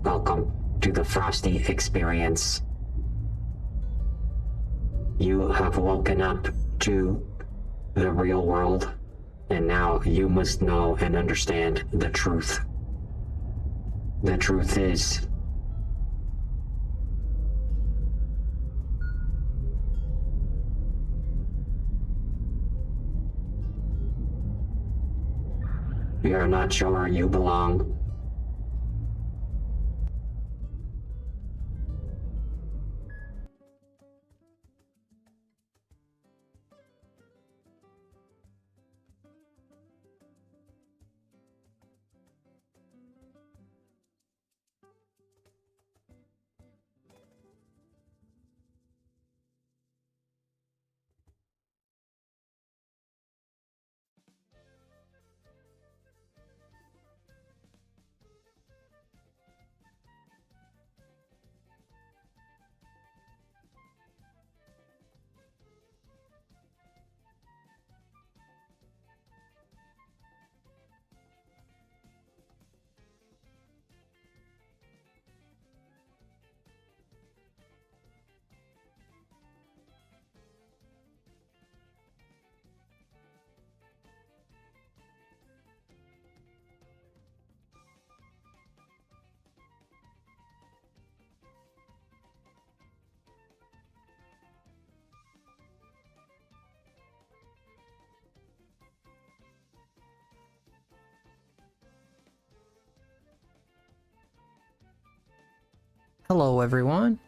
Welcome to the Frosty experience. You have woken up to the real world, and now you must know and understand the truth. The truth is, you are not sure you belong. Hello everyone.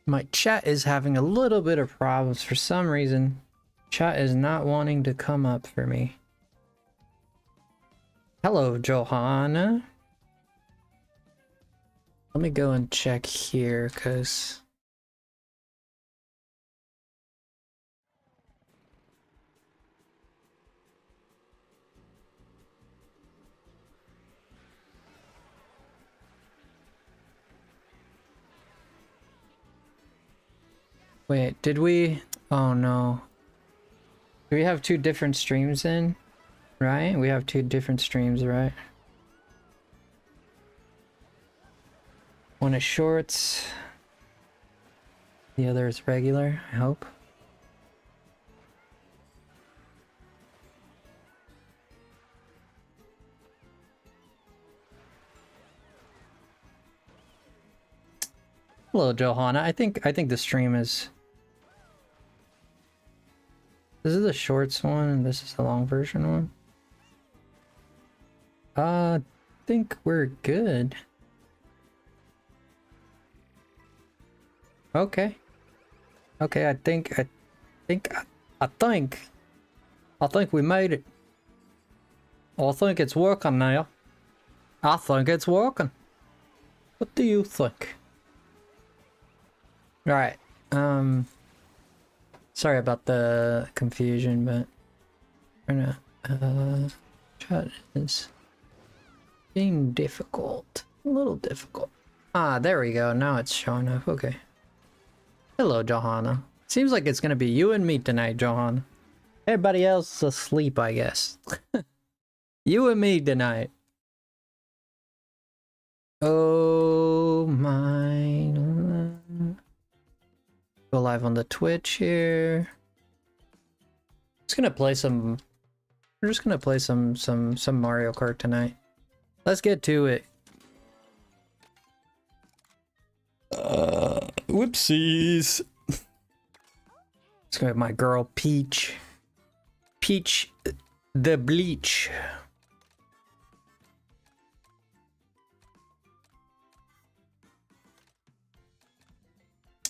My chat is having a little bit of problems for some reason. Chat is not wanting to come up for me. Hello Johanna. Let me go and check here because wait, did we? Oh no. Do we have two different streams in? Right? We have two different streams, right? One is shorts. The other is regular, I hope. Hello Johanna. I think the stream is... This is the shorts one, and this is the long version one. I think we're good. Okay. Okay, I think we made it. I think it's working now. I think it's working. What do you think? Alright, sorry about the confusion, but we're not, chat is being difficult. A little difficult. Ah, there we go. Now it's showing up. Okay. Hello, Johanna. Seems like it's gonna be you and me tonight, Johanna. Everybody else is asleep, I guess. You and me tonight. Oh my... Go live on the Twitch here. Just gonna play some... We're just gonna play some Mario Kart tonight. Let's get to it. Whoopsies. Let's go with my girl Peach. Peach the Bleach.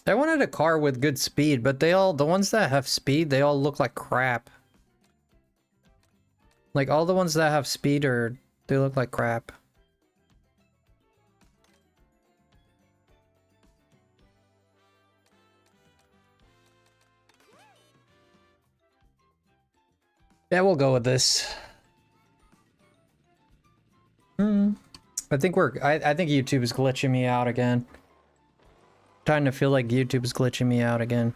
I wanted a car with good speed, but the ones that have speed, they all look like crap. Like all the ones that have speed they look like crap. Yeah, we'll go with this. I think I think YouTube is glitching me out again. Starting to feel like YouTube is glitching me out again.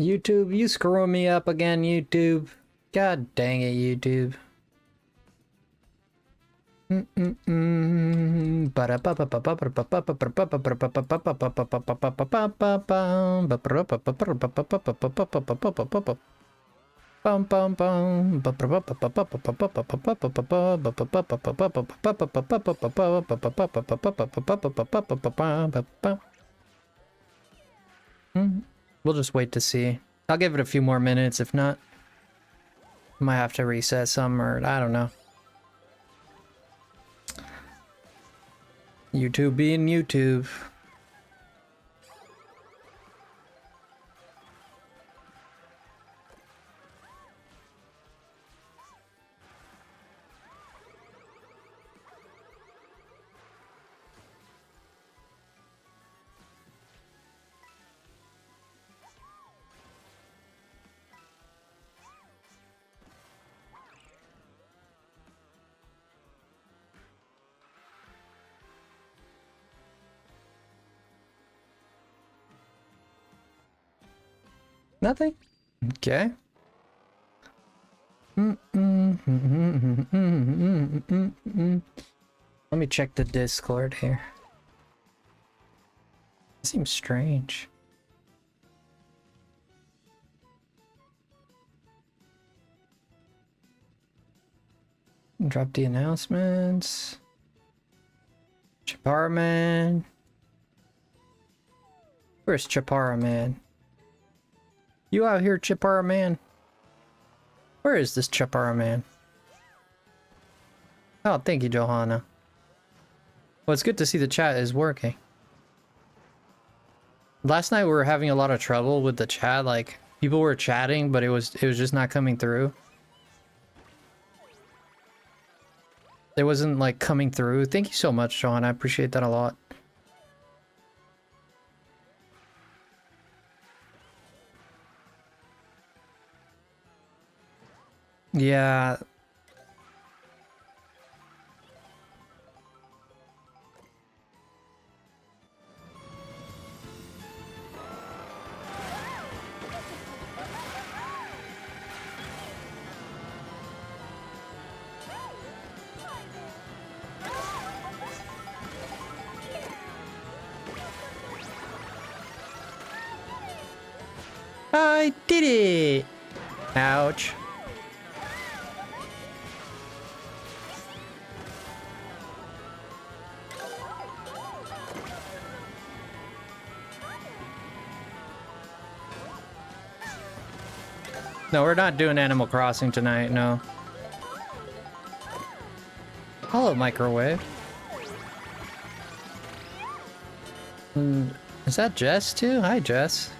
YouTube, you screwing me up again, YouTube. God dang it, YouTube. Bum bum bum. We'll just wait to see. I'll give it a few more minutes. If not, might have to reset some, or I don't know. YouTube being YouTube. Nothing? Okay. Let me check the Discord here. It seems strange. Drop the announcements. Chapara Man. Where's Chapara Man? You out here, Chapara Man? Where is this Chapara Man? Oh, thank you, Johanna. Well, it's good to see the chat is working. Last night we were having a lot of trouble with the chat. Like, people were chatting, but it was just not coming through. It wasn't like coming through. Thank you so much, Johanna. I appreciate that a lot. Yeah. I did it! Ouch. No, we're not doing Animal Crossing tonight, no. Hello, Microwave. Is that Jess too? Hi, Jess.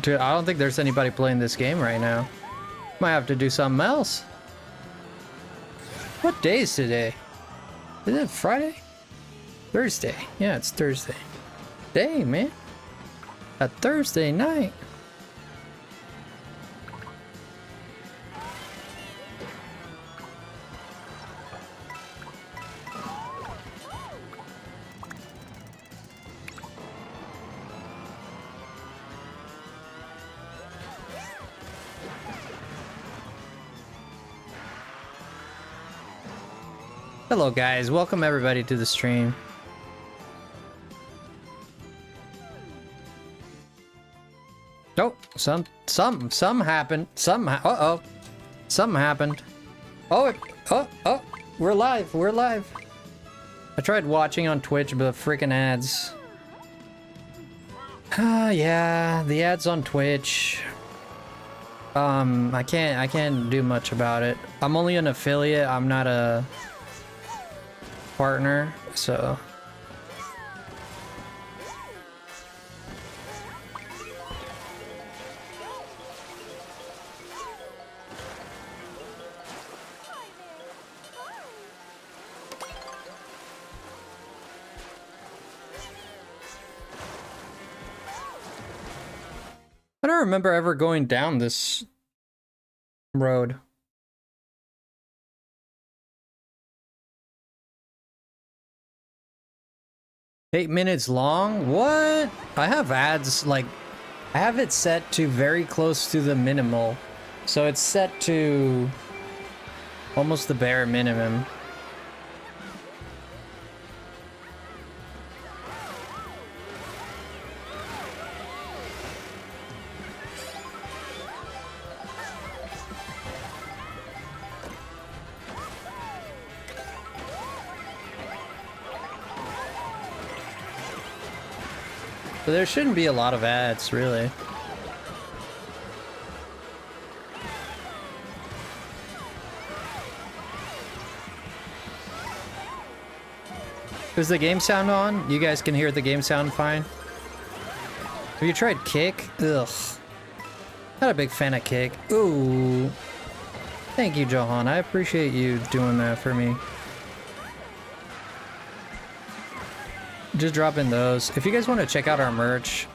Dude, I don't think there's anybody playing this game right now. Might have to do something else. What day is today? Is it Friday? Thursday. Yeah, it's Thursday. Dang, man. A Thursday night. Hello guys, welcome everybody to the stream. Oh, some happened. Uh-oh. Something happened. Oh, we're live. We're live. I tried watching on Twitch, but freaking ads. Yeah, the ads on Twitch. I can't do much about it. I'm only an affiliate. I'm not a partner, so. I don't remember ever going down this road. 8 minutes long? What? I have ads, like, I have it set to very close to the minimal. So it's set to almost the bare minimum. So there shouldn't be a lot of ads, really. Is the game sound on? You guys can hear the game sound fine? Have you tried Kick? Ugh. Not a big fan of Kick. Ooh. Thank you, Johan. I appreciate you doing that for me. Just drop in those. If you guys want to check out our merch,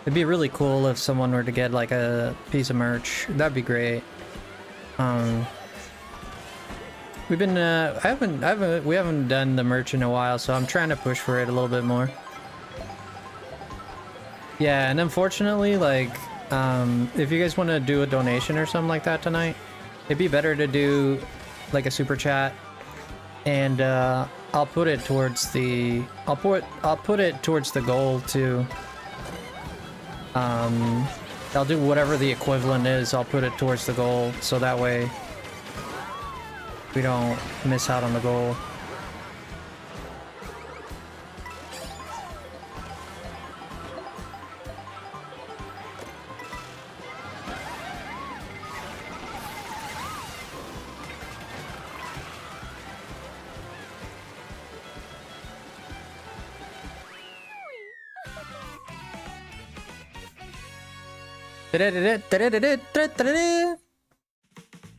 it'd be really cool if someone were to get like a piece of merch. That'd be great. We've been we haven't done the merch in a while, so I'm trying to push for it a little bit more. Yeah, and unfortunately, like, if you guys want to do a donation or something like that tonight, it'd be better to do like a super chat, and I'll put it towards the I'll put it towards the goal to I'll do whatever the equivalent is. I'll put it towards the goal, so that way we don't miss out on the goal.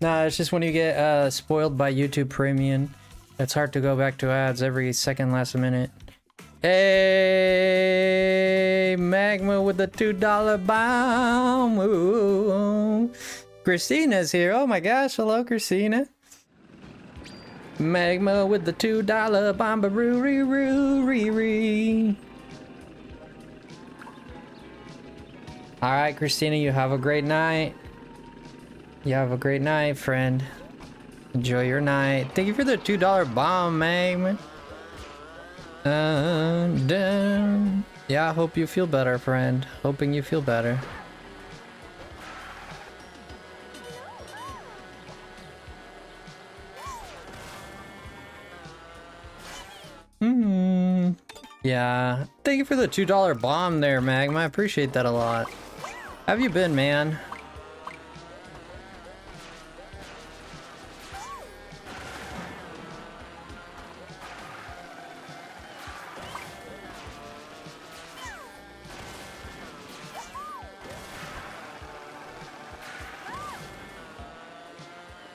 Nah, it's just when you get spoiled by YouTube Premium, it's hard to go back to ads every second last minute. Hey, Magma with the $2 bomb. Ooh. Christina's here. Oh my gosh, hello, Christina. Magma with the $2 bomb. Ree. All right, Christina, you have a great night. You have a great night, friend. Enjoy your night. Thank you for the $2 bomb, man. Yeah, I hope you feel better, friend. Hoping you feel better. Yeah. Thank you for the $2 bomb there, Magma. I appreciate that a lot. How have you been, man?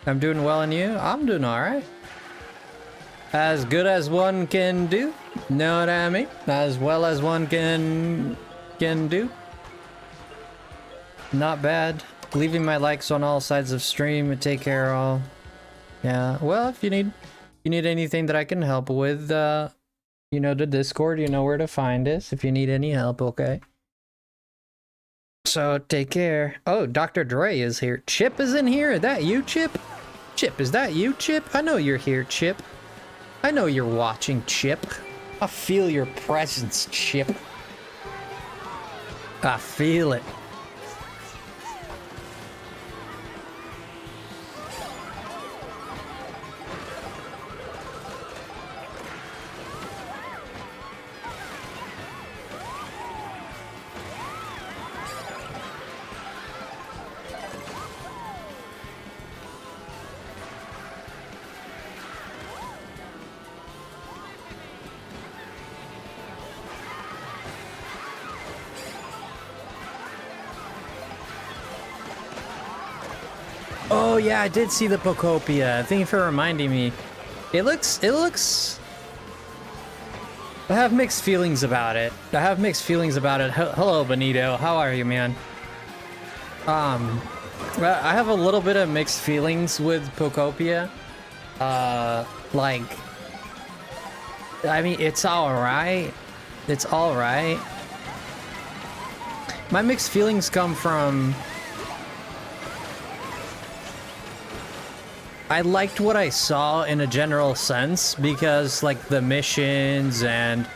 I'm doing well, and you? I'm doing alright. As good as one can do. Know what I mean? As well as one can do. Not bad. Leaving my likes on all sides of stream and take care of all. Yeah. Well, if you need anything that I can help with, you know, the Discord, you know where to find us if you need any help, okay? So take care. Oh, Dr. Dre is here. Chip is in here. Is that you, Chip? Chip, is that you, Chip? I know you're here, Chip. I know you're watching, Chip. I feel your presence, Chip. I feel it. Oh yeah, I did see the Pocopia. Thank you for reminding me. It looks... I have mixed feelings about it. Hello, Benito. How are you, man? I have a little bit of mixed feelings with Pocopia. Like... I mean, it's alright. It's alright. My mixed feelings come from... I liked what I saw in a general sense, because, like, the missions and...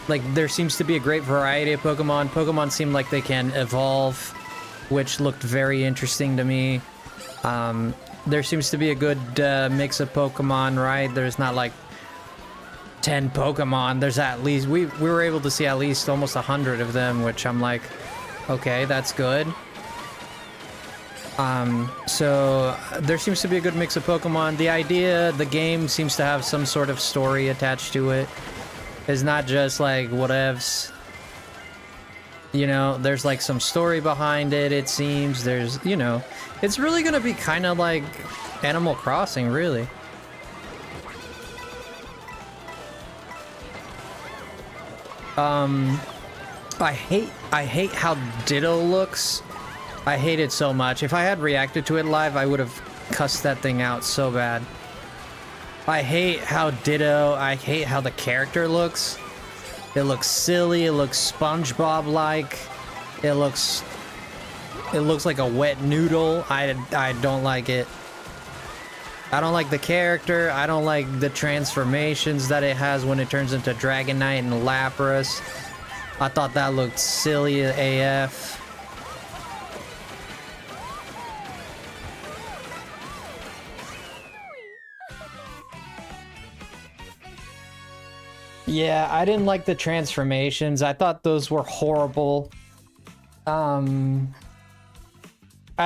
like, there seems to be a great variety of Pokemon. Pokemon seem like they can evolve, which looked very interesting to me. There seems to be a good mix of Pokemon, right? There's not, like, 10 Pokemon. There's at least... We were able to see at least almost 100 of them, which I'm like, okay, that's good. So there seems to be a good mix of Pokemon. The game seems to have some sort of story attached to it. It's not just like whatevs. You know, there's like some story behind it, it seems. There's, you know, it's really gonna be kind of like Animal Crossing, really. I hate how Ditto looks. I hate it so much. If I had reacted to it live, I would have cussed that thing out so bad. I hate how Ditto, I hate how the character looks. It looks silly, it looks SpongeBob-like. It looks like a wet noodle. I don't like it. I don't like the character. I don't like the transformations that it has when it turns into Dragonite and Lapras. I thought that looked silly AF. Yeah, I didn't like the transformations. I thought those were horrible. I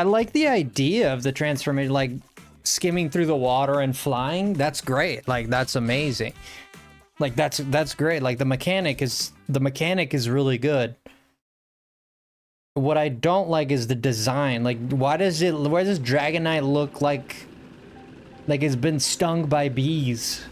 like the idea of the transformation, like skimming through the water and flying. That's great. Like, that's amazing. Like, that's great. Like, the mechanic is really good. What I don't like is the design. Like, why does Dragonite look like it's been stung by bees?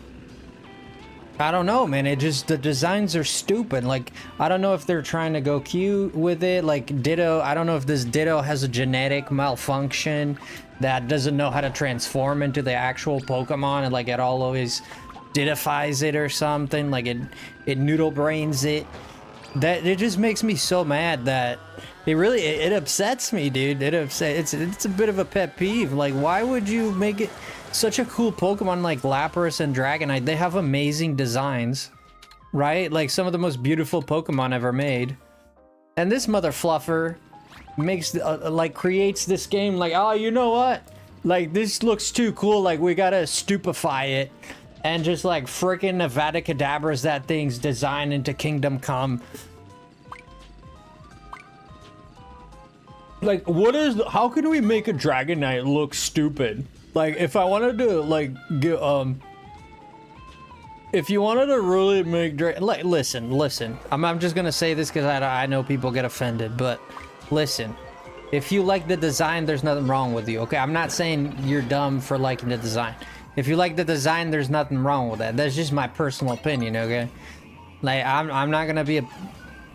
I don't know, man. The designs are stupid. Like, I don't know if they're trying to go cute with it. Like, Ditto, I don't know if this Ditto has a genetic malfunction that doesn't know how to transform into the actual Pokemon, and like it always Dittifies it or something. Like it noodle brains it. That it just makes me so mad that it upsets me, dude. It's a bit of a pet peeve. Like, why would you make it such a cool Pokemon like Lapras and Dragonite? They have amazing designs, right? Like some of the most beautiful Pokemon ever made. And this mother fluffer makes creates this game like, oh, you know what? Like, this looks too cool. Like, we gotta stupefy it and just like freaking Avada Kedavra's that thing's designed into Kingdom Come. Like, how can we make a Dragonite look stupid? Like, if I wanted to, like, if you wanted to really make listen. I'm just gonna say this because I know people get offended, but listen. If you like the design, there's nothing wrong with you, okay? I'm not saying you're dumb for liking the design. If you like the design, there's nothing wrong with that. That's just my personal opinion, okay? Like, I'm not gonna be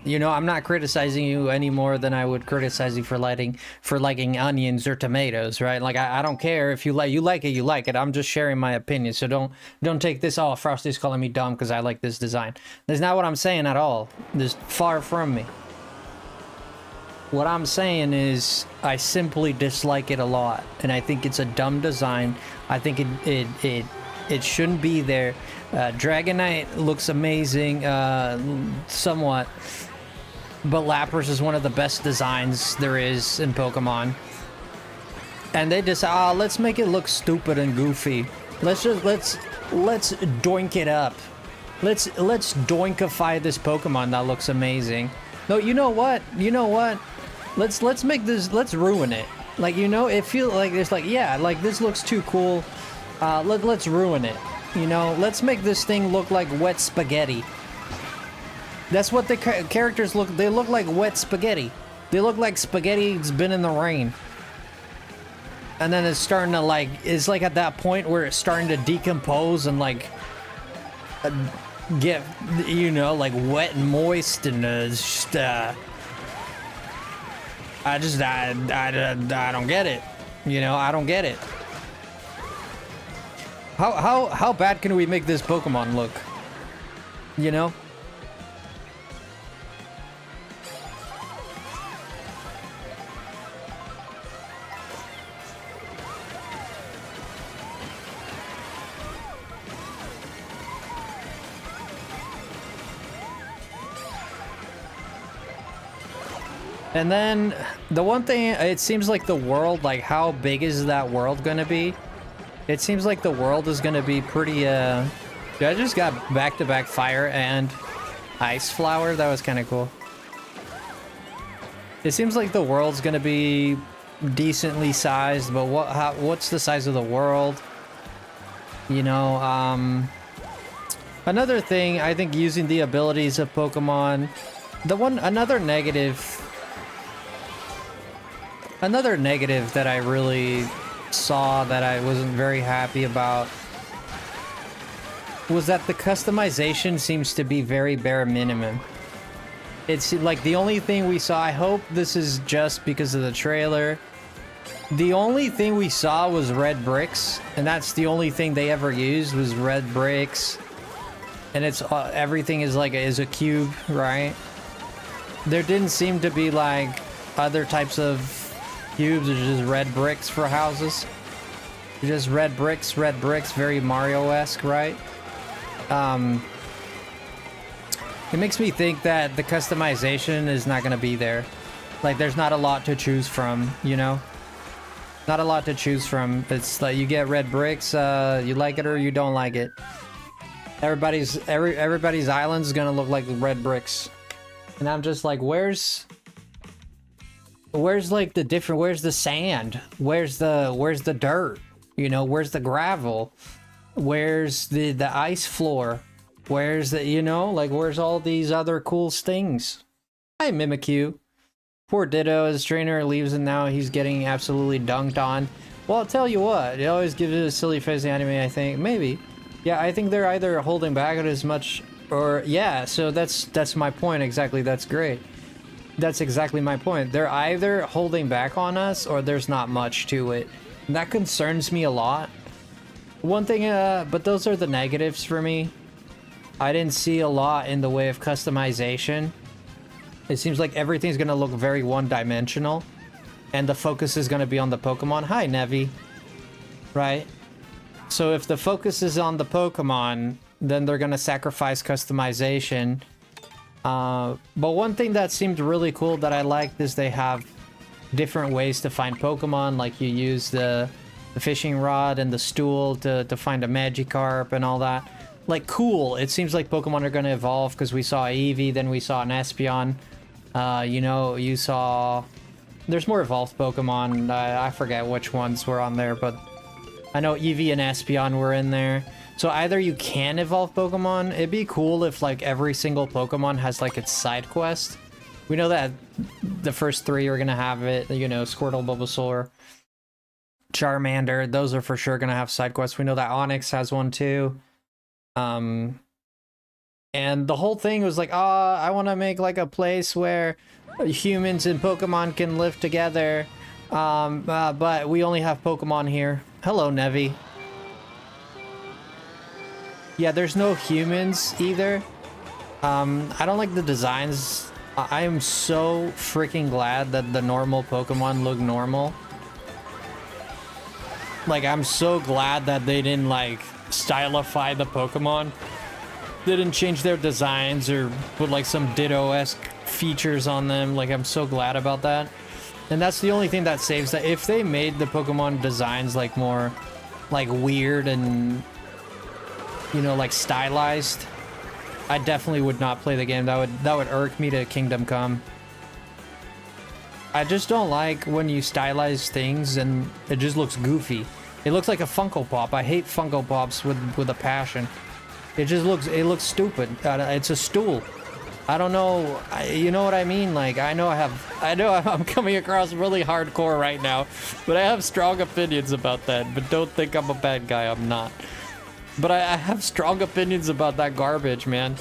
I'm not criticizing you any more than I would criticize you for liking onions or tomatoes, right? Like, I don't care if you like it. I'm just sharing my opinion. So don't take this, oh, Frosty's calling me dumb because I like this design. That's not what I'm saying at all. This far from me. What I'm saying is I simply dislike it a lot, and I think it's a dumb design. I think it shouldn't be there. Dragonite looks amazing, somewhat. But Lapras is one of the best designs there is in Pokemon. And they just, let's make it look stupid and goofy. Let's doink it up. Let's doinkify this Pokemon that looks amazing. No, you know what? Let's make this, let's ruin it. Like, it feels like there's like, yeah, like this looks too cool. Let's ruin it. Let's make this thing look like wet spaghetti. That's what the characters look. They look like wet spaghetti. They look like spaghetti's been in the rain. And then it's starting to it's like at that point where it's starting to decompose and get, like wet and moist, and just, I don't get it. I don't get it. How bad can we make this Pokemon look? You know? And then the one thing, it seems like the world, like how big is that world gonna be? It seems like the world is gonna be pretty, I just got back-to-back fire and ice flower. That was kind of cool. It seems like the world's gonna be decently sized, but what's the size of the world? You know, another thing, I think using the abilities of Pokemon, another negative that I really saw that I wasn't very happy about was that the customization seems to be very bare minimum. It's like the only thing we saw, I hope this is just because of the trailer, the only thing we saw was red bricks, and that's the only thing they ever used was red bricks, and it's everything is a cube, right? There didn't seem to be like other types of cubes, are just red bricks for houses. Just red bricks, very Mario-esque, right? It makes me think that the customization is not gonna be there. Like, there's not a lot to choose from, you know? Not a lot to choose from. It's like you get red bricks, you like it or you don't like it. Everybody's island is gonna look like red bricks. And I'm just like, where's like the different, where's the sand, where's the dirt, you know, where's the gravel, where's the ice floor, where's the, you know, like where's all these other cool things? Hi Mimikyu. Poor Ditto, his trainer leaves and now he's getting absolutely dunked on. Well, I'll tell you what, it always gives it a silly face anime, I think. Maybe. Yeah, I think they're either holding back as much or, yeah, so that's my point exactly. That's great. That's exactly my point. They're either holding back on us or there's not much to it. And that concerns me a lot. One thing, but those are the negatives for me. I didn't see a lot in the way of customization. It seems like everything's gonna look very one-dimensional. And the focus is gonna be on the Pokemon. Hi, Nevi. Right? So if the focus is on the Pokemon, then they're gonna sacrifice customization. But one thing that seemed really cool that I liked is they have different ways to find Pokemon, like you use the fishing rod and the stool to find a Magikarp and all that. Like, cool. It seems like Pokemon are going to evolve because we saw Eevee, then we saw an Espeon. You know, you saw... There's more evolved Pokemon. I forget which ones were on there, but I know Eevee and Espeon were in there. So either you can evolve Pokemon, it'd be cool if like every single Pokemon has like its side quest. We know that the first three are gonna have it, you know, Squirtle, Bulbasaur, Charmander, those are for sure gonna have side quests. We know that Onix has one too. And the whole thing was like, oh, I wanna make like a place where humans and Pokemon can live together. But we only have Pokemon here. Hello, Nevi. Yeah, there's no humans either. I don't like the designs. I am so freaking glad that the normal Pokemon look normal. Like, I'm so glad that they didn't, like, stylify the Pokemon. They didn't change their designs or put, like, some Ditto-esque features on them. Like, I'm so glad about that. And that's the only thing that saves that. If they made the Pokemon designs, like, more, like, weird and... you know, like stylized, I definitely would not play the game. That would irk me to Kingdom Come. I just don't like when you stylize things and it just looks goofy. It looks like a Funko Pop. I hate Funko Pops with a passion. It looks stupid. It's a stool. I don't know. You know what I mean? Like, I know I'm coming across really hardcore right now, but I have strong opinions about that. But don't think I'm a bad guy. I'm not. But I have strong opinions about that garbage, man.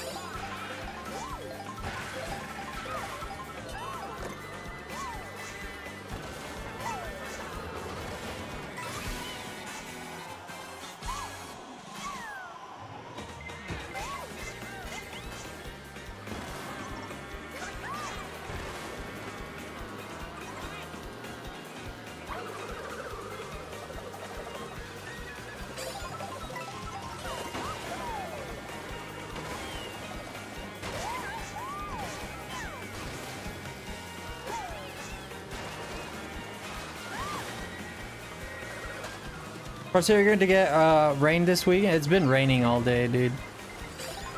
Frosty, you're going to get rain this week? It's been raining all day, dude.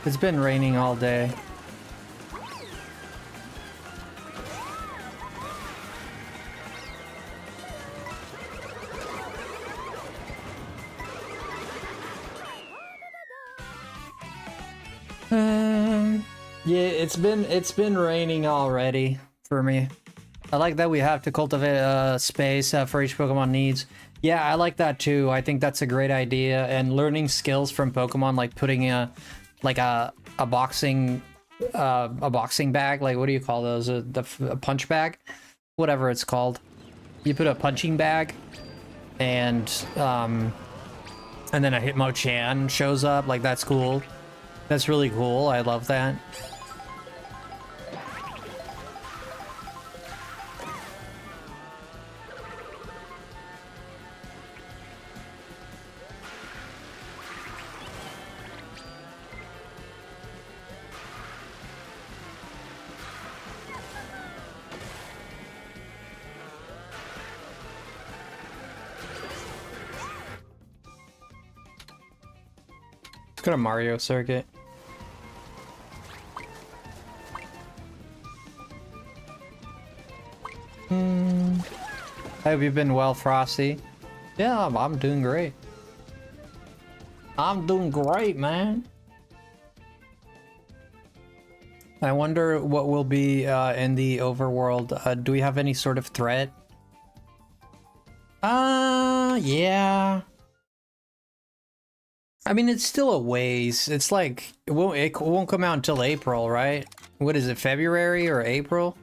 It's been raining all day. Yeah, it's been raining already for me. I like that we have to cultivate space for each Pokemon needs. Yeah, I like that too. I think that's a great idea. And learning skills from Pokemon, like putting a boxing bag, like what do you call those? A punch bag, whatever it's called. You put a punching bag, and then a Hitmonchan shows up. Like that's cool. That's really cool. I love that. Let's go to Mario Circuit. I hope you've been well, Frosty. Yeah, I'm doing great. I'm doing great, man. I wonder what will be in the overworld. Do we have any sort of threat? Yeah. I mean, it's still a ways. It's like, it won't come out until April, right? What is it, February or April?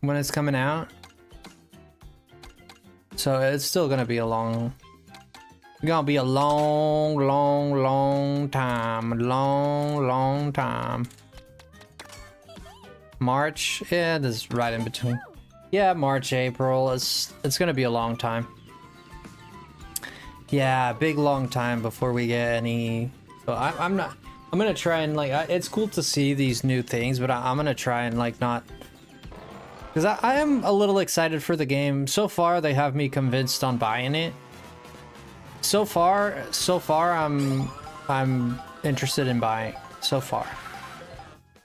When it's coming out? So it's still gonna be a long time. Long time. March? Yeah, this is right in between. Yeah, March, April. It's gonna be a long time. Yeah, big long time before we get any. So I'm gonna try and like. It's cool to see these new things, but I'm gonna try and like not. Because I am a little excited for the game. So far, they have me convinced on buying it. So far, I'm interested in buying. So far,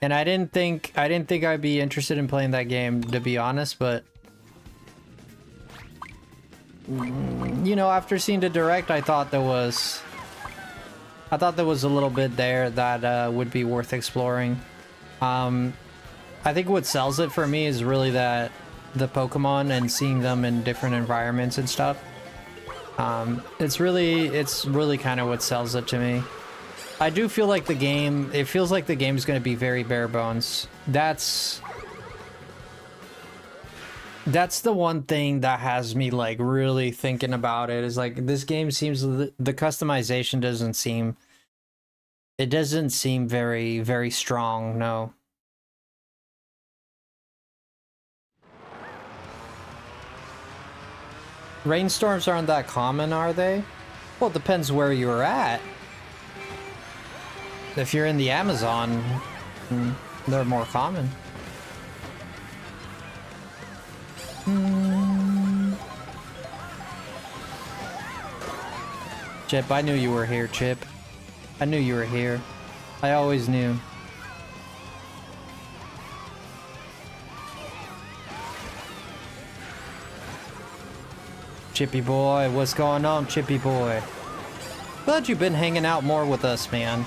and I didn't think I'd be interested in playing that game, to be honest. But you know, after seeing the direct, I thought there was a little bit there that would be worth exploring. I think what sells it for me is really that the Pokemon and seeing them in different environments and stuff. It's really kind of what sells it to me. I do feel like it feels like the game is going to be very bare bones. That's the one thing that has me like really thinking about it, is like this game seems, the customization doesn't seem very, very strong. No. Rainstorms aren't that common, are they? Well, it depends where you're at. If you're in the Amazon, they're more common. Chip, I knew you were here, Chip. I knew you were here. I always knew. Chippy boy, what's going on, Chippy boy? Glad you've been hanging out more with us, man.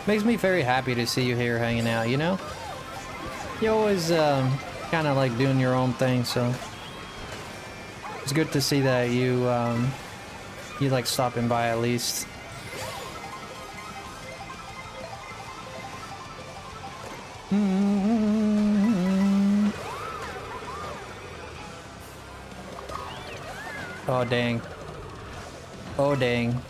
Makes me very happy to see you here hanging out, you know? You always kind of like doing your own thing, so it's good to see that you like stopping by at least. Oh dang. Oh dang.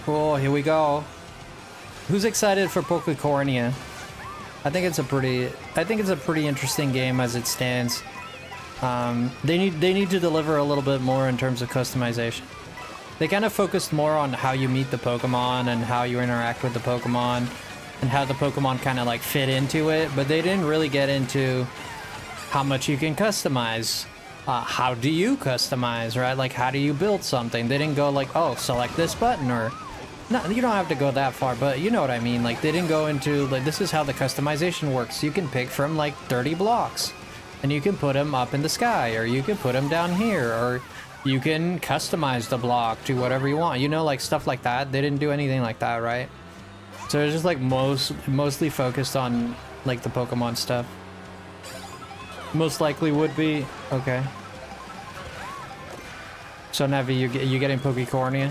Oh, here we go. Who's excited for Pokecornia? I think it's a pretty interesting game as it stands. They need to deliver a little bit more in terms of customization. They kind of focused more on how you meet the Pokemon and how you interact with the Pokemon and how the Pokemon kind of like fit into it, but they didn't really get into how much you can customize. How do you customize, right? Like, how do you build something? They didn't go like, oh, select this button, or no, you don't have to go that far, but you know what I mean. Like, they didn't go into like, this is how the customization works. You can pick from like 30 blocks and you can put them up in the sky, or you can put them down here, or you can customize the block to whatever you want, you know, like stuff like that. They didn't do anything like that, right? So it's just like mostly focused on like the Pokemon stuff. Most likely would be okay. So Navi, you getting Pokecornia?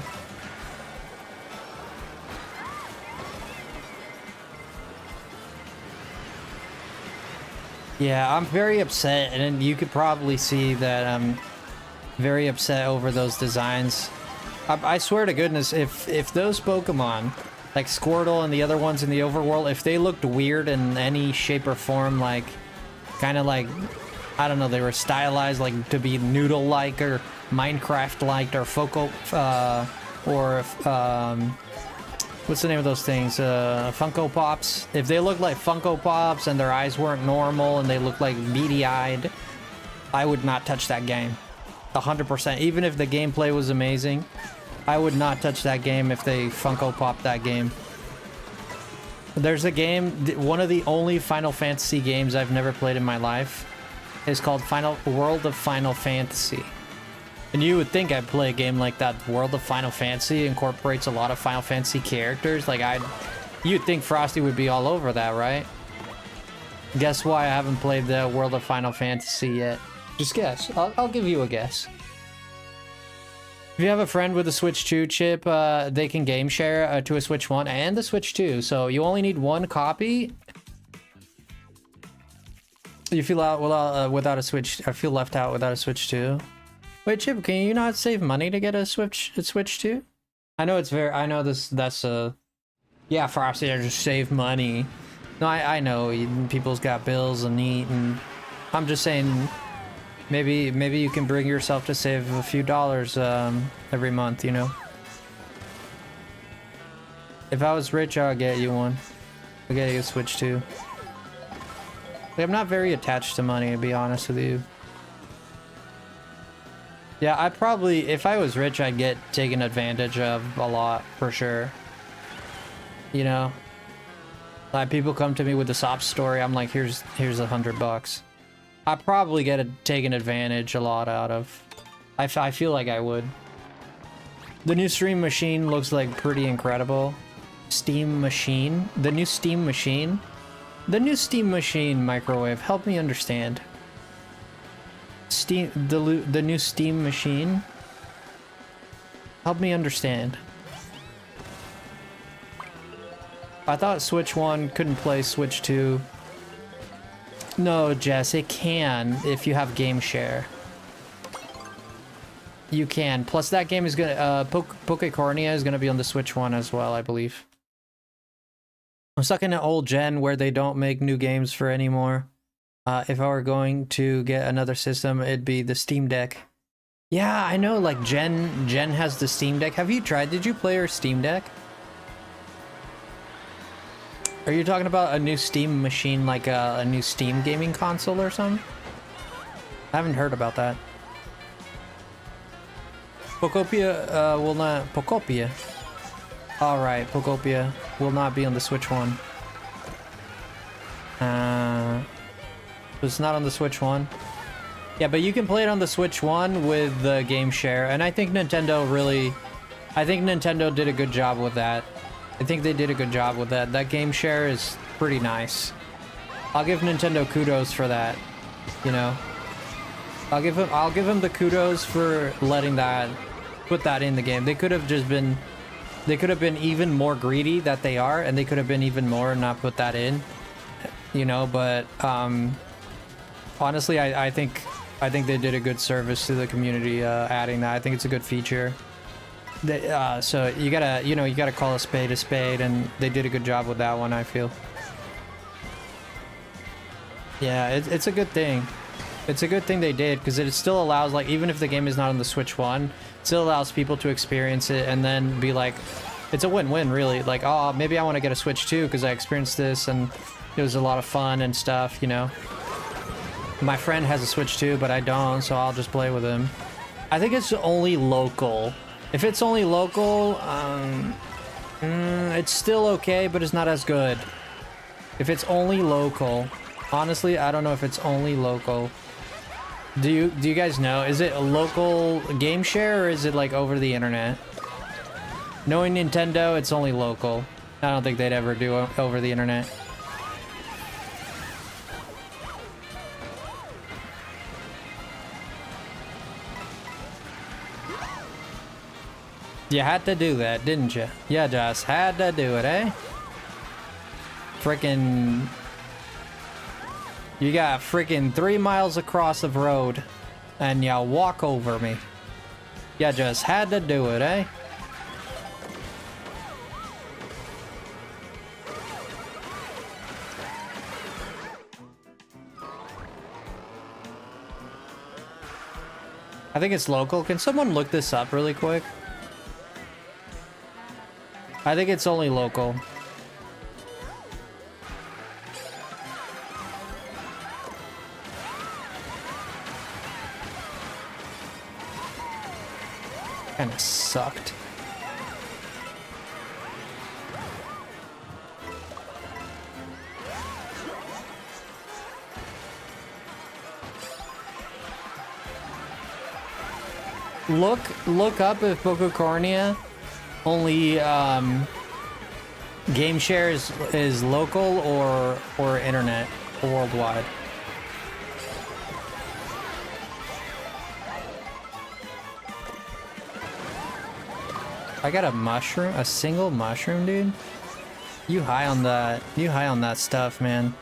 Yeah, I'm very upset, and you could probably see that I'm very upset over those designs. I swear to goodness, if those Pokemon, like Squirtle and the other ones in the overworld, if they looked weird in any shape or form, like kind of like, I don't know, they were stylized like to be noodle-like or Minecraft-like or what's the name of those things? Funko Pops. If they looked like Funko Pops and their eyes weren't normal and they looked like beady-eyed, I would not touch that game. 100%. Even if the gameplay was amazing, I would not touch that game if they Funko Popped that game. There's a game, one of the only Final Fantasy games I've never played in my life is called World of Final Fantasy. And you would think I'd play a game like that. World of Final Fantasy incorporates a lot of Final Fantasy characters. Like, you'd think Frosty would be all over that, right? Guess why I haven't played the World of Final Fantasy yet? Just guess. I'll give you a guess. If you have a friend with a Switch 2 chip, they can game share to a Switch 1 and the Switch 2. So you only need one copy. You feel out without a Switch. I feel left out without a Switch 2. Wait, Chip, can you not save money to get a Switch 2? I know it's very. I know that's a. Yeah, Frosty, I just save money. No, I know people's got bills and eat, and I'm just saying. Maybe you can bring yourself to save a few dollars every month, you know? If I was rich, I'd get you one. I'd get you a Switch 2. Like, I'm not very attached to money, to be honest with you. Yeah, I'd probably, if I was rich, I'd get taken advantage of a lot, for sure. You know? Like, people come to me with a sob story, I'm like, here's $100. I probably get taken advantage a lot out of. I feel like I would. The new Steam machine looks like pretty incredible. Steam machine? The new Steam machine? The new Steam machine microwave. Help me understand. The new Steam machine? Help me understand. I thought Switch 1 couldn't play Switch 2. No, Jess, it can if you have game share. You can. Plus, that game is gonna Pokecornia is gonna be on the Switch 1 as well, I believe. I'm stuck in an old gen where they don't make new games for anymore. If I were going to get another system, it'd be the Steam Deck. Yeah, I know. Like Jen has the Steam Deck. Have you tried? Did you play her Steam Deck? Are you talking about a new Steam machine, like a new Steam gaming console or something? I haven't heard about that. Pokopia will not... Pokopia. Alright, Pokopia will not be on the Switch 1. It's not on the Switch 1. Yeah, but you can play it on the Switch 1 with the game share, and I think Nintendo really... I think Nintendo did a good job with that. I think they did a good job with that. That game share is pretty nice. I'll give Nintendo kudos for that. You know, I'll give them the kudos for letting that, put that in the game. They could have just been, they could have been even more greedy that they are, and they could have been even more and not put that in. You know, but honestly, I think they did a good service to the community adding that. I think it's a good feature. So you gotta call a spade, and they did a good job with that one, I feel. Yeah, it's a good thing. It's a good thing they did, because it still allows, like, even if the game is not on the Switch 1, it still allows people to experience it and then be like, it's a win-win, really. Like, oh, maybe I want to get a Switch 2 because I experienced this and it was a lot of fun and stuff, you know? My friend has a Switch too, but I don't, so I'll just play with him. I think it's only local. If it's only local, it's still okay, but it's not as good. If it's only local, honestly, I don't know if it's only local. Do you guys know? Is it a local game share or is it like over the internet? Knowing Nintendo, it's only local. I don't think they'd ever do it over the internet. You had to do that, didn't you? You just had to do it, eh? Frickin'... You got frickin' 3 miles across of road, and you walk over me. You just had to do it, eh? I think it's local. Can someone look this up really quick? I think it's only local. Kinda sucked. Look up if Boca Cornea only game share is local or internet or worldwide. I got a mushroom, a single mushroom, dude. You high on that? You high on that stuff, man?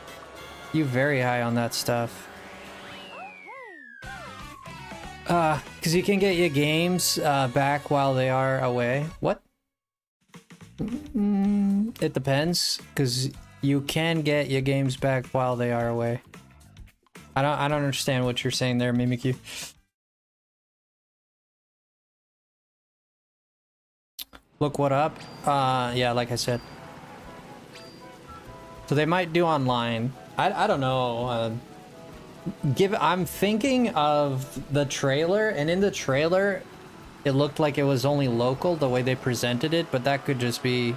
You very high on that stuff. Cause you can get your games back while they are away. What? It depends, cause you can get your games back while they are away. I don't understand what you're saying there, Mimikyu. Look what up? Yeah, like I said. So they might do online. I don't know. I'm thinking of the trailer, and in the trailer, it looked like it was only local the way they presented it, but that could just be...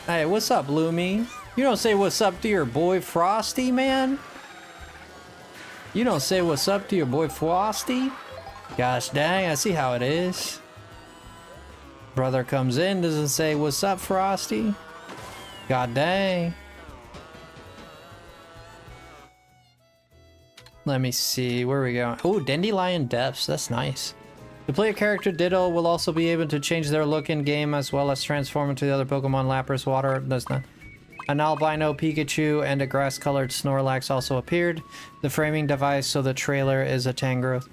Hey, what's up, Lumi? You don't say what's up to your boy Frosty, man? You don't say what's up to your boy Frosty? Gosh dang, I see how it is. Brother comes in, doesn't say what's up, Frosty? God dang. Let me see, where are we going? Oh, Dandelion Depths, that's nice. To play a character, Ditto will also be able to change their look in game as well as transform into the other Pokemon. Lapras, Water, does not. An albino Pikachu and a grass-colored Snorlax also appeared. The framing device, so the trailer is a Tangrowth.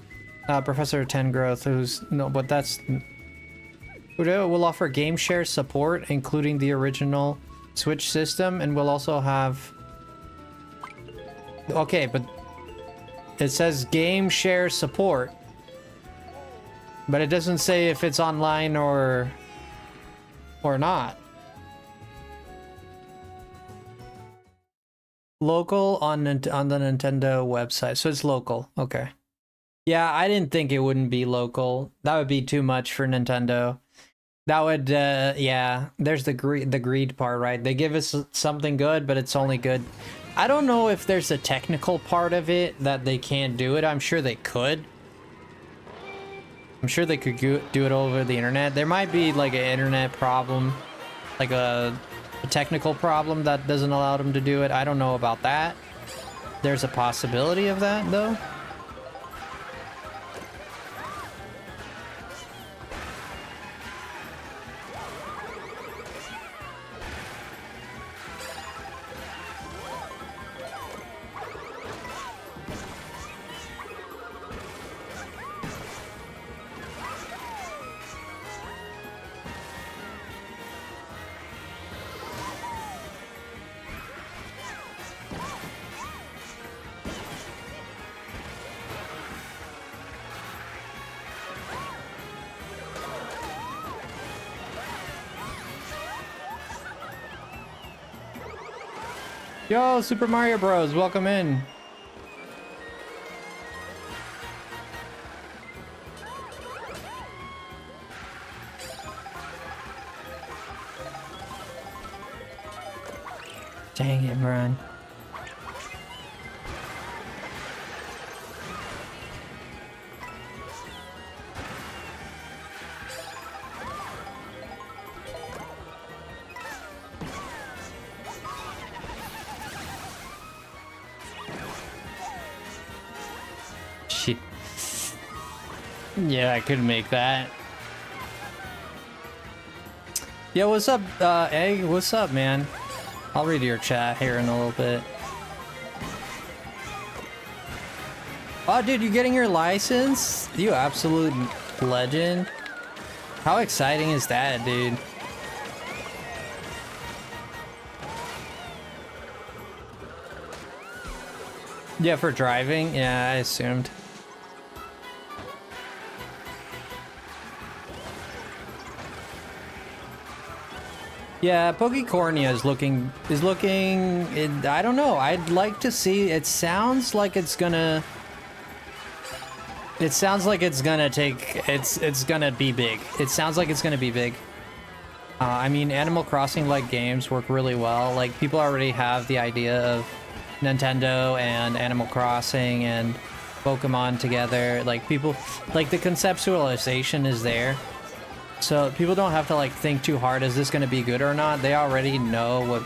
Professor Tangrowth, who's... No, but that's... will offer game share support, including the original Switch system, and will also have... Okay, but... It says game share support. But it doesn't say if it's online or not. Local on the Nintendo website. So it's local. Okay. Yeah, I didn't think it wouldn't be local. That would be too much for Nintendo. That would, yeah, there's the greed part, right? They give us something good, but it's only good. I don't know if there's a technical part of it that they can't do it. I'm sure they could. I'm sure they could do it over the internet. There might be like an internet problem, like a technical problem that doesn't allow them to do it. I don't know about that. There's a possibility of that, though. Yo, Super Mario Bros, welcome in. Dang it, Brian. Shit. Yeah, I could make that. Yo, what's up, Egg? What's up, man? I'll read your chat here in a little bit. Oh, dude, you getting your license? You absolute legend. How exciting is that, dude? Yeah, for driving? Yeah, I assumed. Yeah, Pokecornia is looking, I don't know. I'd like to see, it sounds like it's gonna take, it's gonna be big. It sounds like it's gonna be big. I mean, Animal Crossing like games work really well. Like, people already have the idea of Nintendo and Animal Crossing and Pokemon together. Like, people, like, the conceptualization is there. So people don't have to like think too hard, is this going to be good or not? They already know what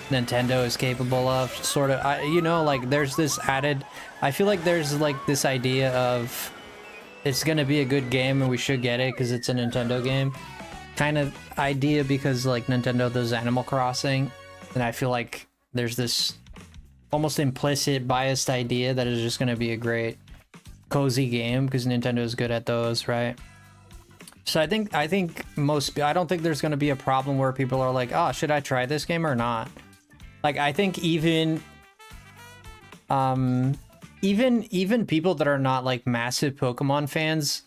Nintendo is capable of, sort of. You know, like, there's this added, I feel like there's like this idea of it's going to be a good game and we should get it because it's a Nintendo game kind of idea, because like Nintendo does Animal Crossing, and I feel like there's this almost implicit biased idea that it's just going to be a great cozy game because Nintendo is good at those, right? So I think I don't think there's going to be a problem where people are like, oh, should I try this game or not? Like, I think even people that are not like massive Pokemon fans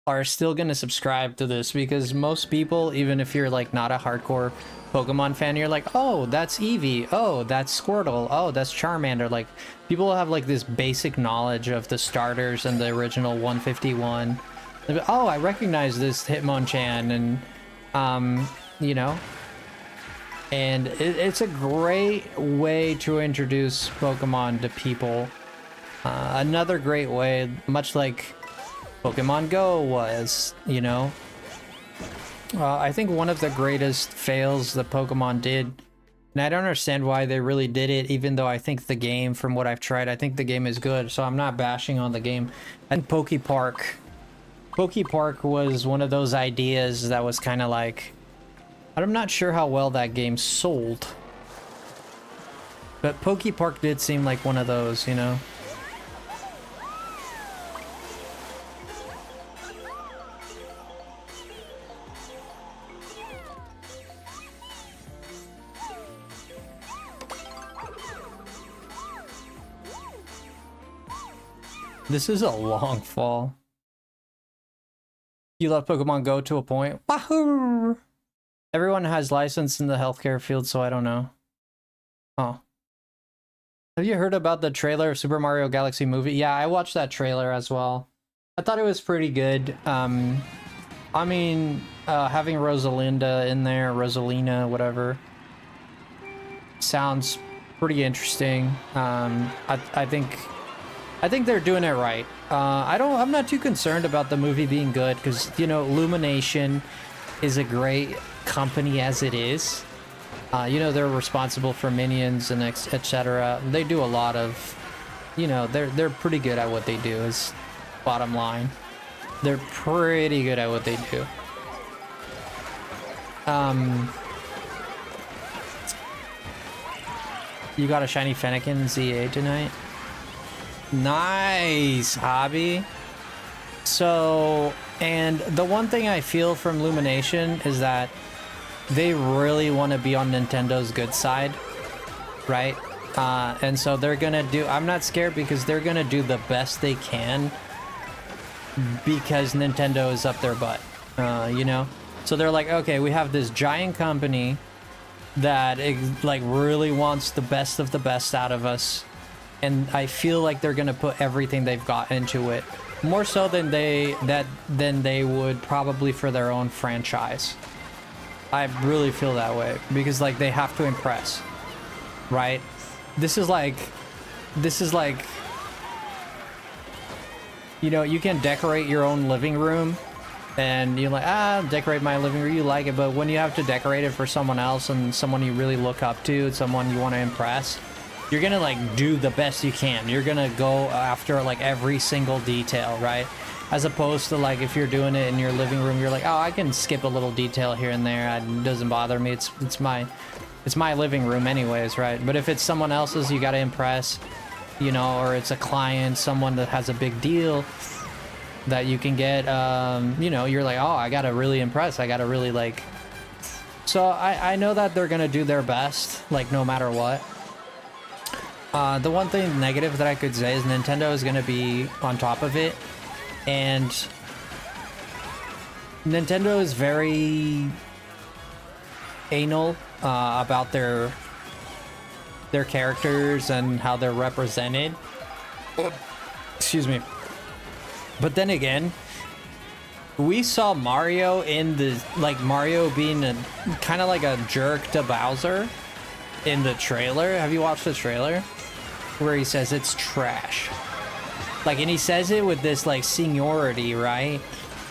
are still going to subscribe to this, because most people, even if you're like not a hardcore Pokemon fan, you're like, oh, that's Eevee, oh, that's Squirtle, oh, that's Charmander. Like, people have like this basic knowledge of the starters and the original 151. Oh, I recognize this Hitmonchan, and you know, and it's a great way to introduce Pokemon to people. Another great way, much like Pokemon Go was, you know. I think one of the greatest fails that Pokemon did, and I don't understand why they really did it, even though I think the game, from what I've tried, I think the game is good, so I'm not bashing on the game. I think Poke Park was one of those ideas that was kind of like, I'm not sure how well that game sold, but Poke Park did seem like one of those, you know. This is a long fall. You love Pokemon Go to a point. Wahoo! Everyone has license in the healthcare field, so I don't know. Oh. Have you heard about the trailer of Super Mario Galaxy movie? Yeah, I watched that trailer as well. I thought it was pretty good. I mean, having Rosalinda in there, Rosalina, whatever, sounds pretty interesting. I think they're doing it right. I'm not too concerned about the movie being good, because, you know, Illumination is a great company as it is. You know, they're responsible for Minions and etc. They do a lot of, you know, they're pretty good at what they do, is bottom line. They're pretty good at what they do. You got a shiny Fennekin ZA tonight? Nice, Hobby. So, and the one thing I feel from Illumination is that they really want to be on Nintendo's good side, right? And so they're gonna do, I'm not scared, because they're gonna do the best they can, because Nintendo is up their butt, you know? So they're like, okay, we have this giant company that like really wants the best of the best out of us, and I feel like they're gonna put everything they've got into it, more so than they would probably for their own franchise. I really feel that way because like they have to impress, right? This is like, you know, you can decorate your own living room and you're like, decorate my living room, you like it, but when you have to decorate it for someone else and someone you really look up to, someone you want to impress, you're gonna like do the best you can. You're gonna go after like every single detail, right? As opposed to like if you're doing it in your living room, you're like, oh, I can skip a little detail here and there. It doesn't bother me. It's my living room anyways, right? But if it's someone else's, you gotta impress, you know, or it's a client, someone that has a big deal that you can get, you know, you're like, oh, I gotta really impress. I gotta really like. So I know that they're gonna do their best, like no matter what. The one thing negative that I could say is Nintendo is gonna be on top of it. And Nintendo is very anal about their characters and how they're represented. Excuse me. But then again, we saw Mario in the, like Mario being a kind of like a jerk to Bowser in the trailer. Have you watched the trailer? Where he says it's trash. Like, and he says it with this, like, seniority, right?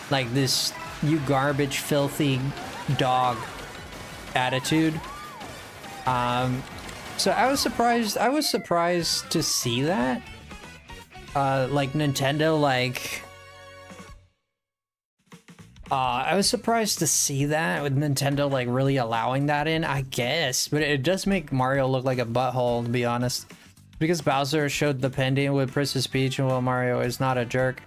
Like, this, you garbage, filthy dog attitude. So I was surprised to see that. Like, Nintendo, like... I was surprised to see that, with Nintendo, like, really allowing that in, I guess. But it does make Mario look like a butthole, to be honest. Because Bowser showed the pending with Princess Peach, and well, Mario is not a jerk.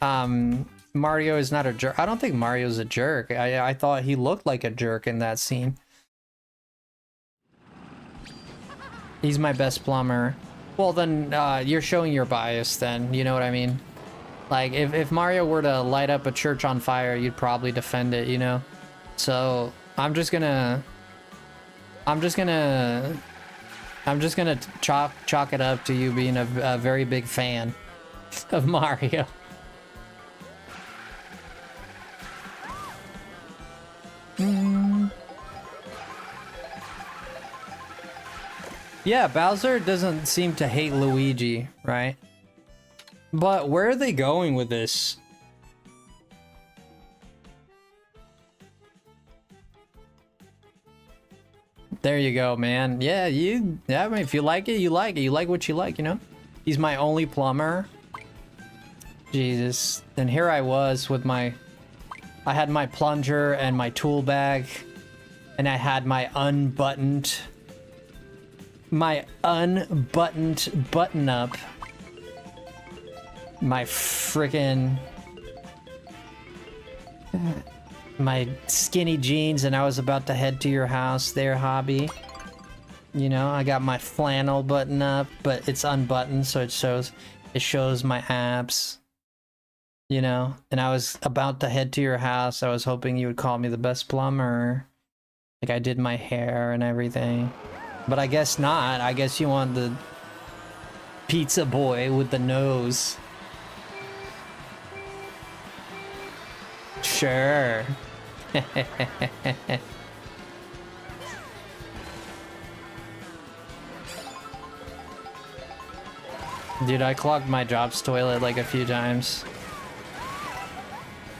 Mario is not a jerk. I don't think Mario's a jerk. I thought he looked like a jerk in that scene. He's my best plumber. Well, then, you're showing your bias then, you know what I mean? Like, if Mario were to light up a church on fire, you'd probably defend it, you know? So, I'm just gonna chalk it up to you being a very big fan of Mario. Yeah, Bowser doesn't seem to hate Luigi, right? But where are they going with this? There you go, man. Yeah, I mean, if you like it, you like it. You like what you like, you know? He's my only plumber. Jesus. And here I was with I had my plunger and my tool bag. And I had my unbuttoned button up. My frickin'... my skinny jeans, and I was about to head to your house there, Hobby. You know, I got my flannel button up, but it's unbuttoned, so it shows my abs. You know, and I was about to head to your house. I was hoping you would call me the best plumber. Like I did my hair and everything. But I guess not. I guess you want the pizza boy with the nose. Sure. Dude, I clogged my job's toilet like a few times.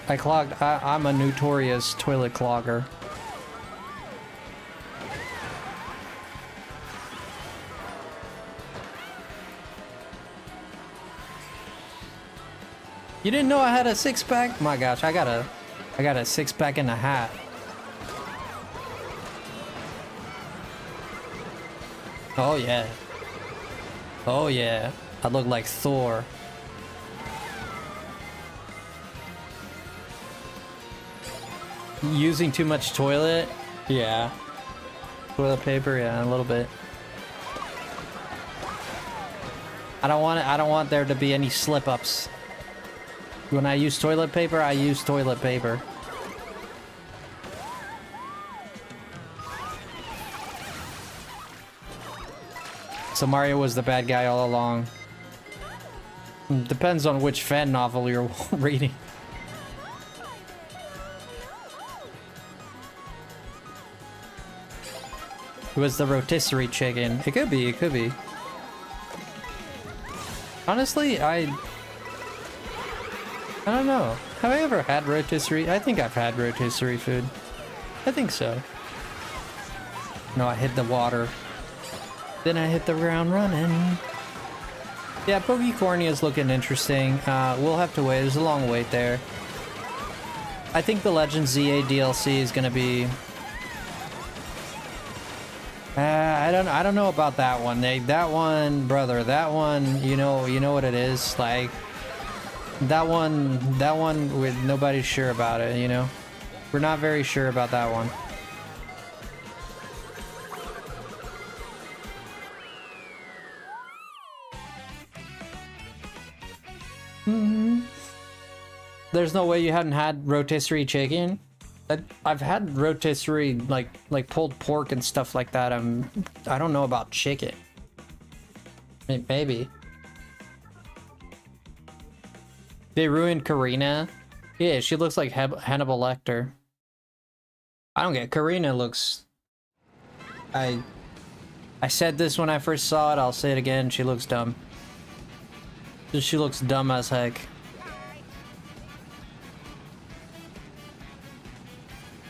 I'm a notorious toilet clogger. You didn't know I had a six-pack? My gosh, I got a six-pack in a hat. Oh yeah. Oh yeah. I look like Thor. Using too much toilet? Yeah. Toilet paper? Yeah, a little bit. I don't want there to be any slip-ups. When I use toilet paper, I use toilet paper. So Mario was the bad guy all along. Depends on which fan novel you're reading. It was the rotisserie chicken. It could be, it could be. Honestly, I don't know. Have I ever had rotisserie? I think I've had rotisserie food. I think so. No, I hit the water. Then I hit the ground running. Yeah, Pokecornia is looking interesting. We'll have to wait. There's a long wait there. I think the Legend ZA DLC is gonna be. I don't know about that one. That one, brother. That one. You know what it is like. That one with nobody's sure about it. You know, we're not very sure about that one. There's no way you hadn't had rotisserie chicken. I've had rotisserie like pulled pork and stuff like that. I don't know about chicken. Maybe. They ruined Karina. Yeah, she looks like Hannibal Lecter. I don't get Karina looks. I said this when I first saw it. I'll say it again. She looks dumb. She looks dumb as heck.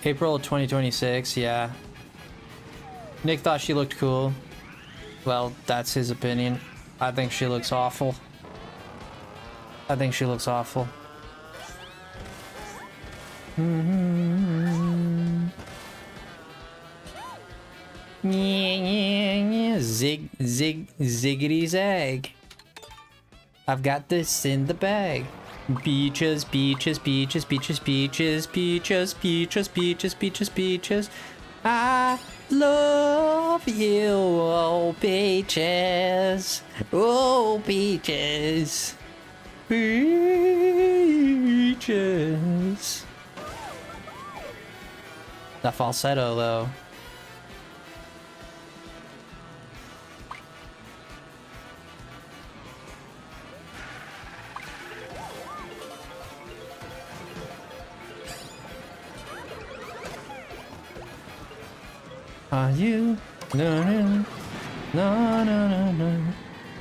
April 2026, yeah. Nick thought she looked cool. Well, that's his opinion. I think she looks awful. I think she looks awful. Ziggity zag. I've got this in the bag. Beaches, beaches, beaches, beaches, beaches, beaches, beaches, beaches, beaches, beaches. I love you, oh beaches, oh beaches, beaches. That falsetto though. Are you? No, no, no, no, no, no,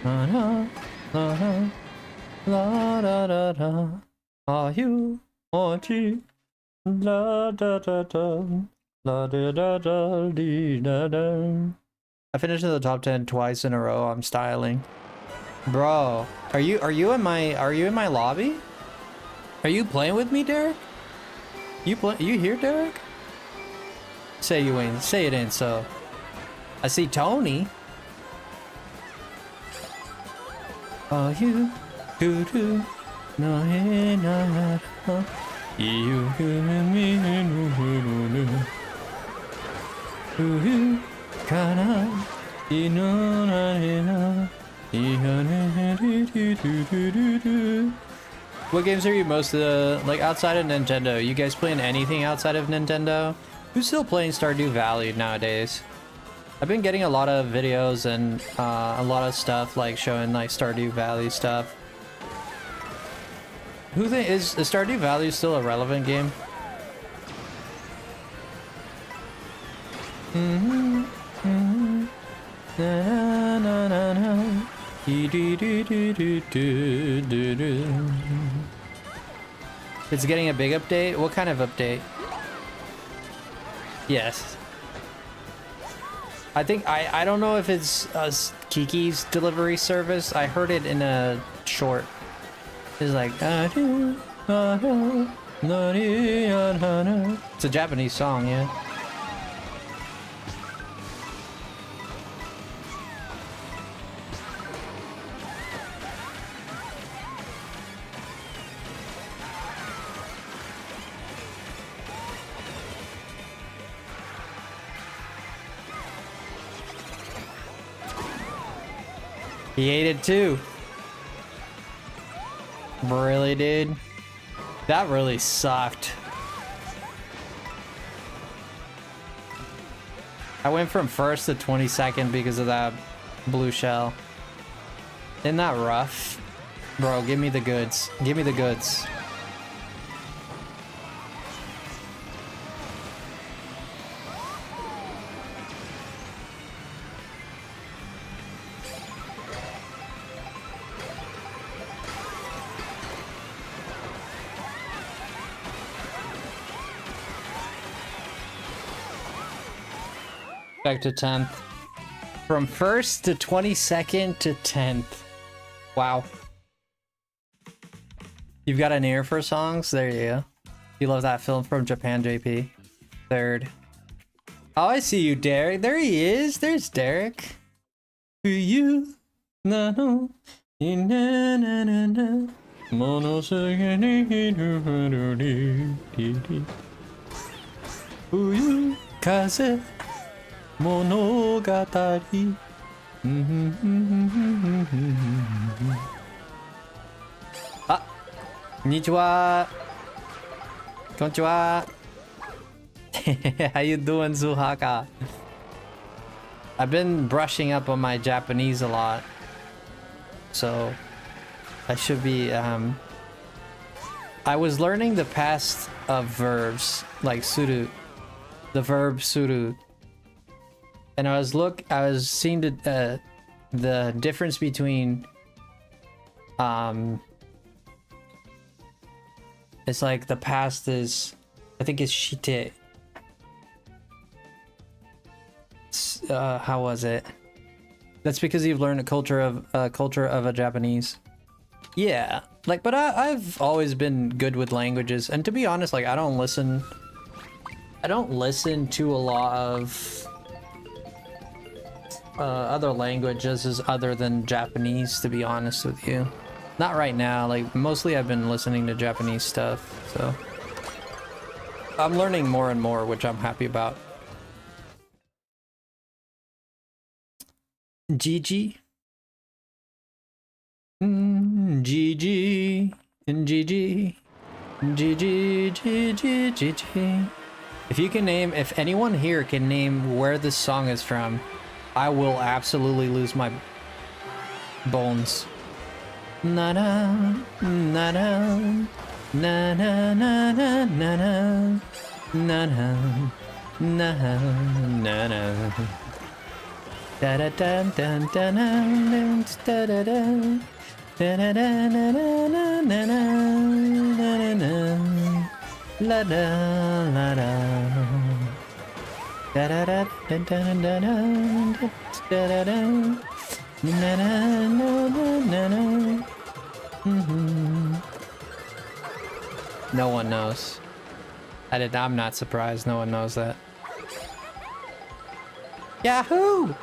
no, no, la da da da. Are you? Orgy? La da da da, la da da da dee da da. I finished in the top 10 twice in a row. I'm styling, bro. Are you in my lobby? Are you playing with me, Derek? You here, Derek? Say you ain't. Say it ain't so. I see Tony. Are you? Do do. No, no, no. You and me. You kana. You know, what games are you most like outside of Nintendo? You guys playing anything outside of Nintendo? Who's still playing Stardew Valley nowadays? I've been getting a lot of videos and a lot of stuff like showing like Stardew Valley stuff. Is Stardew Valley still a relevant game? Na, na, na, na. It's getting a big update? What kind of update? Yes. I think I don't know if it's Kiki's delivery service. I heard it in a short. It's like it's a Japanese song, yeah. He ate it too. Really, dude? That really sucked. I went from first to 22nd because of that blue shell. Isn't that rough? Bro, give me the goods. Give me the goods. Back to 10th. From 1st to 22nd to 10th. Wow. You've got an ear for songs? There you go. You love that film from Japan, JP. 3rd. Oh, I see you, Derek. There he is. There's Derek. For you. No, no. Na, na, na, na. For you. Kaze. Monogatari. Ah, konnichiwa. Konnichiwa. How you doing, Zuhaka? I've been brushing up on my Japanese a lot, so I should be. I was learning the past of verbs like suru, the verb suru. And I was seeing the difference between it's like the past is, I think it's shite. How was it? That's because you've learned a culture of a Japanese. Yeah, like, but I've always been good with languages, and to be honest, like I don't listen to a lot of other languages other than Japanese, to be honest with you. Not right now, like mostly I've been listening to Japanese stuff, so I'm learning more and more, which I'm happy about. GG. GG. GG. GG. GG. GG. If anyone here can name where this song is from, I will absolutely lose my bones. Na na na na na na na na na na na na na. Da da da da da da da da da da da da na na la da la da. Da da da da da da da da da da na na na na na. No one knows. I'm not surprised. No one knows that. Yahoo!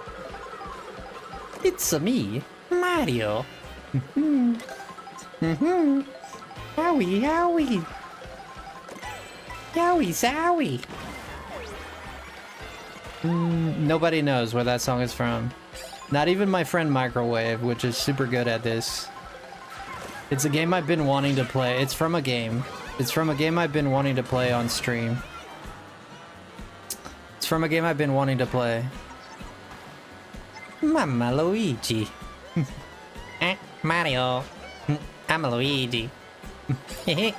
It's me, Mario. Howie, howie. Yowie, zowie. Nobody knows where that song is from. Not even my friend Microwave, which is super good at this. It's a game I've been wanting to play. It's from a game. It's from a game I've been wanting to play on stream. It's from a game I've been wanting to play. Mama Luigi. Mario. I'm a Luigi. You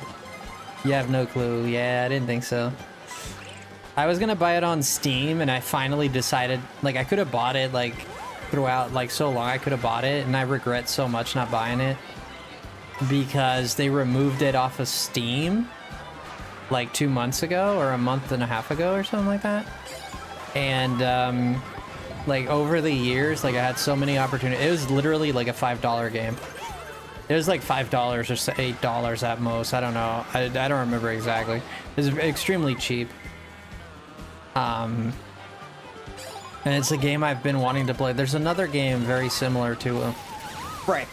have no clue. Yeah, I didn't think so. I was gonna buy it on Steam, and I finally decided, like, I could have bought it, like, throughout, like, so long I could have bought it, and I regret so much not buying it. Because they removed it off of Steam, like, 2 months ago, or a month and a half ago, or something like that. And, like, over the years, like, I had so many opportunities. It was literally, like, a $5 game. It was, like, $5 or $8 at most. I don't know. I don't remember exactly. It was extremely cheap. And it's a game I've been wanting to play. There's another game very similar to it. Right.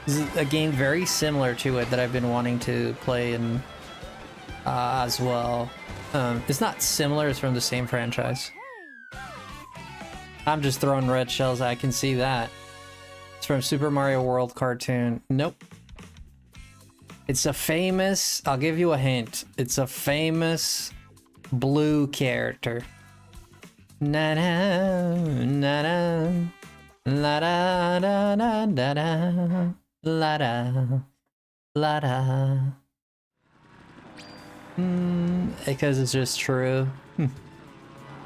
This is a game very similar to it that I've been wanting to play and as well. It's not similar, it's from the same franchise. I'm just throwing red shells, I can see that. It's from Super Mario World cartoon. Nope. It's a famous, I'll give you a hint. It's a famous blue character. Na na na na La da da da da da. La da. La da. Because it's just true.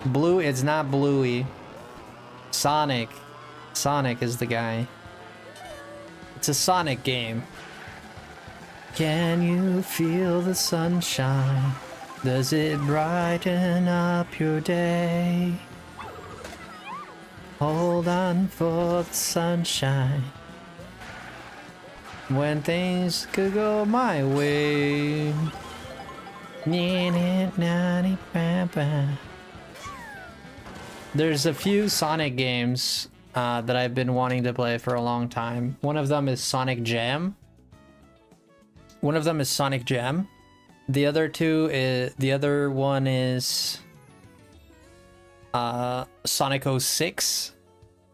Blue, it's not Bluey. Sonic. Sonic is the guy. It's a Sonic game. Can you feel the sunshine? Does it brighten up your day? Hold on for the sunshine. When things could go my way. There's a few Sonic games that I've been wanting to play for a long time. One of them is Sonic Jam. The other one is Sonic 06,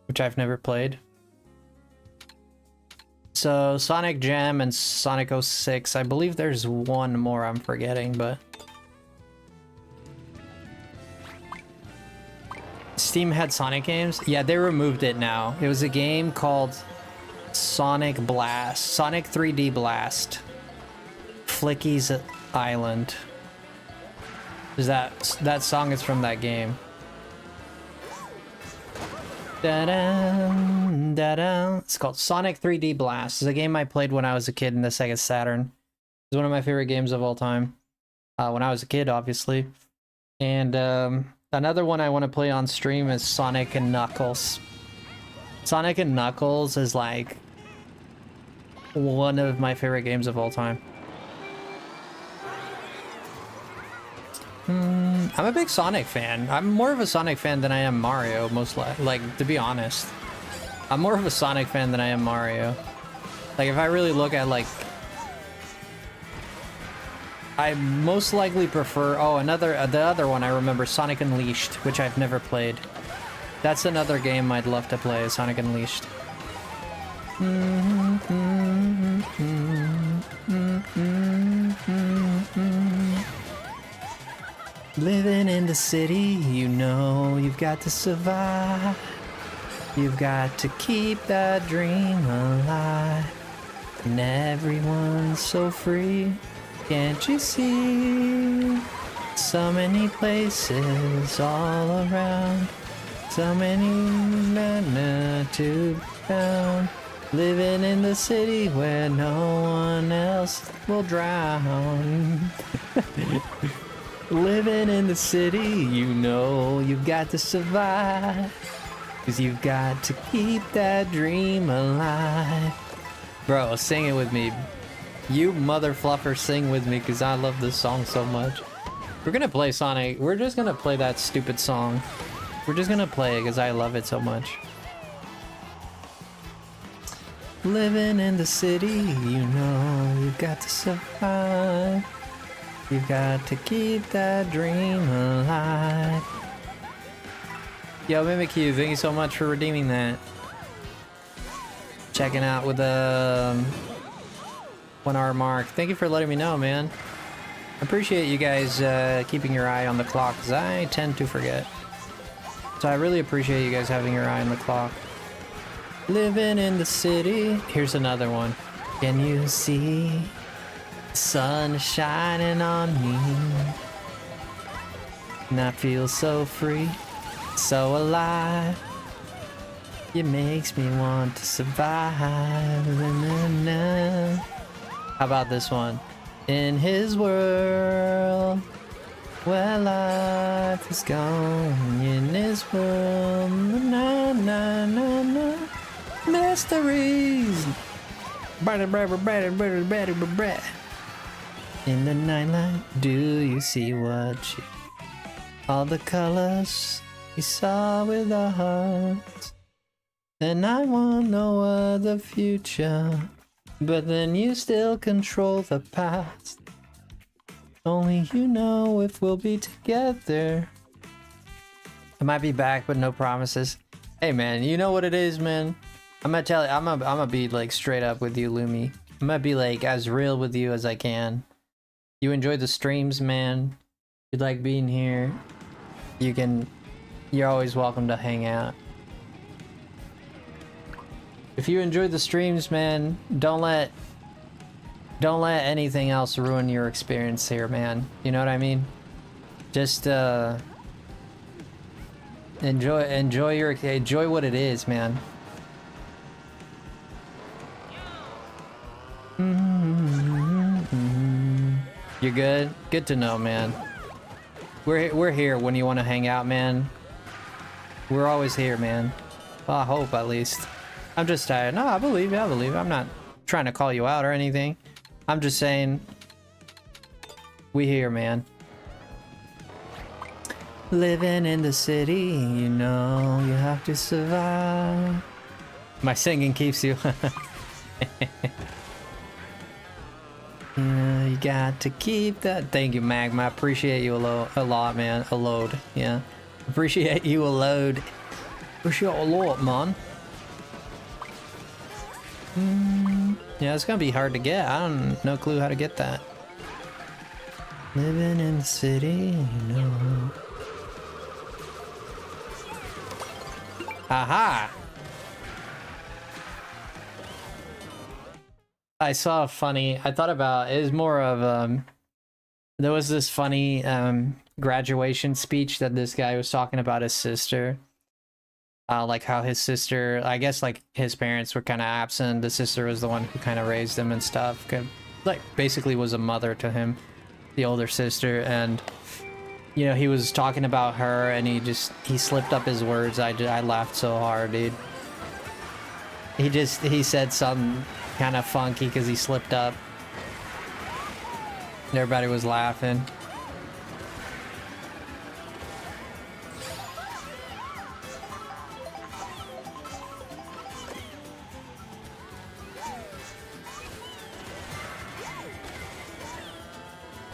which I've never played. So Sonic Jam and Sonic 06. I believe there's one more I'm forgetting, but Steam had Sonic games? Yeah, they removed it now. It was a game called Sonic Blast. Sonic 3D Blast. Flicky's Island. That song is from that game. Da-dum, da-dum. It's called Sonic 3D Blast. It's a game I played when I was a kid in the Sega Saturn. It's one of my favorite games of all time. When I was a kid, obviously. And another one I want to play on stream is Sonic and Knuckles. Sonic and Knuckles is like one of my favorite games of all time. I'm a big Sonic fan. I'm more of a Sonic fan than I am Mario, like, to be honest. I'm more of a Sonic fan than I am Mario. Like, if I really look at, like... I most likely prefer... Oh, the other one I remember, Sonic Unleashed, which I've never played. That's another game I'd love to play, Sonic Unleashed. Living in the city, you know you've got to survive. You've got to keep that dream alive. And everyone's so free, can't you see? So many places all around. So many to found. Living in the city where no one else will drown. Living in the city, you know you've got to survive. 'Cause you've got to keep that dream alive. Bro, sing it with me. You mother fluffer, sing with me, because I love this song so much. We're gonna play Sonic. We're just gonna play that stupid song. We're just gonna play it because I love it so much. Living in the city, you know you've got to survive. You've got to keep that dream alive. Yo, Mimikyu, thank you so much for redeeming that. Checking out with the 1 hour mark. Thank you for letting me know, man. I appreciate you guys keeping your eye on the clock, because I tend to forget. So I really appreciate you guys having your eye on the clock. Living in the city. Here's another one. Can you see the sun shining on me? And I feel so free, so alive. It makes me want to survive. How about this one? In his world, where life is gone. In his world, na na na na. Mysteries. In the nightlight, do you see what you... All the colors you saw with our hearts. And I want no other future, but then you still control the past. Only you know if we'll be together. I might be back, but no promises. Hey man, you know what it is, man. I'm gonna tell you, I'm gonna be like straight up with you, Lumi. I'm gonna be like as real with you as I can. You enjoy the streams, man. You like being here. You're always welcome to hang out. If you enjoyed the streams, man, don't let anything else ruin your experience here, man. You know what I mean? Just enjoy what it is, man. You're good? Good to know, man. We're here when you want to hang out, man. We're always here, man. Well, I hope, at least. I'm just tired. No, I believe you. I believe you. I'm not trying to call you out or anything. I'm just saying, we here, man. Living in the city, you know, you have to survive. My singing keeps you. Yeah, you got to keep that. Thank you, Magma. I appreciate you a lot, man. A load, yeah. Appreciate you a load. Appreciate a lot, man. Yeah, it's gonna be hard to get. I don't no clue how to get that. Living in the city, you know. Aha! I saw a funny, I thought about, it was more of, there was this funny, graduation speech that this guy was talking about his sister. Like how his sister, I guess like his parents were kind of absent. The sister was the one who kind of raised him and stuff. Like basically was a mother to him, the older sister. And, you know, he was talking about her and he slipped up his words. I laughed so hard, dude. He said something kind of funky because he slipped up. Everybody was laughing.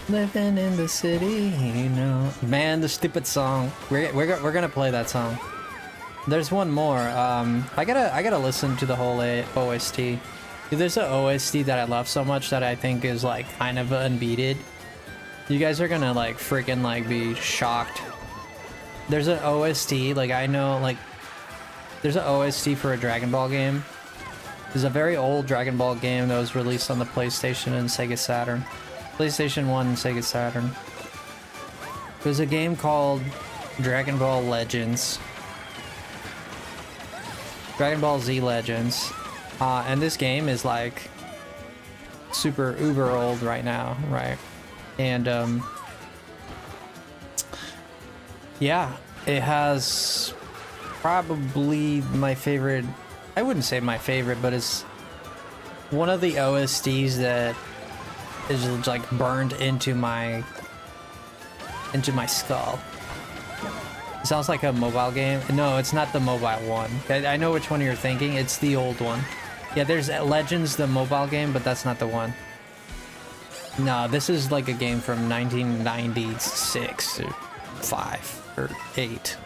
Living in the city, you know. Man, the stupid song. We're gonna play that song. There's one more. I gotta listen to the whole OST. There's an OST that I love so much that I think is like kind of unbeaten. You guys are gonna like freaking like be shocked. There's an OST, like I know, like there's an OST for a Dragon Ball game. There's a very old Dragon Ball game that was released on the PlayStation and Sega Saturn. PlayStation 1 and Sega Saturn. There's a game called Dragon Ball Legends. Dragon Ball Z Legends. And this game is like super uber old right now, right? And yeah, it has probably my favorite, I wouldn't say my favorite, but it's one of the OSTs that is like burned into my skull. It sounds like a mobile game. No, it's not the mobile one. I know which one you're thinking. It's the old one. Yeah, there's Legends, the mobile game, but that's not the one. No, this is like a game from 1996 or 5 or 8.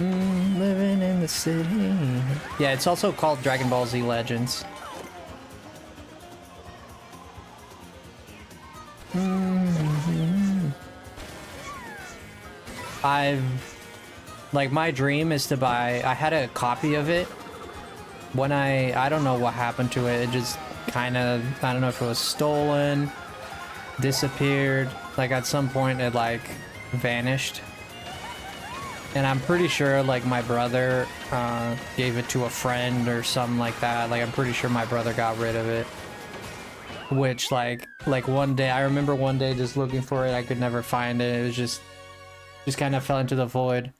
Living in the city. Yeah, it's also called Dragon Ball Z Legends. Like my dream is to buy, I had a copy of it when I don't know what happened to it. It just kind of, I don't know if it was stolen, disappeared, like at some point it like vanished. And I'm pretty sure like my brother gave it to a friend or something like that. Like I'm pretty sure my brother got rid of it. Which like one day, I remember one day just looking for it, I could never find it. It was just kind of fell into the void.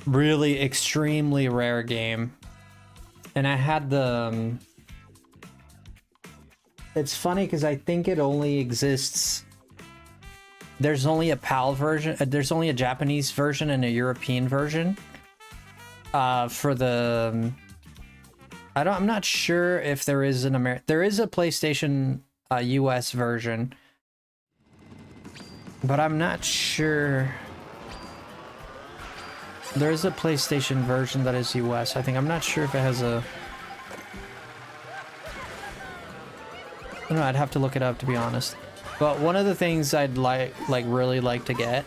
Really extremely rare game. And I had the it's funny because I think it only exists, there's only a PAL version, there's only a Japanese version and a European version for the I'm not sure if there is an there is a PlayStation US version, but I'm not sure. There is a PlayStation version that is US, I think. I'm not sure if it has a... I don't know, I'd have to look it up to be honest. But one of the things I'd really like to get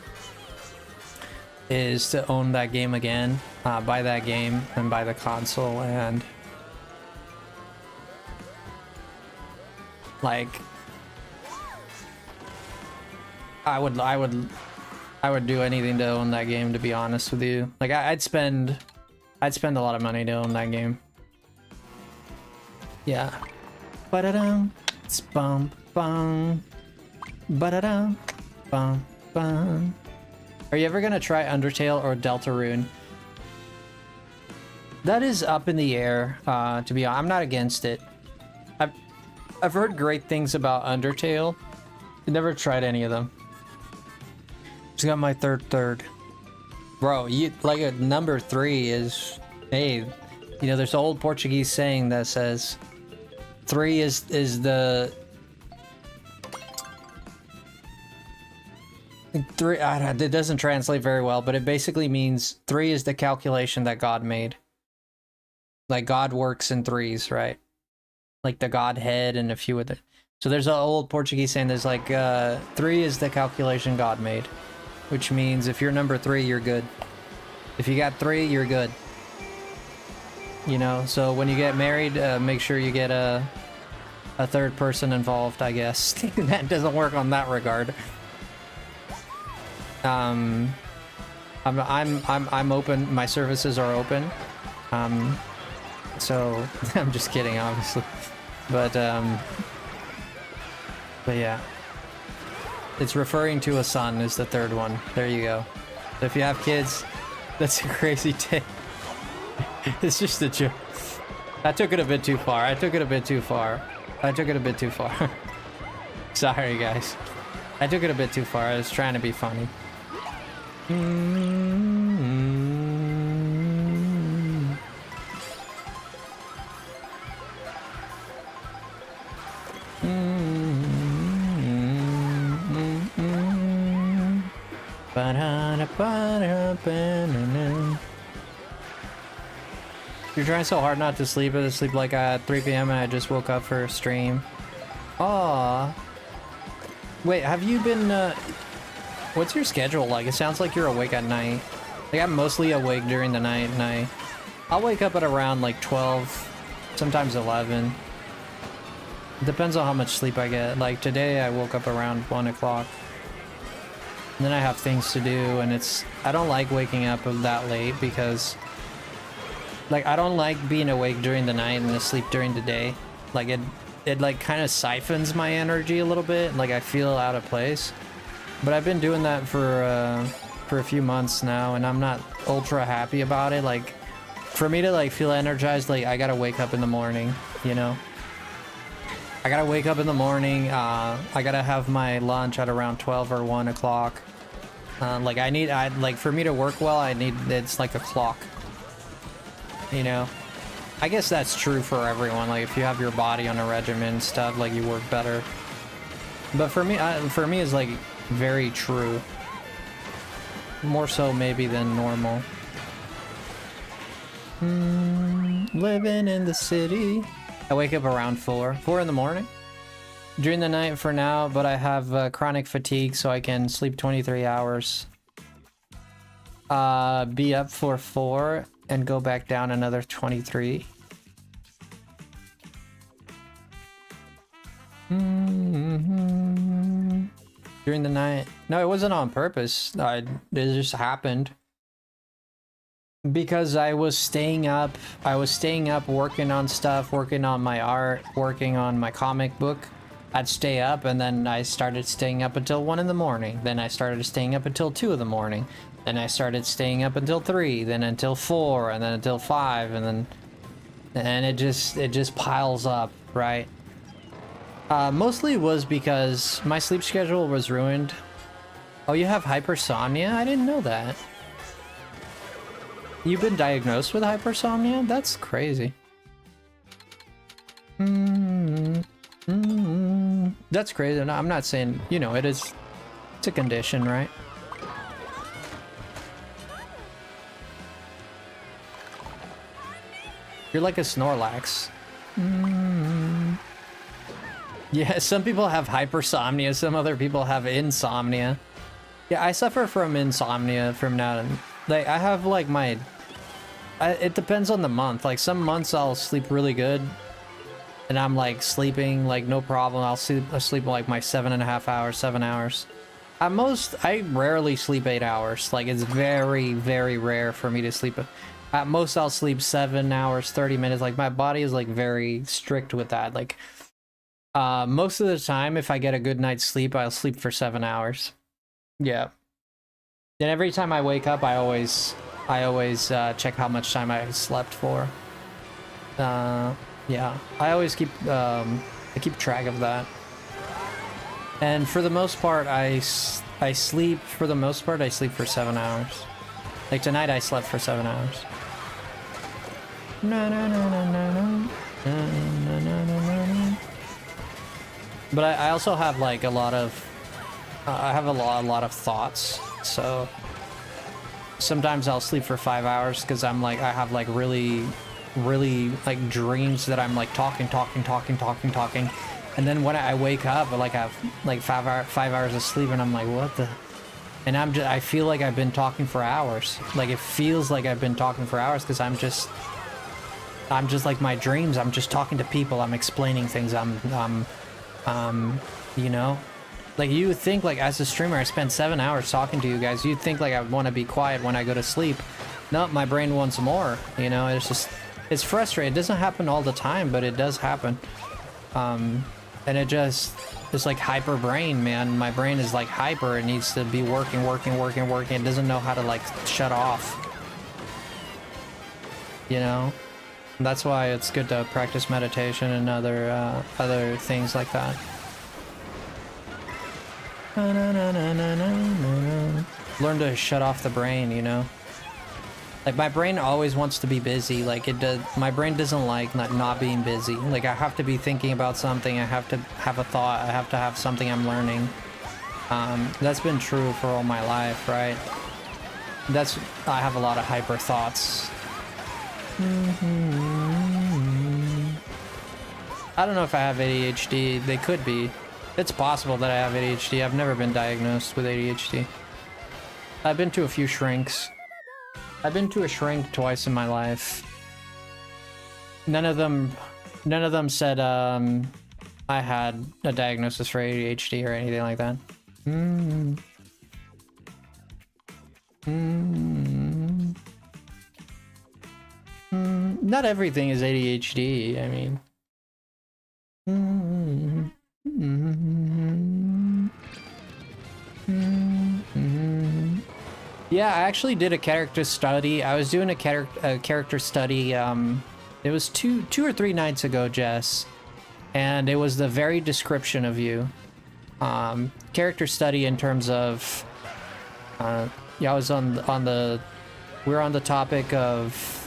is to own that game again, buy that game and buy the console and Like, I would do anything to own that game, to be honest with you. Like, I'd spend a lot of money to own that game. Yeah. Ba-da-dum, bum bum. Ba-da-dum, bum bum. Are you ever gonna try Undertale or Deltarune? That is up in the air, to be honest. I'm not against it. I've heard great things about Undertale. I've never tried any of them. Just got my third. Bro, you like a number 3 is, hey, you know, there's an old Portuguese saying that says 3 is the 3. It doesn't translate very well, but it basically means 3 is the calculation that God made. Like, God works in 3s, right? Like the Godhead and a few other. So there's an old Portuguese saying there's like 3 is the calculation God made, which means if you're number 3, you're good. If you got 3, you're good. You know, so when you get married, make sure you get a third person involved, I guess. That doesn't work on that regard. I'm open. My services are open. So I'm just kidding, obviously. But yeah. It's referring to a son is the third one. There you go. So if you have kids, that's a crazy take. It's just a joke. I took it a bit too far. Sorry, guys. I took it a bit too far. I was trying to be funny. You're trying so hard not to sleep. I sleep like at 3 p.m. and I just woke up for a stream. Aww. Wait, have you been, what's your schedule like? It sounds like you're awake at night. Like, I'm mostly awake during the night, and I'll wake up at around like 12, sometimes 11. It depends on how much sleep I get. Like, today I woke up around 1 o'clock. And then I have things to do, and I don't like waking up that late because, like, I don't like being awake during the night and asleep during the day. Like, it like kind of siphons my energy a little bit. Like, I feel out of place. But I've been doing that for a few months now, and I'm not ultra happy about it. Like, for me to like feel energized, like, I gotta wake up in the morning, you know? I gotta wake up in the morning. I gotta have my lunch at around 12 or 1 o'clock. Like, like, for me to work well, it's like a clock. You know? I guess that's true for everyone. Like, if you have your body on a regimen and stuff, like, you work better. But for me it's like very true. More so maybe than normal. Living in the city. I wake up around 4 in the morning during the night for now, but I have chronic fatigue, so I can sleep 23 hours. Be up for 4 and go back down another 23. During the night. No, it wasn't on purpose. It just happened. Because I was staying up working on stuff, working on my art, working on my comic book. I'd stay up, and then I started staying up until 1 in the morning. Then I started staying up until 2 in the morning. Then I started staying up until 3, then until 4, and then until 5, and it just piles up, right? Mostly was because my sleep schedule was ruined. Oh, you have hypersomnia? I didn't know that. You've been diagnosed with hypersomnia? That's crazy. That's crazy. No, I'm not saying, you know, it's a condition, right? You're like a Snorlax. Yeah, some people have hypersomnia, some other people have insomnia. Yeah, I suffer from insomnia from now on. Like, I have like it depends on the month. Like, some months I'll sleep really good, and I'm like sleeping like no problem. I sleep like my 7.5 hours, 7 hours. At most, I rarely sleep 8 hours. Like, it's very, very rare for me to sleep. At most, I'll sleep 7 hours, 30 minutes. Like, my body is like very strict with that. Like, most of the time, if I get a good night's sleep, I'll sleep for 7 hours. Yeah. And every time I wake up, I always check how much time I slept for. Yeah, I always keep track of that. And for the most part, I sleep for 7 hours. Like tonight, I slept for 7 hours. But I also have like a lot of a lot of thoughts. So sometimes I'll sleep for 5 hours because I have like really like dreams that I'm like talking, and then when I wake up, I like have like 5 hours of sleep, and I'm like, what the? And I feel like I've been talking for hours. Like it feels like I've been talking for hours because I'm just like my dreams. I'm just talking to people. I'm explaining things. You know, like you would think like as a streamer, I spend 7 hours talking to you guys. You'd think like I want to be quiet when I go to sleep. No, my brain wants more. You know, it's frustrating. It doesn't happen all the time, but it does happen. And it's like hyper brain, man. My brain is like hyper. It needs to be working. It doesn't know how to like shut off. You know? And that's why it's good to practice meditation and other things like that. Learn to shut off the brain, you know? Like my brain always wants to be busy. Like my brain doesn't like not being busy. Like I have to be thinking about something. I have to have a thought. I have to have something I'm learning. That's been true for all my life, right? I have a lot of hyper thoughts. I don't know if I have ADHD. They could be. It's possible that I have ADHD. I've never been diagnosed with ADHD. I've been to a few shrinks. I've been to a shrink twice in my life. None of them said I had a diagnosis for ADHD or anything like that. Not everything is ADHD, I mean. Yeah, I actually did a character study. I was doing a character study. It was two or three nights ago, Jess, and it was the very description of you. Character study in terms of. Yeah, I was on the. We're on the topic of.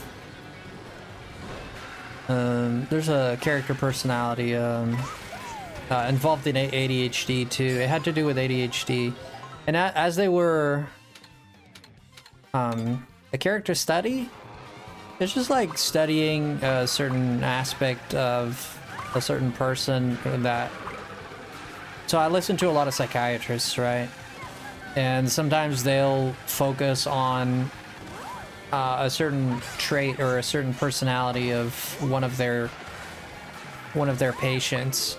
There's a character personality involved in ADHD too. It had to do with ADHD, and as they were. A character study? It's just like studying a certain aspect of a certain person that... So I listen to a lot of psychiatrists, right? And sometimes they'll focus on a certain trait or a certain personality of one of their patients.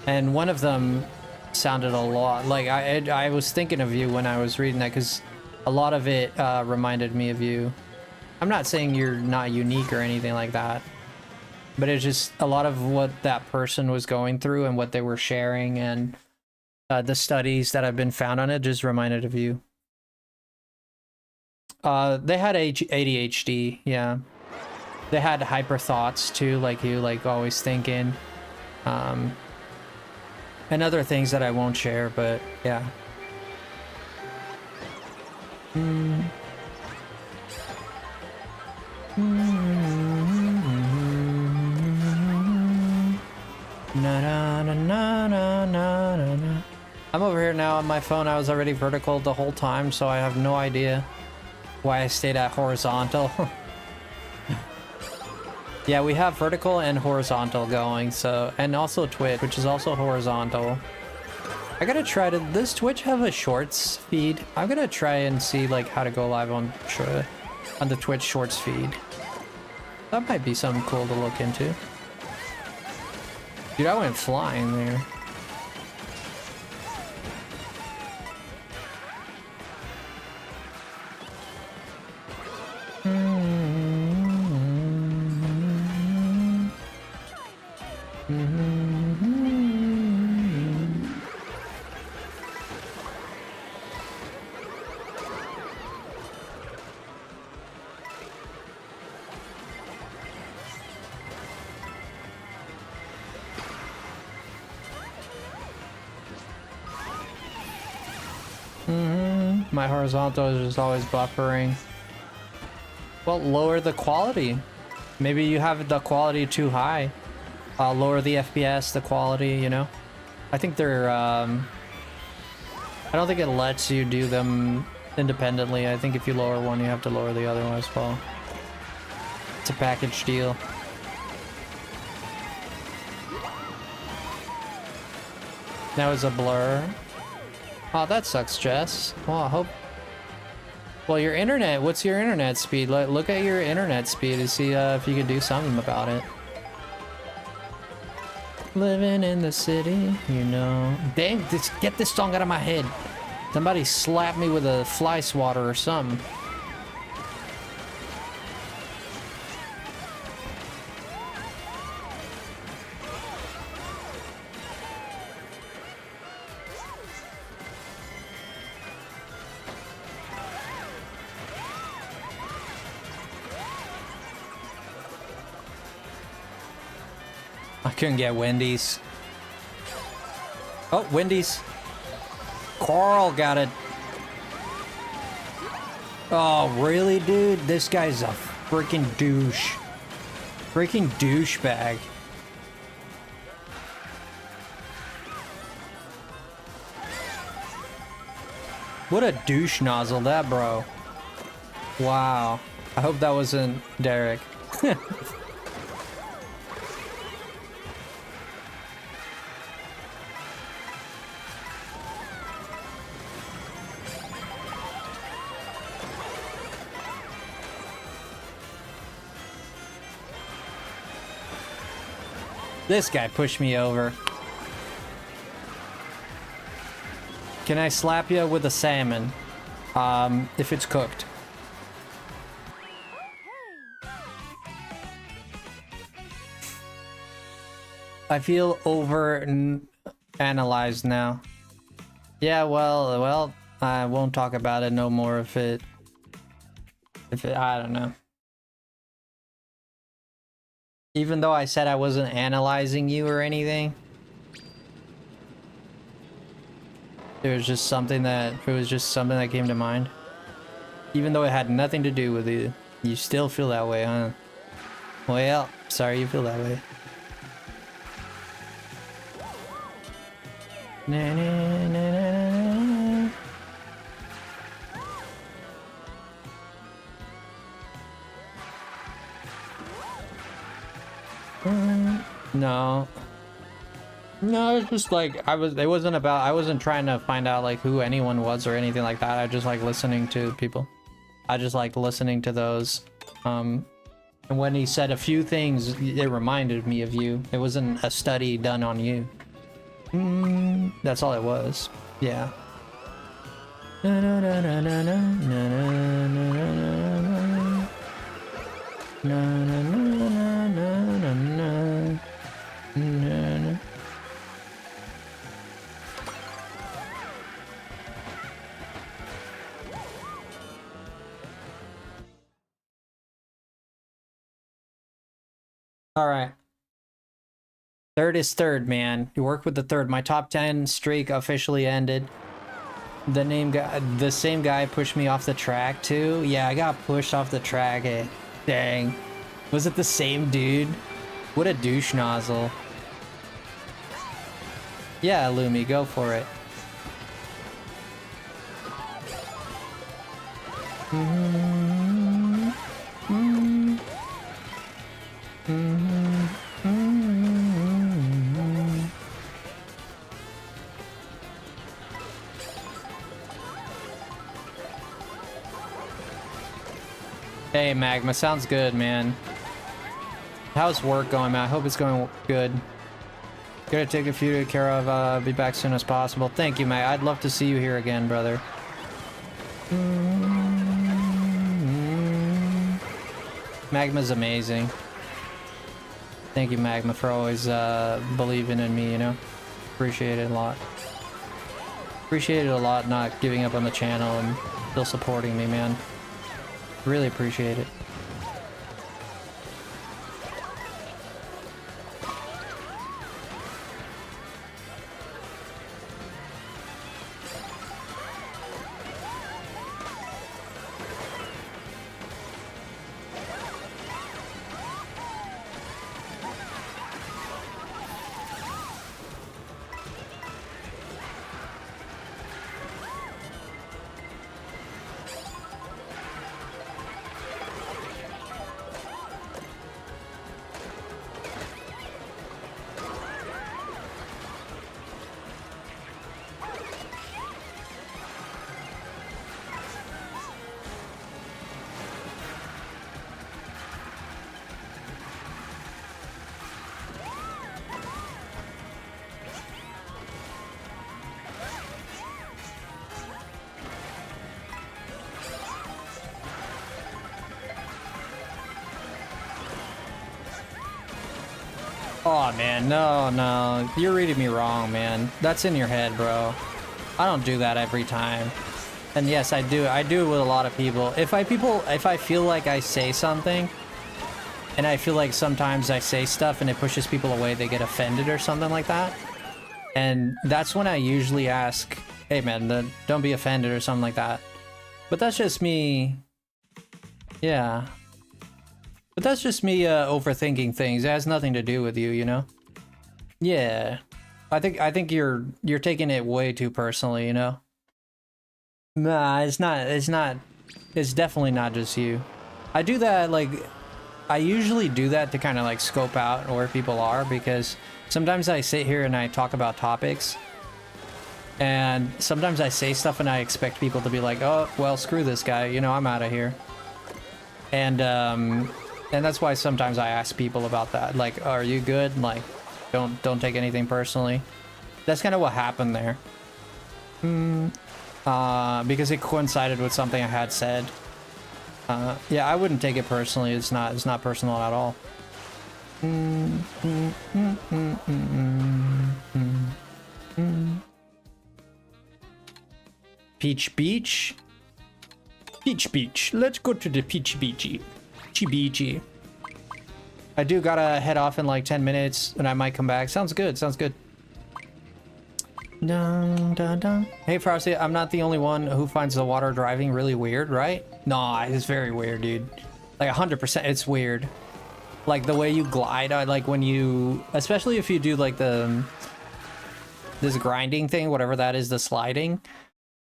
And one of them sounded a lot like I was thinking of you when I was reading that, because a lot of it reminded me of you. I'm not saying you're not unique or anything like that, but it's just a lot of what that person was going through and what they were sharing, and the studies that have been found on it just reminded of you. They had ADHD, yeah. They had hyper thoughts too, like you, like always thinking. And other things that I won't share, but yeah. I'm over here now on my phone. I was already vertical the whole time, so I have no idea why I stayed at horizontal. Yeah, we have vertical and horizontal going, so, and also Twitch, which is also horizontal. I gotta try to... Does Twitch have a shorts feed? I'm gonna try and see like how to go live on the Twitch shorts feed. That might be something cool to look into. Dude, I went flying there. My horizontal is just always buffering. Well, lower the quality. Maybe you have the quality too high. Lower the FPS, the quality, you know? I think they're, I don't think it lets you do them independently. I think if you lower one, you have to lower the other one as well. It's a package deal. That was a blur. Oh, that sucks, Jess. Well, I hope... Well, your internet, what's your internet speed? Look at your internet speed to see if you can do something about it. Living in the city, you know. Dang, get this song out of my head. Somebody slap me with a fly swatter or something. I couldn't get Wendy's. Oh, Wendy's. Carl got it. Oh, really, dude? This guy's a freaking douche. Freaking douchebag. What a douche nozzle that, bro. Wow. I hope that wasn't Derek. This guy pushed me over. Can I slap you with a salmon? If it's cooked. I feel analyzed now. Yeah, well, I won't talk about it no more if it, I don't know. Even though I said I wasn't analyzing you or anything. It was just something that came to mind. Even though it had nothing to do with you. You still feel that way, huh? Well, sorry you feel that way. Na, na, na, na, na. No. No, it's just like I wasn't trying to find out like who anyone was or anything like that. I just like listening to people. I just like listening to those. And when he said a few things, it reminded me of you. It wasn't a study done on you. That's all it was. Yeah. Na, na, na, na, na, na, na, na, na, na, na, na, na, na. All right. Third is third, man. You work with the third. My top 10 streak officially ended. The same guy pushed me off the track too. Yeah, I got pushed off the track. Hey, dang. Was it the same dude? What a douche nozzle. Yeah, Lumi, go for it. Hey, Magma, sounds good, man. How's work going, man? I hope it's going good. Gonna take a few to care of, be back soon as possible. Thank you, Mag. I'd love to see you here again, brother. Magma's amazing. Thank you, Magma, for always believing in me, you know? Appreciate it a lot. Appreciate it a lot not giving up on the channel and still supporting me, man. Really appreciate it. Oh man, no, you're reading me wrong, man. That's in your head, bro. I don't do that every time. And yes, I do it with a lot of people. If I feel like I say something, and I feel like sometimes I say stuff and it pushes people away, they get offended or something like that. And that's when I usually ask, hey man, don't be offended or something like that. But that's just me. Yeah. But that's just me overthinking things. It has nothing to do with you, you know? Yeah. I think you're taking it way too personally, you know? Nah, it's definitely not just you. I do that, like, I usually do that to kind of like scope out where people are, because sometimes I sit here and I talk about topics, and sometimes I say stuff and I expect people to be like, oh, well, screw this guy, you know, I'm out of here. And that's why sometimes I ask people about that, like, are you good? Like, don't take anything personally. That's kind of what happened there. Because it coincided with something I had said. Yeah, I wouldn't take it personally. It's not personal at all. Peach Beach? Peach Beach. Let's go to the Peach Beachy. Peachy Beachy. I do gotta head off in like 10 minutes and I might come back. Sounds good, sounds good. Dun, dun, dun. Hey Frosty, I'm not the only one who finds the water driving really weird, right? Nah, it's very weird, dude. Like 100% it's weird. Like the way you glide, like when you, especially if you do like this grinding thing, whatever that is, the sliding,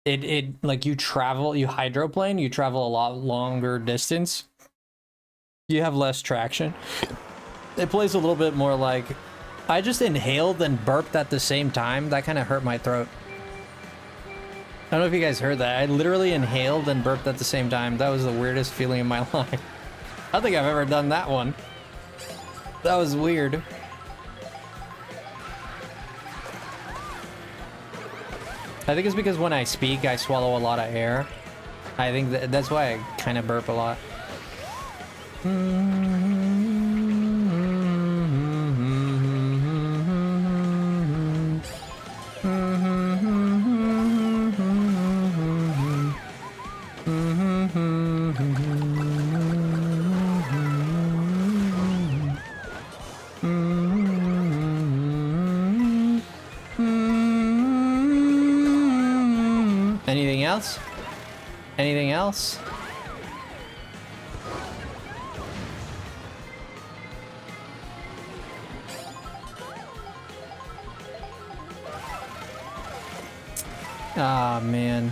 it like you hydroplane, you travel a lot longer distance. You have less traction. It plays a little bit more like, I just inhaled and burped at the same time. That kind of hurt my throat. I don't know if you guys heard that. I literally inhaled and burped at the same time. That was the weirdest feeling in my life. I don't think I've ever done that one. That was weird. I think it's because when I speak, I swallow a lot of air. I think that's why I kind of burp a lot. Anything else? Anything else? Ah, man.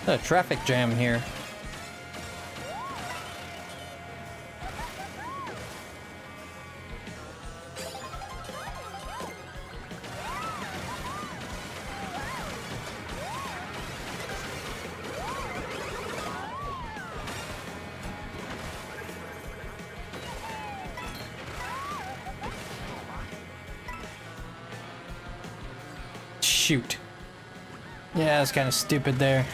A traffic jam here. shoot. Yeah, that's kind of stupid there.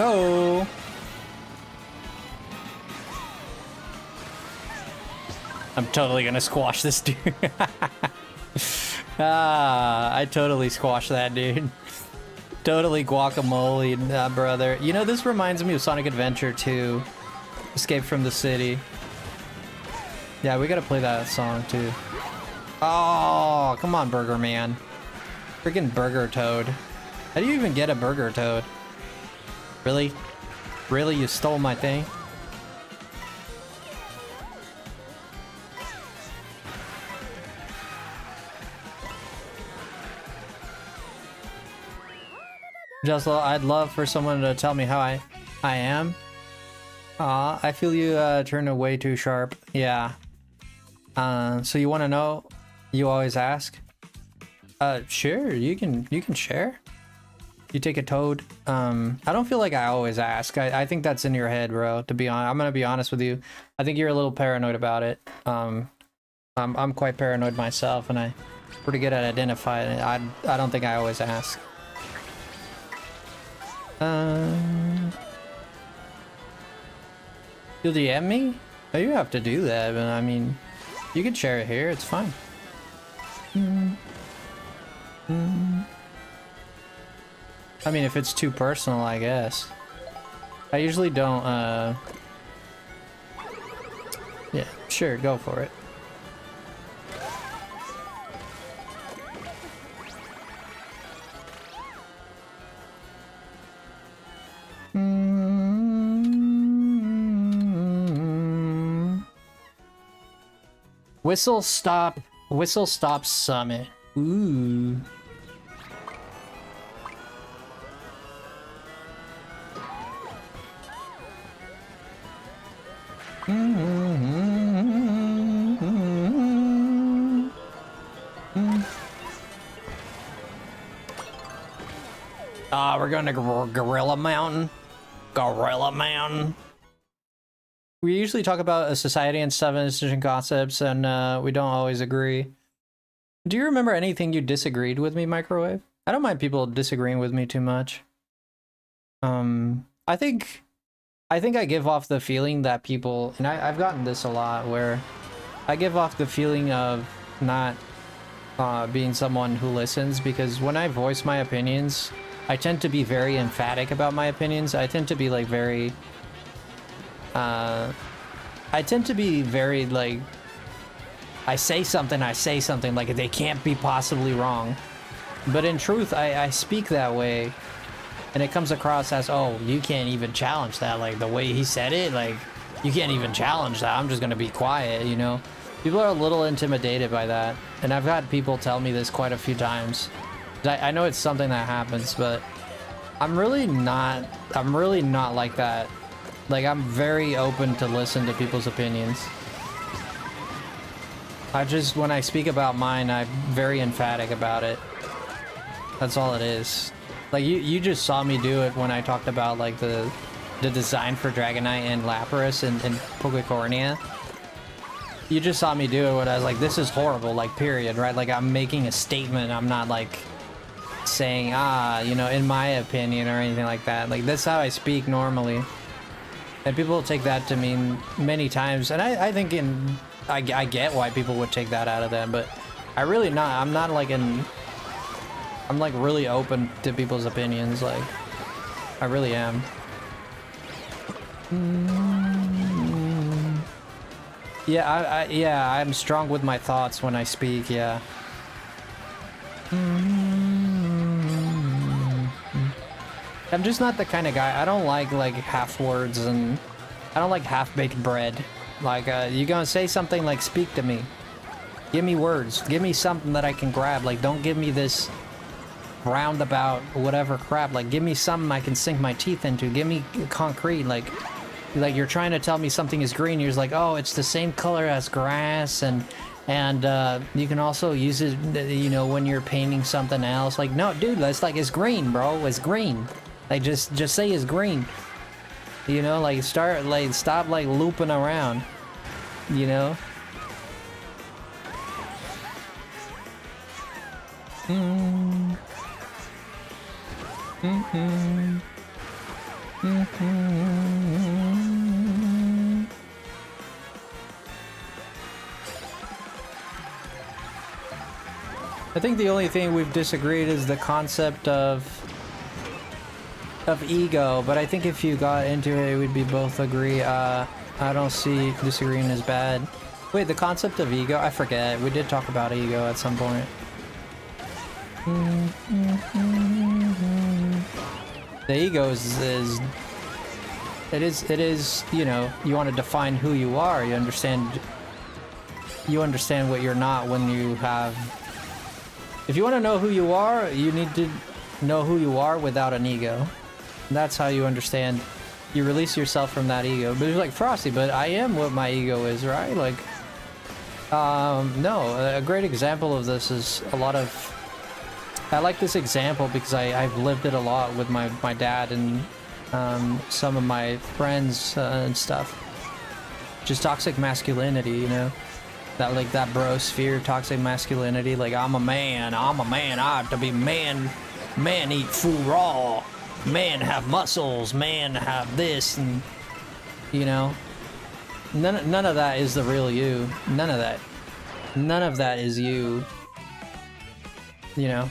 Oh. I'm totally gonna squash this dude. Ah, I totally squashed that dude. Totally guacamole, brother. You know, this reminds me of Sonic Adventure 2. Escape from the City. Yeah, we gotta play that song too. Oh, come on, Burger Man. Freaking Burger Toad. How do you even get a Burger Toad? Really? Really? You stole my thing? Just, I'd love for someone to tell me how I am. Aw, I feel you turn way too sharp. Yeah. So you want to know? You always ask. Sure. You can share. You take a toad. I don't feel like I always ask. I think that's in your head, bro. To be honest, I'm gonna be honest with you. I think you're a little paranoid about it. I'm quite paranoid myself, and I'm pretty good at identifying it. I don't think I always ask. You'll DM me? Oh, you have to do that, but I mean, you can share it here, it's fine. I mean, if it's too personal, I guess. I usually don't, yeah, sure, go for it. Whistle Stop Summit. Ooh. Ah, we're going to Gorilla Mountain. Gorilla Mountain. We usually talk about a society and stuff and decision concepts, and we don't always agree. Do you remember anything you disagreed with me, Microwave? I don't mind people disagreeing with me too much. I think I give off the feeling that people, and I've gotten this a lot, where I give off the feeling of not being someone who listens, because when I voice my opinions, I tend to be very emphatic about my opinions. I tend to be like very like, I say something, like they can't be possibly wrong. But in truth, I speak that way, and it comes across as, oh, you can't even challenge that. Like, the way he said it, like, you can't even challenge that. I'm just gonna be quiet, you know? People are a little intimidated by that, and I've had people tell me this quite a few times. I know it's something that happens, but I'm really not like that. Like, I'm very open to listen to people's opinions. When I speak about mine, I'm very emphatic about it. That's all it is. Like, you just saw me do it when I talked about, like, the design for Dragonite and Lapras and Pokecornia. You just saw me do it when I was like, this is horrible, like, period, right? Like, I'm making a statement. I'm not, like, saying, you know, in my opinion or anything like that. Like, that's how I speak normally. And people take that to mean many times. And I think I get why people would take that out of them, but I'm not like I'm like really open to people's opinions, like, I really am. Yeah, I'm strong with my thoughts when I speak, yeah. I'm just not the kind of guy, I don't like half words, and I don't like half-baked bread. Like, you gonna say something, like, speak to me. Give me words. Give me something that I can grab. Like, don't give me this roundabout whatever crap. Like, give me something I can sink my teeth into. Give me concrete. Like you're trying to tell me something is green. You're just like, oh, it's the same color as grass and And you can also use it, you know, when you're painting something else. Like, no, dude, that's like, it's green, bro. It's green. Like, just say it's green. You know, like, stop, like, looping around. You know? I think the only thing we've disagreed is the concept of ego, but I think if you got into it, we'd be both agree. I don't see disagreeing as bad. Wait, the concept of ego? I forget. We did talk about ego at some point. The ego is it is, you know, you want to define who you are. You understand what you're not when you have. If you want to know who you are, you need to know who you are without an ego. That's how you understand. You release yourself from that ego. But it's like, Frosty, but I am what my ego is, right? Like, no. A great example of this is a lot of. I like this example because I've lived it a lot with my dad and some of my friends and stuff. Just toxic masculinity, you know? That, like, that bro sphere, toxic masculinity. Like, I'm a man, I have to be man. Man eat food raw. Man have muscles. Man have this, and, you know? None of that is the real you. None of that. None of that is you. You know?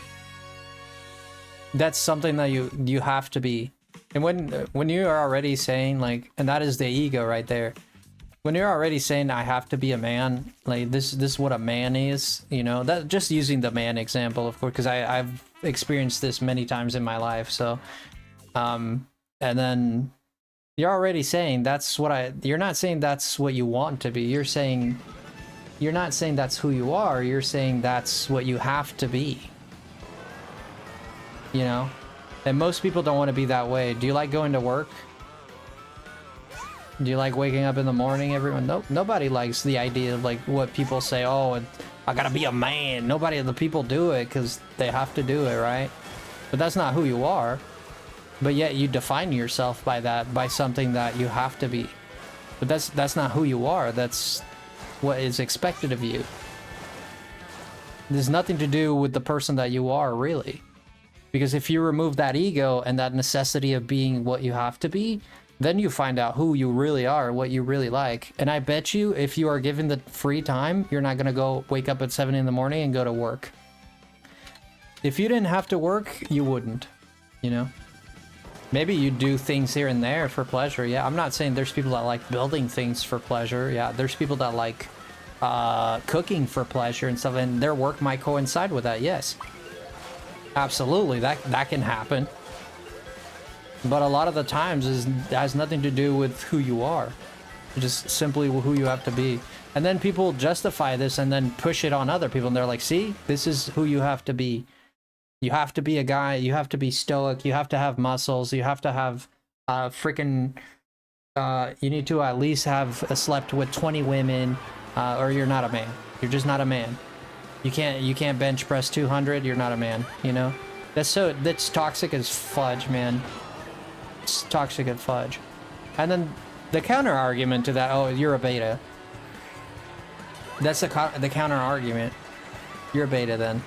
That's something that you have to be. And when you are already saying, like, and that is the ego right there. When you're already saying I have to be a man, like, this is what a man is, you know, that just using the man example, of course, because I've experienced this many times in my life. So and then you're already saying that's what you're not saying that's what you want to be. You're not saying that's who you are. You're saying that's what you have to be. You know? And most people don't want to be that way. Do you like going to work? Do you like waking up in the morning? Everyone, nope. Nobody likes the idea of, like, what people say, oh, I gotta be a man. Nobody of the people do it because they have to do it, right? But that's not who you are. But yet you define yourself by that, by something that you have to be. But that's not who you are. That's what is expected of you. There's nothing to do with the person that you are, really. Because if you remove that ego and that necessity of being what you have to be, then you find out who you really are, what you really like. And I bet you, if you are given the free time, you're not gonna go wake up at 7 in the morning and go to work. If you didn't have to work, you wouldn't, you know? Maybe you do things here and there for pleasure. Yeah, I'm not saying there's people that like building things for pleasure. Yeah, there's people that like cooking for pleasure and stuff, and their work might coincide with that, yes. Absolutely, that can happen. But a lot of the times it has nothing to do with who you are. Just simply who you have to be. And then people justify this and then push it on other people. And they're like, see, this is who you have to be. You have to be a guy. You have to be stoic. You have to have muscles. You have to have freaking... you need to at least have slept with 20 women or you're not a man. You're just not a man. You can't bench press 200. You're not a man, you know? That's toxic as fudge, man. It's toxic as fudge. And then the counter argument to that, oh, you're a beta. That's the counter argument. You're a beta then.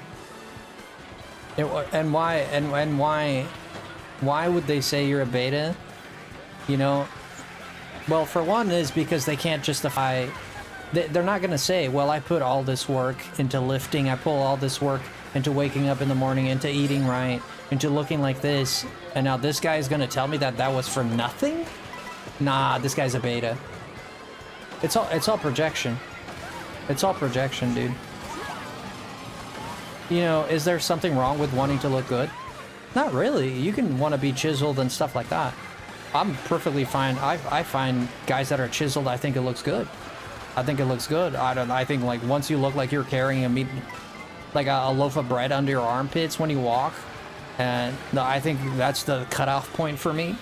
And why would they say you're a beta? You know, well, for one is because they can't justify. They're not gonna say, well, I put all this work into lifting. I pull all this work into waking up in the morning, into eating right, into looking like this, and now this guy is gonna tell me that was for nothing? Nah, this guy's a beta. It's all projection. It's all projection, dude. You know, is there something wrong with wanting to look good? Not really. You can want to be chiseled and stuff like that. I'm perfectly fine. I find guys that are chiseled, I think it looks good. I think it looks good. I think, like, once you look like you're carrying a loaf of bread under your armpits when you walk, and I think that's the cutoff point for me.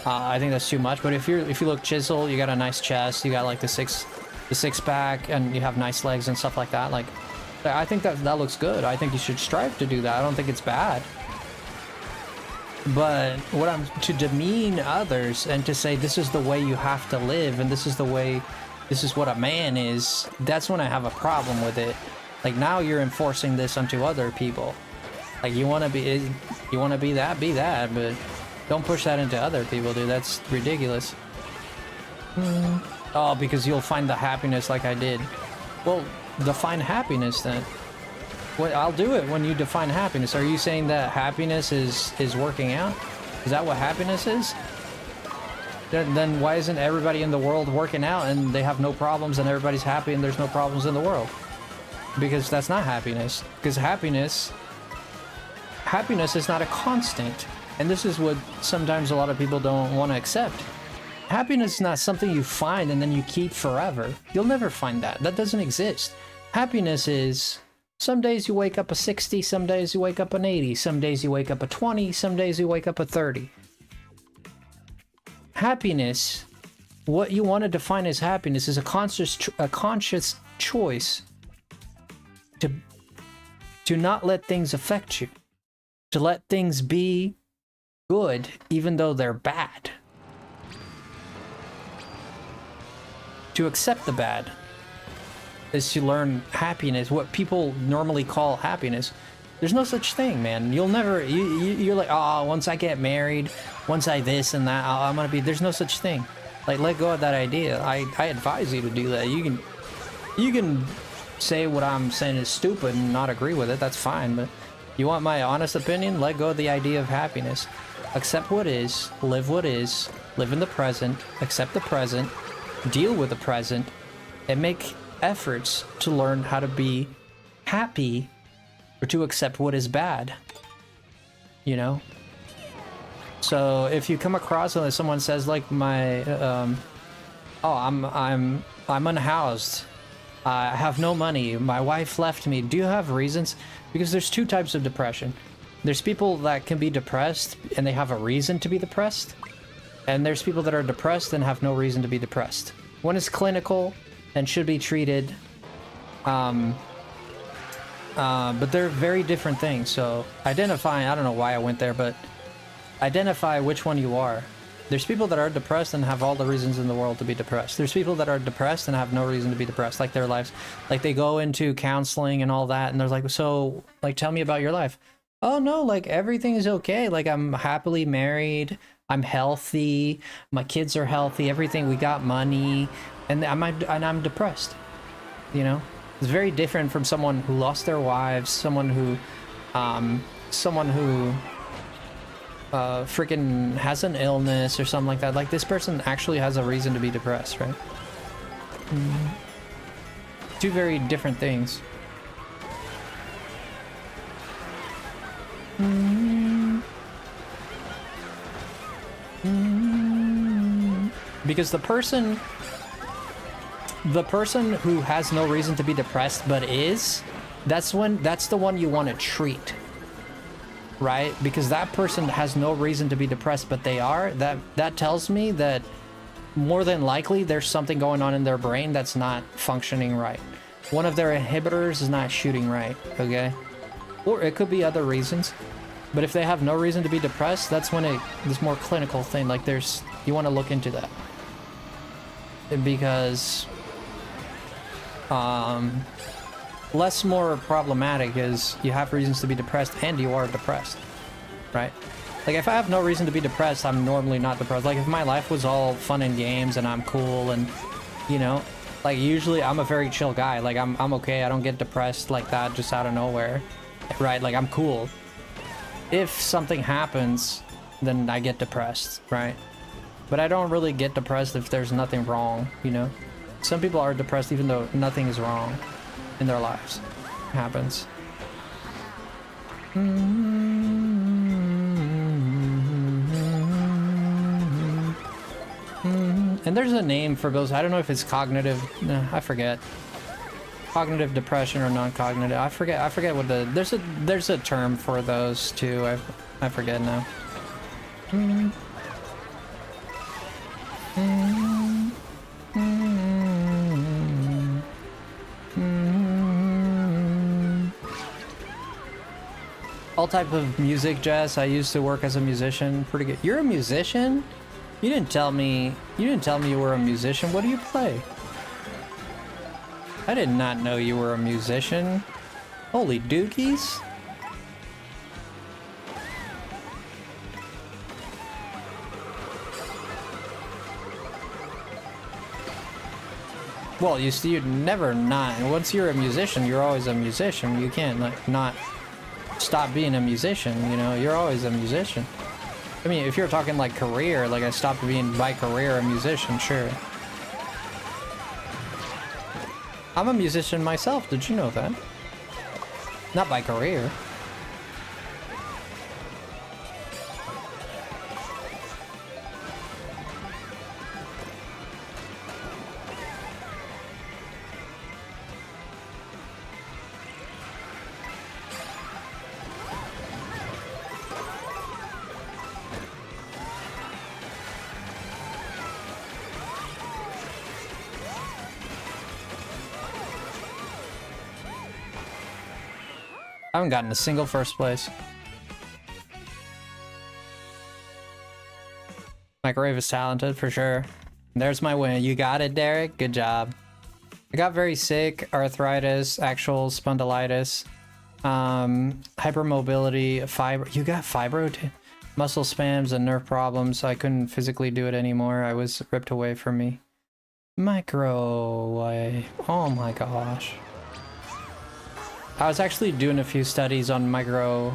I think that's too much. But if you look chiseled, you got a nice chest, you got like the the six-pack and you have nice legs and stuff like that. Like, I think that looks good. I think you should strive to do that. I don't think it's bad. But what I'm to demean others and to say this is the way you have to live and this is the way, this is what a man is, that's when I have a problem with it. Like, now you're enforcing this onto other people. Like, you want to be that, but don't push that into other people, dude. That's ridiculous. Oh, because you'll find the happiness like I did. Well, define happiness then. Well, I'll do it when you define happiness. Are you saying that happiness is working out? Is that what happiness is? Then why isn't everybody in the world working out and they have no problems and everybody's happy and there's no problems in the world? Because that's not happiness. Because happiness is not a constant. And this is what sometimes a lot of people don't want to accept. Happiness is not something you find and then you keep forever. You'll never find that. That doesn't exist. Happiness is, some days you wake up a 60, some days you wake up an 80, some days you wake up a 20, some days you wake up a 30. Happiness, what you want to define as happiness is a conscious choice to not let things affect you. To let things be good even though they're bad. To accept the bad is to learn happiness, what people normally call happiness. There's no such thing, man. You'll never, you're like, oh, once I get married, once I this and that, I'm gonna be, there's no such thing. Like, let go of that idea. I advise you to do that. You can say what I'm saying is stupid and not agree with it, that's fine, but you want my honest opinion? Let go of the idea of happiness. Accept what is, live in the present, accept the present, deal with the present, and make efforts to learn how to be happy or to accept what is bad. You know? So if you come across someone says like my I'm unhoused, I have no money, my wife left me, do you have reasons? Because there's two types of depression. There's people that can be depressed and they have a reason to be depressed, and there's people that are depressed and have no reason to be depressed. One is clinical and should be treated, but they're very different things. So identify, I don't know why I went there, but identify which one you are. There's people that are depressed and have all the reasons in the world to be depressed. There's people that are depressed and have no reason to be depressed, like their lives. Like, they go into counseling and all that, and they're like, so, like, tell me about your life. Oh, no, like, everything is okay. Like, I'm happily married. I'm healthy. My kids are healthy. Everything, we got money. And I'm depressed. You know? It's very different from someone who lost their wives, someone who freaking has an illness or something like that. Like, this person actually has a reason to be depressed, right? Two very different things. Because the person who has no reason to be depressed but is, that's the one you want to treat. Right? Because that person has no reason to be depressed, but they are. That tells me that more than likely there's something going on in their brain that's not functioning right. One of their inhibitors is not shooting right, okay? Or it could be other reasons. But if they have no reason to be depressed, that's when this more clinical thing, like you want to look into that. Because less more problematic is you have reasons to be depressed and you are depressed, right? Like, if I have no reason to be depressed, I'm normally not depressed. Like, if my life was all fun and games and I'm cool and, you know, like, usually I'm a very chill guy. Like, I'm okay. I don't get depressed like that just out of nowhere, right? Like, I'm cool. If something happens, then I get depressed, right? But I don't really get depressed if there's nothing wrong, you know? Some people are depressed even though nothing is wrong in their lives. It happens. And there's a name for those. I don't know if it's cognitive. No, I forget. Cognitive depression or non-cognitive. I forget what there's a term for those too. I forget now. type of music, Jess. I used to work as a musician. Pretty good. You're a musician? You didn't tell me you were a musician. What do you play? I did not know you were a musician. Holy dookies. Well, you see, you'd never not. Once you're a musician, you're always a musician. You can't like not stop being a musician, you know? You're always a musician. I mean, if you're talking like career, like I stopped being by career a musician, sure. I'm a musician myself, did you know that? Not by career. I haven't gotten a single first place. Microwave is talented for sure. There's my win. You got it, Derek. Good job. I got very sick, arthritis, actual spondylitis, hypermobility, fibro. You got fibro too? Muscle spasms and nerve problems. I couldn't physically do it anymore. I was ripped away from me. Microwave. Oh my gosh. I was actually doing a few studies on fibromyalgia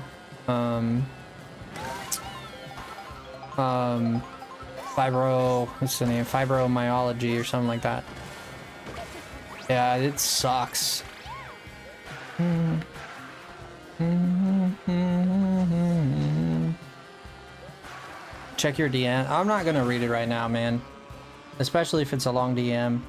or something like that. Yeah, it sucks. Check your DM. I'm not gonna read it right now, man. Especially if it's a long DM.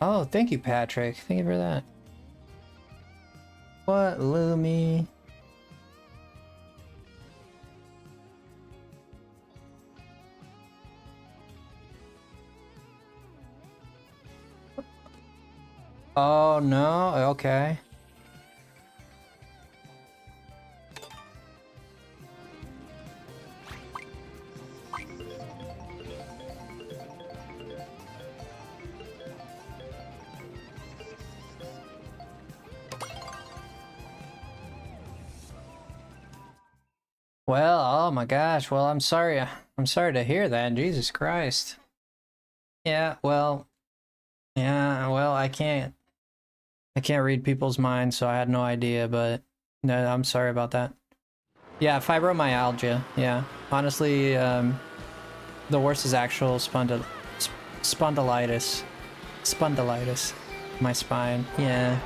Oh, thank you, Patrick. Thank you for that. What, Lumi? Oh no, okay. Well, oh my gosh. Well, I'm sorry to hear that. Jesus Christ. Yeah, well, I can't read people's minds, so I had no idea, but no, I'm sorry about that. Yeah, fibromyalgia. Yeah. Honestly, the worst is actual spondylitis. Spondylitis. My spine. Yeah.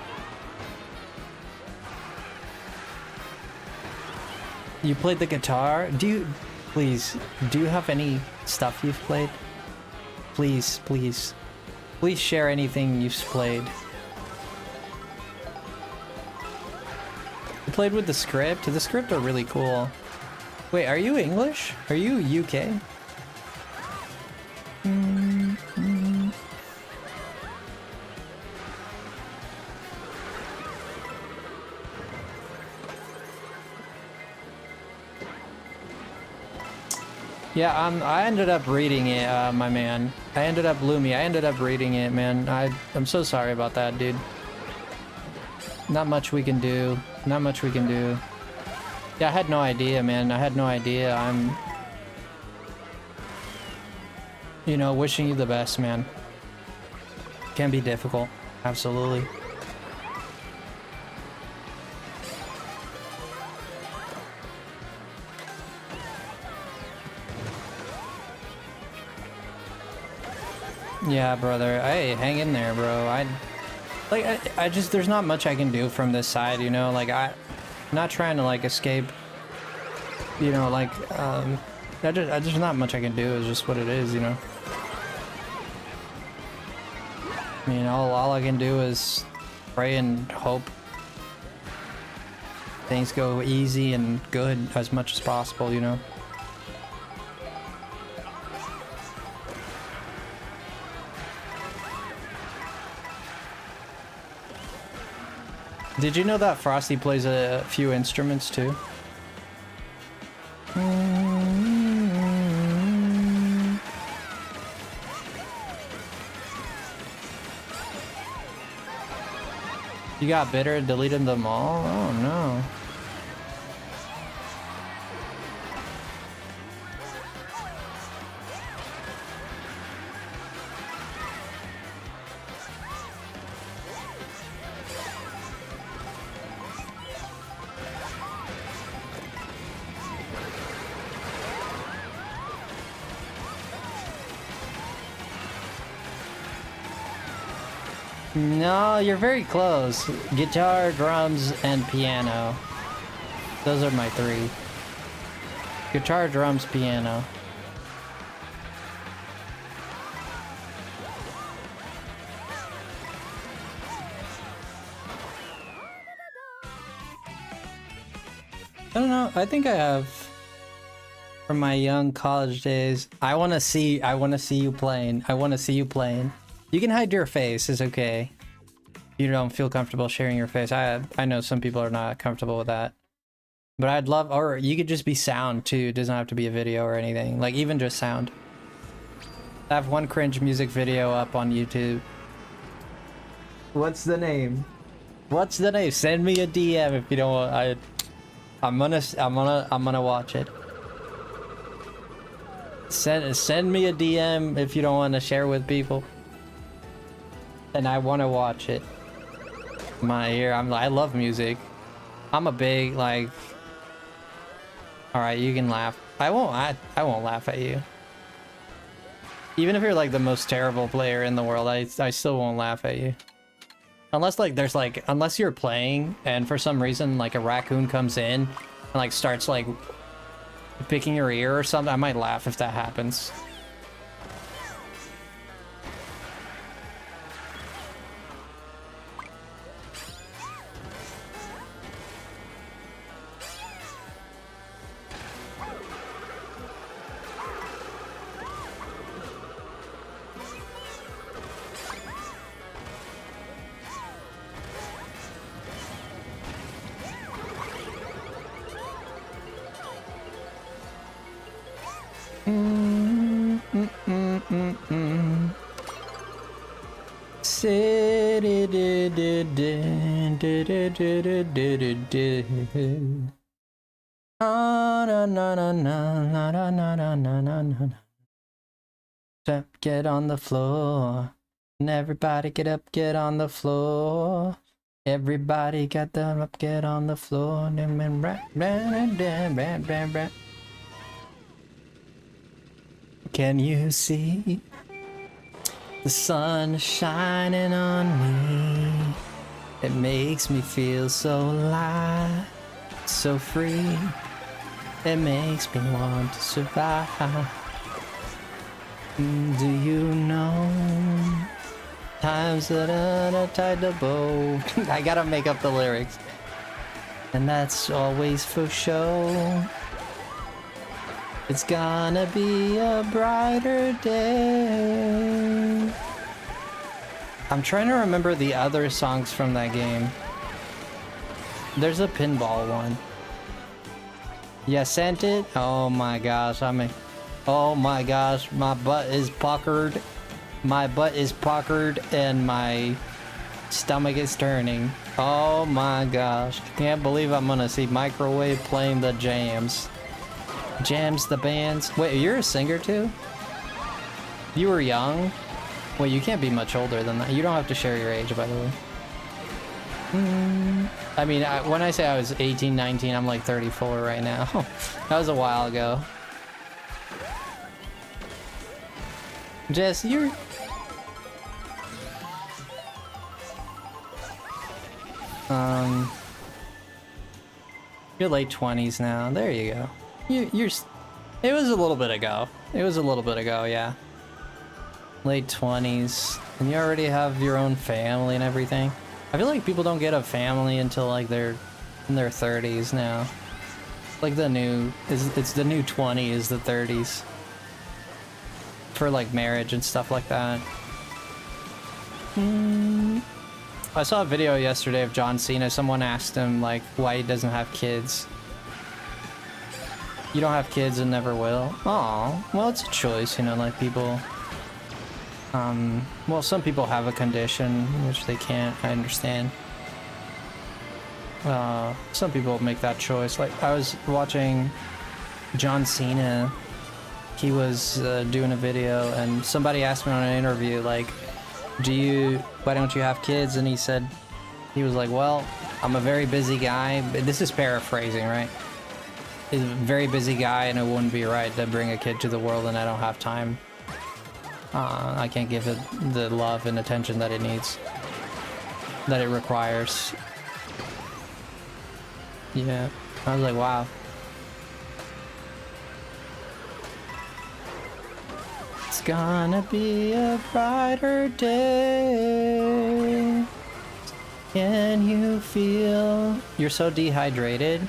You played the guitar? Do you have any stuff you've played? Please share anything you've played. You played with the script? The script are really cool. Wait, are you English? Are you UK? Yeah, I ended up reading it, my man. Lumi, I ended up reading it, man. I'm so sorry about that, dude. Not much we can do. Not much we can do. Yeah, I had no idea, man. I had no idea. I'm, you know, wishing you the best, man. Can be difficult. Absolutely. Yeah, brother. Hey, hang in there, bro. I just, there's not much I can do from this side, you know? Like, I'm not trying to, like, escape, you know, like, there's not much I can do. It's just what it is, you know? I mean, all I can do is pray and hope things go easy and good as much as possible, you know? Did you know that Frosty plays a few instruments too? You got bitter and deleted them all? Oh no. No, you're very close. Guitar, drums, and piano. Those are my three. Guitar, drums, piano. I don't know. I think I have from my young college days. I want to see you playing. I want to see you playing. You can hide your face, it's okay. You don't feel comfortable sharing your face. I know some people are not comfortable with that. But I'd love, or you could just be sound too. It doesn't have to be a video or anything. Like even just sound. I have one cringe music video up on YouTube. What's the name? What's the name? Send me a DM if you don't want. I'm gonna watch it. Send me a DM if you don't want to share with people. And I want to watch it. My ear, I love music. I'm a big like. All right, you can laugh. I won't laugh at you. Even if you're like the most terrible player in the world, I still won't laugh at you. Unless like there's like unless you're playing and for some reason like a raccoon comes in and like starts like picking your ear or something, I might laugh if that happens. Get on the floor, and everybody get up, get on the floor. Everybody got them up, get on the floor. Can you see the sun shining on me? It makes me feel so light, so free. It makes me want to survive. Do you know times that I tied the bow? I gotta make up the lyrics. And that's always for show. It's gonna be a brighter day. I'm trying to remember the other songs from that game. There's a pinball one. Yeah, sent it? Oh my gosh, oh my gosh, my butt is puckered. My butt is puckered and my stomach is turning. Oh my gosh. Can't believe I'm gonna see Microwave playing the jams. Jams the bands. Wait, you're a singer too? You were young? Wait, you can't be much older than that. You don't have to share your age, by the way. I mean, when I say I was 18, 19, I'm like 34 right now. That was a while ago. Jess, you're late 20s now. There you go. You're it was a little bit ago. Yeah. Late 20s. And you already have your own family and everything. I feel like people don't get a family until like they're in their 30s now. Like it's the new 20 is the 30s. For like marriage and stuff like that. I saw a video yesterday of John Cena. Someone asked him, like, why he doesn't have kids. You don't have kids and never will? Aw, well, it's a choice, you know, like people... well, some people have a condition which they can't, I understand. Some people make that choice. Like, I was watching John Cena. He was doing a video, and somebody asked me on an interview, like, why don't you have kids? And he was like, well, I'm a very busy guy. But this is paraphrasing, right? He's a very busy guy, and it wouldn't be right to bring a kid to the world, and I don't have time. I can't give it the love and attention that it needs, that it requires. Yeah, I was like, wow. It's gonna be a brighter day. Can you feel? You're so dehydrated.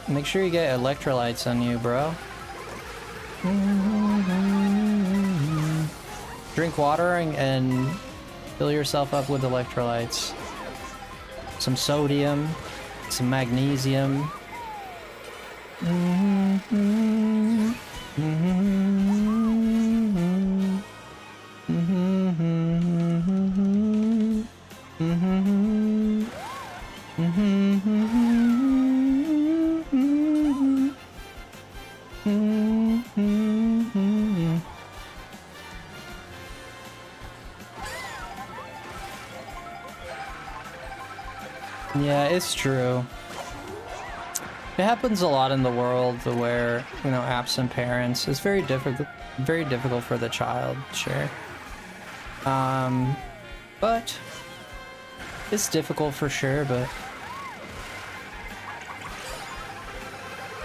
Make sure you get electrolytes on you, bro. Drink water and fill yourself up with electrolytes. Some sodium, some magnesium. Yeah, it's true. It happens a lot in the world where, you know, absent parents. It's very difficult for the child, sure. But it's difficult for sure, but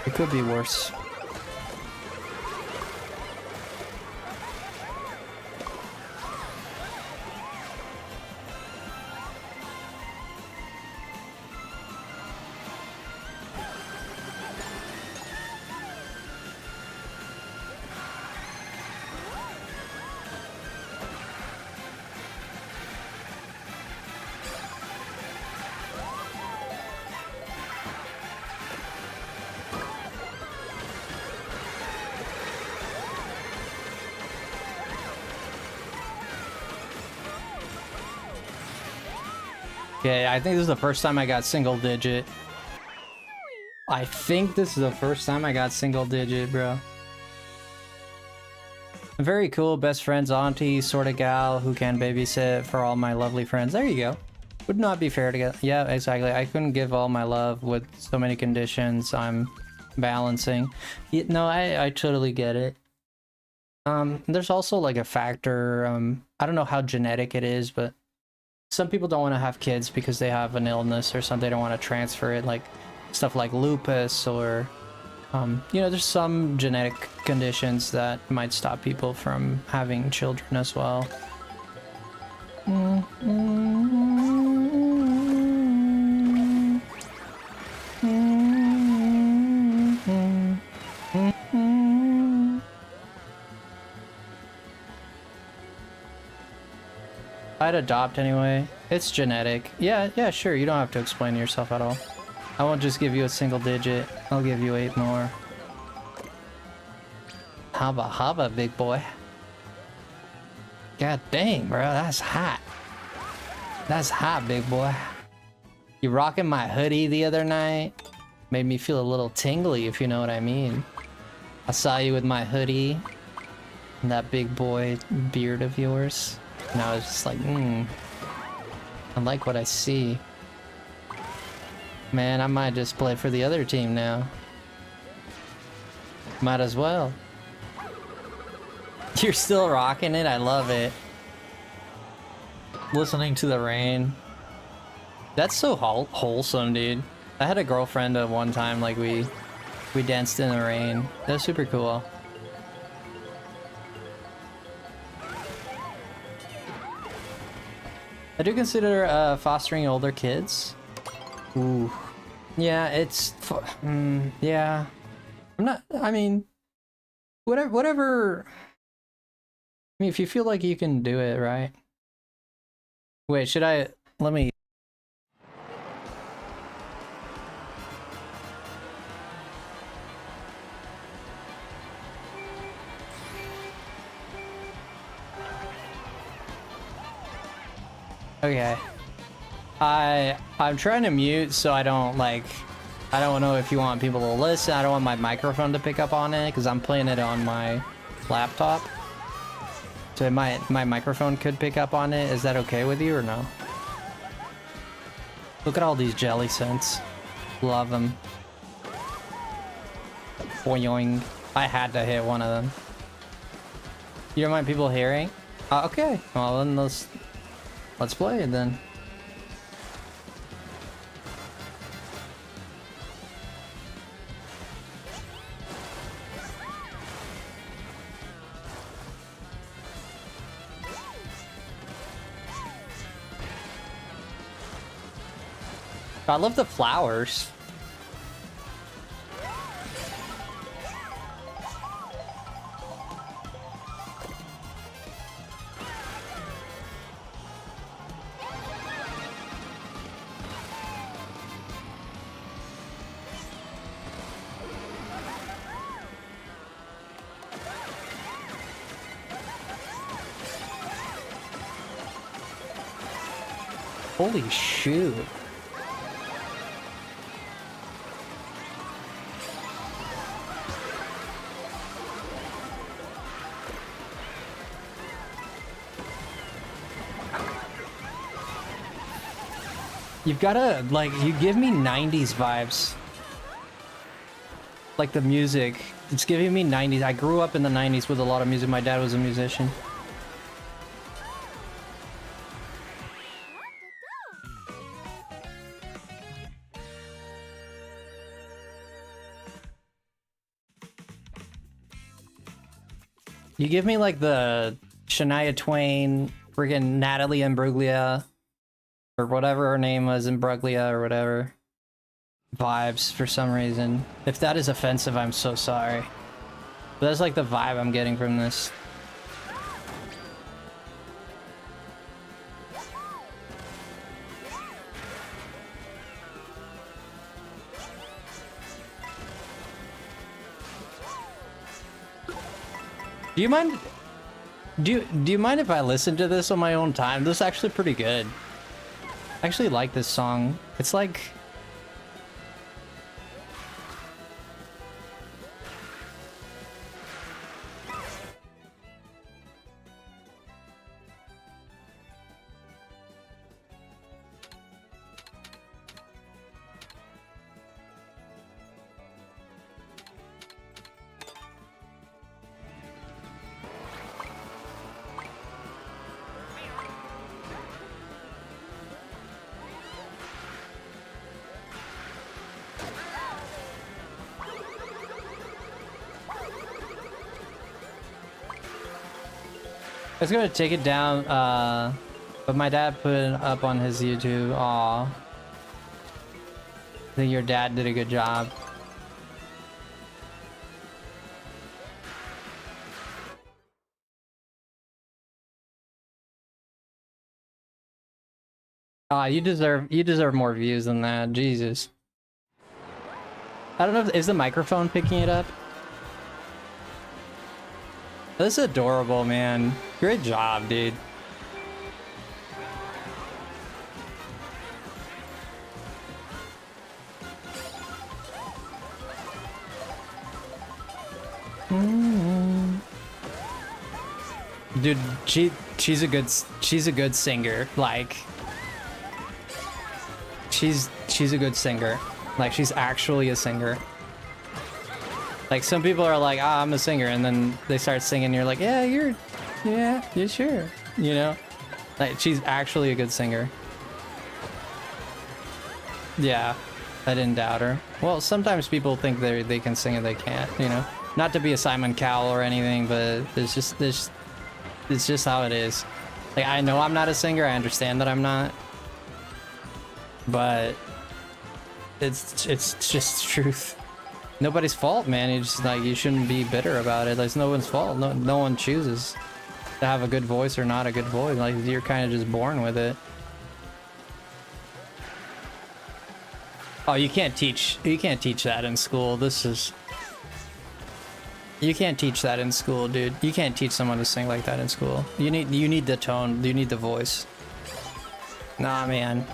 it could be worse. Okay, I think this is the first time I got single digit. I think this is the first time I got single digit, bro. Very cool, best friend's auntie, sort of gal who can babysit for all my lovely friends. There you go. Would not be fair to get... Yeah, exactly. I couldn't give all my love with so many conditions I'm balancing. No, I totally get it. There's also like a factor, I don't know how genetic it is, but some people don't want to have kids because they have an illness or something. They don't want to transfer it, like stuff like lupus or, you know, there's some genetic conditions that might stop people from having children as well. I'd adopt anyway. It's genetic. Yeah, sure. You don't have to explain yourself at all. I won't just give you a single digit. I'll give you 8 more. Haba haba, big boy. God dang, bro. That's hot. That's hot, big boy. You rocking my hoodie the other night? Made me feel a little tingly, if you know what I mean. I saw you with my hoodie and that big boy beard of yours. And I was just like, I like what I see. Man, I might just play for the other team now. Might as well. You're still rocking it? I love it. Listening to the rain. That's so wholesome, dude. I had a girlfriend at one time, like we danced in the rain. That's super cool. I do consider fostering older kids. Ooh. Yeah, it's... yeah. I'm not... I mean... Whatever... I mean, if you feel like you can do it, right? Wait, should I... Let me... Okay. I'm trying to mute so I don't like... I don't know if you want people to listen. I don't want my microphone to pick up on it because I'm playing it on my laptop. So my microphone could pick up on it. Is that okay with you or no? Look at all these jelly scents. Love them. Boing. I had to hit one of them. You don't mind people hearing? Okay. Well then let's play it then. I love the flowers. Holy shoot. You've gotta, like, you give me 90s vibes. Like the music. It's giving me 90s. I grew up in the 90s with a lot of music. My dad was a musician. You give me like the Shania Twain, friggin' Natalie Imbruglia, or whatever her name was, Imbruglia or whatever, vibes for some reason. If that is offensive, I'm so sorry. But that's like the vibe I'm getting from this. Do you mind? Do you mind if I listen to this on my own time? This is actually pretty good. I actually like this song. It's like... I was gonna take it down, but my dad put it up on his YouTube. Aw. I think your dad did a good job. Ah, you deserve more views than that. Jesus. I don't know if, is the microphone picking it up? This is adorable, man. Great job, dude. Dude, she's a good singer. Like, she's a good singer. Like, she's actually a singer. Like, some people are like, ah, I'm a singer, and then they start singing, and you're like, yeah, you're sure, you know? Like, she's actually a good singer. Yeah, I didn't doubt her. Well, sometimes people think they can sing and they can't, you know? Not to be a Simon Cowell or anything, but it's just how it is. Like, I know I'm not a singer, I understand that I'm not. But it's just truth. Nobody's fault, man. You just like, you shouldn't be bitter about it. Like, it's no one's fault. No one chooses to have a good voice or not a good voice. Like, you're kind of just born with it. Oh, you can't teach that in school. You can't teach that in school, dude. You can't teach someone to sing like that in school. You need the tone, you need the voice. Nah, man.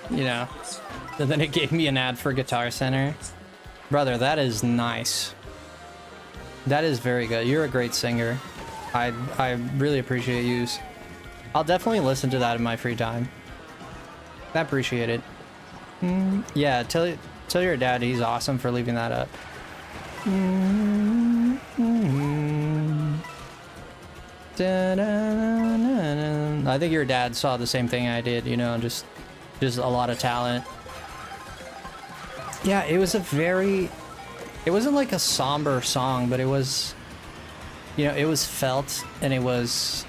You know. And then it gave me an ad for Guitar Center. Brother, that is nice. That is very good. You're a great singer. I really appreciate you. I'll definitely listen to that in my free time. I appreciate it. Yeah, tell your dad he's awesome for leaving that up. I think your dad saw the same thing I did, you know, just a lot of talent. Yeah, it was it wasn't like a somber song, but it was, you know, it was felt, and it was,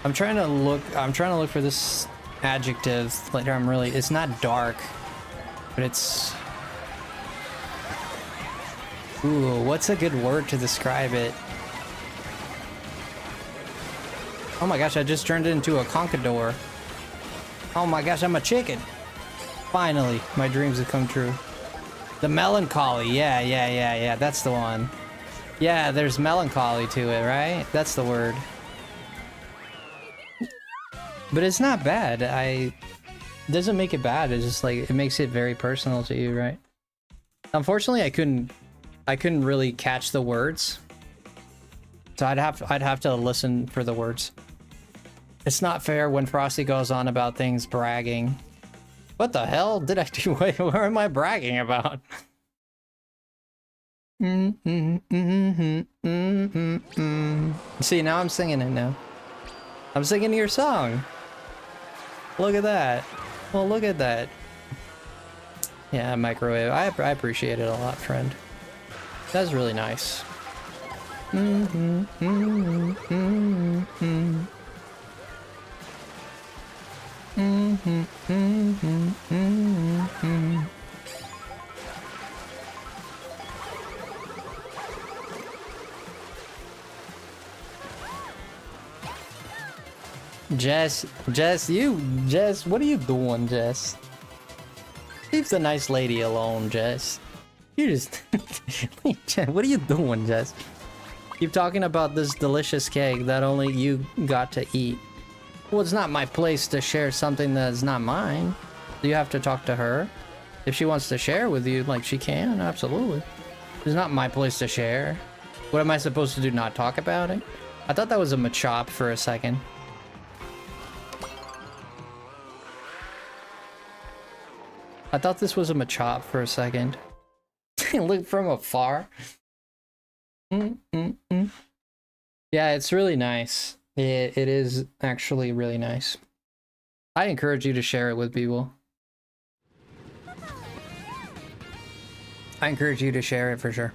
I'm trying to look for this adjective later. It's not dark, but it's, ooh, what's a good word to describe it? Oh my gosh, I just turned it into a conquistador. Oh my gosh, I'm a chicken. Finally, my dreams have come true. The melancholy, yeah, that's the one. Yeah, there's melancholy to it, right? That's the word. But it's not bad. It doesn't make it bad. It's just like, it makes it very personal to you, right? Unfortunately, I couldn't really catch the words. So I'd have to listen for the words. It's not fair when Frosty goes on about things bragging. What the hell did I do? Wait, what am I bragging about? See, now I'm singing it now. I'm singing your song. Look at that. Well, look at that. Yeah, microwave. I appreciate it a lot, friend. That's really nice. Jess, what are you doing, Jess? Leave the nice lady alone, Jess. You just... What are you doing, Jess? Keep talking about this delicious cake that only you got to eat. Well, it's not my place to share something that's not mine. Do you have to talk to her? If she wants to share with you, like, she can, absolutely. It's not my place to share. What am I supposed to do, not talk about it? I thought that was a Machop for a second. I thought this was a Machop for a second. Look from afar. Yeah, it's really nice. It is actually really nice. I encourage you to share it with people. I encourage you to share it for sure.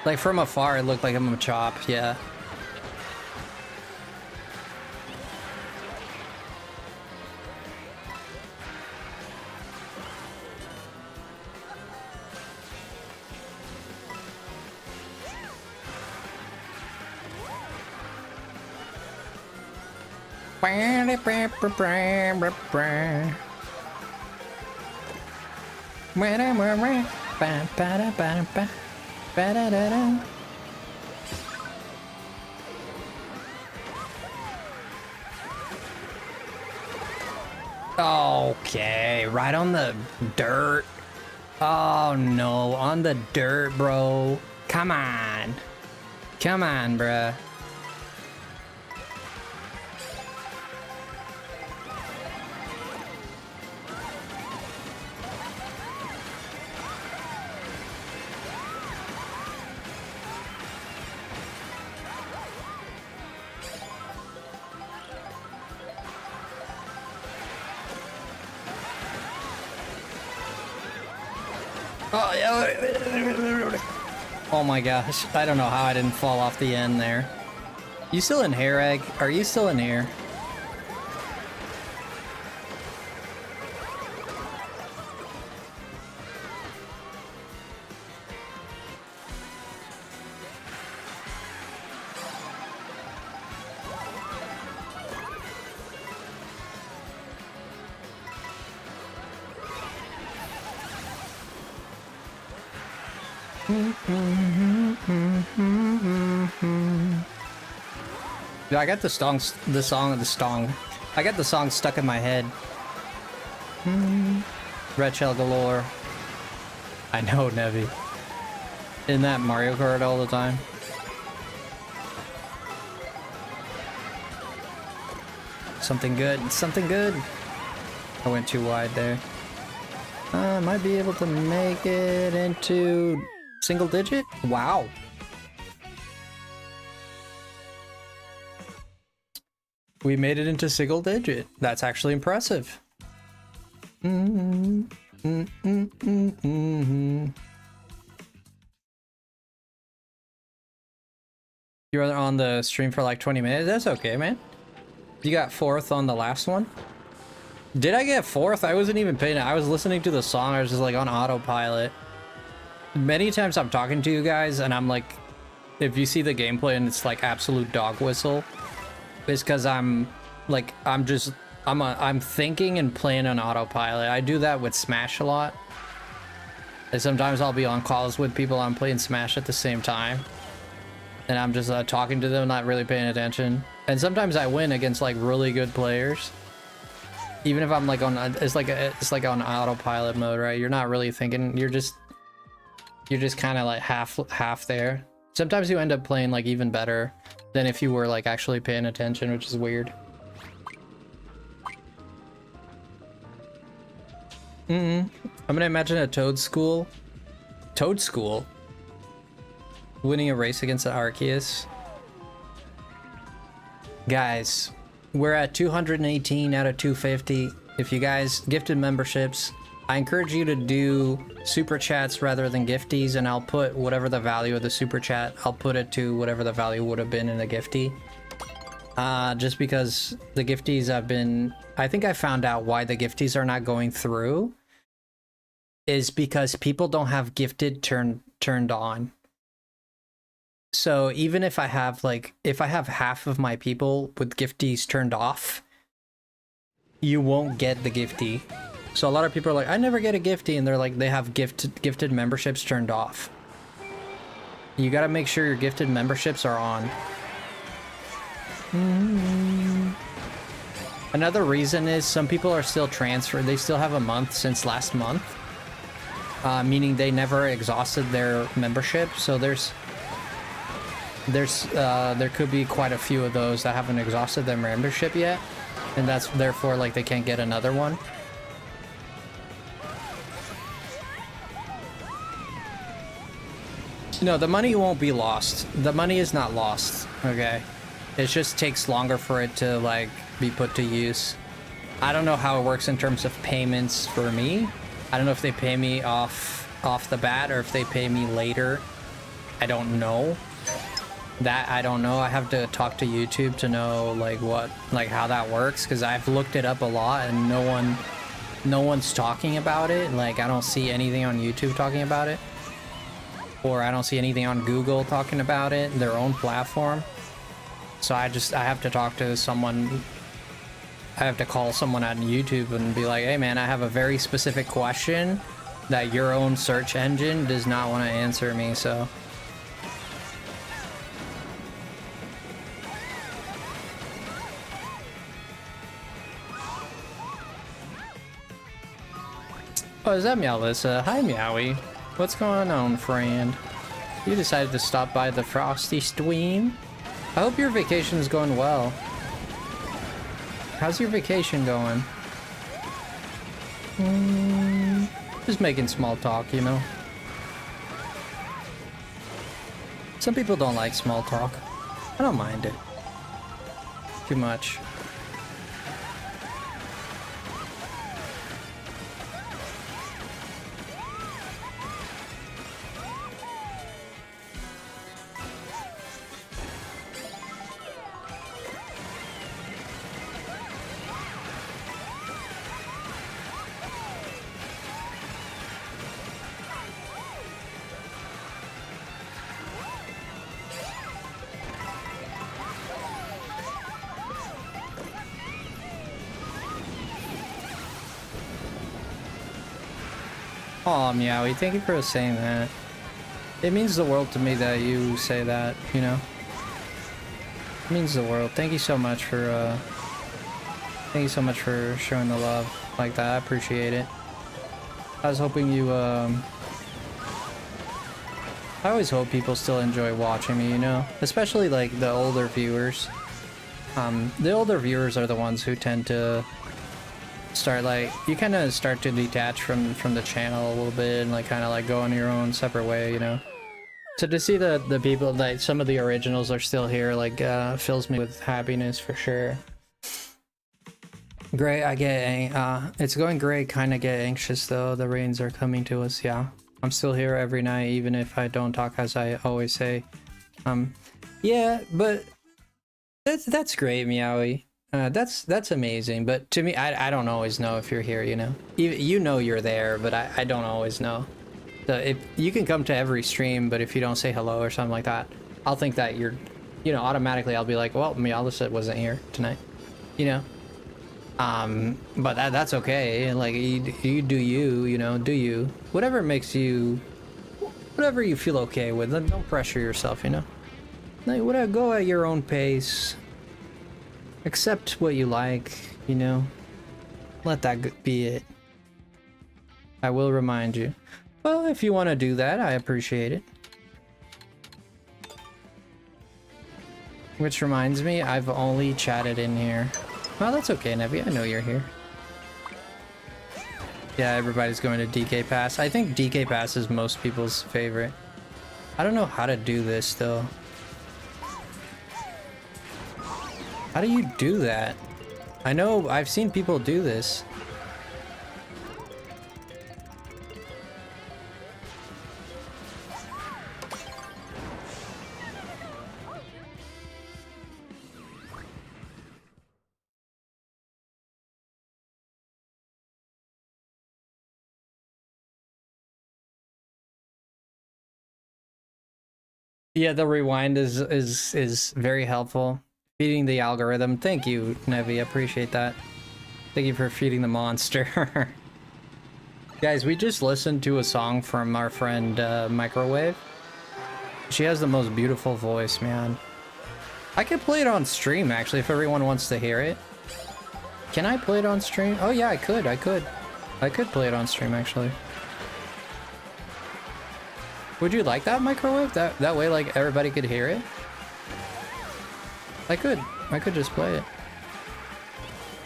Like from afar, it looked like I'm a chop, yeah. Okay, right on the dirt. Oh no, on the dirt, bro. Come on. Come on, bruh. Oh my gosh, I don't know how I didn't fall off the end there. You still in here, Egg? Are you still in here? Yeah, I got the song. I got the song stuck in my head. Red Shell Galore. I know, Nevi. In that Mario Kart all the time. Something good. Something good. I went too wide there. Might be able to make it into single digit? Wow. We made it into single digit. That's actually impressive. You're on the stream for like 20 minutes. That's okay, man. You got 4th on the last one? Did I get 4th? I wasn't even paying it. I was listening to the song. I was just like on autopilot. Many times I'm talking to you guys and I'm like, if you see the gameplay and it's like absolute dog whistle, it's because I'm thinking and playing on autopilot. I do that with Smash a lot. And sometimes I'll be on calls with people I'm playing Smash at the same time. And I'm just talking to them, not really paying attention. And sometimes I win against like really good players. Even if I'm like on, it's like on autopilot mode, right? You're not really thinking, you're just kind of like half there. Sometimes you end up playing like even better than if you were like actually paying attention, which is weird. I'm gonna imagine a Toad School winning a race against the Arceus. Guys, we're at 218 out of 250. If you guys gifted memberships, I encourage you to do super chats rather than gifties, and I'll put whatever the value of the super chat, I'll put it to whatever the value would have been in a giftie. Just because the gifties I think I found out why the gifties are not going through is because people don't have gifted turned on. So even if I have half of my people with gifties turned off, you won't get the giftie. So a lot of people are like, I never get a giftie, and they're like, they have gifted memberships turned off. You gotta make sure your gifted memberships are on. Another reason is some people are still transferred. They still have a month since last month, meaning they never exhausted their membership. So there could be quite a few of those that haven't exhausted their membership yet, and that's therefore like they can't get another one. No, the money won't be lost. The money is not lost, okay? It just takes longer for it to like be put to use. I don't know how it works in terms of payments for me. I don't know if they pay me off the bat or if they pay me later. I don't know. That I don't know. I have to talk to YouTube to know like how that works, because I've looked it up a lot and no one's talking about it. Like I don't see anything on YouTube talking about it, or I don't see anything on Google talking about it, their own platform. So I have to talk to someone. I have to call someone on YouTube and be like, hey man, I have a very specific question that your own search engine does not want to answer me, so. Oh, is that Meowlissa? Hi, Meowie. What's going on, friend? You decided to stop by the Frosty stream? I hope your vacation's going well. How's your vacation going? Just making small talk, you know? Some people don't like small talk. I don't mind it. Too much. Aw, Meowie, thank you for saying that. It means the world to me that you say that, you know? It means the world. Thank you so much for showing the love like that. I appreciate it. I was hoping you, I always hope people still enjoy watching me, you know? Especially, like, the older viewers. The older viewers are the ones who tend to start, like, you kind of start to detach from the channel a little bit and, like, kind of, like, go on your own separate way, you know? So to see the people, like, some of the originals are still here, like, fills me with happiness for sure. Great, I get, it's going great, kind of get anxious though, the rains are coming to us, yeah. I'm still here every night, even if I don't talk, as I always say. Yeah, but that's great, Meowie. That's amazing, but to me, I don't always know if you're here, you know? You know you're there, but I don't always know. So if you can come to every stream, but if you don't say hello or something like that, I'll think that you're, you know, automatically I'll be like, well, Meowlissa wasn't here tonight, you know? But that's okay. Like, you do you, you know, do you. Whatever makes you, whatever you feel okay with, don't pressure yourself, you know? Like, whatever, go at your own pace. Accept what you like, you know? Let that be it. I will remind you. Well, if you want to do that, I appreciate it. Which reminds me, I've only chatted in here. Well, that's okay, Nevi. I know you're here. Yeah, everybody's going to DK Pass. I think DK Pass is most people's favorite. I don't know how to do this, though. How do you do that? I know I've seen people do this. Yeah, the rewind is very helpful. Feeding the algorithm. Thank you, Nevi. Appreciate that. Thank you for feeding the monster. Guys, we just listened to a song from our friend Microwave. She has the most beautiful voice, man. I could play it on stream, actually, if everyone wants to hear it. Can I play it on stream? Oh yeah, I could. I could play it on stream, actually. Would you like that, Microwave? That way, like, everybody could hear it? I could just play it.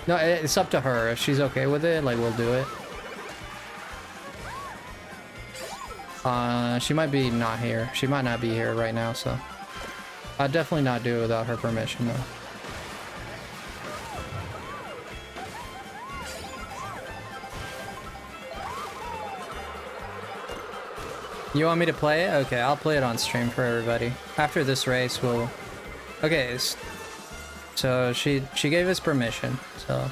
No, it's up to her. If she's okay with it, like, we'll do it. She might be not here. She might not be here right now, so I'd definitely not do it without her permission, though. You want me to play it? Okay, I'll play it on stream for everybody. After this race, we'll... Okay, so she gave us permission, so...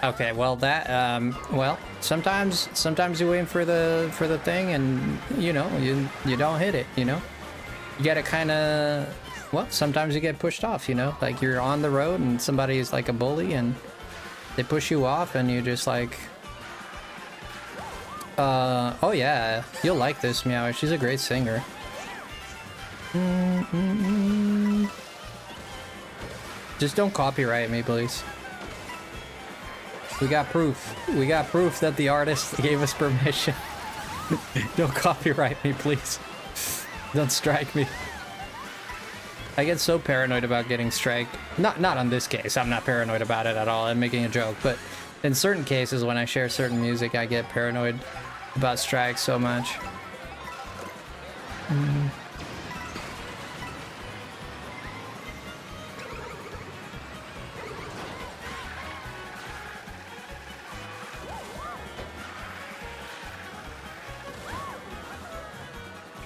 Okay, well that, well, sometimes you aim for the thing and, you know, you don't hit it, you know? You gotta kinda... Well, sometimes you get pushed off, you know? Like, you're on the road and somebody's like a bully and they push you off and you just like... oh yeah, you'll like this, Meow. She's a great singer. Just don't copyright me, please. We got proof. We got proof that the artist gave us permission. Don't copyright me, please. Don't strike me. I get so paranoid about getting striked. Not on this case. I'm not paranoid about it at all. I'm making a joke. But in certain cases, when I share certain music, I get paranoid about strikes so much.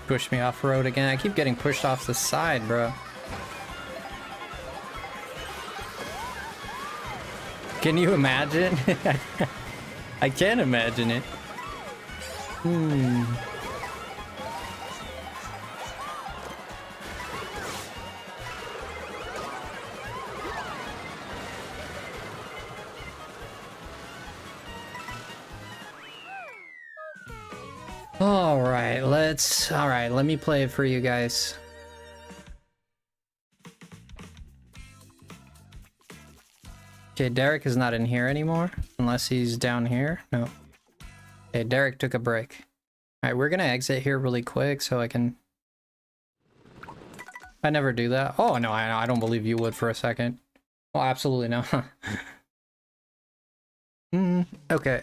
Push me off road again. I keep getting pushed off the side, bro. Can you imagine? I can't imagine it. Alright, let me play it for you guys. Okay, Derek is not in here anymore, unless he's down here. No. Okay, Derek took a break. Alright, we're gonna exit here really quick so I can... I never do that. Oh, no, I don't believe you would for a second. Oh, absolutely no. Okay,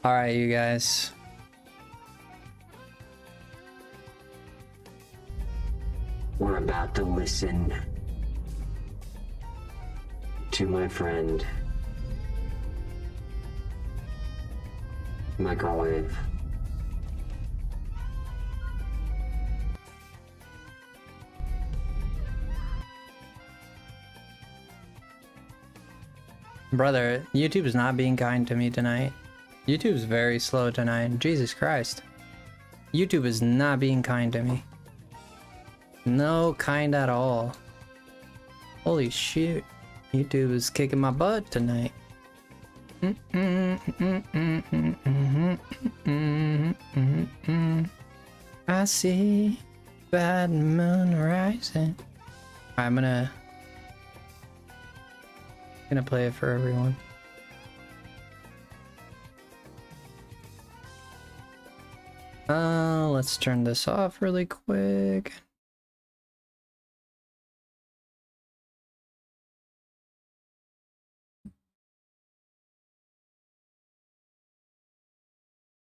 alright, you guys. We're about to listen to my friend Microwave. Brother, YouTube is not being kind to me tonight. YouTube's very slow tonight. Jesus Christ. YouTube is not being kind to me. No kind at all. Holy shit. YouTube is kicking my butt tonight. I see bad moon rising. I'm gonna play it for everyone. Let's turn this off really quick.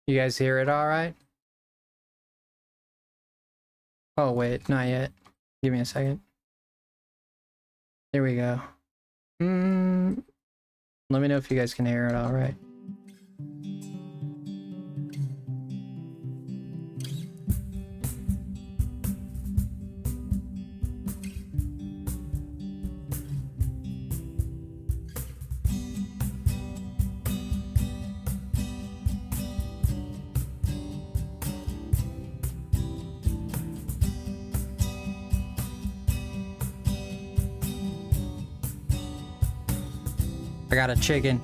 You guys hear it all right? Oh wait, not yet. Give me a second. There we go. Let me know if you guys can hear it all right. I got a chicken.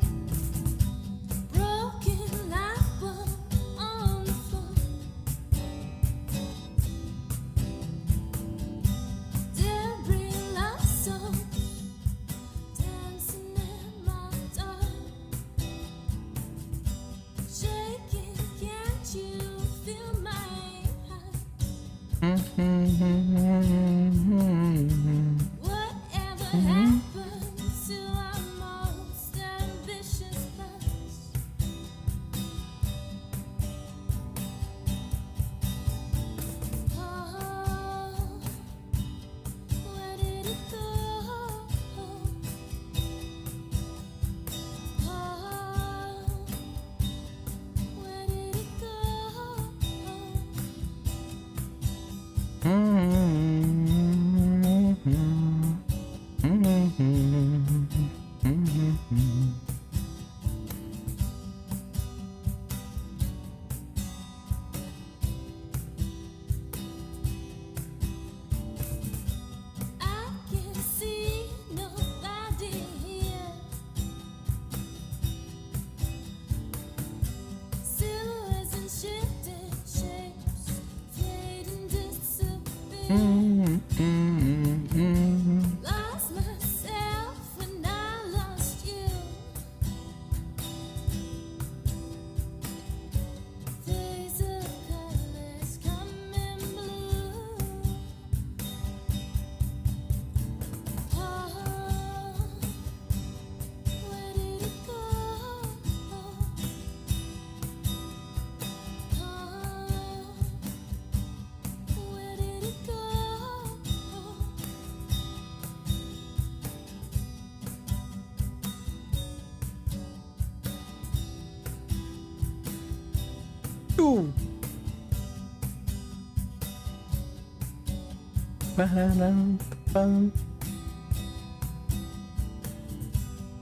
Ooh.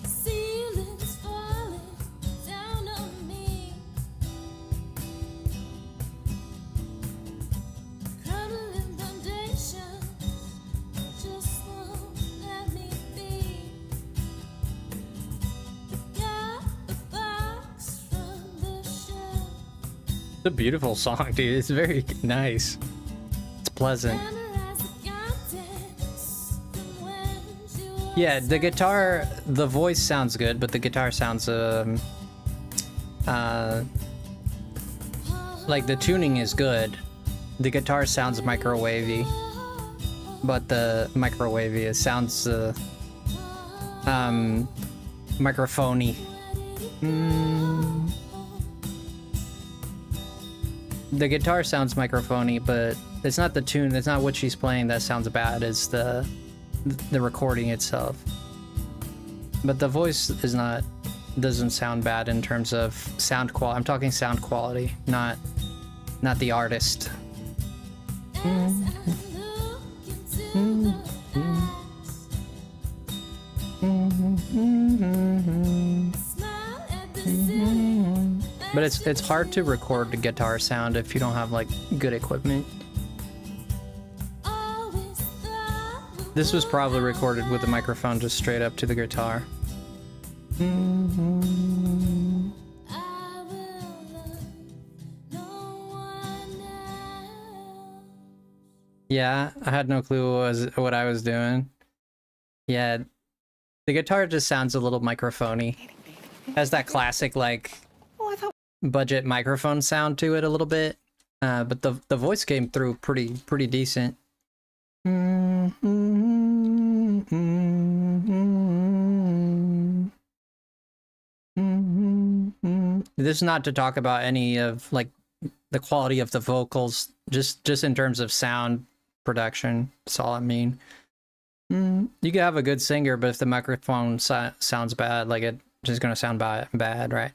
Ceilings falling down on me, crumbling foundations just won't let me be. Got a box from the a beautiful song, dude. It's very nice. It's pleasant. Yeah, the guitar, the voice sounds good, but the guitar sounds like the tuning is good. The guitar sounds microwavy, but the microwavy sounds microphony. The guitar sounds microphony, but it's not the tune, it's not what she's playing that sounds bad, it's the recording itself. But the voice is not, doesn't sound bad in terms of sound quality. I'm talking sound quality, not the artist. But it's hard to record the guitar sound if you don't have like good equipment. This was probably recorded with the microphone just straight up to the guitar. Yeah, I had no clue what I was doing. Yeah, the guitar just sounds a little microphony. Has that classic like budget microphone sound to it a little bit. But the voice came through pretty decent. This is not to talk about any of like the quality of the vocals, just in terms of sound production. That's all I mean. You can have a good singer, but if the microphone sounds bad, like it's just gonna sound bad, right?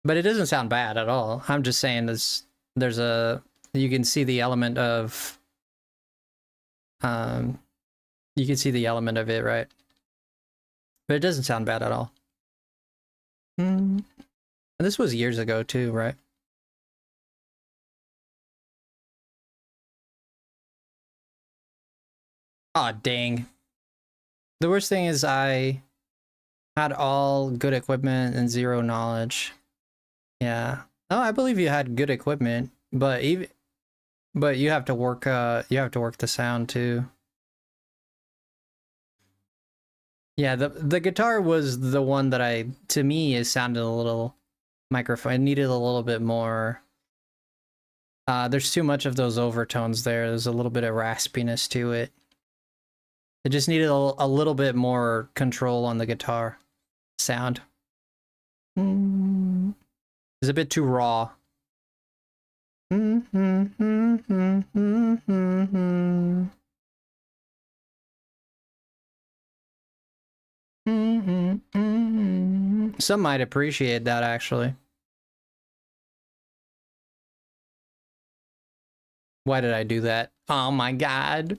But it doesn't sound bad at all. I'm just saying there's a, you can see the element of you can see the element of it, right? But it doesn't sound bad at all. And this was years ago too, right? Aw, dang. The worst thing is I had all good equipment and zero knowledge. Yeah. Oh, I believe you had good equipment, but you have to work the sound too. Yeah, the guitar was the one that to me, it sounded a little microphone. It needed a little bit more. There's too much of those overtones there. There's a little bit of raspiness to it. It just needed a little bit more control on the guitar sound. It's a bit too raw. Some might appreciate that, actually. Why did I do that? Oh my god.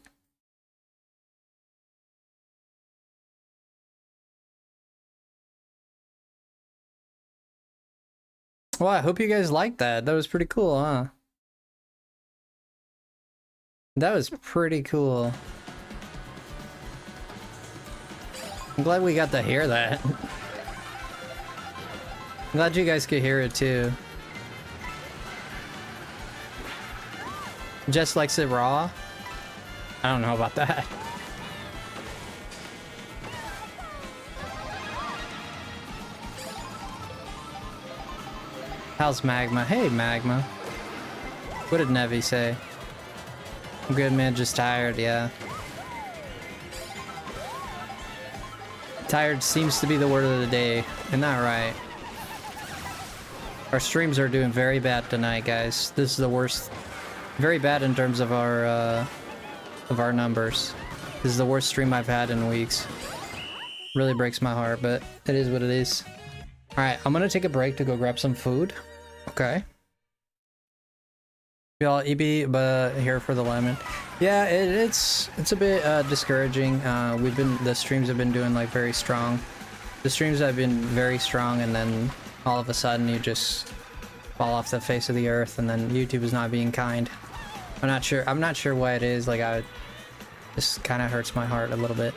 Well, I hope you guys liked that. That was pretty cool, huh? That was pretty cool. I'm glad we got to hear that. I'm glad you guys could hear it too. Jess likes it raw? I don't know about that. How's Magma? Hey, Magma. What did Nevi say? I'm good, man, just tired, yeah. Tired seems to be the word of the day. Isn't that right? Our streams are doing very bad tonight, guys. This is the worst. Very bad in terms of our numbers. This is the worst stream I've had in weeks. Really breaks my heart, but it is what it is. Alright, I'm gonna take a break to go grab some food. Okay. Y'all, EB, but here for the lemon. Yeah, it's a bit discouraging. The streams have been doing like very strong. The streams have been very strong, and then all of a sudden you just fall off the face of the earth, and then YouTube is not being kind. I'm not sure why it is. Like, this kind of hurts my heart a little bit.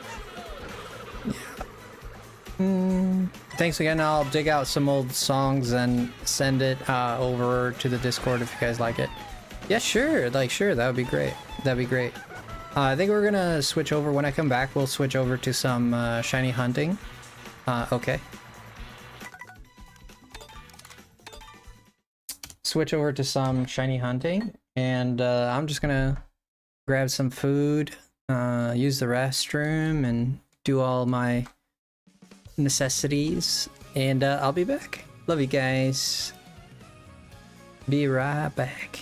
Yeah. thanks again. I'll dig out some old songs and send it over to the Discord if you guys like it. Yeah, sure. Like, sure. That would be great. That'd be great. I think we're gonna switch over. When I come back, we'll switch over to some shiny hunting. Okay. Switch over to some shiny hunting, and I'm just gonna grab some food, use the restroom, and do all my necessities, and I'll be back. Love you guys. Be right back.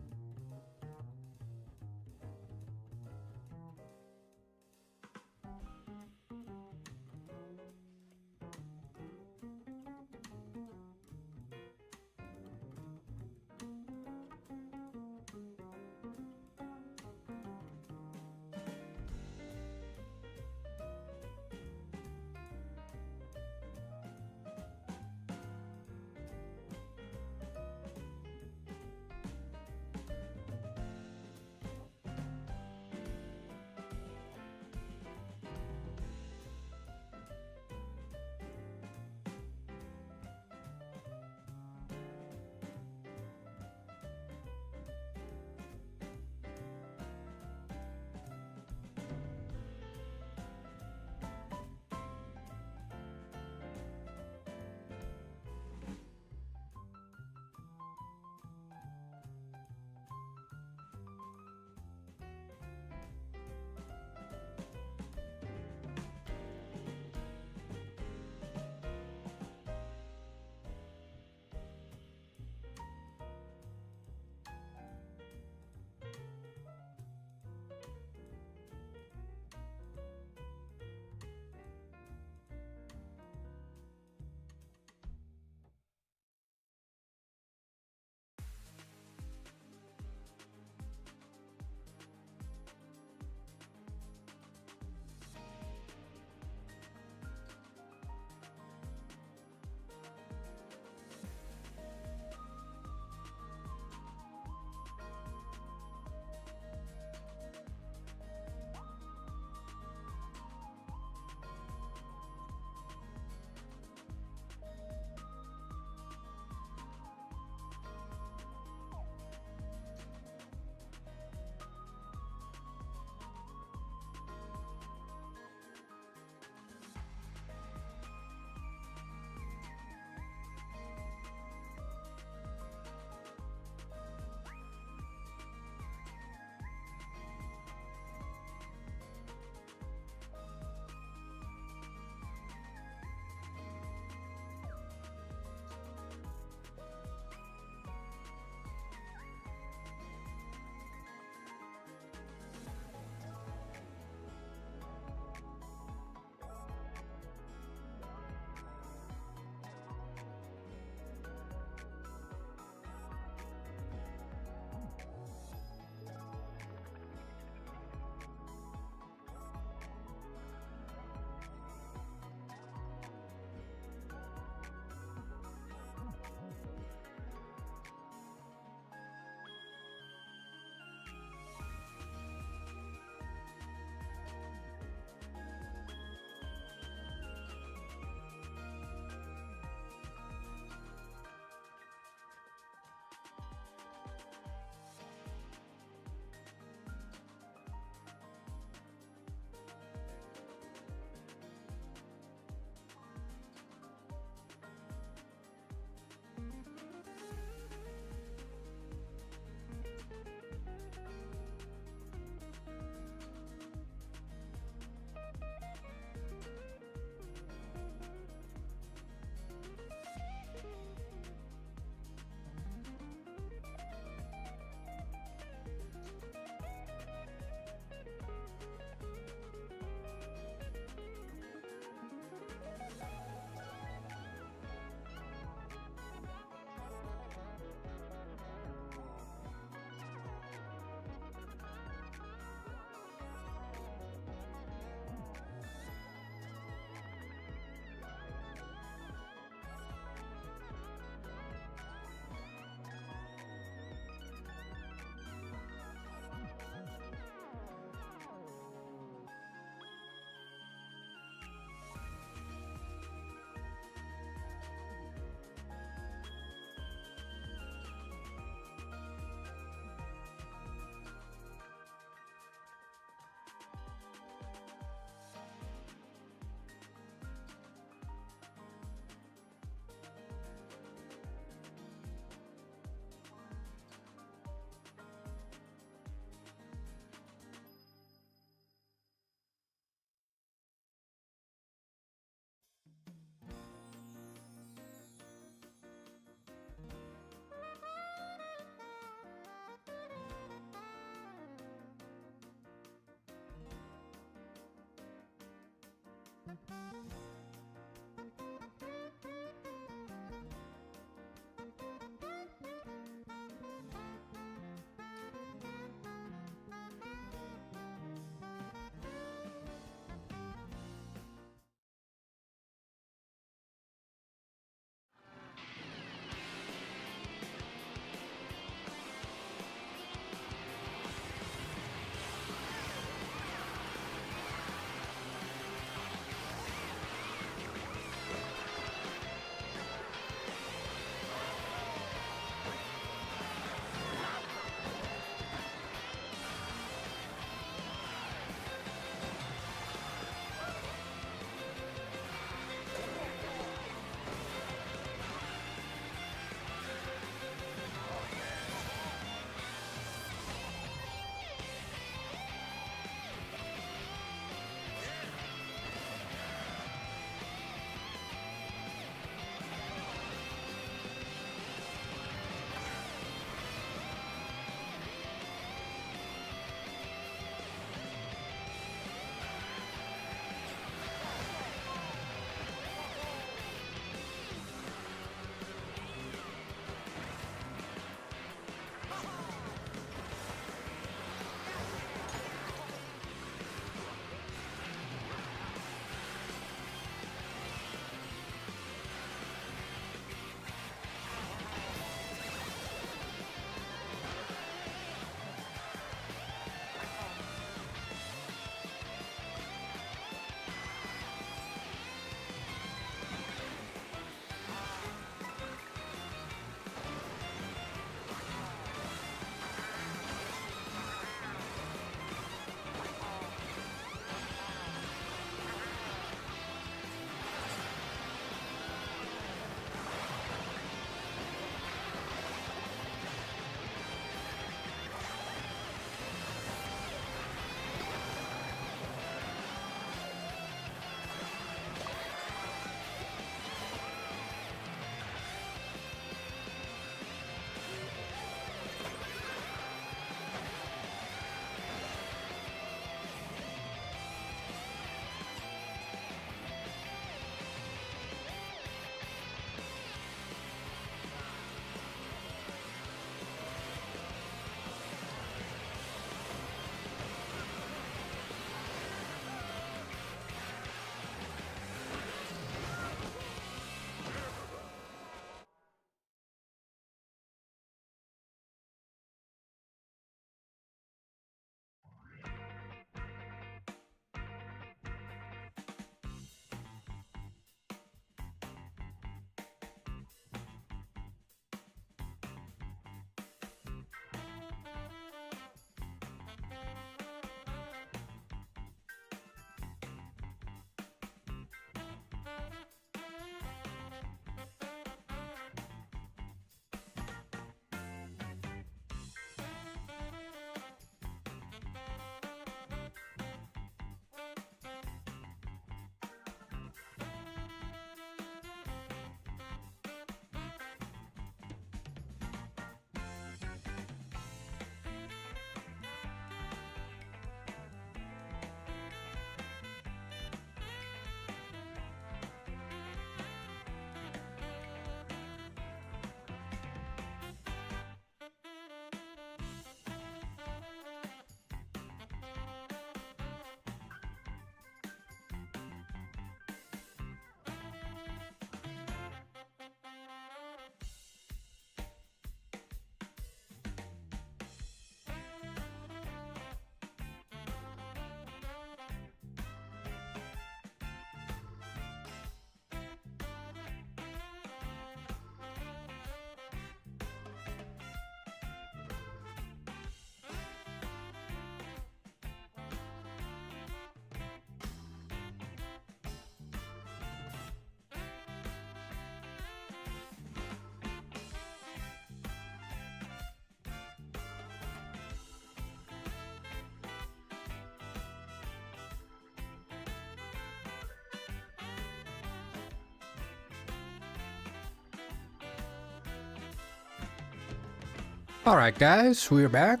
Alright guys, we're back.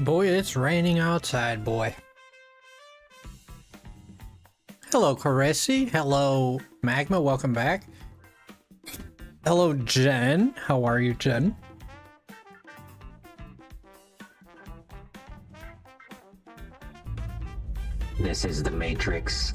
Boy, it's raining outside, boy. Hello, Caressy. Hello, Magma. Welcome back. Hello, Jen. How are you, Jen? This is the Matrix.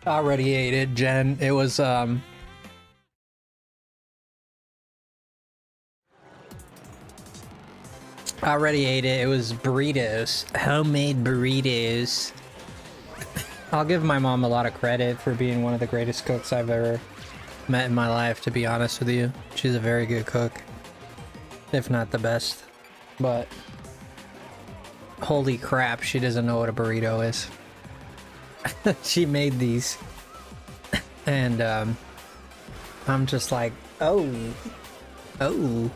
Already ate it, Jen. It was already ate it. It was burritos. Homemade burritos. I'll give my mom a lot of credit for being one of the greatest cooks I've ever met in my life, to be honest with you. She's a very good cook. If not the best. But holy crap, she doesn't know what a burrito is. She made these. And I'm just like, oh. Okay.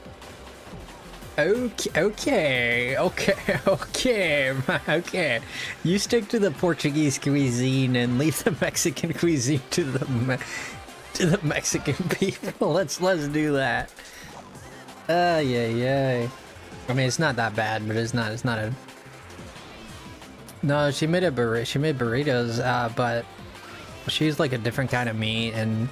You stick to the Portuguese cuisine and leave the Mexican cuisine to the Mexican people. Let's do that. Yeah. I mean, it's not that bad, but it's not a. No, she made burritos, but she's like a different kind of meat, and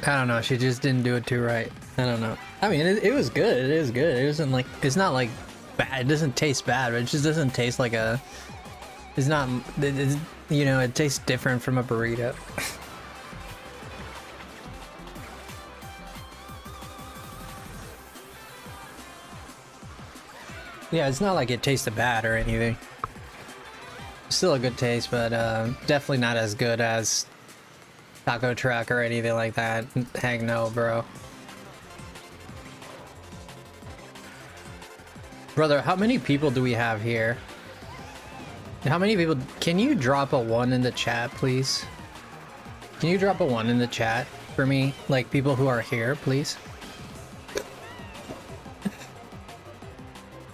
I don't know, she just didn't do it too right. I don't know. I mean, it was good. It is good. It wasn't like, it's not like bad. It doesn't taste bad, but it just doesn't taste like a. It's not. It's, you know, it tastes different from a burrito. Yeah, it's not like it tasted bad or anything. Still a good taste, but definitely not as good as Taco Truck or anything like that. Heck no, bro. Brother, how many people do we have here? How many people? Can you drop a 1 in the chat, please? Can you drop a 1 in the chat for me? Like, people who are here, please?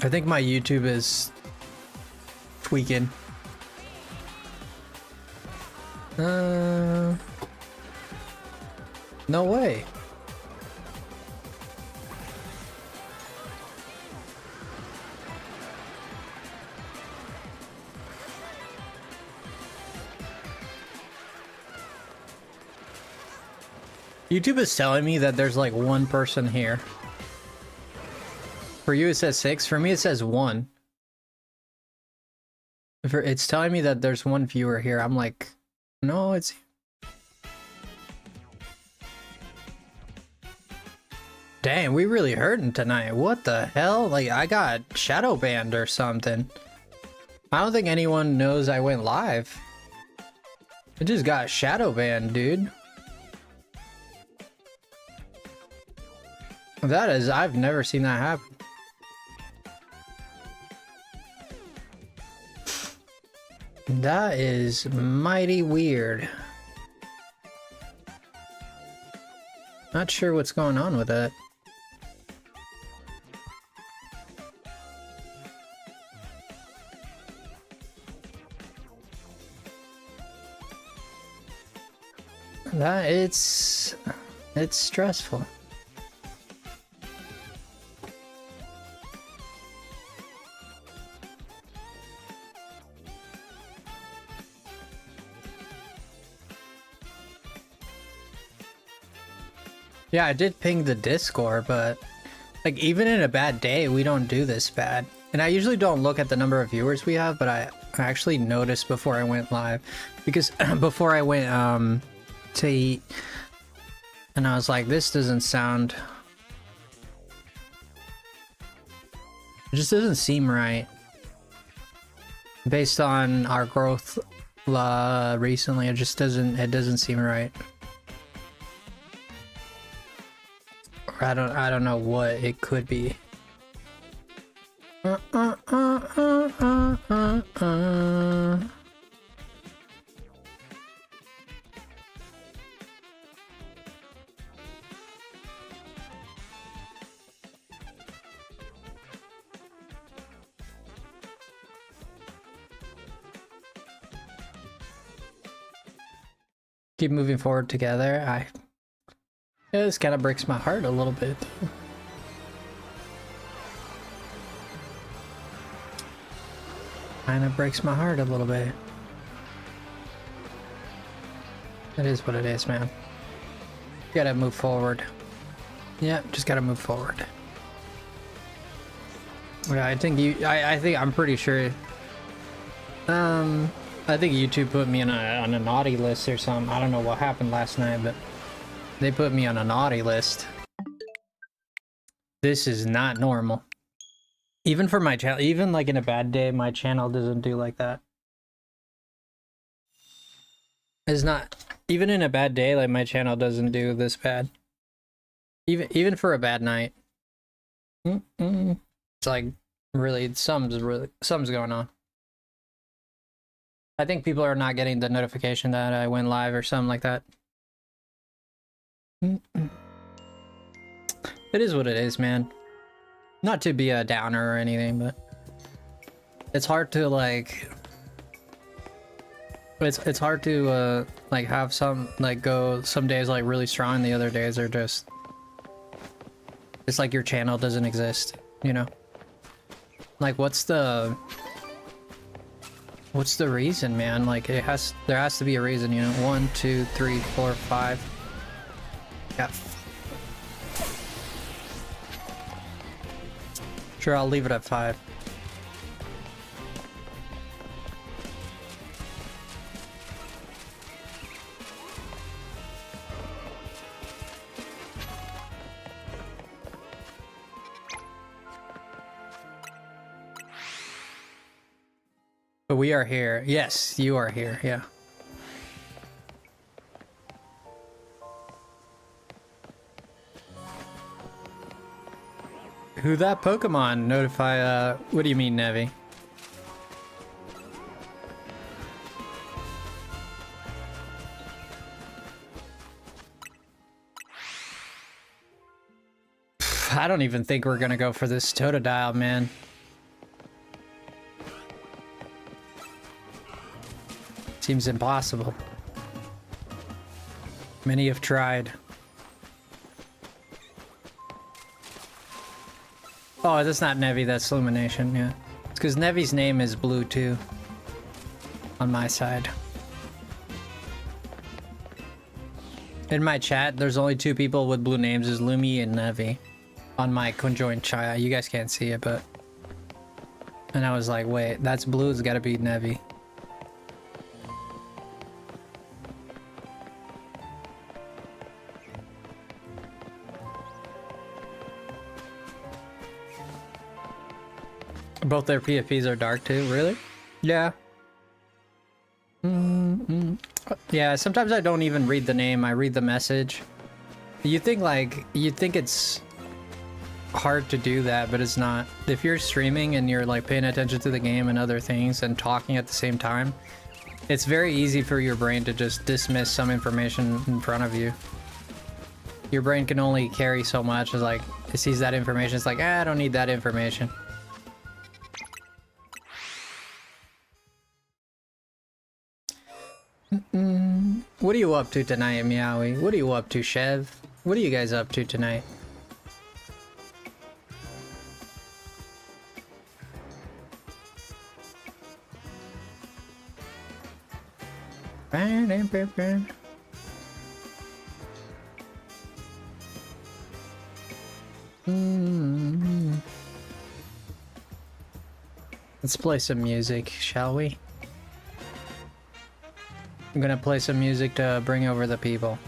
I think my YouTube is tweaking. No way. YouTube is telling me that there's like 1 person here. For you it says 6, for me it says 1. It's telling me that there's 1 viewer here. I'm like, no, it's... Dang, we really hurting tonight. What the hell? Like, I got shadow banned or something. I don't think anyone knows I went live. I just got shadow banned, dude. That is, I've never seen that happen. That is mighty weird. Not sure what's going on with that. It's stressful. Yeah, I did ping the Discord, but like even in a bad day, we don't do this bad. And I usually don't look at the number of viewers we have, but I actually noticed before I went live, because before I went to eat, and I was like, this doesn't sound, it just doesn't seem right based on our growth recently. It just doesn't seem right. I don't know what it could be. keep moving forward together. This kind of breaks my heart a little bit. Kind of breaks my heart a little bit. It is what it is, man. Gotta move forward. Yeah, just gotta move forward. Yeah, I think I'm pretty sure. I think YouTube put me on a naughty list or something. I don't know what happened last night, but they put me on a naughty list. This is not normal. Even for my channel, even like in a bad day, my channel doesn't do like that. It's not, even in a bad day, like my channel doesn't do this bad. Even for a bad night. It's like, really, something's going on. I think people are not getting the notification that I went live or something like that. It is what it is, man. Not to be a downer or anything, but it's hard to like. It's hard to like have some like go some days like really strong, and the other days are just. It's like your channel doesn't exist, you know. Like what's the reason, man? Like there has to be a reason, you know. 1, 2, 3, 4, 5. Yeah. Sure, I'll leave it at 5. But we are here. Yes, you are here. Yeah. Who that Pokemon? Notify, what do you mean, Nevi? I don't even think we're gonna go for this Totodile, man. Seems impossible. Many have tried. Oh, that's not Nevi, that's Illumination, yeah. It's because Nevi's name is blue too. On my side. In my chat, there's only 2 people with blue names, is Lumi and Nevi. On my conjoined chat. You guys can't see it, but... And I was like, wait, that's blue, it's gotta be Nevi. Both their PFPs are dark too, really? Yeah. Yeah, sometimes I don't even read the name, I read the message. You think it's hard to do that, but it's not. If you're streaming and you're like paying attention to the game and other things and talking at the same time, it's very easy for your brain to just dismiss some information in front of you. Your brain can only carry so much. It's like, it sees that information, it's like, I don't need that information. What are you up to tonight, Meowie? What are you up to, Chev? What are you guys up to tonight? Let's play some music, shall we? I'm gonna play some music to bring over the people.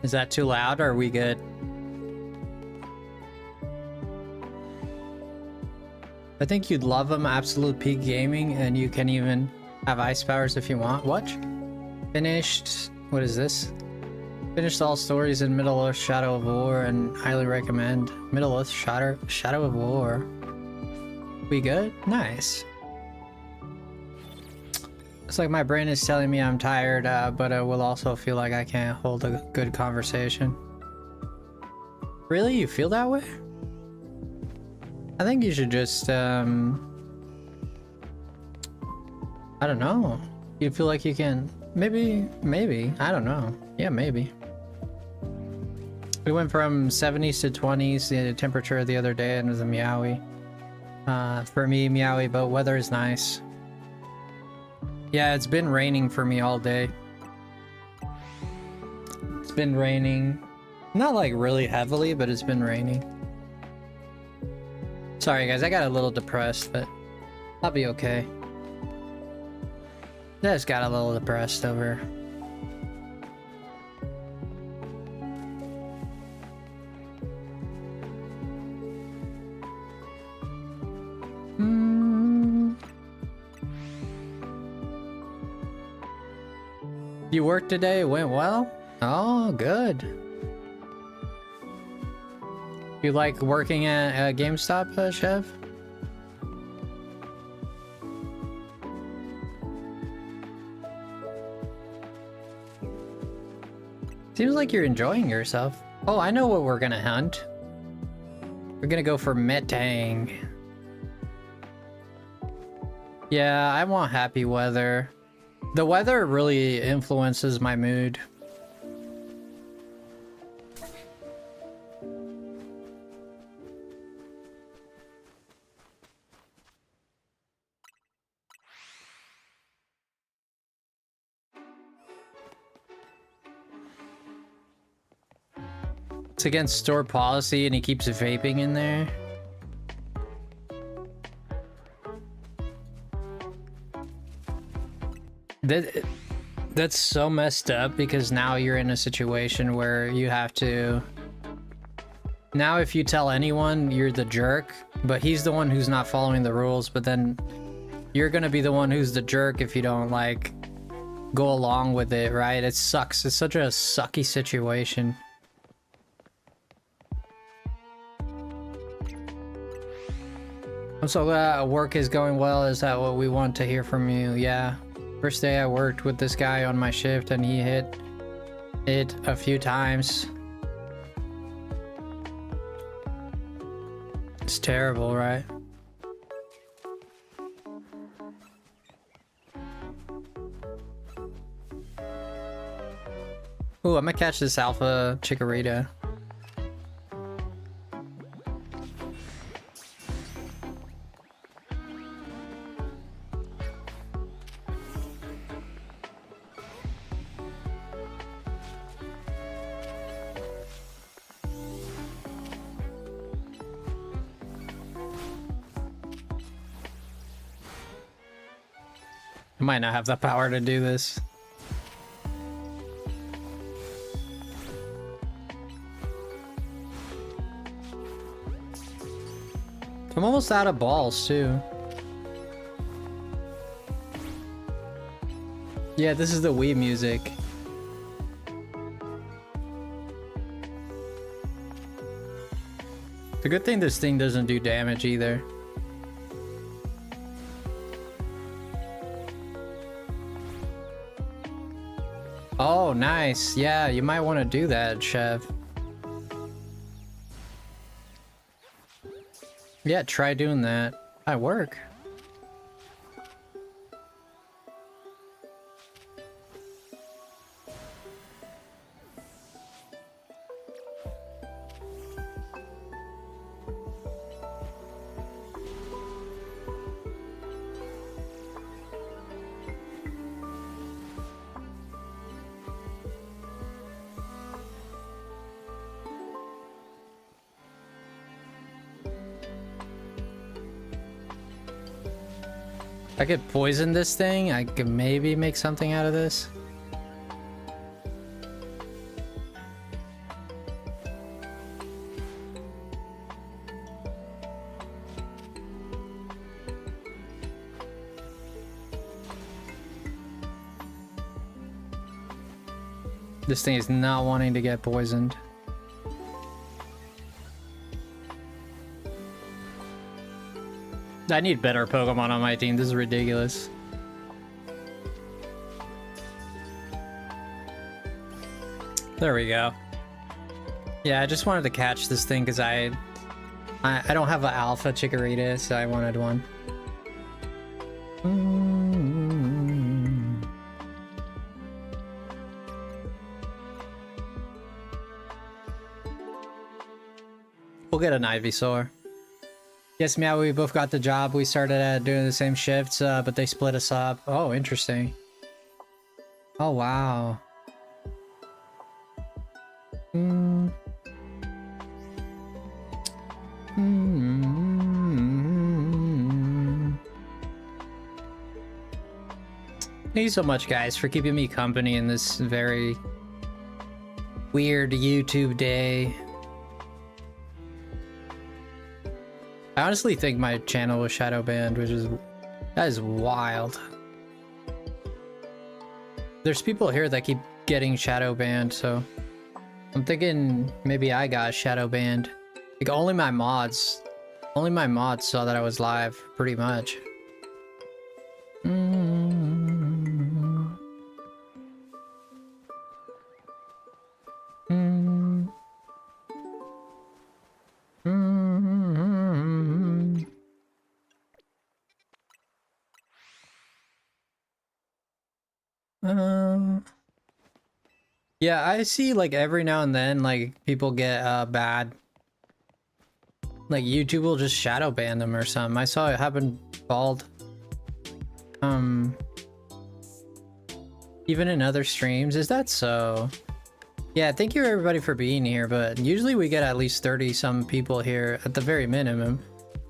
Is that too loud or are we good? I think you'd love them, Absolute Peak Gaming, and you can even have ice powers if you want. What? Finished, what is this? Finished all stories in Middle-earth Shadow of War and highly recommend Middle-earth Shadow of War. We good? Nice. It's like my brain is telling me I'm tired, but I will also feel like I can't hold a good conversation. Really? You feel that way? I think you should just, I don't know. You feel like you can, maybe, I don't know. Yeah, maybe. We went from 70s to 20s, the temperature the other day, and it was a meowie. For me, meowie, but weather is nice. Yeah, it's been raining for me all day. It's been raining. Not like really heavily, but it's been raining. Sorry guys, I got a little depressed, but I'll be okay. Just got a little depressed over. You worked today? It went well? Oh, good. You like working at GameStop, Chef? Seems like you're enjoying yourself. Oh, I know what we're gonna hunt. We're gonna go for Metang. Yeah, I want happy weather. The weather really influences my mood. It's against store policy and he keeps vaping in there. That's so messed up because now you're in a situation where you have to... Now if you tell anyone, you're the jerk, but he's the one who's not following the rules, but then you're gonna be the one who's the jerk if you don't, like, go along with it, right? It sucks. It's such a sucky situation. I'm so glad work is going well. Is that what we want to hear from you? Yeah. First day I worked with this guy on my shift and he hit it a few times. It's terrible, right? Ooh, I'm gonna catch this alpha chikorita. I might not have the power to do this. I'm almost out of balls too. Yeah, this is the Wii music. It's a good thing this thing doesn't do damage either. Oh, nice. Yeah, you might want to do that, Chef. Yeah, try doing that. Might work. I could poison this thing. I could maybe make something out of this. This thing is not wanting to get poisoned. I need better Pokemon on my team. This is ridiculous. There we go. Yeah, I just wanted to catch this thing because I don't have an alpha Chikorita, so I wanted one. We'll get an Ivysaur. Yes, Meow, we both got the job. We started doing the same shifts, but they split us up. Oh, interesting. Oh, wow. Thank you so much, guys, for keeping me company in this very weird YouTube day. I honestly think my channel was shadow banned, that is wild. There's people here that keep getting shadow banned, so I'm thinking maybe I got shadow banned. Like only my mods saw that I was live, pretty much. Yeah, I see like every now and then like people get bad, like YouTube will just shadow ban them or something. I saw it happen bald. Even in other streams. Is that so? Yeah, thank you everybody for being here, but usually we get at least 30 some people here at the very minimum.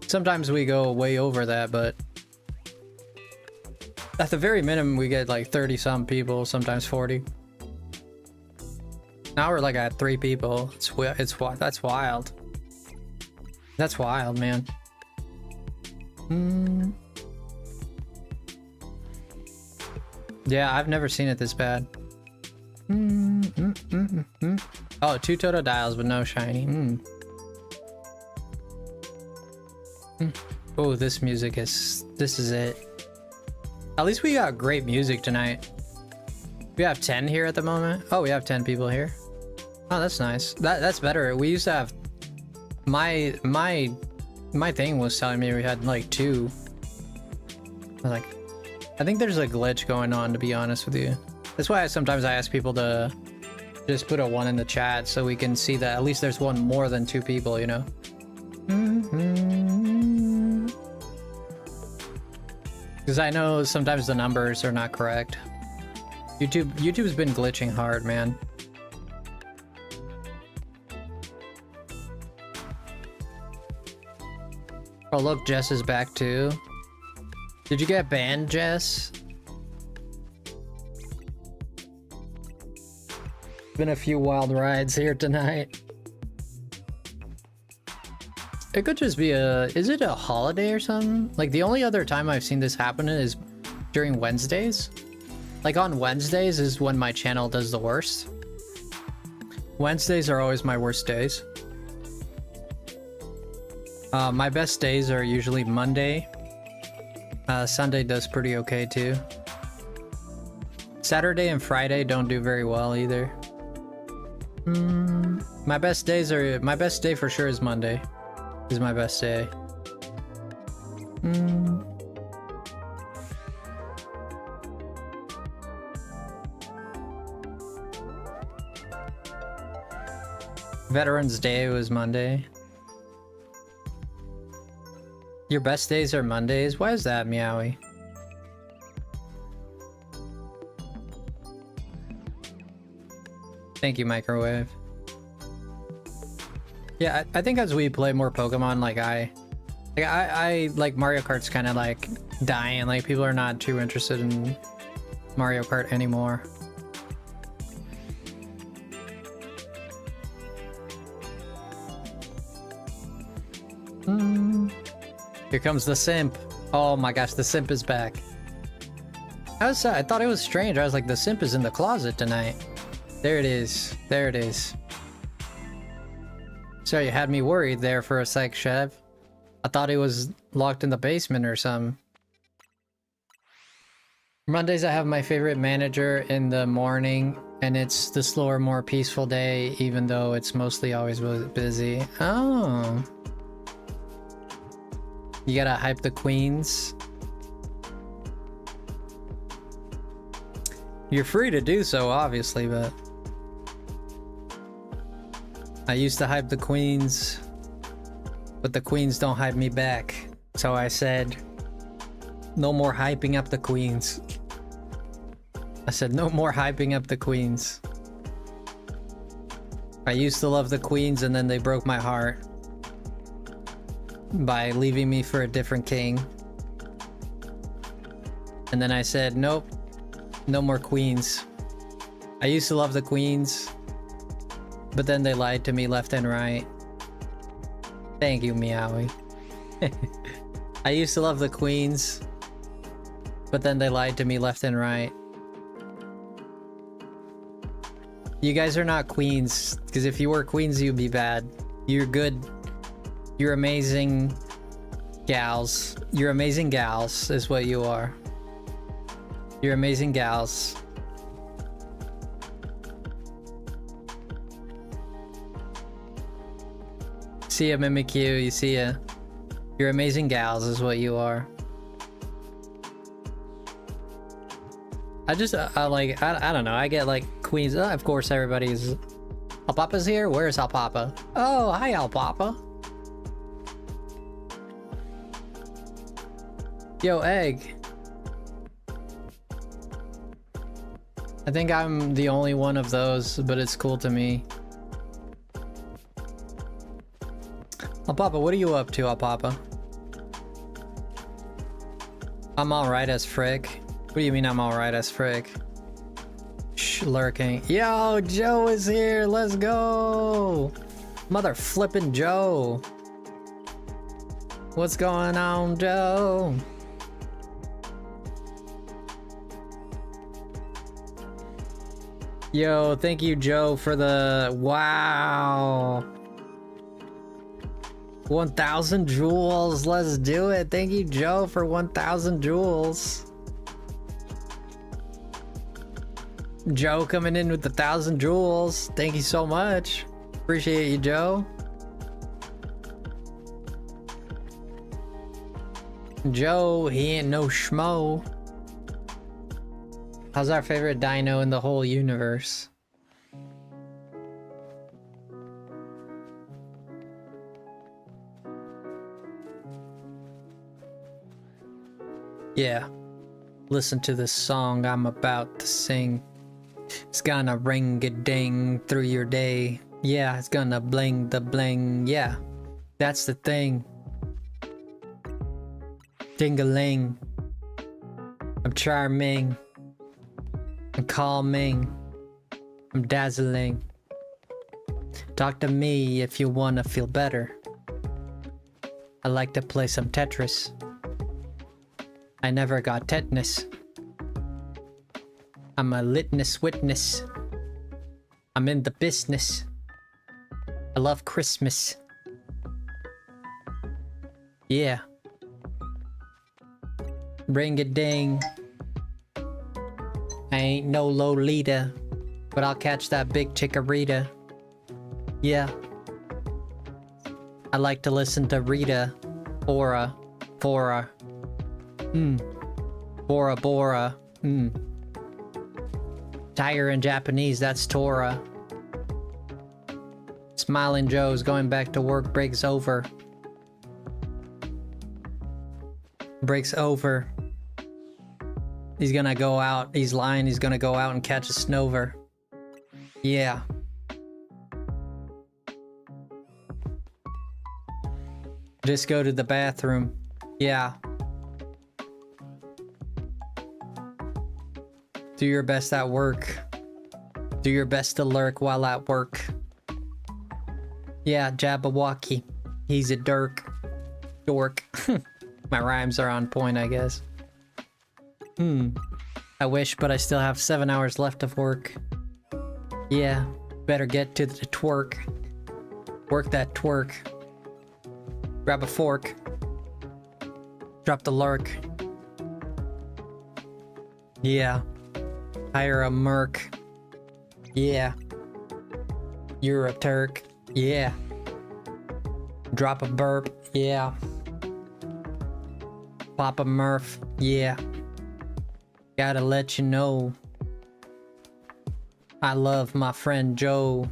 Sometimes we go way over that, but at the very minimum we get like 30 some people, sometimes 40. Now we're like at 3 people. That's wild. That's wild, man. Yeah, I've never seen it this bad. Oh, 2 Totodiles, but no shiny. Oh, this is it. At least we got great music tonight. We have 10 here at the moment. Oh, we have 10 people here. Oh, that's nice. That's better. We used to have my thing was telling me we had like 2. I think there's a glitch going on, to be honest with you. That's why sometimes I ask people to just put a 1 in the chat so we can see that at least there's one more than 2 people, you know? Because I know sometimes the numbers are not correct. YouTube's been glitching hard, man. Oh look, Jess is back too. Did you get banned, Jess? Been a few wild rides here tonight. It could just be is it a holiday or something? Like the only other time I've seen this happen is during Wednesdays. Like on Wednesdays is when my channel does the worst. Wednesdays are always my worst days. My best days are usually Monday. Sunday does pretty okay too. Saturday and Friday don't do very well either. My best day for sure is Monday. Is my best day. Veterans Day was Monday. Your best days are Mondays? Why is that, Meowie? Thank you, Microwave. Yeah, I think as we play more Pokemon, like I like Mario Kart's kind of like dying. Like people are not too interested in Mario Kart anymore. Here comes the simp. Oh my gosh, the simp is back. I thought it was strange. I was like, the simp is in the closet tonight. There it is. There it is. So you had me worried there for a sec, Chev. I thought he was locked in the basement or something. Mondays I have my favorite manager in the morning, and it's the slower, more peaceful day, even though it's mostly always busy. Oh. You gotta hype the queens. You're free to do so, obviously, but... I used to hype the queens, but the queens don't hype me back. So I said, no more hyping up the queens. I said, no more hyping up the queens. I used to love the queens, and then they broke my heart by leaving me for a different king. And then I said, nope, no more queens. I used to love the queens, but then they lied to me left and right. Thank you, Meowie. I used to love the queens, but then they lied to me left and right. You guys are not queens, because if you were queens, you'd be bad. You're good. You're amazing gals. You're amazing gals, is what you are. You're amazing gals. See ya, Mimikyu, you see ya. You're amazing gals, is what you are. I don't know, I get like queens. Of course, everybody's... Alpapa's here? Where's Alpapa? Oh, hi, Alpapa. Yo, Egg. I think I'm the only one of those, but it's cool to me. Alpapa, what are you up to, Alpapa? I'm alright as frick. What do you mean I'm alright as frick? Shh, lurking. Yo, Joe is here. Let's go. Mother flippin' Joe. What's going on, Joe? Yo, thank you, Joe, for the... Wow. 1,000 jewels. Let's do it. Thank you, Joe, for 1,000 jewels. Joe coming in with 1,000 jewels. Thank you so much. Appreciate you, Joe. Joe, he ain't no schmo. How's our favorite dino in the whole universe? Yeah. Listen to this song I'm about to sing. It's gonna ring-a-ding through your day. Yeah, it's gonna bling the bling. Yeah, that's the thing. Ding-a-ling. I'm charming. I'm calming. I'm dazzling. Talk to me if you wanna feel better. I like to play some Tetris. I never got tetanus. I'm a litness witness. I'm in the business. I love Christmas. Yeah. Ring a ding. I ain't no Lolita, but I'll catch that big chikorita. Yeah. I like to listen to Rita. Bora. Bora. Bora Bora. Tiger in Japanese, that's Tora. Smiling Joe's going back to work. Breaks over. Breaks over. He's gonna go out. He's lying. He's gonna go out and catch a snover. Yeah. Just go to the bathroom. Yeah. Do your best at work. Do your best to lurk while at work. Yeah, Jabberwocky. He's a dork. My rhymes are on point, I guess. I wish, but I still have 7 hours left of work. Yeah, better get to the twerk. Work that twerk. Grab a fork. Drop the lurk. Yeah. Hire a merc. Yeah. You're a Turk. Yeah. Drop a burp. Yeah. Pop a Murph. Yeah. Gotta let you know. I love my friend Joe.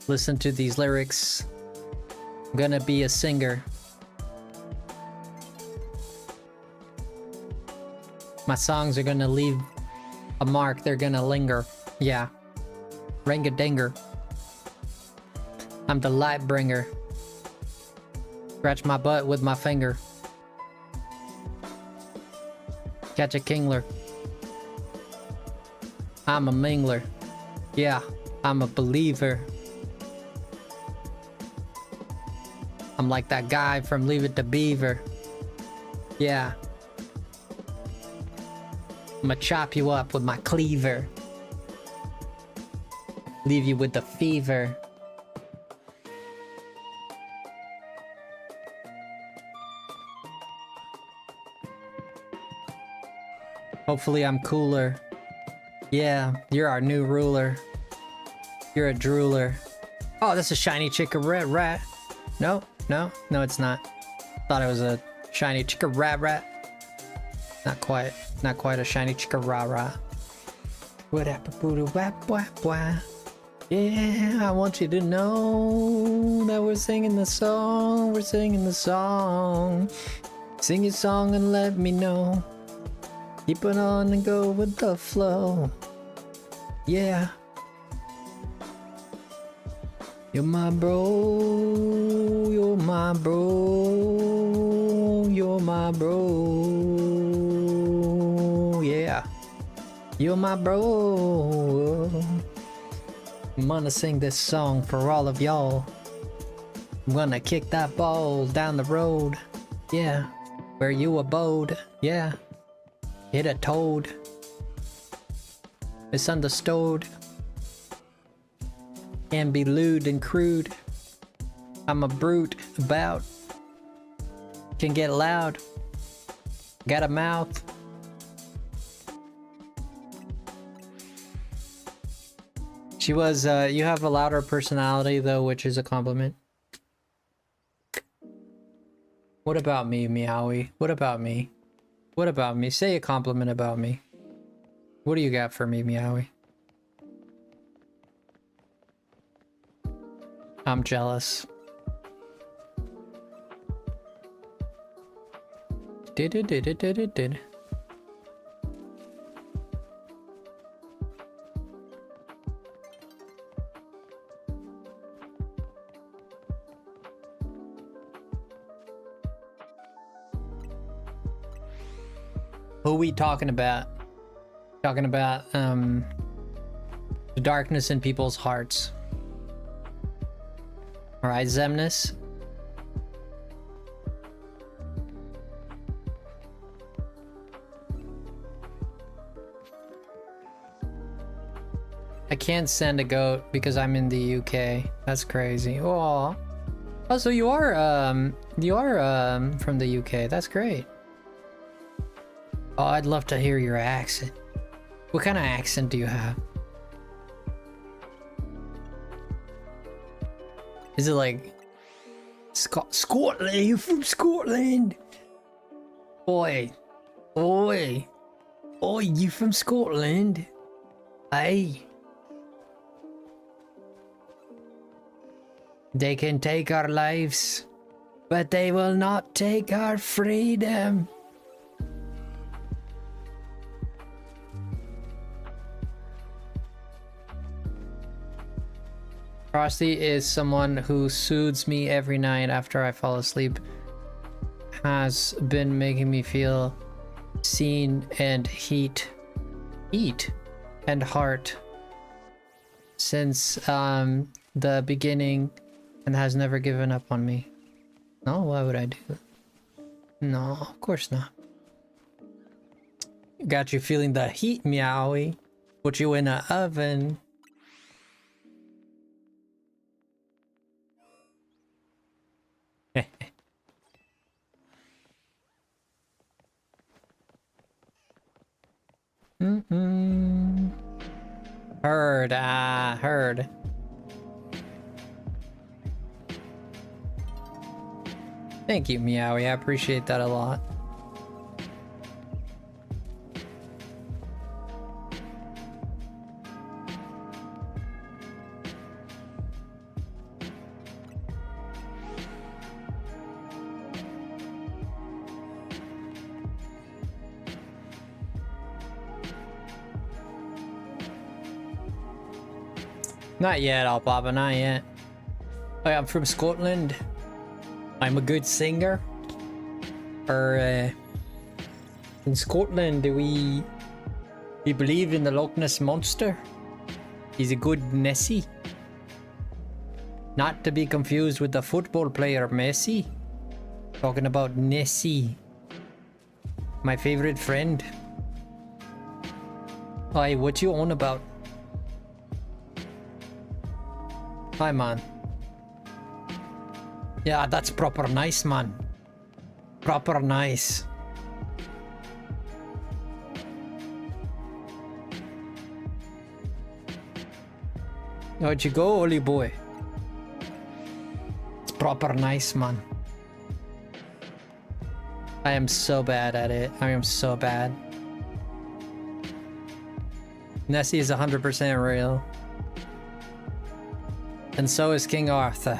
Listen to these lyrics. I'm gonna be a singer. My songs are gonna leave a mark, they're gonna linger. Yeah. Ring-a-dinger. I'm the light bringer. Scratch my butt with my finger. Catch a kingler. I'm a mingler. Yeah, I'm a believer. I'm like that guy from Leave It to Beaver. Yeah. I'ma chop you up with my cleaver. Leave you with the fever. Hopefully I'm cooler. Yeah, you're our new ruler. You're a drooler. Oh, that's a shiny chicka rat. No, it's not. Thought it was a shiny chicka rat. Not quite a shiny chicka rat. Yeah, I want you to know that we're singing the song. Sing your song and let me know. Keep it on and go with the flow. Yeah. You're my bro, you're my bro, you're my bro, yeah. You're my bro. I'm gonna sing this song for all of y'all. I'm gonna kick that ball down the road, yeah. Where you abode, yeah. Hit a toad. Misunderstood. Can be lewd and crude. I'm a brute about. Can get loud. Got a mouth. She was, you have a louder personality though, which is a compliment. What about me, Meowie? What about me? What about me? Say a compliment about me. What do you got for me, Meowie? I'm jealous. Did. Who we talking about? Talking about the darkness in people's hearts. Alright, Zemnis. I can't send a goat because I'm in the UK. That's crazy. Oh, so you are from the UK. That's great. Oh, I'd love to hear your accent. What kind of accent do you have? Is it like Scotland? You from Scotland? Oi, you from Scotland? Hey. They can take our lives, but they will not take our freedom. Frosty is someone who soothes me every night after I fall asleep. Has been making me feel seen and heat and heart since the beginning, and has never given up on me. No, why would I do that? No, of course not. Got you feeling the heat, meowie. Put you in an oven. Heard, heard. Thank you, Meowie. I appreciate that a lot. Not yet, Alpaba, not yet. Oh, I'm from Scotland. I'm a good singer. In Scotland, we believe in the Loch Ness Monster. He's a good Nessie. Not to be confused with the football player Messi. Talking about Nessie. My favorite friend. Hi, what you on about? Hi, man. Yeah, that's proper nice, man. Proper nice. How'd you go, Ollie boy? It's proper nice, man. I am so bad at it. I am so bad. Nessie is 100% real. And so is King Arthur.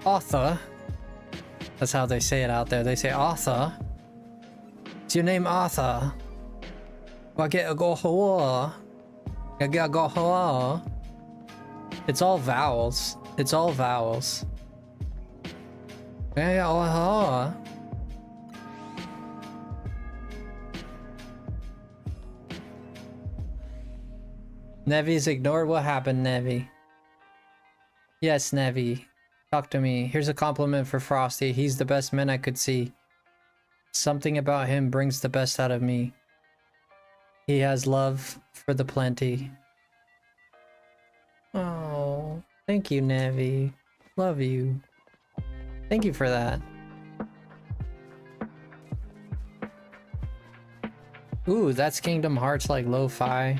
Arthur? That's how they say it out there. They say Arthur. Is your name Arthur? I get a go hoa. I get a go hoa. It's all vowels. It's all vowels. Yeah, oh, Nevi's ignored. What happened, Nevi? Yes, Nevi. Talk to me. Here's a compliment for Frosty. He's the best man I could see. Something about him brings the best out of me. He has love for the plenty. Oh, thank you, Nevi. Love you. Thank you for that. Ooh, that's Kingdom Hearts like lo-fi.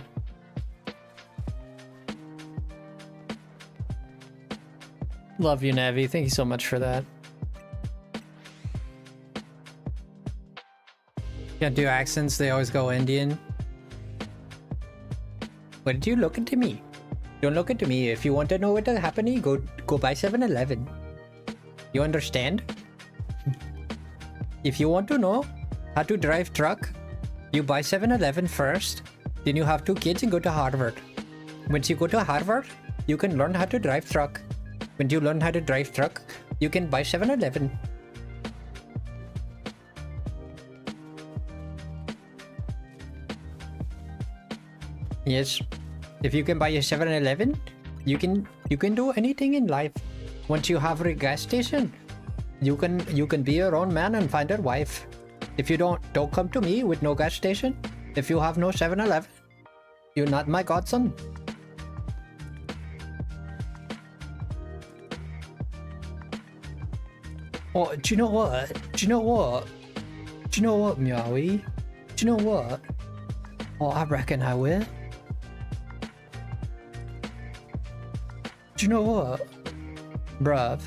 Love you, Navi. Thank you so much for that. Can't do accents. They always go Indian. What did you look into me? Don't look into me. If you want to know what's happening, go buy 7-Eleven. You understand? If you want to know how to drive truck, you buy 7-Eleven first. Then you have 2 kids and go to Harvard. Once you go to Harvard, you can learn how to drive truck. When you learn how to drive truck, you can buy 7-Eleven. Yes, if you can buy a 7-Eleven, you can do anything in life. Once you have a gas station, you can be your own man and find a wife. If you don't come to me with no gas station. If you have no 7-Eleven, you're not my godson. Oh, do you know what? Do you know what? Do you know what, Meowie? Do you know what? Oh, I reckon I will. Do you know what? Bruv.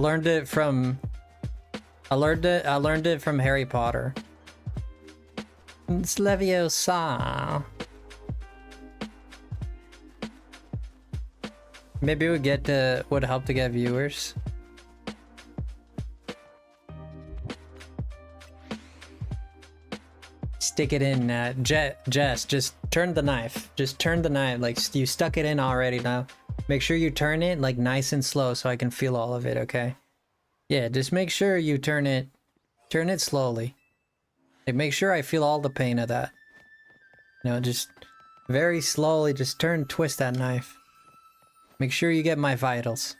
I learned it from Harry Potter. It's Leviosa. Maybe it would help to get viewers. Stick it in, Jess, just turn the knife. Just turn the knife, like you stuck it in already now. Make sure you turn it like nice and slow so I can feel all of it, okay? Yeah, just make sure you turn it slowly. Like, make sure I feel all the pain of that. You know, just very slowly, just twist that knife. Make sure you get my vitals.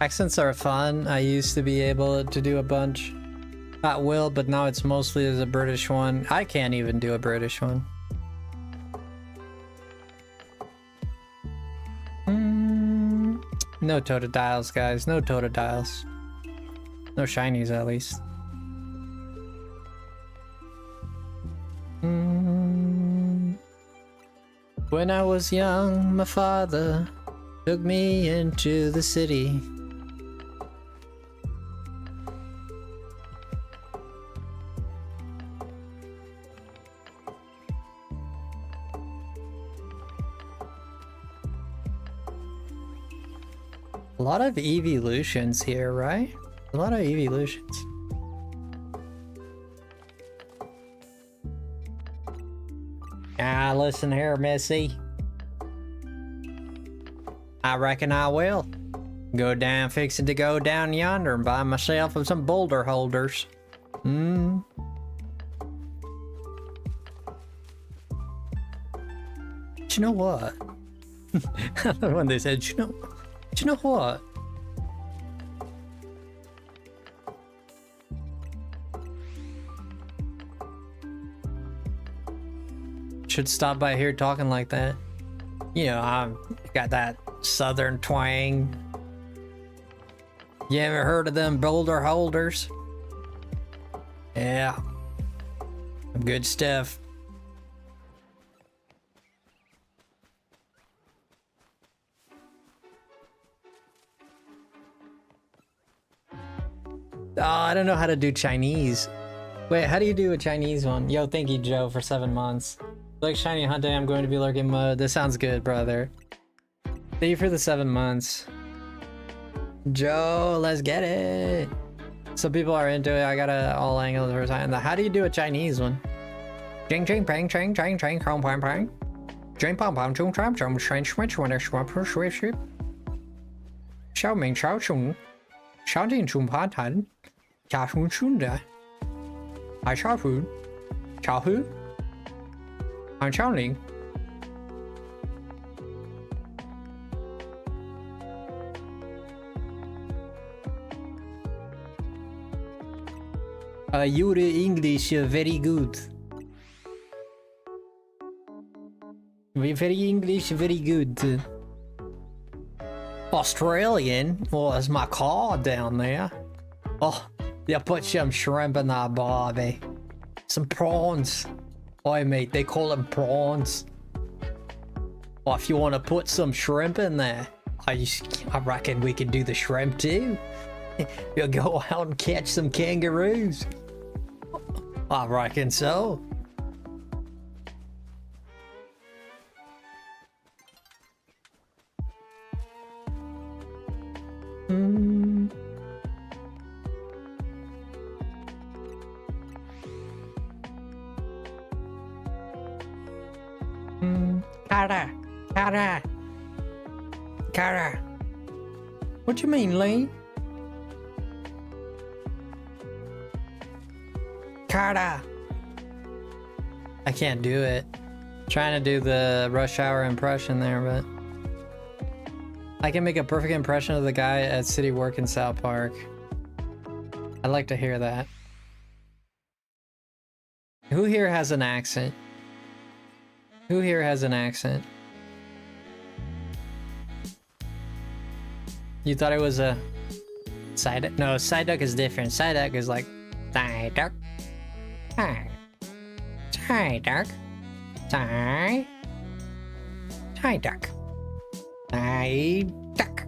Accents are fun. I used to be able to do a bunch at will, but now it's mostly as a British one. I can't even do a British one. No totodiles, guys. No totodiles. No shinies, at least. When I was young, my father took me into the city. A lot of evolutions here, right? A lot of evolutions. Ah, listen here, Missy. I reckon I will. Fixing to go down yonder and buy myself some boulder holders. But you know what? When they said, you know what? Should stop by here talking like that. You know, I've got that southern twang. You ever heard of them boulder holders? Yeah. Good stuff. Oh, I don't know how to do Chinese. Wait, how do you do a Chinese one? Yo, thank you, Joe, for 7 months. Like shiny hunting, I'm going to be lurking mode. This sounds good, brother. Thank you for the 7 months. Joe, let's get it. Some people are into it. I got all angles for a time. How do you do a Chinese one? Jing jing bang chang chang chang kong pang pang. Jing pang pang chung tram chung shen switch when I swap her swift ship. Xiao Ming Xiao Chung. Xiao Jing Chung Pa Tan. Xia Chung Chun Da. I Xiao Fu. Xiao Hu. I'm Xiao Ling. Your English very good. Very English, very good. Australian? Well, that's my car down there. Oh, yeah, put some shrimp in that, Bobby. Some prawns. Oh, mate, they call them prawns. Well, if you want to put some shrimp in there, I reckon we can do the shrimp too. You'll go out and catch some kangaroos. I reckon so. Kara. What you mean, Lee? Kara. I can't do it. Trying to do the rush hour impression there, but I can make a perfect impression of the guy at City Work in South Park. I'd like to hear that. Who here has an accent? Who here has an accent? You thought it was a side duck? No, side duck is different. Side duck is like side duck. Side duck. Side duck. I duck.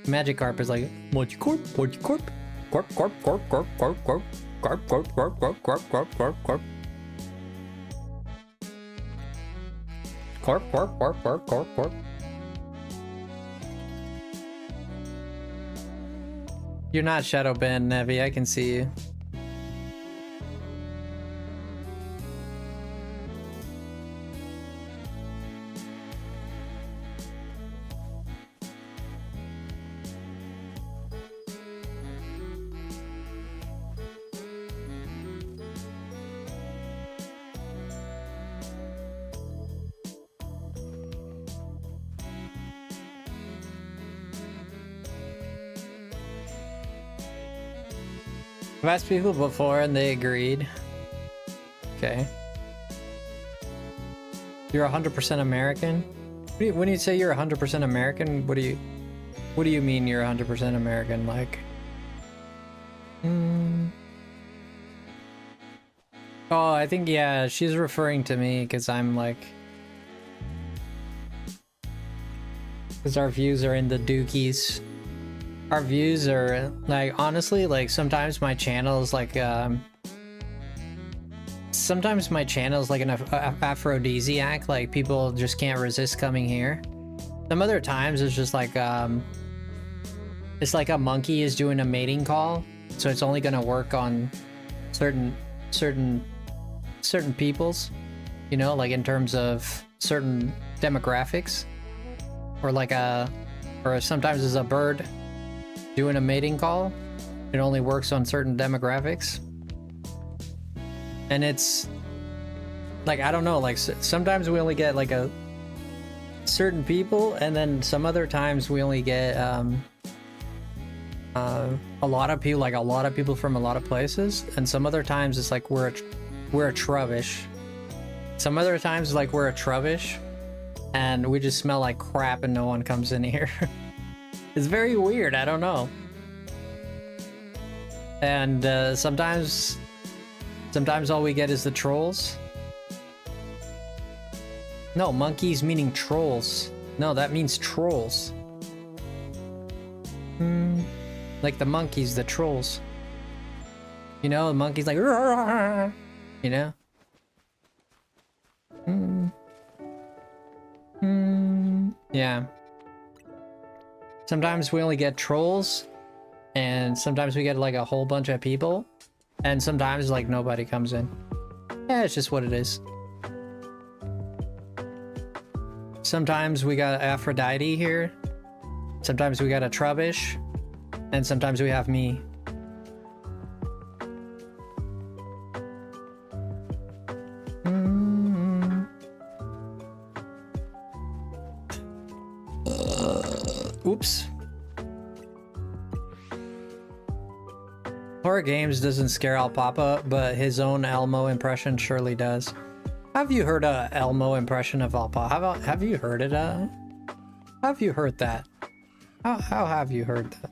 Magikarp is like Magikarp, Magikarp, corp, corp, corp, corp, corp, corp, corp, corp, corp, corp, corp, corp, corp, corp. Corp, corp, corp, corp, corp, corp. You're not shadow banned, Nevi. I can see you. I've asked people before and they agreed. Okay. You're 100% American? When you say you're 100% American, what do you mean you're 100% American? Like, oh, I think, yeah, she's referring to me because I'm like, because our views are in the dookies. Our views are like, honestly, like sometimes my channel is like sometimes my channel is like an aphrodisiac, like people just can't resist coming here. Some other times it's just like it's like a monkey is doing a mating call, so it's only gonna work on certain peoples, you know, like in terms of certain demographics, or like or sometimes it's a bird doing a mating call. It only works on certain demographics. And it's like, I don't know, like sometimes we only get like a certain people, and then some other times we only get a lot of people, like a lot of people from a lot of places. And some other times it's like we're a trubbish. Some other times like we're a trubbish and we just smell like crap and no one comes in here. It's very weird, I don't know. And sometimes all we get is the trolls. No, monkeys meaning trolls. No, that means trolls. Like the monkeys, the trolls. You know, the monkeys like, you know? Yeah. Sometimes we only get trolls, and sometimes we get like a whole bunch of people, and sometimes like nobody comes in. Yeah, it's just what it is. Sometimes we got Aphrodite here, sometimes we got a Trubbish, and sometimes we have me. Oops. Horror Games doesn't scare Alpapa, but his own Elmo impression surely does. Have you heard a Elmo impression of Alpapa? Have you heard it? Have you heard that? How have you heard that?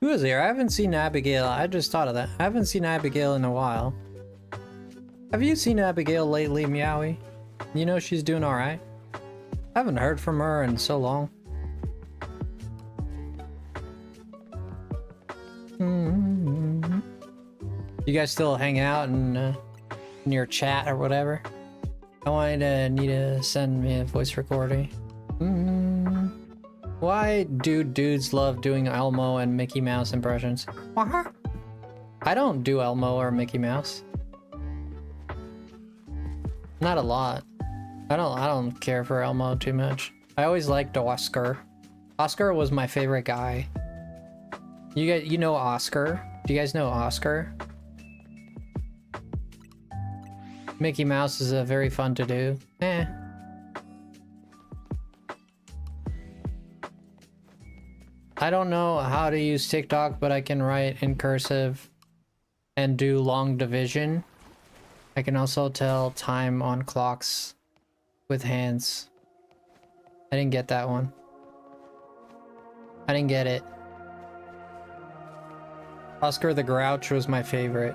Who is here? I haven't seen Abigail. I just thought of that. I haven't seen Abigail in a while. Have you seen Abigail lately, Meowie? You know she's doing alright. I haven't heard from her in so long. You guys still hang out in your chat or whatever? I need to send me a voice recording. Why do dudes love doing Elmo and Mickey Mouse impressions? I don't do Elmo or Mickey Mouse. Not a lot. I don't care for Elmo too much. I always liked Oscar. Oscar was my favorite guy. You know Oscar? Do you guys know Oscar? Mickey Mouse is very fun to do. I don't know how to use TikTok, but I can write in cursive. and do long division. I can also tell time on clocks with hands. I didn't get that one. I didn't get it. Oscar the Grouch was my favorite.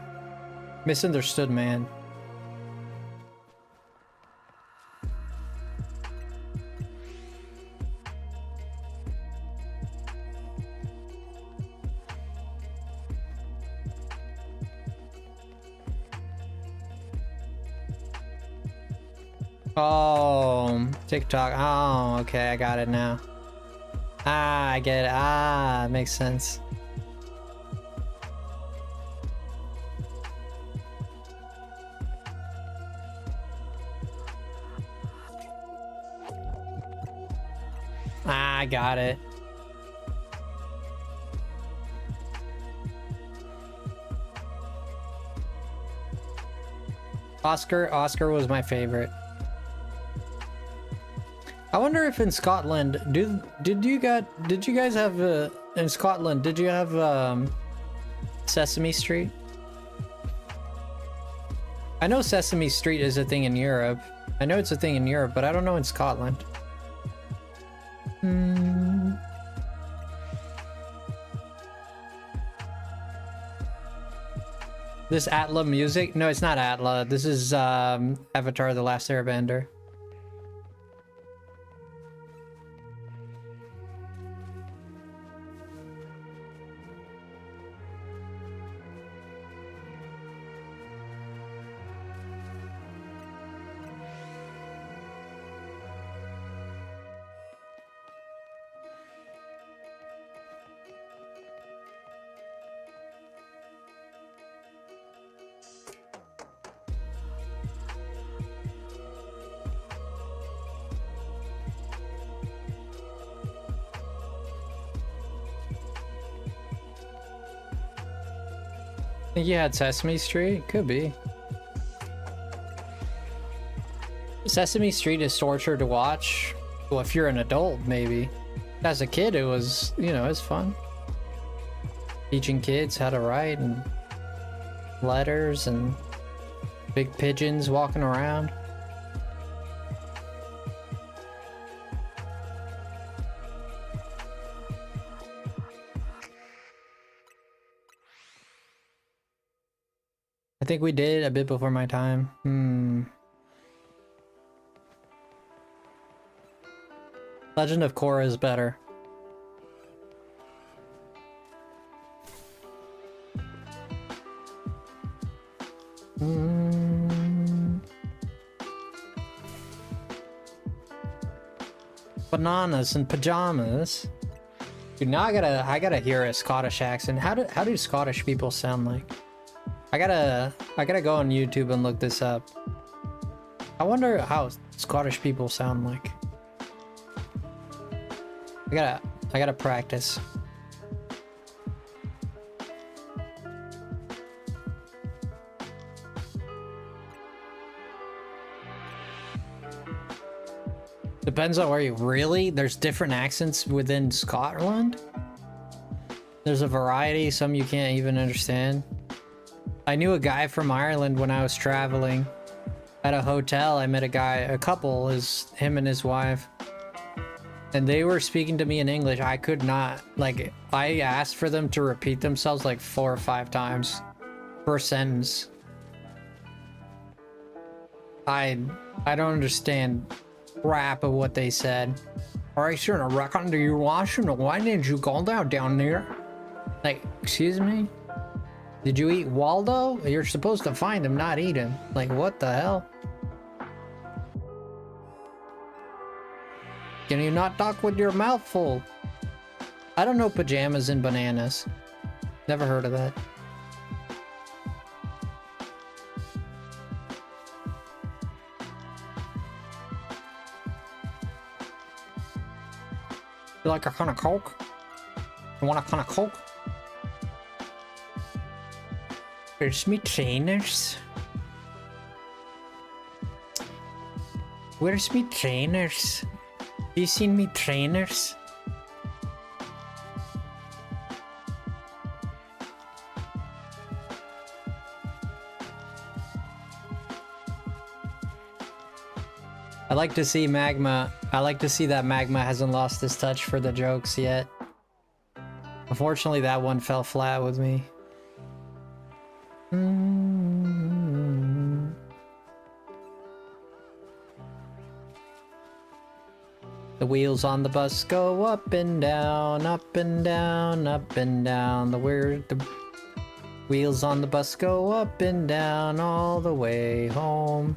Misunderstood Man. Oh, TikTok. Oh, okay, I got it now. Ah, I get it. Ah, it makes sense. Ah, I got it. Oscar was my favorite. I wonder if in Scotland, did you guys have in Scotland, did you have Sesame Street? I know Sesame Street is a thing in Europe. I know it's a thing in Europe, but I don't know in Scotland. This Atla music? No, it's not Atla. This is Avatar: The Last Airbender. Think you had Sesame Street? Could be. Sesame Street is torture to watch. Well, if you're an adult, maybe. As a kid, it was, you know, it's fun. Teaching kids how to write and letters and big pigeons walking around. I think we did a bit before my time. Legend of Korra is better. Bananas and pajamas. Dude, now I gotta hear a Scottish accent. How do Scottish people sound like? I gotta go on YouTube and look this up. I wonder how Scottish people sound like. I gotta practice. Depends on where you really. There's different accents within Scotland. There's a variety. Some you can't even understand. I knew a guy from Ireland when I was traveling. At a hotel, I met a couple, him and his wife. And they were speaking to me in English. I could not, like, I asked for them to repeat themselves like 4 or 5 times per sentence. I don't understand crap of what they said. Alright, sir, I reckon do you washing? Why didn't you go down there? Like, excuse me? Did you eat Waldo? You're supposed to find him, not eat him. Like, what the hell? Can you not talk with your mouth full? I don't know pajamas and bananas. Never heard of that. You like a can of Coke? You want a can of Coke? Where's me trainers? Where's me trainers? You seen me trainers? I like to see Magma. I like to see that Magma hasn't lost his touch for the jokes yet. Unfortunately, that one fell flat with me. The wheels on the bus go up and down, up and down, up and down. The wheels on the bus go up and down all the way home.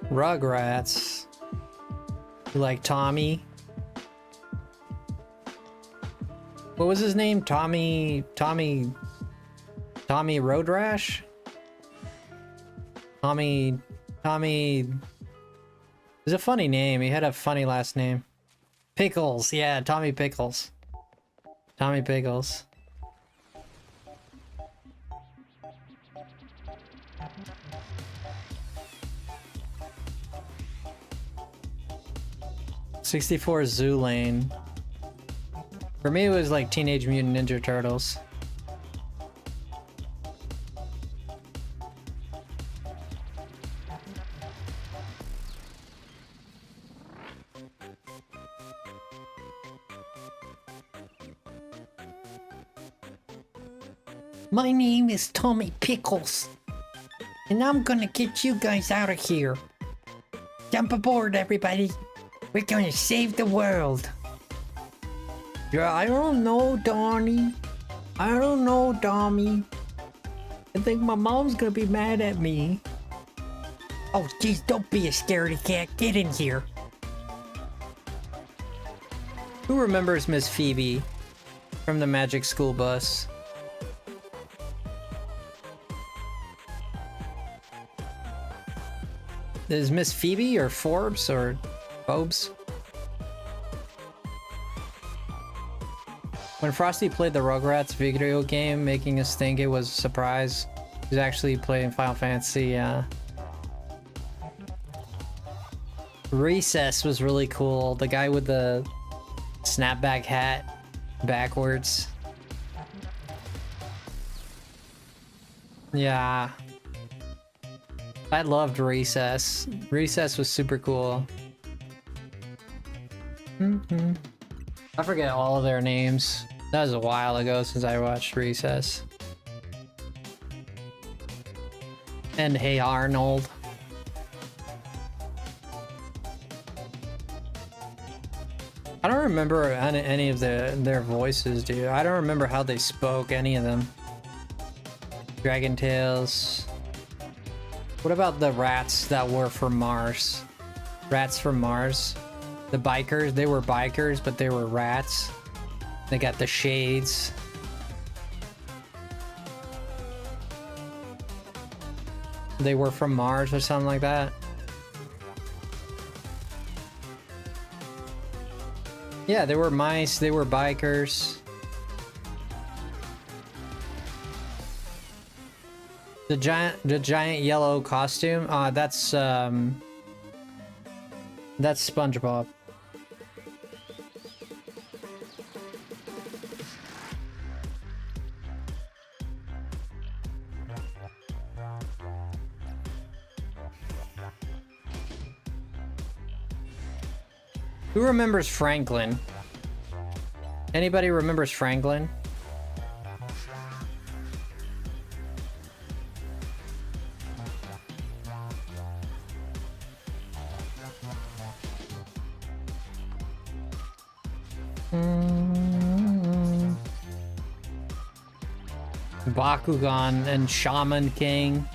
Rugrats. You like Tommy? What was his name? Tommy Road Rash? Tommy... It's a funny name. He had a funny last name. Pickles. Yeah, Tommy Pickles. Tommy Pickles. '64 Zoo Lane. For me, it was like Teenage Mutant Ninja Turtles. My name is Tommy Pickles, and I'm gonna get you guys out of here. Jump aboard, everybody. We're gonna save the world. Yeah, I don't know, Donnie. I don't know, Tommy. I think my mom's gonna be mad at me. Oh, jeez, don't be a scaredy cat. Get in here. Who remembers Miss Phoebe from the Magic School Bus? Is Miss Phoebe or Forbes or Phobes? When Frosty played the Rugrats video game, making us think it was a surprise, he was actually playing Final Fantasy. Recess was really cool. The guy with the snapback hat backwards. Yeah. I loved Recess. Recess was super cool. I forget all of their names. That was a while ago since I watched Recess. And Hey Arnold. I don't remember any of their voices, dude. I don't remember how they spoke, any of them. Dragon Tales. What about the rats that were from Mars? Rats from Mars? The bikers, they were bikers, but they were rats. They got the shades. They were from Mars or something like that. Yeah, they were mice, they were bikers. The giant yellow costume, that's SpongeBob. Who remembers Franklin? Anybody remembers Franklin? Bakugan and Shaman King.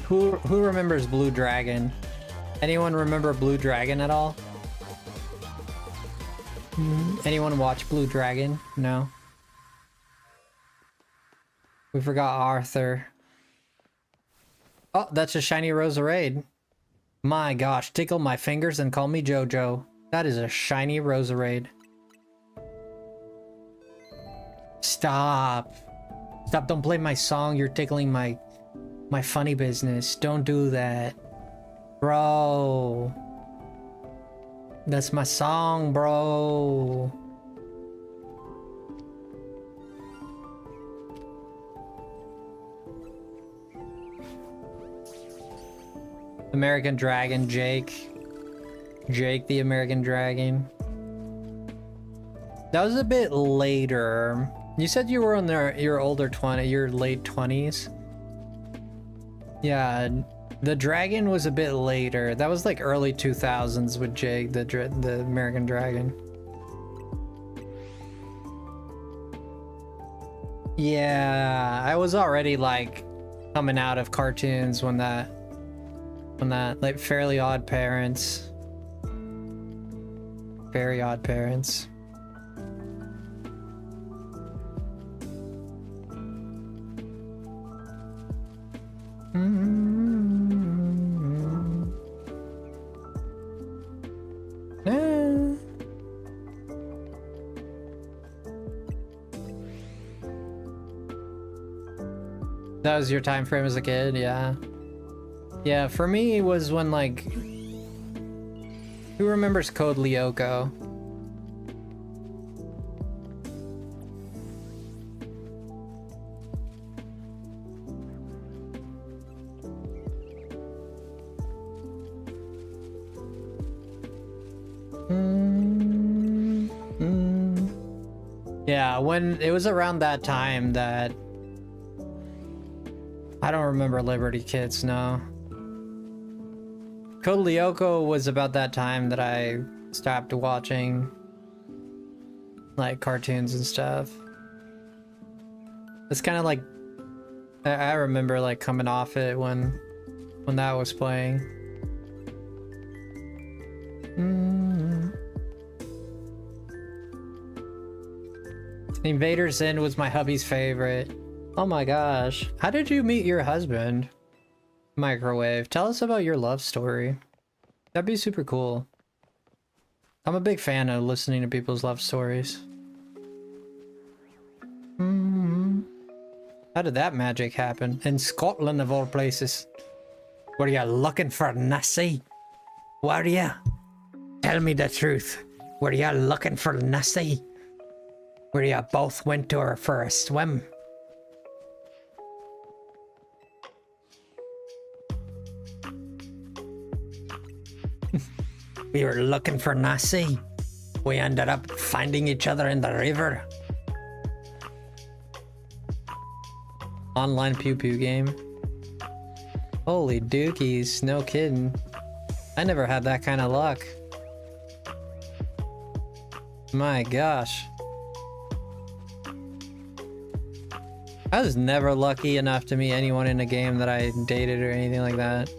Who remembers Blue Dragon? Anyone remember Blue Dragon at all? Anyone watch Blue Dragon? No. We forgot Arthur. Oh, that's a shiny Roserade. My gosh, tickle my fingers and call me JoJo. That is a shiny Roserade. Stop. Stop, don't play my song. You're tickling my funny business. Don't do that. Bro. That's my song, bro. American Dragon, Jake. Jake the American Dragon. That was a bit later. You said you were in your older 20, your late 20s. Yeah, the dragon was a bit later. That was like early 2000s with Jake, the American Dragon. Yeah, I was already like coming out of cartoons when that like Fairly Odd Parents. Very Odd Parents. That was your time frame as a kid, yeah. Yeah, for me it was when like, who remembers Code Lyoko? Yeah, when it was around that time that I don't remember Liberty Kids, no. Code Lyoko was about that time that I stopped watching like cartoons and stuff. It's kind of like I remember like coming off it when that was playing. Invader Zim was my hubby's favorite. Oh my gosh. How did you meet your husband? Microwave. Tell us about your love story. That'd be super cool. I'm a big fan of listening to people's love stories. How did that magic happen? In Scotland of all places. Were you looking for Nessie? Were you? Tell me the truth. Were you looking for Nessie? Where you both went to her for a swim? We were looking for Nessie. We ended up finding each other in the river. Online pew pew game. Holy dookies, no kidding. I never had that kind of luck. My gosh. I was never lucky enough to meet anyone in a game that I dated or anything like that.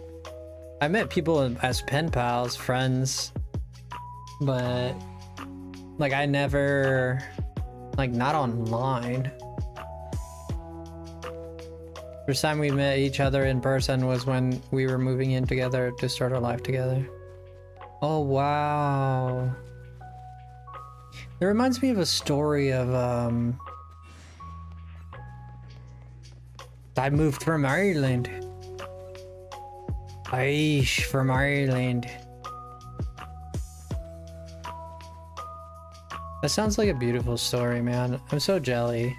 I met people as pen pals, friends, but like I never, like not online. First time we met each other in person was when we were moving in together to start our life together. Oh wow. It reminds me of a story of I moved from Ireland. Aish, from Ireland. That sounds like a beautiful story, man. I'm so jelly.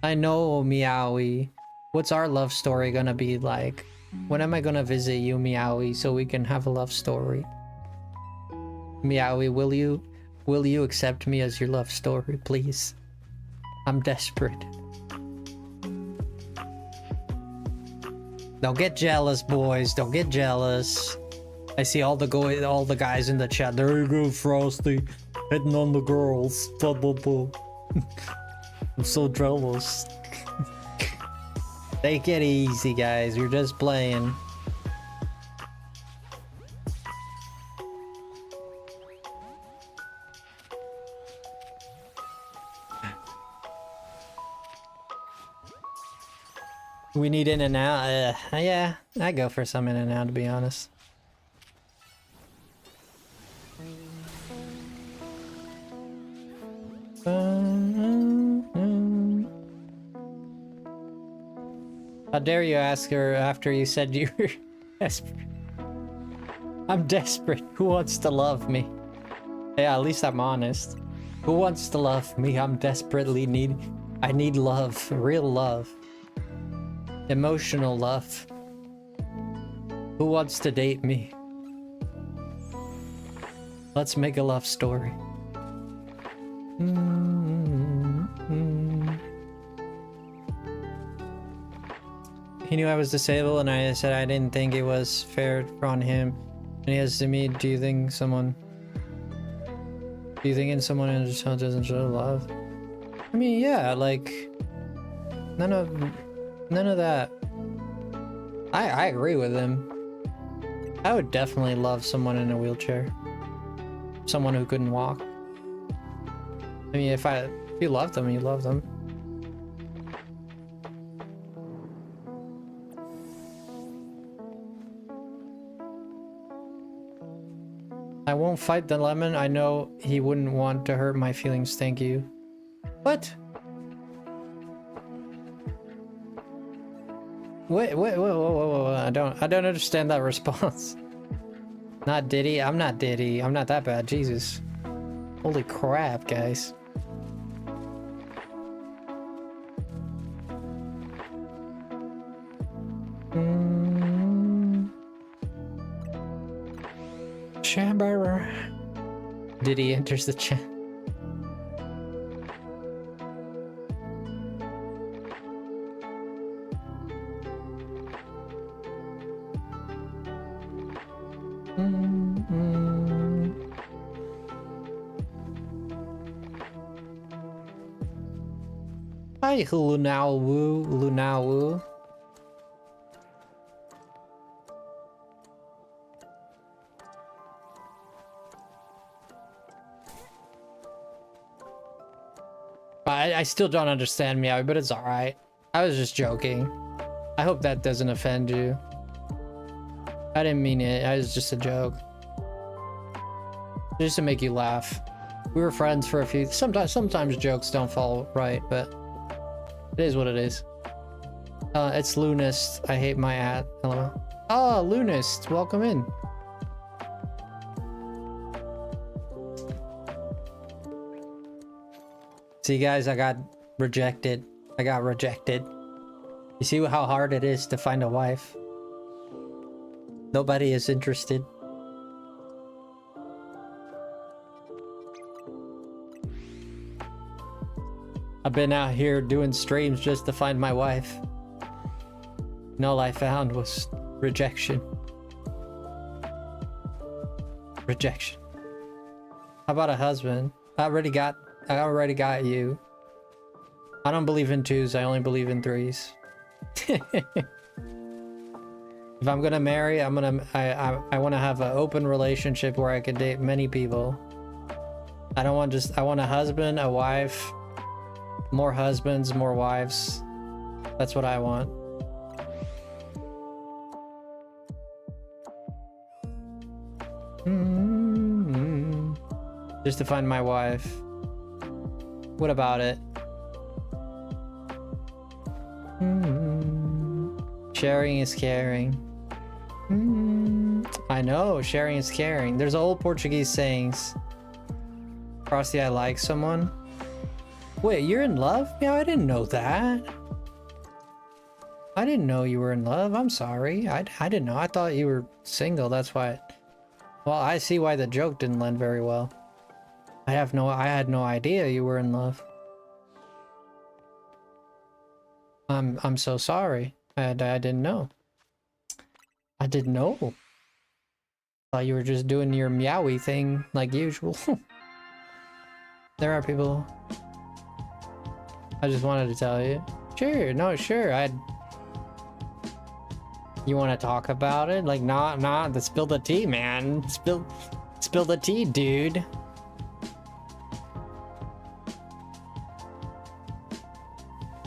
I know, Meowie. What's our love story gonna be like? When am I gonna visit you, Meowie, so we can have a love story? Meowie, will you accept me as your love story, please? I'm desperate. Don't get jealous, boys. Don't get jealous. I see all the guys in the chat. There you go, Frosty. Hitting on the girls. Blah, blah, blah. I'm so jealous. Take it easy, guys. You're just playing. We need In and Out. Yeah, I go for some In and Out, to be honest. How dare you ask her after you said you were desperate? I'm desperate. Who wants to love me? Yeah, at least I'm honest. Who wants to love me? I'm desperately I need love. Real love. Emotional love. Who wants to date me? Let's make a love story. He knew I was disabled and I said I didn't think it was fair on him. And he asked me, do you think in someone doesn't show love? I mean, yeah, like none of that. I agree with him. I would definitely love someone in a wheelchair. Someone who couldn't walk. I mean, if you love them, you love them. I won't fight the lemon. I know he wouldn't want to hurt my feelings. Thank you. What? Wait, whoa. I don't understand that response. Not Diddy. I'm not Diddy. I'm not that bad. Jesus. Holy crap, guys. Chamber. Diddy enters the chat. Hi, Lunawu. I still don't understand Meow, but it's alright. I was just joking. I hope that doesn't offend you. I didn't mean it. It was just a joke. Just to make you laugh. We were friends for a few... Sometimes jokes don't fall right, but... It is what it is. It's Lunist. I hate my at. Hello. Oh, Lunist. Welcome in. See, guys, I got rejected. You see how hard it is to find a wife? Nobody is interested. I've been out here doing streams just to find my wife. And all I found was rejection. Rejection. How about a husband? I already got you. I don't believe in twos, I only believe in threes. If I'm gonna marry, I wanna have an open relationship where I can date many people. I want a husband, a wife, more husbands, more wives. That's what I want. Just to find my wife. What about it? Sharing is caring. I know, sharing is caring. There's old Portuguese sayings. Frosty, I like someone. Wait, you're in love? Yeah, I didn't know that. I didn't know you were in love. I'm sorry. I didn't know. I thought you were single. That's why. Well, I see why the joke didn't land very well. I had no idea you were in love. I'm so sorry. I didn't know. I didn't know. Thought you were just doing your meowy thing like usual. There are people. I just wanted to tell you. Sure, no, sure. You want to talk about it? Like, nah. Spill the tea, man. Spill the tea, dude.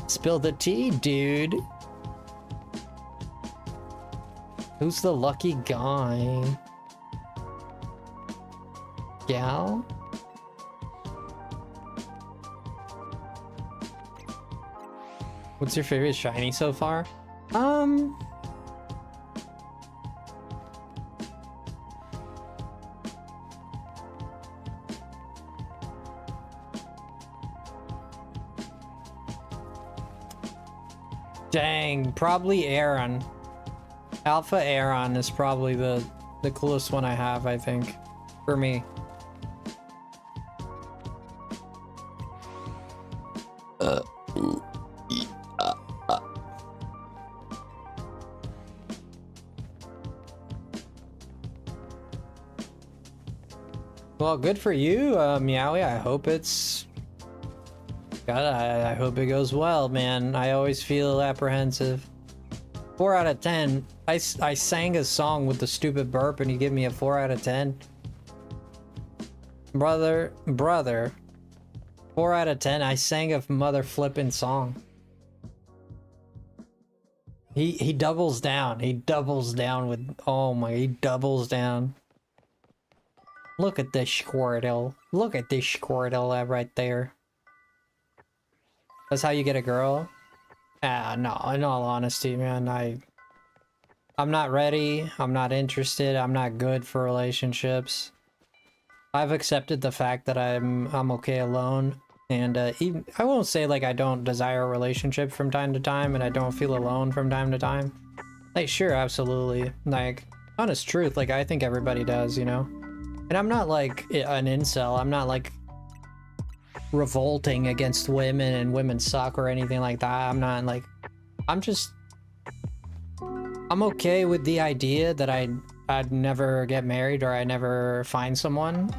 Spill the tea, dude. Who's the lucky guy? Gal? What's your favorite shiny so far? Um, dang, probably Aaron. Alpha Aaron is probably the coolest one I have, I think, for me. Well, good for you, Meowie. I hope it's... God, I hope it goes well, man. I always feel apprehensive. 4 out of 10. I sang a song with the stupid burp and you give me a 4 out of 10. Brother. 4 out of 10. I sang a mother flippin' song. He doubles down. He doubles down with... Oh my, he doubles down. Look at this Squirtle. Look at this Squirtle right there. That's how you get a girl? Ah, no, in all honesty, man, I'm not ready. I'm not interested. I'm not good for relationships. I've accepted the fact that I'm okay alone. And even, I won't say like I don't desire a relationship from time to time and I don't feel alone from time to time. Like, sure, absolutely. Like, honest truth, like I think everybody does, you know? And I'm not like an incel. I'm not like revolting against women and women suck or anything like that. I'm not like, I'm okay with the idea that I'd never get married or I never find someone.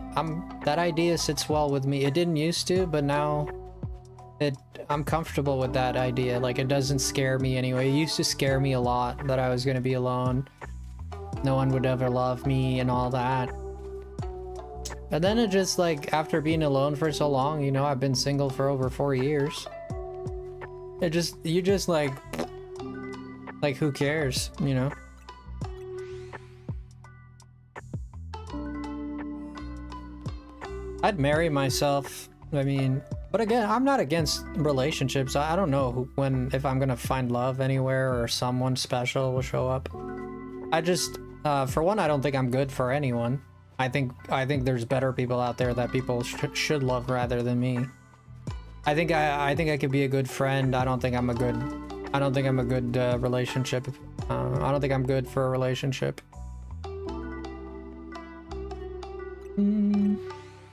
That idea sits well with me. It didn't used to, but now I'm comfortable with that idea. Like, it doesn't scare me anyway. It used to scare me a lot that I was gonna be alone. No one would ever love me and all that. And then it just, like, after being alone for so long, you know, I've been single for over 4 years. You just like, who cares, you know? I'd marry myself, I mean, but again, I'm not against relationships. I don't know if I'm gonna find love anywhere or someone special will show up. I just, for one, I don't think I'm good for anyone. I think there's better people out there that people should love rather than me. I think I could be a good friend. I don't think I'm a good relationship. I don't think I'm good for a relationship.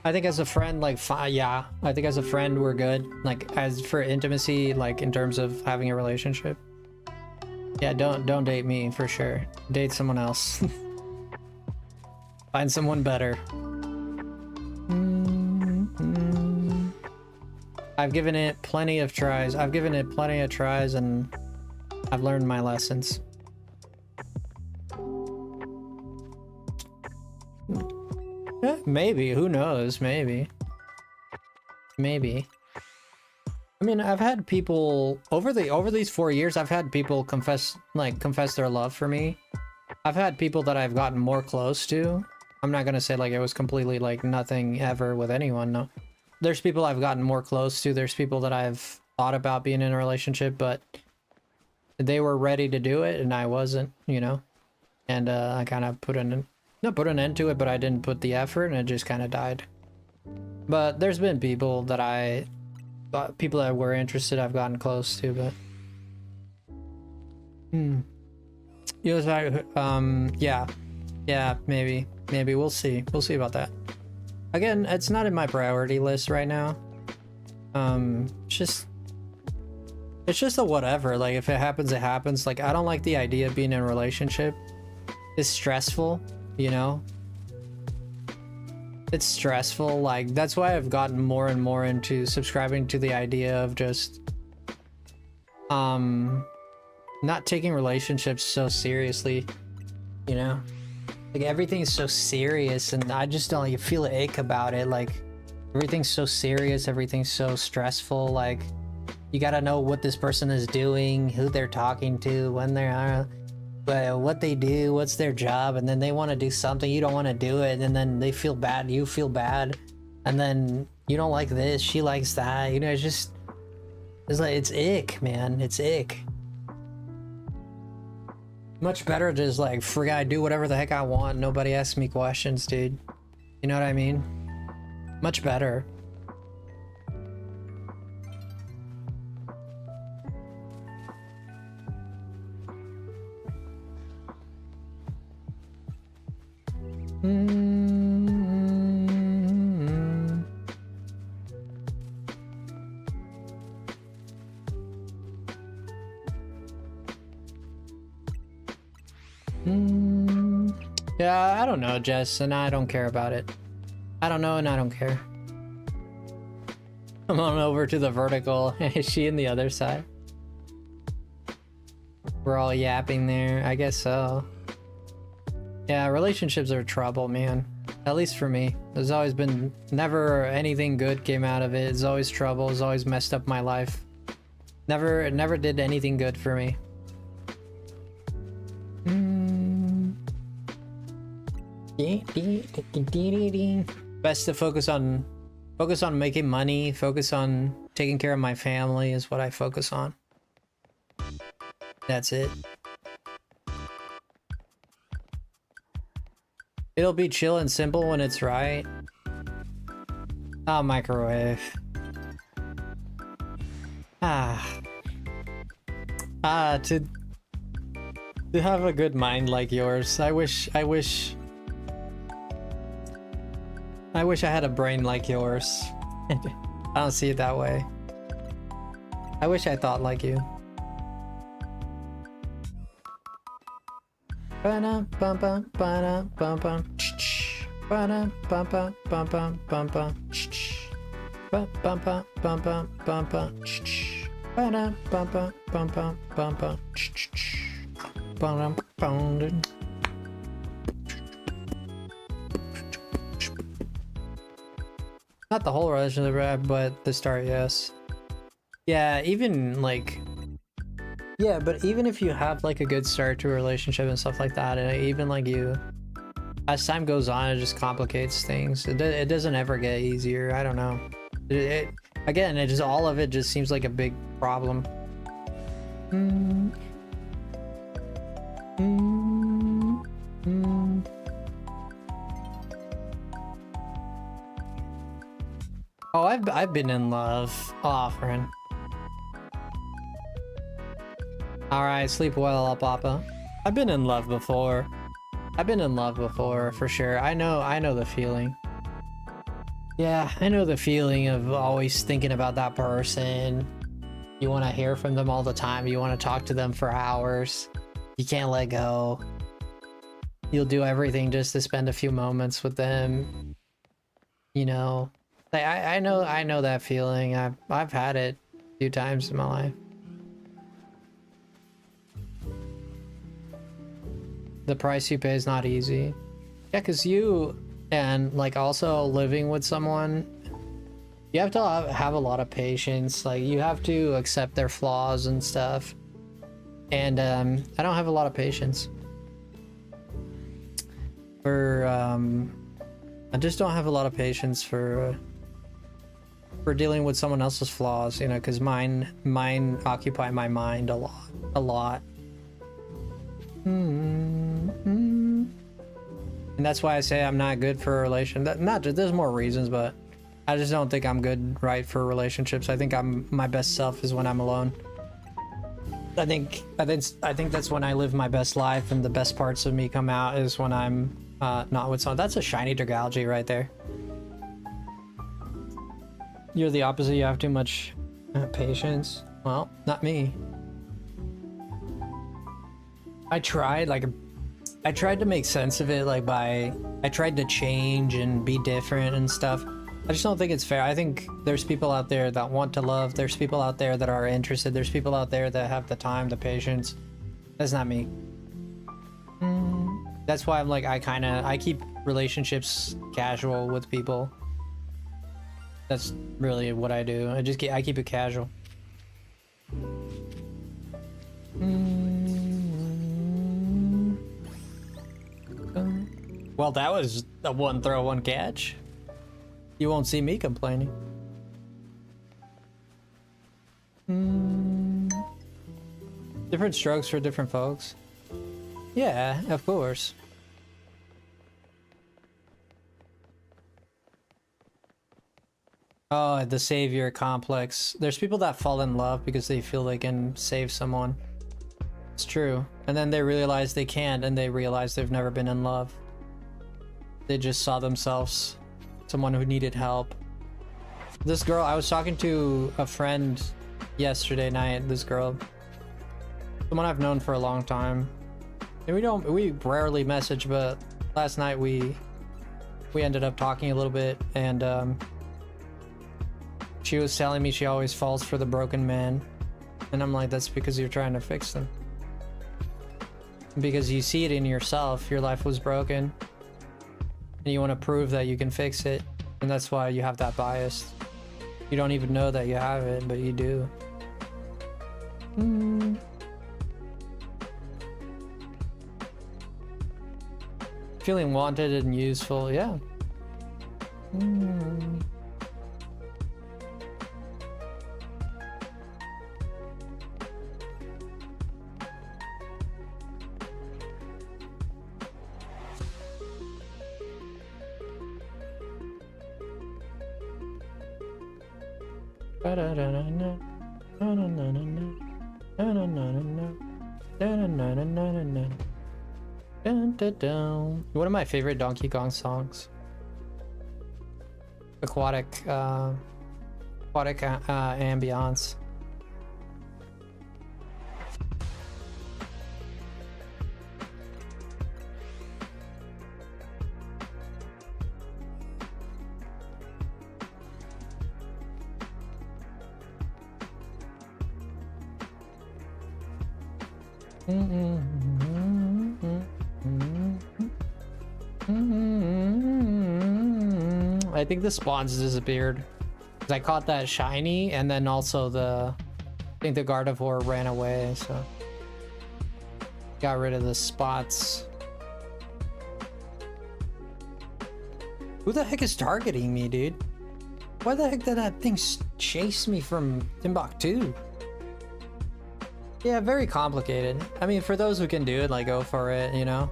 I think as a friend, like, yeah, I think as a friend we're good. Like, as for intimacy, like in terms of having a relationship, yeah, don't date me for sure. Date someone else. Find someone better. I've given it plenty of tries. And I've learned my lessons. Yeah, maybe. Who knows? Maybe. I mean, I've had people over these 4 years. I've had people confess their love for me. I've had people that I've gotten more close to. I'm not gonna say like it was completely like nothing ever with anyone. No, there's people I've gotten more close to. There's people that I've thought about being in a relationship, but they were ready to do it and I wasn't, you know. And I kind of put an end to it, but I didn't put the effort and it just kind of died. But there's been people that were interested I've gotten close to, but yeah, maybe we'll see about that. Again, it's not in my priority list right now. It's just a whatever. Like, if it happens, it happens. Like, I don't like the idea of being in a relationship. It's stressful, you know? It's stressful. Like, that's why I've gotten more and more into subscribing to the idea of just not taking relationships so seriously, you know? Like, everything's so serious and I just don't, you feel an ache about it. Like, everything's so serious, everything's so stressful. Like, you gotta know what this person is doing, who they're talking to, when they're what they do, what's their job, and then they want to do something, you don't want to do it, and then they feel bad, you feel bad, and then you don't like this, she likes that, you know, it's like, it's ick, man, it's ick. Much better to just like free I do whatever the heck I want. Nobody asks me questions, dude. You know what I mean? Much better. Yeah, I don't know, Jess, and I don't care about it. I don't know, and I don't care. Come on over to the vertical. Is she in the other side? We're all yapping there. I guess so. Yeah, relationships are trouble, man. At least for me. There's always been never anything good came out of it. It's always trouble. It's always messed up my life. Never did anything good for me. Best to focus on making money, focus on taking care of my family is what I focus on. That's it. It'll be chill and simple when it's right. Oh, microwave. To have a good mind like yours. I wish I had a brain like yours. I don't see it that way. I wish I thought like you. Not the whole relationship, but the start, yes. Yeah, even like... Yeah, but even if you have like a good start to a relationship and stuff like that, and even like you... As time goes on, it just complicates things. It doesn't ever get easier. I don't know. Again, it just all of it just seems like a big problem. Oh, I've been in love. Oh, friend. All right, sleep well, Papa. I've been in love before. I've been in love before, for sure. I know the feeling. Yeah, I know the feeling of always thinking about that person. You want to hear from them all the time. You want to talk to them for hours. You can't let go. You'll do everything just to spend a few moments with them. You know, like, I know that feeling. I've had it a few times in my life. The price you pay is not easy. Yeah, because you, and like also living with someone, you have to have a lot of patience. Like you have to accept their flaws and stuff. And I don't have a lot of patience. I just don't have a lot of patience for dealing with someone else's flaws, you know, because mine occupy my mind a lot. And that's why I say I'm not good for a relation. There's more reasons, but I just don't think I'm good for relationships. I think my best self is when I'm alone. I think that's when I live my best life, and the best parts of me come out is when I'm not with someone. That's a shiny Dragalge right there. You're the opposite. You have too much patience. Well, not me. I tried to make sense of it, like I tried to change and be different and stuff. I just don't think it's fair. I think there's people out there that want to love. There's people out there that are interested. There's people out there that have the time, the patience. That's not me. That's why I'm like, I keep relationships casual with people. That's really what I do. I keep it casual. Well, that was a one throw, one catch. You won't see me complaining. Different strokes for different folks. Yeah, of course. Oh, the savior complex. There's people that fall in love because they feel they can save someone. It's true. And then they realize they can't, and they realize they've never been in love. They just saw themselves someone who needed help. This girl, I was talking to a friend yesterday night, this girl. Someone I've known for a long time. And we rarely message, but last night we ended up talking a little bit, and she was telling me she always falls for the broken man. And I'm like, that's because you're trying to fix them. Because you see it in yourself, your life was broken. And you want to prove that you can fix it. And that's why you have that bias. You don't even know that you have it, but you do. Feeling wanted and useful, yeah. One of my favorite Donkey Kong songs. Aquatic ambiance. I think the spawns disappeared. 'Cause I caught that shiny, and then also I think the Gardevoir ran away, so got rid of the spots. Who the heck is targeting me, dude? Why the heck did that thing chase me from Timbuktu? Yeah, very complicated. I mean, for those who can do it, like, go for it, you know?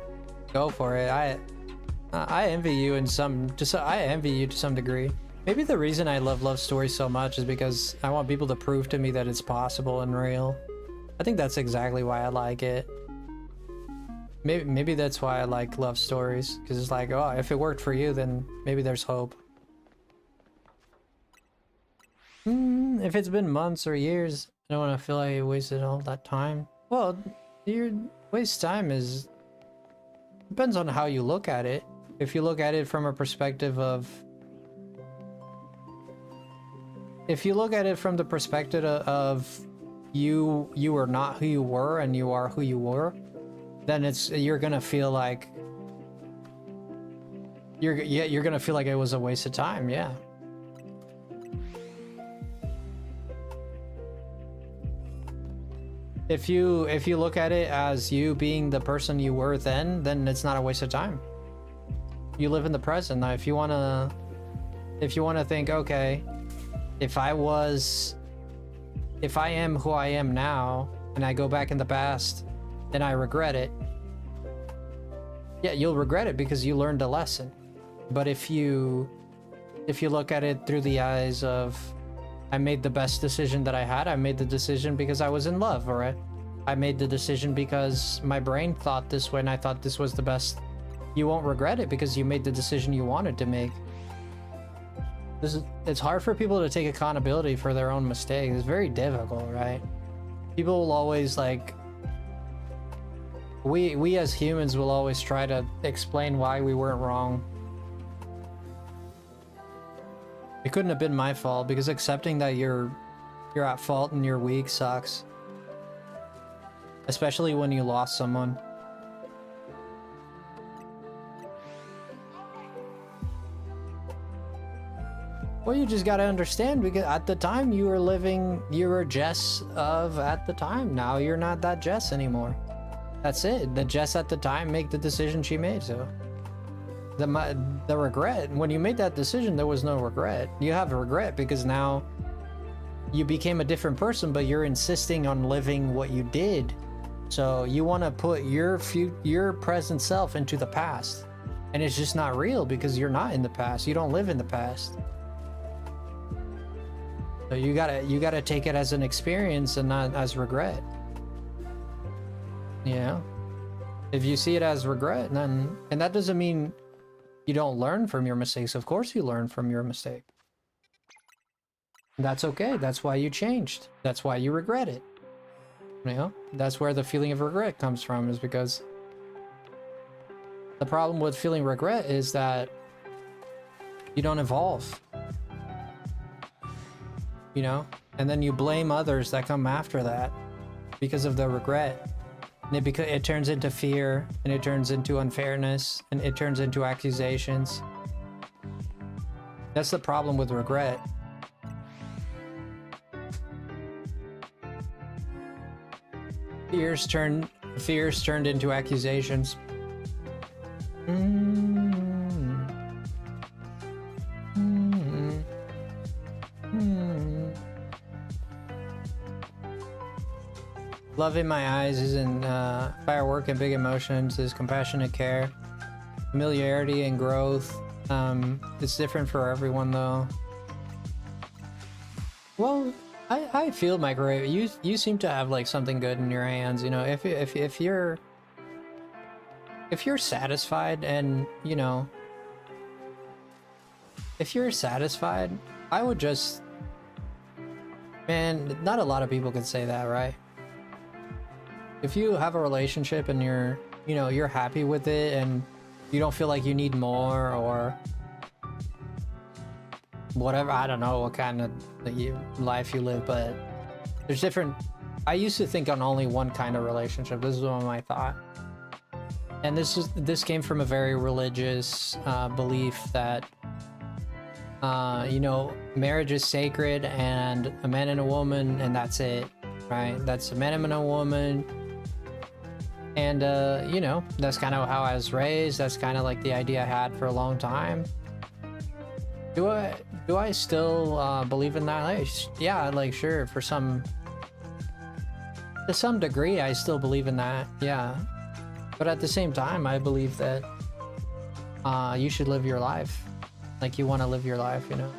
Go for it. I envy you I envy you to some degree. Maybe the reason I love stories so much is because I want people to prove to me that it's possible and real. I think that's exactly why I like it. Maybe that's why I like love stories, because it's like, oh, if it worked for you, then maybe there's hope. If it's been months or years, I don't want to feel like I wasted all that time. Well, your waste time depends on how you look at it. If you look at it from a perspective of... If you look at it from the perspective of you are not who you were and you are who you were, then you're gonna feel like you're gonna feel like it was a waste of time, yeah. If you look at it as you being the person you were then it's not a waste of time. You live in the present. Now, if you wanna think, okay, if I am who I am now and I go back in the past, then I regret it. Yeah, you'll regret it because you learned a lesson. But if you look at it through the eyes of, I made the best decision that I had, I made the decision because I was in love, or I made the decision because my brain thought this way and I thought this was the best, you won't regret it because you made the decision you wanted to make. It's hard for people to take accountability for their own mistakes. It's very difficult, right? People will always, like, we as humans will always try to explain why we weren't wrong. It couldn't have been my fault, because accepting that you're at fault and you're weak sucks. Especially when you lost someone. Well, you just gotta understand, because at the time you were Jess of at the time. Now you're not that Jess anymore. That's it. The Jess at the time made the decision she made, so. The regret, when you made that decision, there was no regret. You have a regret because now you became a different person, but you're insisting on living what you did. So you want to put your present self into the past, and it's just not real because you're not in the past. You don't live in the past. So you gotta take it as an experience and not as regret. Yeah. If you see it as regret, then, and that doesn't mean you don't learn from your mistakes. Of course you learn from your mistake. That's okay. That's why you changed. That's why you regret it. You know, that's where the feeling of regret comes from, is because the problem with feeling regret is that you don't evolve. You know, and then you blame others that come after that because of the regret. And it turns into fear, and it turns into unfairness, and it turns into accusations. That's the problem with regret. Fears turned into accusations. Love in my eyes isn't firework and big emotions, is compassionate care, familiarity and growth. It's different for everyone though. Well, I feel microwave. You seem to have like something good in your hands. You know, if you're satisfied, and you know, if you're satisfied, I would just, man, not a lot of people could say that, right? If you have a relationship and you're happy with it and you don't feel like you need more or whatever, I don't know what kind of life you live, but there's different. I used to think on only one kind of relationship. This is what I thought. And this came from a very religious belief that you know, marriage is sacred and a man and a woman, and that's it, right? That's a man and a woman. And you know, that's kind of how I was raised. That's kind of like the idea I had for a long time. Do I still believe in that? Like, yeah, like sure, to some degree I still believe in that, yeah. But at the same time, I believe that you should live your life like you want to live your life, you know.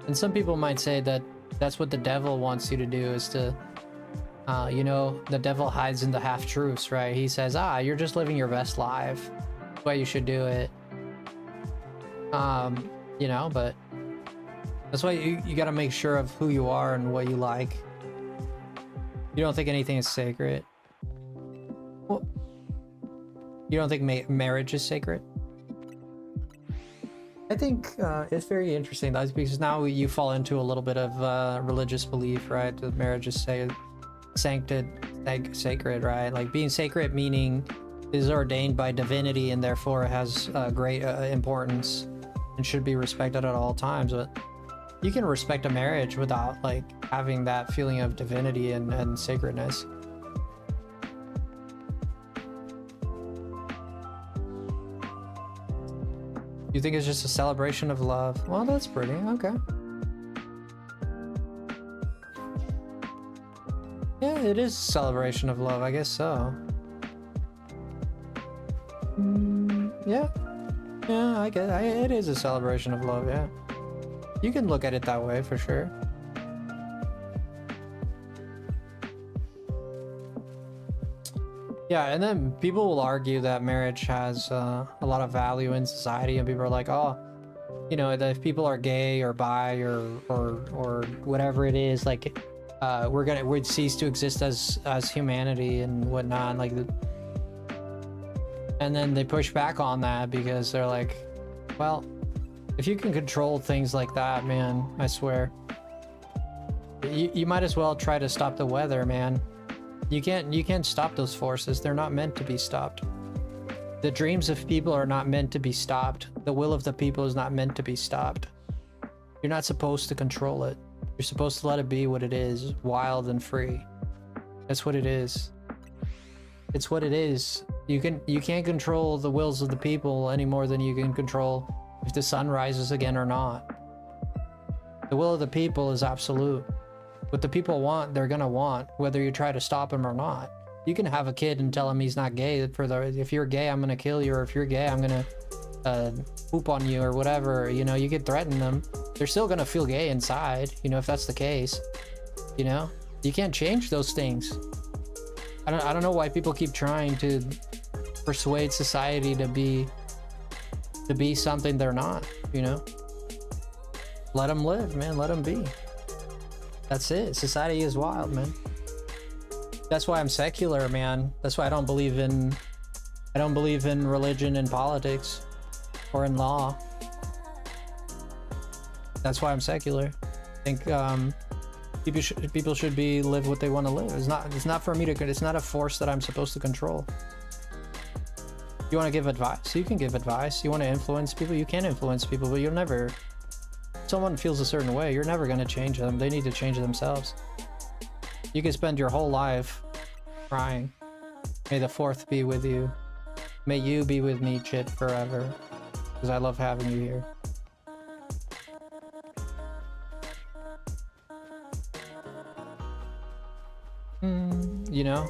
And some people might say that that's what the devil wants you to do, is to you know, the devil hides in the half-truths, right? He says, you're just living your best life. That's why you should do it. You know, but that's why you got to make sure of who you are and what you like. You don't think anything is sacred? Well, you don't think marriage is sacred? I think it's very interesting, though, because now you fall into a little bit of religious belief, right? That marriage is sacred, right? Like being sacred, meaning is ordained by divinity and therefore has great importance and should be respected at all times. But you can respect a marriage without like having that feeling of divinity and sacredness. You think it's just a celebration of love? Well, that's pretty. Okay. Yeah, it is a celebration of love, I guess so. Yeah. Yeah, I get it. It is a celebration of love, yeah. You can look at it that way, for sure. Yeah, and then people will argue that marriage has a lot of value in society, and people are like, oh, you know, that if people are gay or bi or whatever it is, like, we'd cease to exist as humanity and whatnot, like. And then they push back on that because they're like, well, if you can control things like that, man, I swear, you might as well try to stop the weather, man. You can't stop those forces. They're not meant to be stopped. The dreams of people are not meant to be stopped. The will of the people is not meant to be stopped. You're not supposed to control it. You're supposed to let it be what it is, wild and free. That's what it is. It's what it is. You can't control the wills of the people any more than you can control if the sun rises again or not. The will of the people is absolute. What the people want, they're gonna want, whether you try to stop them or not. You can have a kid and tell him he's not gay. If you're gay, I'm gonna kill you, or if you're gay, I'm gonna poop on you, or whatever. You know, you could threaten them. They're still gonna feel gay inside. You know, if that's the case. You know, you can't change those things. I don't know why people keep trying to persuade society to be something they're not. You know, let them live, man. Let them be. That's it. Society is wild, man. That's why I'm secular, man. That's why I don't believe in religion and politics or in law. That's why I'm secular. I think people should live what they want to live. It's not for me to, it's not a force that I'm supposed to control. You want to give advice? You can give advice. You want to influence people? You can influence people, but you'll never, if someone feels a certain way, you're never going to change them. They need to change themselves. You can spend your whole life crying. May the fourth be with you. May you be with me, Chit, forever. Because I love having you here. You know?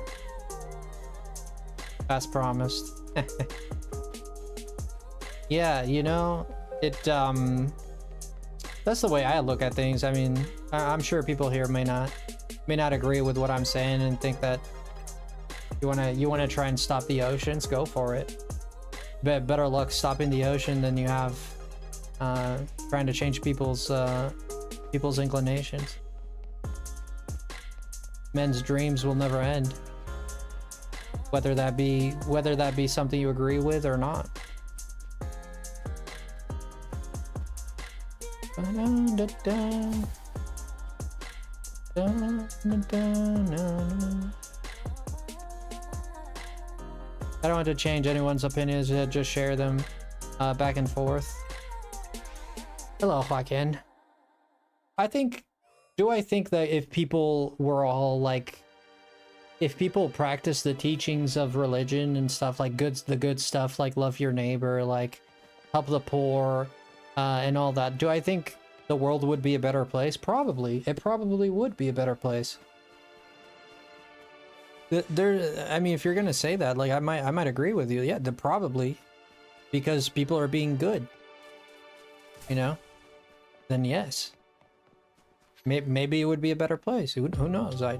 As promised. Yeah, you know, that's the way I look at things. I mean, I'm sure people here may not agree with what I'm saying and think that you wanna try and stop the oceans. Go for it. Better luck stopping the ocean than you have trying to change people's inclinations. Men's dreams will never end, whether that be something you agree with or not. I don't want to change anyone's opinions, just share them back and forth. Hello, Joaquin. Do I think that if people were all like, if people practice the teachings of religion and stuff, like the good stuff, like love your neighbor, like help the poor, and all that, do I think the world would be a better place? Probably. It probably would be a better place. I mean, if you're gonna say that, like, I might agree with you. Yeah, probably, because people are being good. You know, then yes, maybe it would be a better place. Who knows? I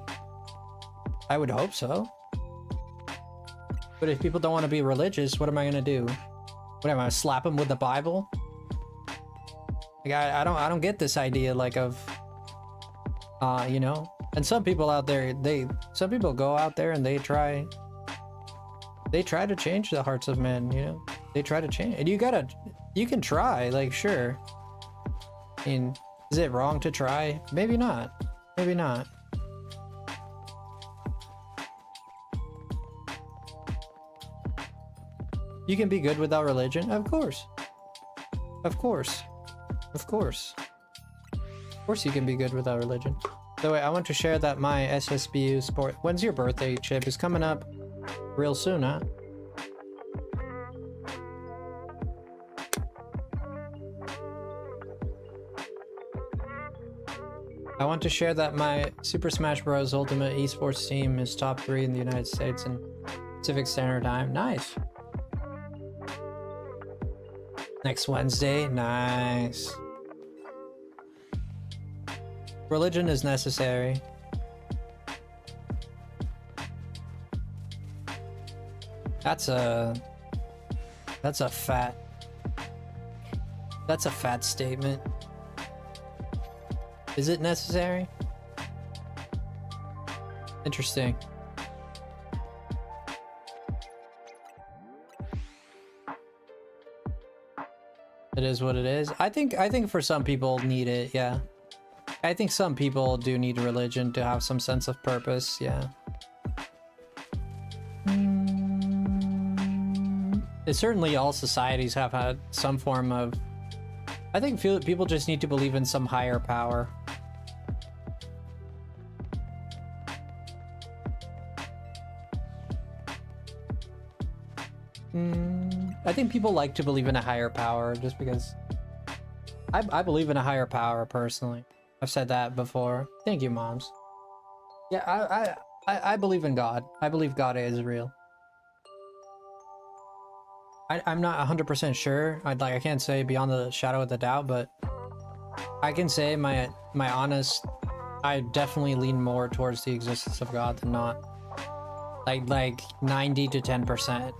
would hope so. But if people don't want to be religious, what am I gonna do? What am I gonna slap them with the Bible? Like, I don't get this idea, like, of you know. And some people out there, some people go out there and they try to change the hearts of men, you know. They try to change, and you can try, like, sure. I mean, is it wrong to try? Maybe not. Maybe not. You can be good without religion? Of course. Of course. Of course. Of course you can be good without religion. So wait, I want to share that my SSBU sport... When's your birthday, Chip? It's coming up real soon, huh? I want to share that my Super Smash Bros. Ultimate Esports team is top 3 in the United States in Pacific Standard Time. Nice. Next Wednesday. Nice. Religion is necessary. That's a fat statement. Is it necessary? Interesting. It is what it is. I think for some people need it, yeah. I think some people do need religion to have some sense of purpose, yeah. Certainly all societies have had some form of... I think people just need to believe in some higher power. I think people like to believe in a higher power just because... I believe in a higher power, personally. I've said that before. Thank you, moms. Yeah, I believe in God. I believe God is real. I'm not 100% sure. I can't say beyond the shadow of the doubt, but I can say my honest. I definitely lean more towards the existence of God than not. Like 90 to 10%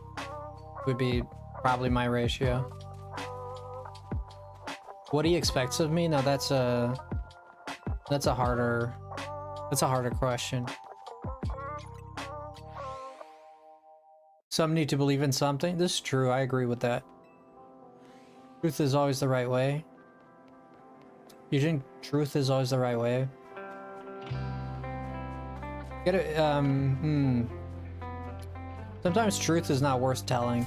would be probably my ratio. What he expects of me? Now that's a harder question. Some need to believe in something. This is true. I agree with that. Truth is always the right way. You think truth is always the right way? Get it? Sometimes truth is not worth telling.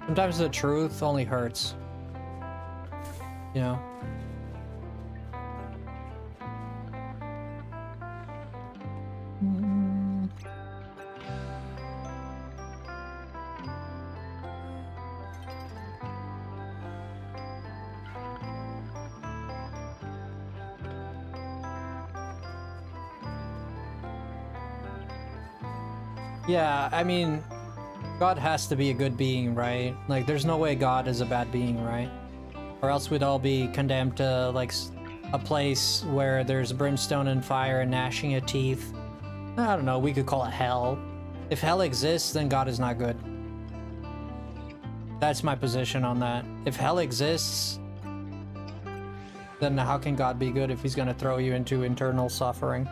Sometimes the truth only hurts. You know? Yeah, I mean, God has to be a good being, right? Like, there's no way God is a bad being, right? Or else we'd all be condemned to, like, a place where there's brimstone and fire and gnashing of teeth. I don't know, we could call it hell. If hell exists, then God is not good. That's my position on that. If hell exists, then how can God be good if he's gonna throw you into eternal suffering?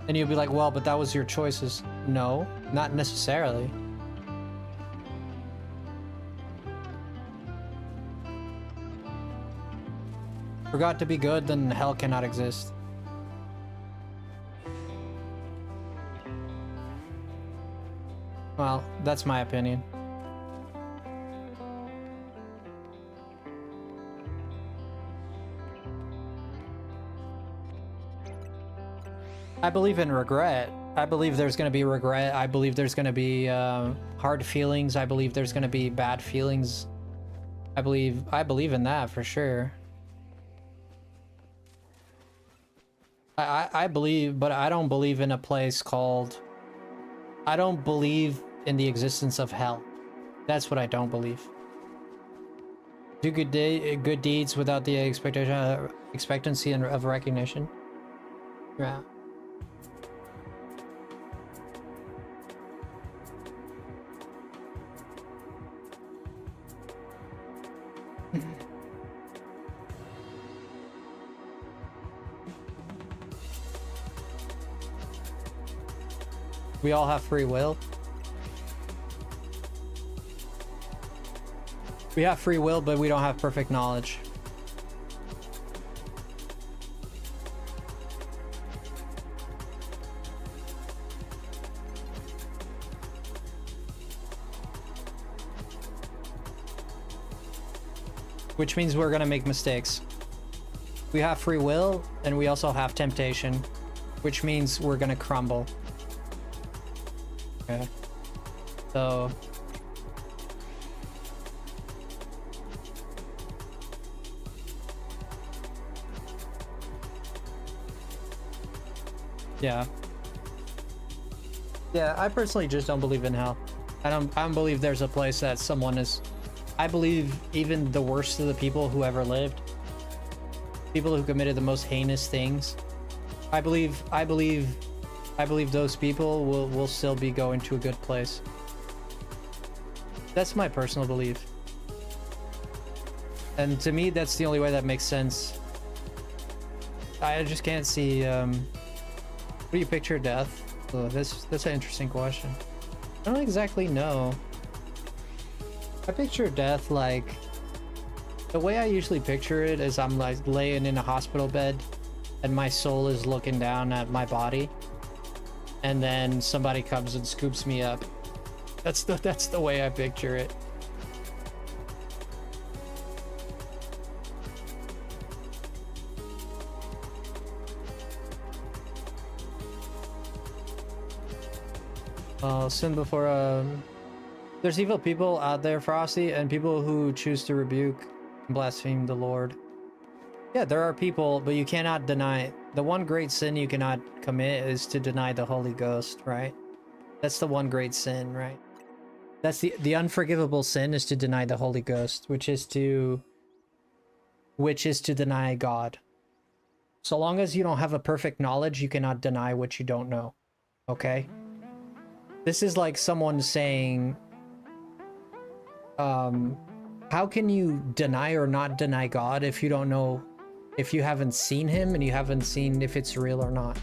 And you'll be like, well, but that was your choices. No, not necessarily. For God to be good, then hell cannot exist. Well, that's my opinion. I believe in regret. I believe there's going to be regret. I believe there's going to be hard feelings. I believe there's going to be bad feelings. I believe in that for sure. I believe, but I don't believe in a place called... I don't believe in the existence of hell. That's what I don't believe. Do good deeds without the expectancy of recognition. Yeah. We all have free will. We have free will, but we don't have perfect knowledge. Which means we're gonna make mistakes. We have free will, and we also have temptation, which means we're gonna crumble. Okay. So... yeah. Yeah, I personally just don't believe in hell. I don't believe there's a place that someone is... I believe even the worst of the people who ever lived, people who committed the most heinous things, I believe those people will still be going to a good place. That's my personal belief. And to me, that's the only way that makes sense. I just can't see, what do you picture death? Oh, that's an interesting question. I don't exactly know. I picture death like... the way I usually picture it is I'm like laying in a hospital bed and my soul is looking down at my body. And then somebody comes and scoops me up. That's the way I picture it. Sin before, there's evil people out there, Frosty, and people who choose to rebuke and blaspheme the Lord. Yeah, there are people, but you cannot deny. The one great sin you cannot commit is to deny the Holy Ghost, right? That's the one great sin, right? That's the unforgivable sin is to deny the Holy Ghost, which is to deny God. So long as you don't have a perfect knowledge, you cannot deny what you don't know. Okay? This is like someone saying, how can you deny or not deny God if you don't know, if you haven't seen him and you haven't seen if it's real or not?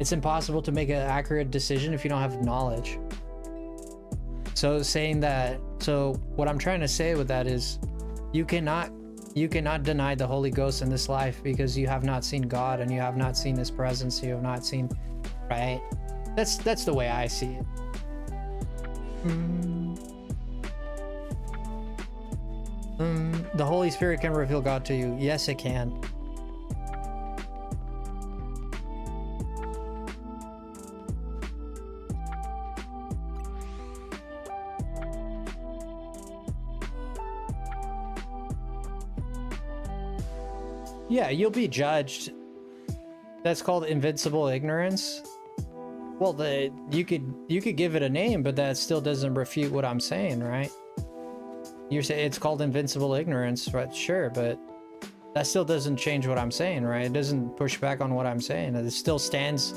It's impossible to make an accurate decision if you don't have knowledge. So saying that, so what I'm trying to say with that is you cannot deny the Holy Ghost in this life because you have not seen God and you have not seen his presence, you have not seen, right? That's the way I see it. The Holy Spirit can reveal God to you. Yes, it can. Yeah, you'll be judged. That's called invincible ignorance. Well, you could give it a name, but that still doesn't refute what I'm saying, right? You're saying it's called invincible ignorance, right? Sure, but that still doesn't change what I'm saying, right? It doesn't push back on what I'm saying. It still stands.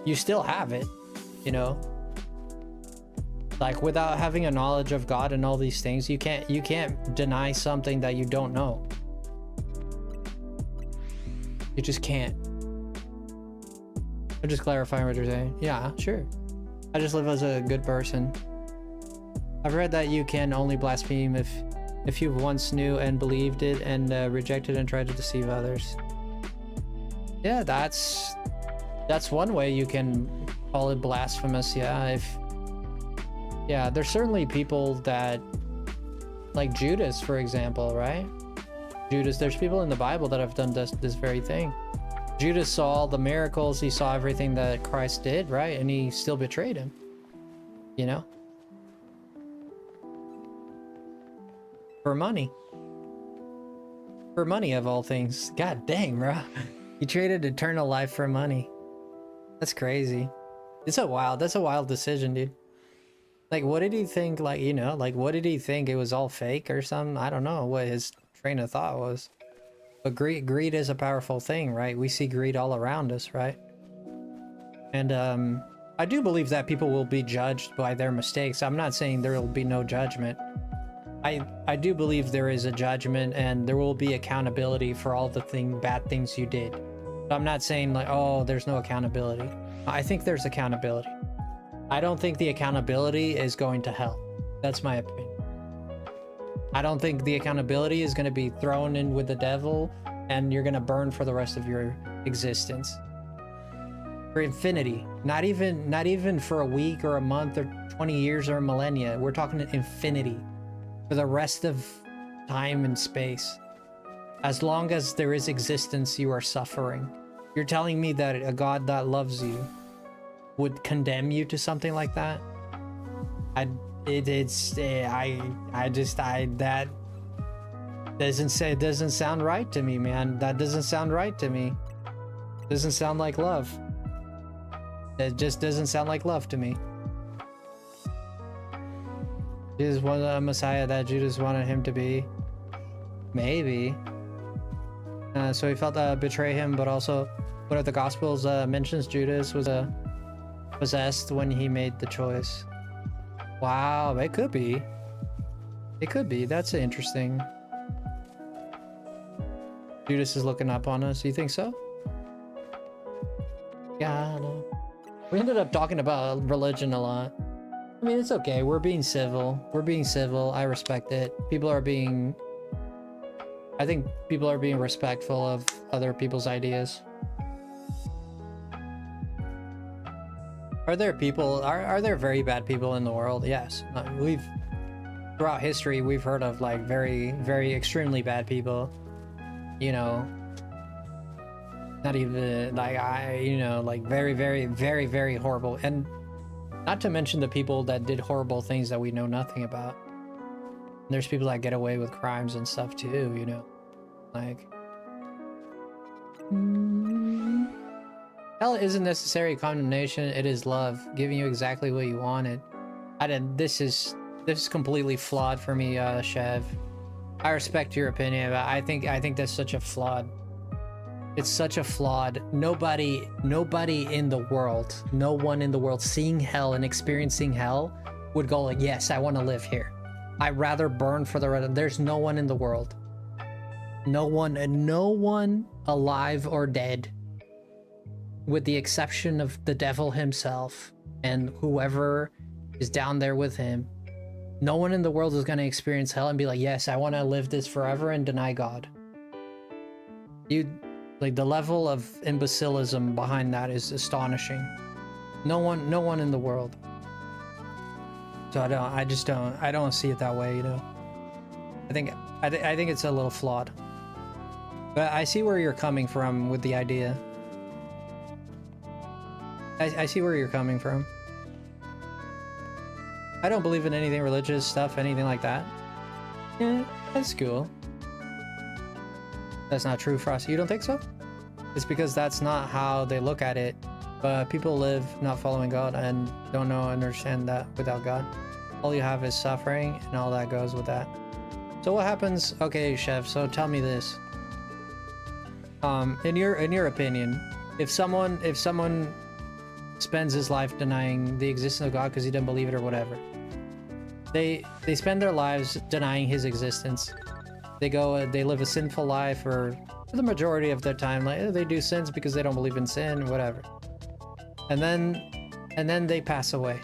You still have it, you know. Like without having a knowledge of God and all these things, you can't deny something that you don't know. You just can't. I'm just clarifying what you're saying. Yeah, sure. I just live as a good person. I've read that you can only blaspheme if you once knew and believed it and rejected and tried to deceive others. Yeah, that's one way you can call it blasphemous. Yeah, yeah, there's certainly people that, like Judas, for example, right? Judas, there's people in the Bible that have done this very thing. Judas saw all the miracles, he saw everything that Christ did, right? And he still betrayed him, you know? For money. For money, of all things. God dang, bro. He traded eternal life for money. That's crazy. That's a wild decision, dude. Like, what did he think, like, you know, like, what did he think? It was all fake or something? I don't know what his train of thought was. But greed is a powerful thing, right? We see greed all around us, right? And I do believe that people will be judged by their mistakes. I'm not saying there will be no judgment. I do believe there is a judgment and there will be accountability for all the bad things you did. So I'm not saying like, oh, there's no accountability. I think there's accountability. I don't think the accountability is going to hell. That's my opinion. I don't think the accountability is going to be thrown in with the devil and you're going to burn for the rest of your existence. For infinity. Not even for a week or a month or 20 years or a millennia. We're talking infinity. For the rest of time and space. As long as there is existence, you are suffering. You're telling me that a God that loves you would condemn you to something like that? That doesn't sound right to me, man. That doesn't sound right to me. Doesn't sound like love. It just doesn't sound like love to me. Jesus was a Messiah that Judas wanted him to be. Maybe. So he felt betray him, but also one of the Gospels mentions Judas was possessed when he made the choice. Wow, it could be. It could be. That's interesting. Judas is looking up on us. You think so? Yeah, no. We ended up talking about religion a lot. I mean, it's okay. We're being civil. We're being civil. I respect it. I think people are being respectful of other people's ideas. Are there very bad people in the world? Yes. Throughout history, we've heard of like very, very extremely bad people. You know, not even like like very, very, very, very horrible. And not to mention the people that did horrible things that we know nothing about. There's people that get away with crimes and stuff too, you know. Like, Hell isn't necessary condemnation, it is love, giving you exactly what you wanted. This is completely flawed for me, Chev. I respect your opinion, but I think that's such a flawed. It's such a flawed. Nobody in the world, no one in the world seeing hell and experiencing hell would go like, yes, I want to live here. I'd rather burn for the rest. There's no one in the world. No one alive or dead, with the exception of the devil himself and whoever is down there with him. No one in the world is going to experience hell and be like, yes, I want to live this forever and deny God. Like, the level of imbecilism behind that is astonishing. No one in the world. So I don't see it that way, you know. I think it's a little flawed. But I see where you're coming from with the idea. I see where you're coming from. I don't believe in anything religious stuff, anything like that. Yeah, that's cool. That's not true, Frosty. You don't think so? It's because that's not how they look at it. But people live not following God and don't know and understand that without God. All you have is suffering, and all that goes with that. So what happens? Okay, Chef. So tell me this. In your opinion, if someone spends his life denying the existence of God because he doesn't believe it or whatever, they spend their lives denying his existence. They live a sinful life, or for the majority of their time, like they do sins because they don't believe in sin, whatever. And then they pass away.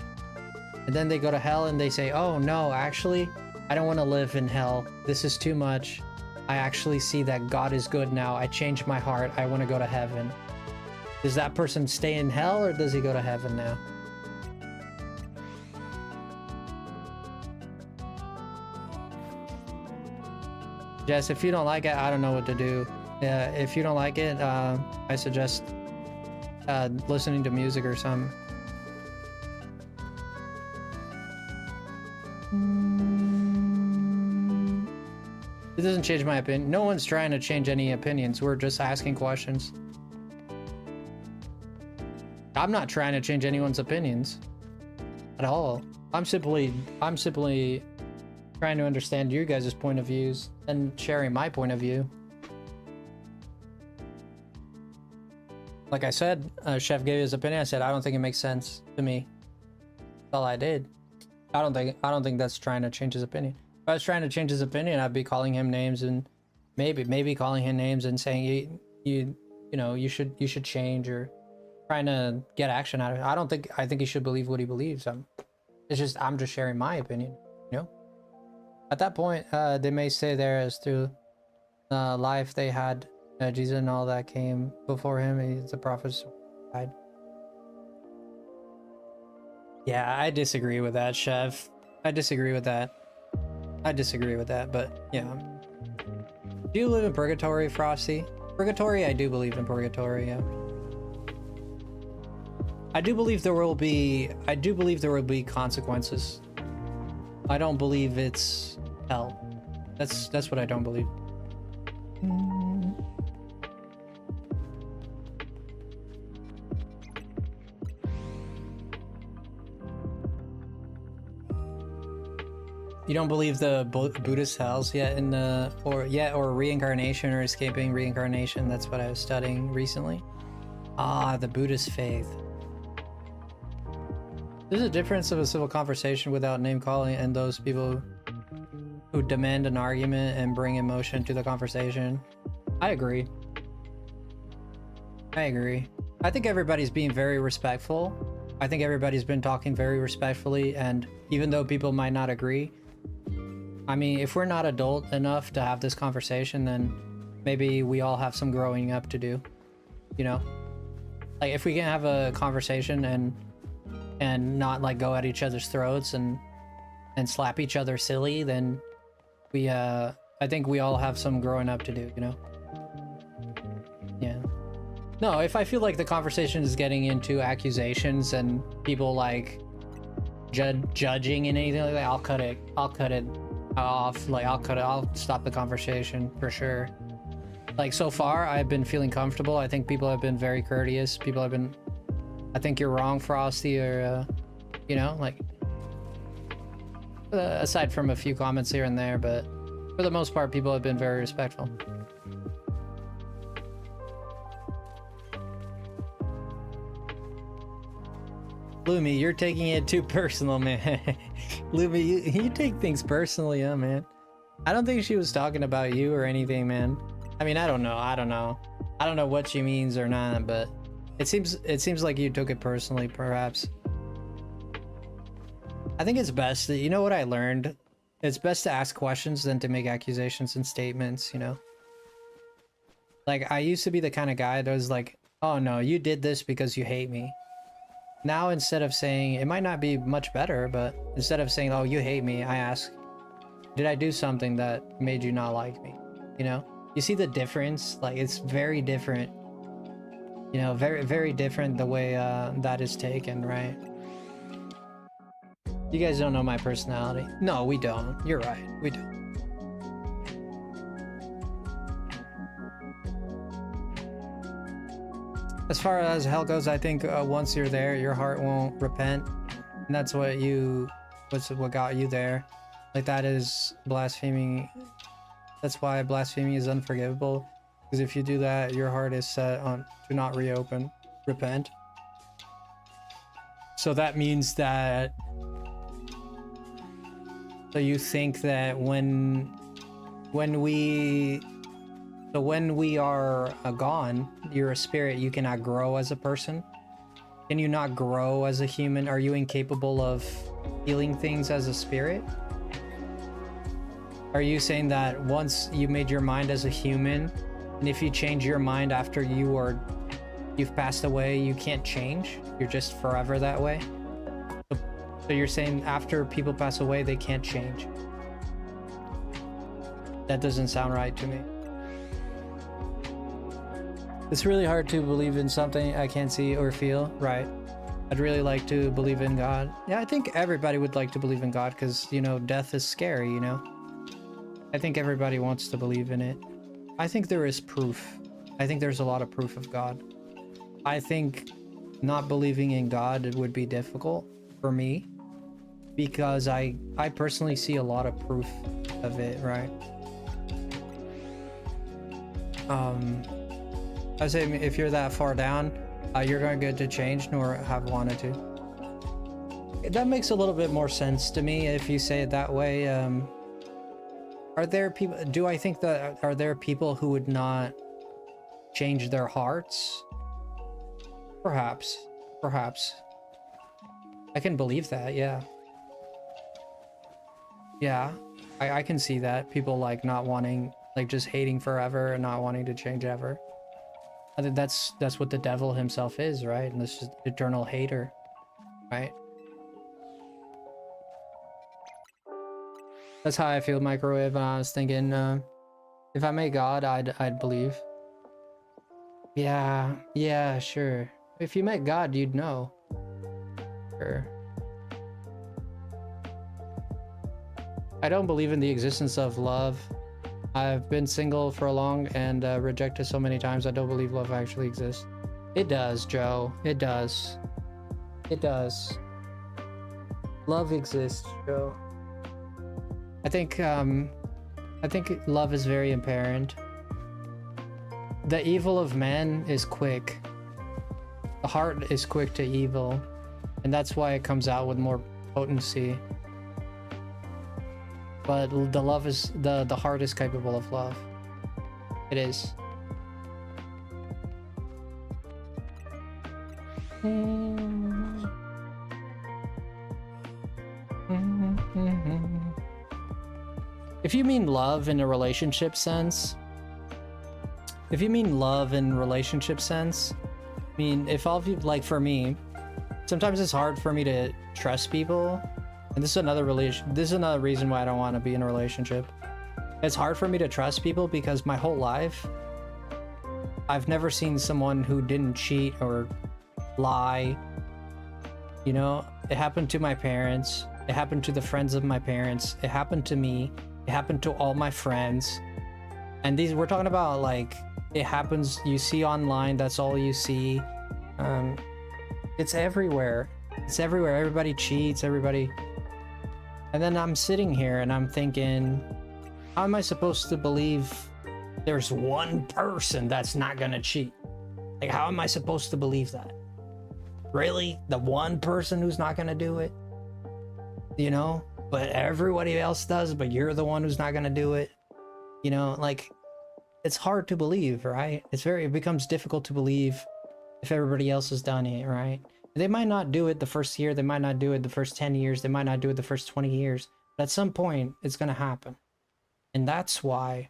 And then they go to hell and they say, oh no, actually, I don't want to live in hell. This is too much. I actually see that God is good now. I changed my heart. I want to go to heaven. Does that person stay in hell or does he go to heaven now? Jess, if you don't like it, I don't know what to do. If you don't like it, I suggest listening to music or something. It doesn't change my opinion. No one's trying to change any opinions. We're just asking questions. I'm not trying to change anyone's opinions at all. I'm simply trying to understand your guys' point of views and sharing my point of view. Like I said, Chef gave his opinion. I said I don't think it makes sense to me. That's all I did. I don't think that's trying to change his opinion. If I was trying to change his opinion, I'd be calling him names and maybe calling him names and saying you should change, or trying to get action out of it. I think he should believe what he believes. I'm just sharing my opinion, you know. At that point, they may stay there as through life they had Jesus and all that came before him. He's the prophets died. Yeah, I disagree with that, Chef. I disagree with that, but yeah. Do you live in purgatory, Frosty? Purgatory? I do believe in purgatory, yeah. I do believe there will be consequences. I don't believe it's hell. That's what I don't believe. You don't believe the Buddhist hells yet or reincarnation or escaping reincarnation? That's what I was studying recently. Ah, the Buddhist faith. There's a difference of a civil conversation without name calling and those people who demand an argument and bring emotion to the conversation. I agree. I think everybody's being very respectful. I think everybody's been talking very respectfully, and even though people might not agree, I mean, if we're not adult enough to have this conversation, then maybe we all have some growing up to do, you know? Like, if we can have a conversation and not like go at each other's throats and slap each other silly, then I think we all have some growing up to do, you know? Yeah. No, if I feel like the conversation is getting into accusations and people like judging and anything like that, I'll cut it off. Like, I'll stop the conversation for sure. Like, so far, I've been feeling comfortable. I think people have been very courteous. People have been, I think you're wrong, Frosty, or, you know, like, aside from a few comments here and there, but for the most part, people have been very respectful. Lumi, you're taking it too personal, man. Lumi, you take things personally, huh, man? I don't think she was talking about you or anything, man. I mean, I don't know. I don't know what she means or not, but it seems like you took it personally, perhaps. I think it's best that, you know what I learned? It's best to ask questions than to make accusations and statements, you know? Like, I used to be the kind of guy that was like, oh no, you did this because you hate me. Now, instead of saying, it might not be much better, but instead of saying, oh, you hate me, I ask, did I do something that made you not like me? You know? You see the difference? Like, it's very different. You know, very, very different the way that is taken, right? You guys don't know my personality. No, we don't. You're right. We don't. As far as hell goes, I think once you're there, your heart won't repent. And that's what got you there. Like, that is blaspheming. That's why blasphemy is unforgivable. Because if you do that, your heart is set on to not repent. So that means that... So you think that when we are gone, you're a spirit, you cannot grow as a person? Can you not grow as a human? Are you incapable of feeling things as a spirit? Are you saying that once you made your mind as a human, and if you change your mind after you've passed away, you can't change? You're just forever that way? So you're saying after people pass away, they can't change? That doesn't sound right to me. It's really hard to believe in something I can't see or feel, right? I'd really like to believe in God. Yeah, I think everybody would like to believe in God because, you know, death is scary, you know? I think everybody wants to believe in it. I think there is proof. I think there's a lot of proof of God. I think not believing in God would be difficult for me because I personally see a lot of proof of it, right? I say if you're that far down, you're going to get to change nor have wanted to. That makes a little bit more sense to me if you say it that way. Are there people, do I think that, are there people who would not change their hearts? Perhaps. I can believe that, yeah. Yeah, I can see that. People like not wanting, like just hating forever and not wanting to change ever. I think that's what the devil himself is, right? And this is eternal hater, right? That's how I feel, Microwave. I was thinking, if I made God, I'd believe. Yeah, sure. If you met God, you'd know. Sure. I don't believe in the existence of love. I've been single for long and rejected so many times. I don't believe love actually exists. It does, Joe. It does. It does. Love exists, Joe. I think love is very apparent. The evil of man is quick. The heart is quick to evil, and that's why it comes out with more potency. But the love is the heart is capable of love. It is. If you mean love in a relationship sense, I mean, if all of you, like for me, sometimes it's hard for me to trust people. And this is another reason why I don't want to be in a relationship. It's hard for me to trust people because my whole life, I've never seen someone who didn't cheat or lie. You know, it happened to my parents. It happened to the friends of my parents. It happened to me. It happened to all my friends. And these, we're talking about like, it happens, you see online, that's all you see. It's everywhere. It's everywhere. Everybody cheats, everybody. And then I'm sitting here and I'm thinking, how am I supposed to believe there's one person that's not gonna cheat? Like, how am I supposed to believe that? Really? The one person who's not gonna do it? You know? But everybody else does, but you're the one who's not gonna do it? You know, like, it's hard to believe, right? It becomes difficult to believe if everybody else has done it, right? They might not do it the first year, they might not do it the first 10 years, they might not do it the first 20 years, but at some point, it's gonna happen. And that's why,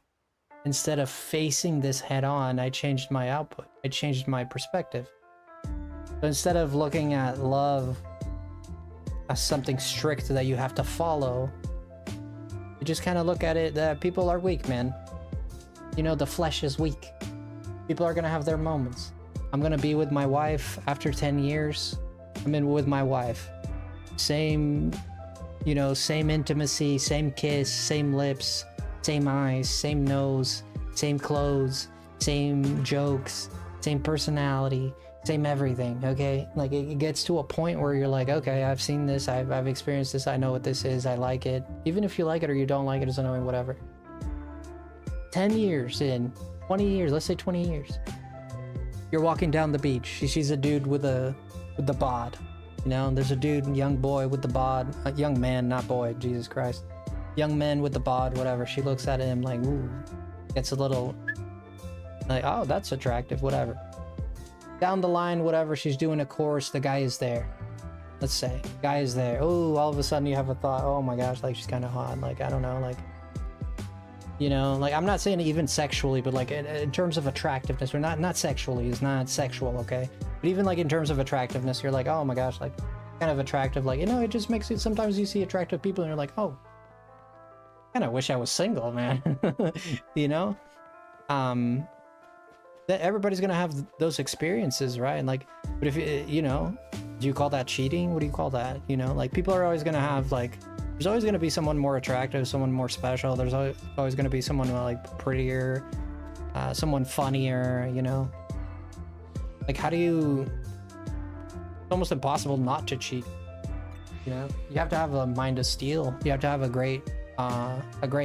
instead of facing this head on, I changed my output. I changed my perspective. So instead of looking at love as something strict that you have to follow, you just kind of look at it that people are weak, man. You know, the flesh is weak. People are gonna have their moments. I'm gonna be with my wife after 10 years. I'm in with my wife. Same, you know, same intimacy, same kiss, same lips, same eyes, same nose, same clothes, same jokes, same personality, same everything, okay? Like, it gets to a point where you're like, okay, I've seen this, I've experienced this, I know what this is, I like it. Even if you like it or you don't like it, it's annoying, whatever. 10 years in, 20 years, let's say 20 years. You're walking down the beach. She sees a dude with the bod. You know, there's a dude, young boy with the bod. A young man, not boy, Jesus Christ. Young man with the bod, whatever. She looks at him like, ooh. Gets a little, like, oh, that's attractive, whatever. Down the line, whatever, she's doing a course, the guy is there. Let's say, guy is there. Oh, all of a sudden you have a thought, oh my gosh, like, she's kind of hot. Like, I don't know, like, you know, like, I'm not saying even sexually, but like in terms of attractiveness, or not sexually, it's not sexual, okay? But even like in terms of attractiveness, you're like, oh my gosh, like, kind of attractive, like, you know, it just makes it, sometimes you see attractive people and you're like, oh, kind of wish I was single, man. You know? That everybody's gonna have those experiences, right? And like, but if you know, do you call that cheating? What do you call that? You know, like, people are always gonna have, like, there's always going to be someone more attractive, someone more special. There's always going to be someone like prettier, someone funnier, you know? Like, how do you... It's almost impossible not to cheat, you know? You have to have a mind of steel. You have to have a great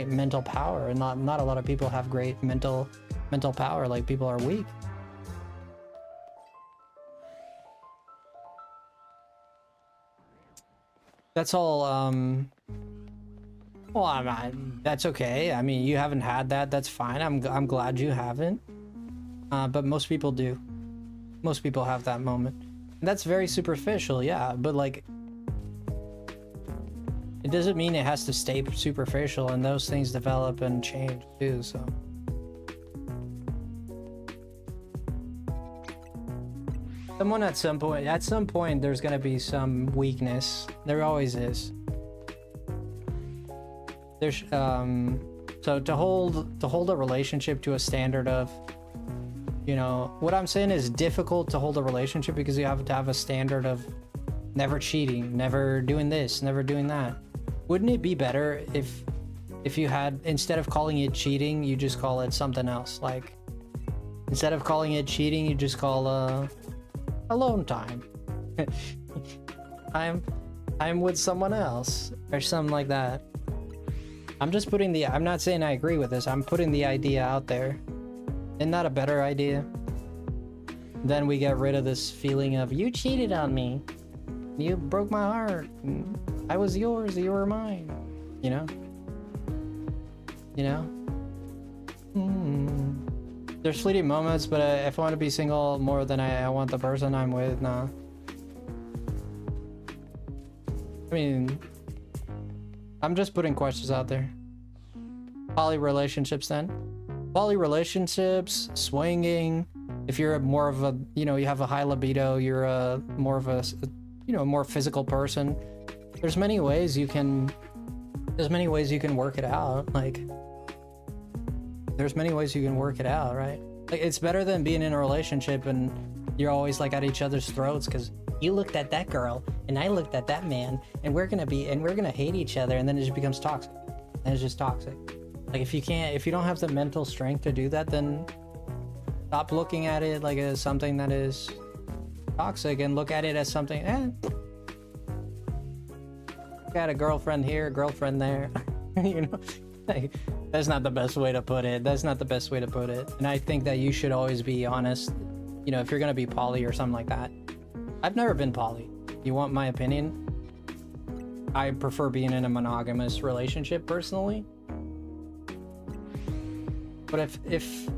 mental power, and not a lot of people have great mental power. Like, people are weak. That's all, well, that's okay. I mean, you haven't had that, that's fine. I'm glad you haven't. But most people do. Most people have that moment. And that's very superficial, yeah, but like, it doesn't mean it has to stay superficial, and those things develop and change too, so. Someone at some point, there's gonna be some weakness. There always is. There's, so to hold a relationship to a standard of, you know, what I'm saying is difficult to hold a relationship because you have to have a standard of never cheating, never doing this, never doing that. Wouldn't it be better if you had, instead of calling it cheating, you just call it something else? Like, instead of calling it cheating, you just call alone time. I'm with someone else or something like that. I'm just putting I'm not saying I agree with this. I'm putting the idea out there. Isn't that a better idea? Then we get rid of this feeling of, you cheated on me. You broke my heart. I was yours, you were mine. You know? You know? There's fleeting moments, but if I want to be single more than I want the person I'm with, nah. I mean, I'm just putting questions out there. Poly relationships then. Poly relationships, swinging. If you're more of a, you know, you have a high libido, you're a more of a, you know, more physical person. There's many ways you can work it out. Like, there's many ways you can work it out, right? Like, it's better than being in a relationship and you're always like at each other's throats because you looked at that girl and I looked at that man and we're gonna hate each other, and then it just becomes toxic. And it's just toxic. Like if you don't have the mental strength to do that, then stop looking at it like as something that is toxic and look at it as something, got a girlfriend here, girlfriend there. You know, like, that's not the best way to put it. That's not the best way to put it. And I think that you should always be honest, you know, if you're gonna be poly or something like that. I've never been poly. You want my opinion? I prefer being in a monogamous relationship personally. But if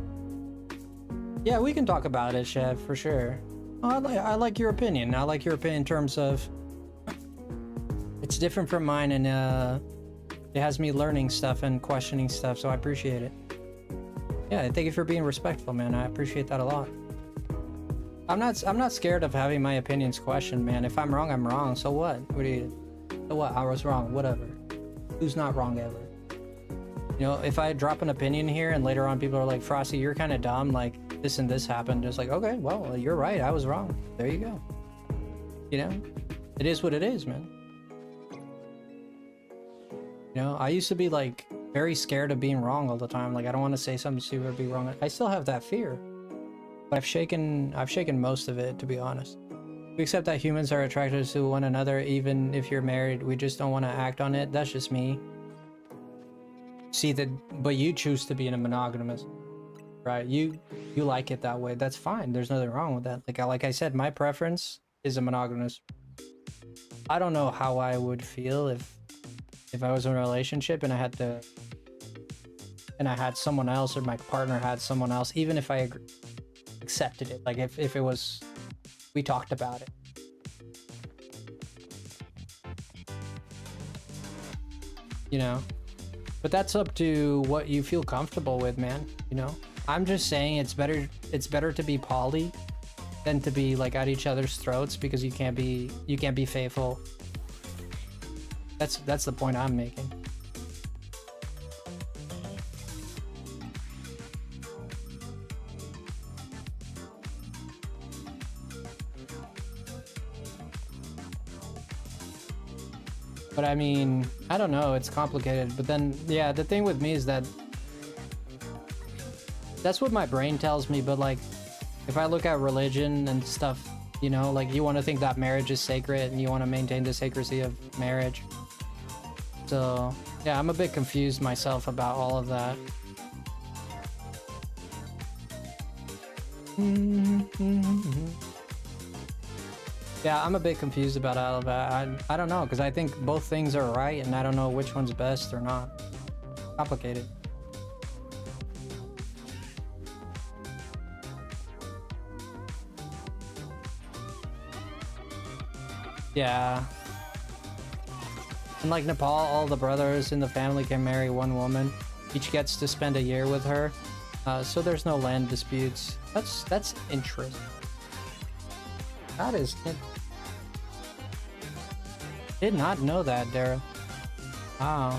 yeah, we can talk about it, Chef, for sure. I like your opinion. I like your opinion in terms of it's different from mine, and it has me learning stuff and questioning stuff, so I appreciate it. Yeah, thank you for being respectful, man. I appreciate that a lot. I'm not scared of having my opinions questioned, man. If I'm wrong, I'm wrong. So what? So what? I was wrong. Whatever. Who's not wrong ever? You know, if I drop an opinion here and later on people are like, Frosty, you're kind of dumb, like this and this happened, just like, okay, well, you're right, I was wrong. There you go. You know, it is what it is, man. You know, I used to be like very scared of being wrong all the time. Like I don't want to say something stupid or be wrong. I still have that fear, but I've shaken most of it, to be honest. We accept that humans are attracted to one another, even if you're married. We just don't want to act on it. That's just me. See that, but you choose to be in a monogamous, right? You like it that way. That's fine. There's nothing wrong with that. Like I said, my preference is a monogamous. I don't know how I would feel if I was in a relationship and I had someone else, or my partner had someone else, even if I accepted it. Like if it was, we talked about it. You know? But that's up to what you feel comfortable with, man. You know, I'm just saying it's better to be poly than to be like at each other's throats, because you can't be faithful. That's the point I'm making. But I mean, I don't know, it's complicated. But then, yeah, the thing with me is that that's what my brain tells me. But like, if I look at religion and stuff, you know, like you want to think that marriage is sacred and you want to maintain the sacredcy of marriage. So yeah, I'm a bit confused myself about all of that. Yeah, I'm a bit confused about all of that. I don't know, because I think both things are right, and I don't know which one's best or not. Complicated. Yeah. In like Nepal, all the brothers in the family can marry one woman. Each gets to spend a year with her. So there's no land disputes. That's interesting. That is it. Did not know that, Daryl. Wow.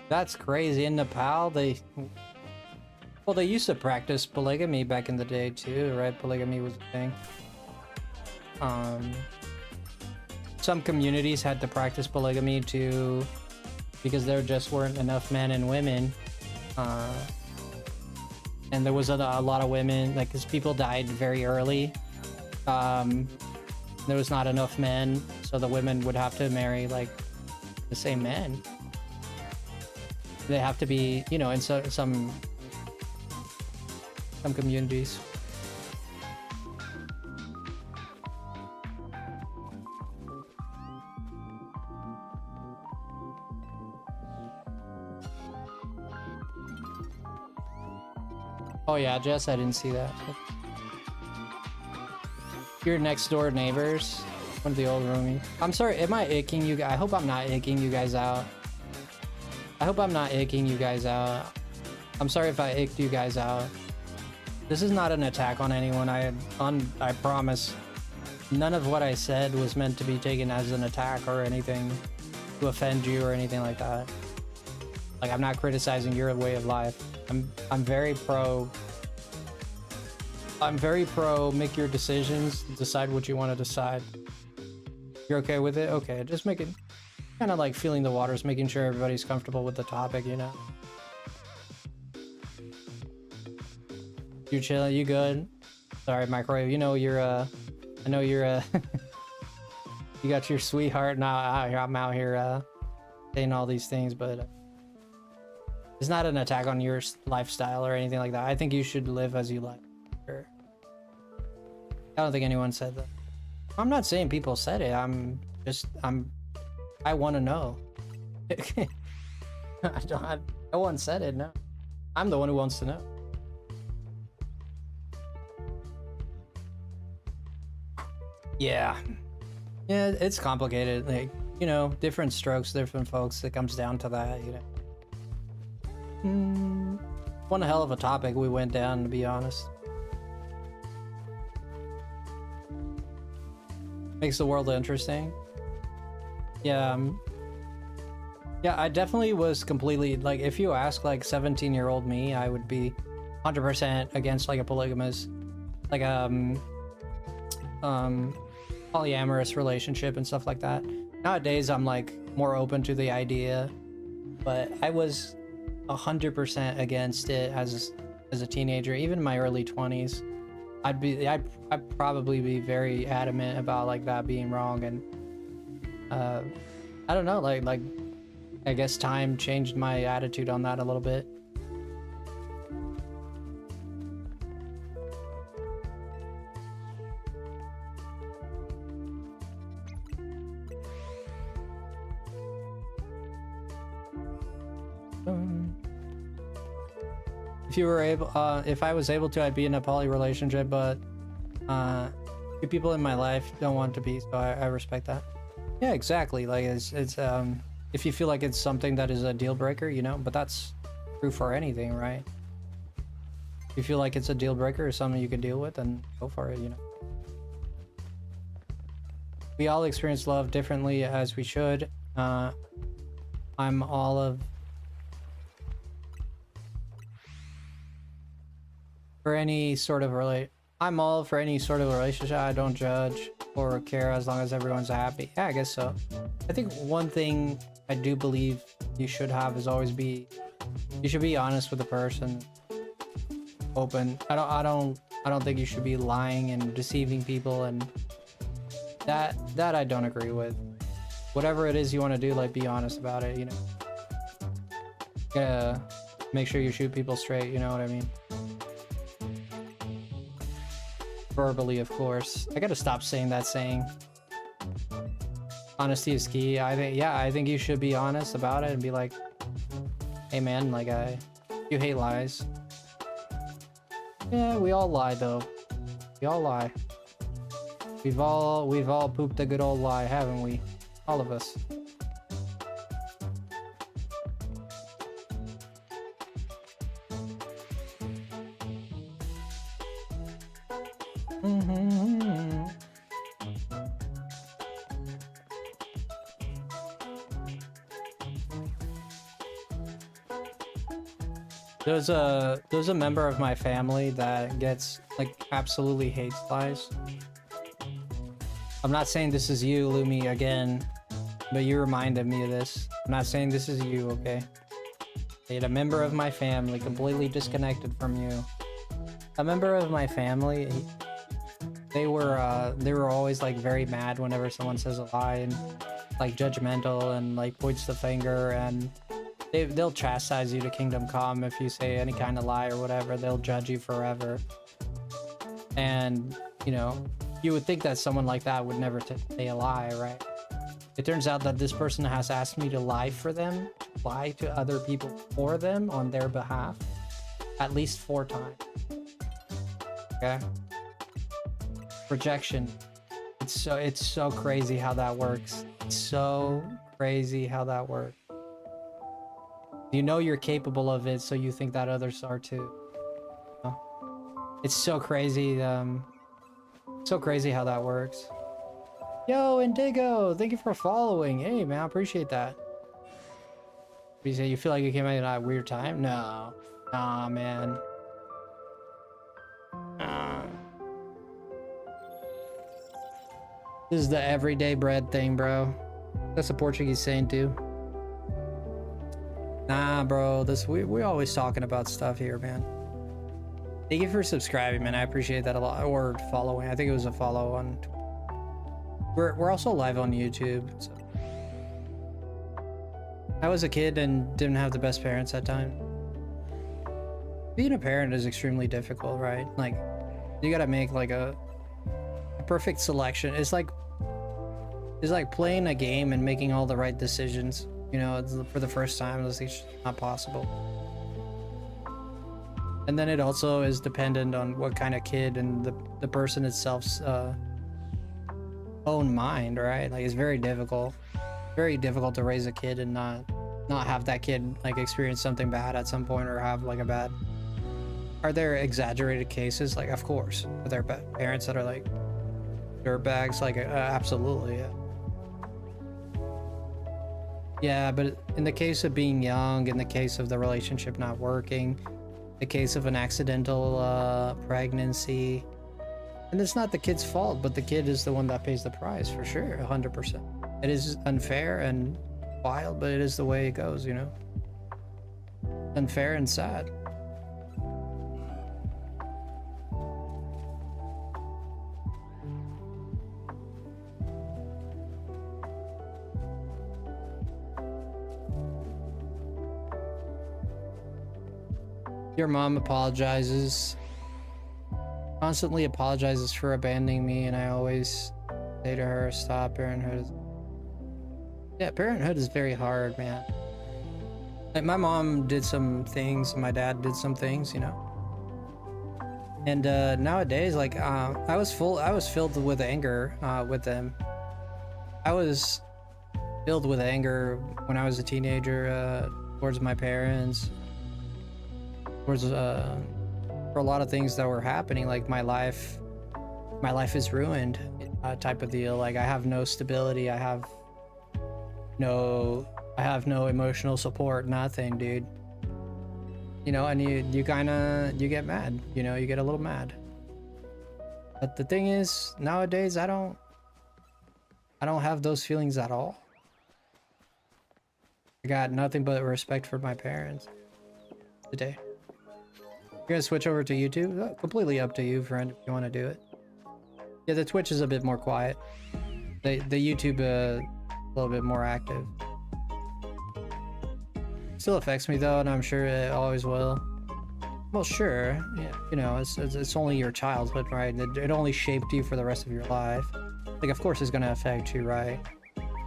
That's crazy. In Nepal, they used to practice polygamy back in the day too, right? Polygamy was a thing. Some communities had to practice polygamy too, because there just weren't enough men and women. And there was a lot of women, like, because people died very early. There was not enough men, so the women would have to marry like the same men. They have to be, you know, in some communities. Oh yeah, Jess, I didn't see that. Your next door neighbors, one of the old roomies. I'm sorry, am I icking you guys? I hope I'm not icking you guys out. I hope I'm not icking you guys out. I'm sorry if I icked you guys out. This is not an attack on anyone. I promise. None of what I said was meant to be taken as an attack or anything to offend you or anything like that. Like, I'm not criticizing your way of life. I'm very pro I'm very pro make your decisions, decide what you want to decide. You're okay with it? Okay, just make it kind of like feeling the waters, making sure everybody's comfortable with the topic, you know? You chilling? You good? Sorry, microwave. You know you're I know you're you got your sweetheart now. I'm out here saying all these things, but it's not an attack on your lifestyle or anything like that. I think you should live as you like. Sure. I don't think anyone said that. I'm not saying people said it. I want to know. No one said it. No, I'm the one who wants to know. Yeah, it's complicated. Like, you know, different strokes, different folks. It comes down to that, you know. One hell of a topic we went down, to be honest. Makes the world interesting. Yeah. Yeah, I definitely was completely, like, if you ask, like, 17-year-old me, I would be 100% against, like, a polygamous, like, polyamorous relationship and stuff like that. Nowadays, I'm, like, more open to the idea, but I was 100% against it as a teenager, even in my early 20s. I'd probably be very adamant about, like, that being wrong, and I don't know, like I guess time changed my attitude on that a little bit. If you were able, if I was able to, I'd be in a poly relationship, but few people in my life don't want to be, so I respect that. Yeah, exactly. Like it's if you feel like it's something that is a deal breaker, you know, but that's true for anything, right? If you feel like it's a deal breaker or something you can deal with, then go for it, you know. We all experience love differently, as we should. I'm all of for any sort of I'm all for any sort of relationship. I don't judge or care as long as everyone's happy. Yeah, I guess so. I think one thing I do believe you should have is always you should be honest with the person. Open. I don't think you should be lying and deceiving people, and that I don't agree with. Whatever it is you want to do, like, be honest about it, you know. You gotta make sure you shoot people straight, you know what I mean? Verbally, of course. I gotta stop saying that saying. Honesty is key. I think you should be honest about it and be like, hey man, like, you hate lies. Yeah, we all lie though. We all lie. We've all pooped a good old lie, haven't we? All of us. There's a member of my family that gets, like, absolutely hates lies. I'm not saying this is you, Lumi, again, but you reminded me of this. I'm not saying this is you, okay? A member of my family, completely disconnected from you. A member of my family, they were always, like, very mad whenever someone says a lie, and, like, judgmental, and, like, points the finger, and they'll chastise you to Kingdom Come if you say any kind of lie or whatever. They'll judge you forever. And, you know, you would think that someone like that would never say a lie, right? It turns out that this person has asked me to lie for them, to lie to other people for them on their behalf, at least 4 times. Okay? Projection. It's so crazy how that works. It's so crazy how that works. You know you're capable of it, so you think that others are too. It's so crazy. So crazy how that works. Yo, Indigo, thank you for following. Hey, man, I appreciate that. What do you say? You feel like you came out at a weird time? No. Nah, man. This is the everyday bread thing, bro. That's a Portuguese saying too. Nah, bro. We're always talking about stuff here, man. Thank you for subscribing, man. I appreciate that a lot. Or following. I think it was a follow on. We're also live on YouTube. So. I was a kid and didn't have the best parents at time. Being a parent is extremely difficult, right? Like, you gotta make like a perfect selection. It's like playing a game and making all the right decisions. You know, for the first time, it's just not possible. And then it also is dependent on what kind of kid and the person itself's own mind, right? Like, it's very difficult to raise a kid and not have that kid like experience something bad at some point or have like a bad. Are there exaggerated cases? Like, of course. Are there parents that are like dirtbags? Like, absolutely, yeah. Yeah, but in the case of being young, in the case of the relationship not working, the case of an accidental pregnancy, and it's not the kid's fault, but the kid is the one that pays the price for sure, 100%. It is unfair and wild, but it is the way it goes, you know? Unfair and sad. Your mom constantly apologizes for abandoning me, and I always say to her, stop, parenthood. Yeah, parenthood is very hard, man. Like, my mom did some things, my dad did some things, you know. And nowadays, like, I was filled with anger with them. I was filled with anger when I was a teenager towards my parents. For a lot of things that were happening, like my life is ruined, type of deal. Like, I have no stability, I have no emotional support, nothing, dude. You know, and you get mad, you know, you get a little mad. But the thing is, nowadays I don't have those feelings at all. I got nothing but respect for my parents today. You're gonna switch over to YouTube? Completely up to you, friend, if you want to do it. Yeah, the Twitch is a bit more quiet. The YouTube a little bit more active. Still affects me though, and I'm sure it always will. Well, sure, yeah, you know, it's only your childhood, right? It only shaped you for the rest of your life. Like, of course it's gonna affect you, right?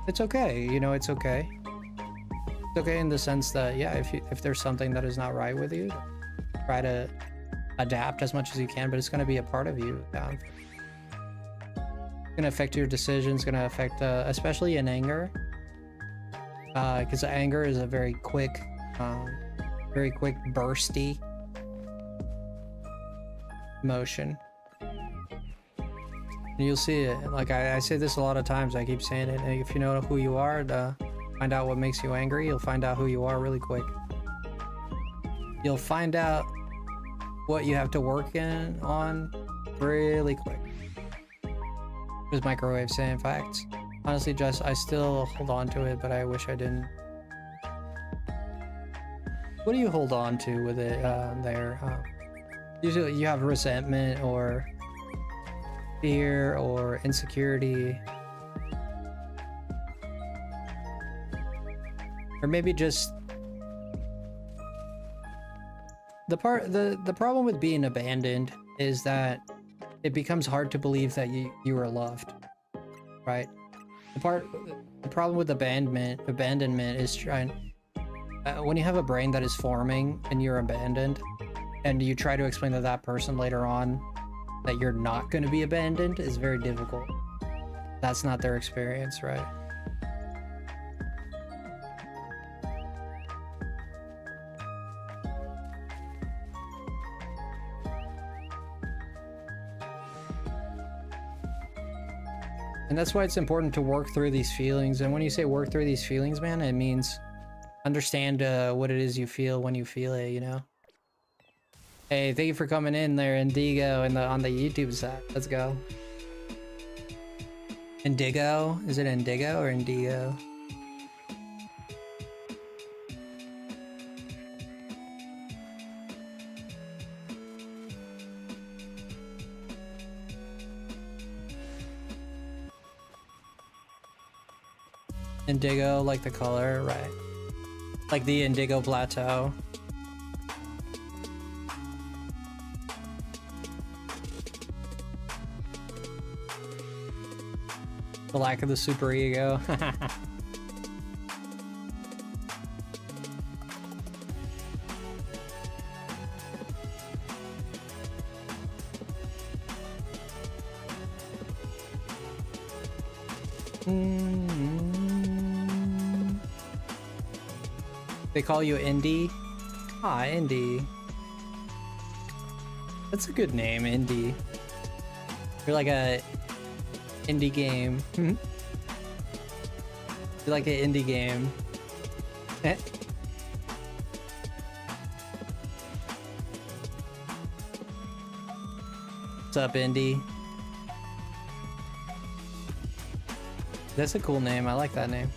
It's okay, you know, it's okay. It's okay in the sense that, yeah, if there's something that is not right with you, try to adapt as much as you can, but it's going to be a part of you. It's going to affect your decisions, going to affect, especially in anger, because anger is a very quick, bursty emotion. And you'll see it. Like, I say this a lot of times, I keep saying it. And if you know who you are, find out what makes you angry, you'll find out who you are really quick. You'll find out what you have to work on really quick. There's microwave saying facts. Honestly, Jess, I still hold on to it, but I wish I didn't. What do you hold on to with it there? Usually you have resentment or fear or insecurity. Or maybe just the problem with being abandoned is that it becomes hard to believe that you were loved, right? The problem with abandonment is trying when you have a brain that is forming and you're abandoned, and you try to explain to that person later on that you're not going to be abandoned, is very difficult. That's not their experience, right? And that's why it's important to work through these feelings. And when you say work through these feelings, man, it means understand what it is you feel when you feel it, you know? Hey, thank you for coming in there, Indigo, on the YouTube side. Let's go. Indigo? Is it Indigo or Indigo? Indigo, like the color, right? Like the Indigo Plateau. The lack of the super ego. They call you Indy? Ah, Indy. That's a good name, Indy. You're like a indie game. You're like an indie game. Eh. What's up, Indy? That's a cool name. I like that name.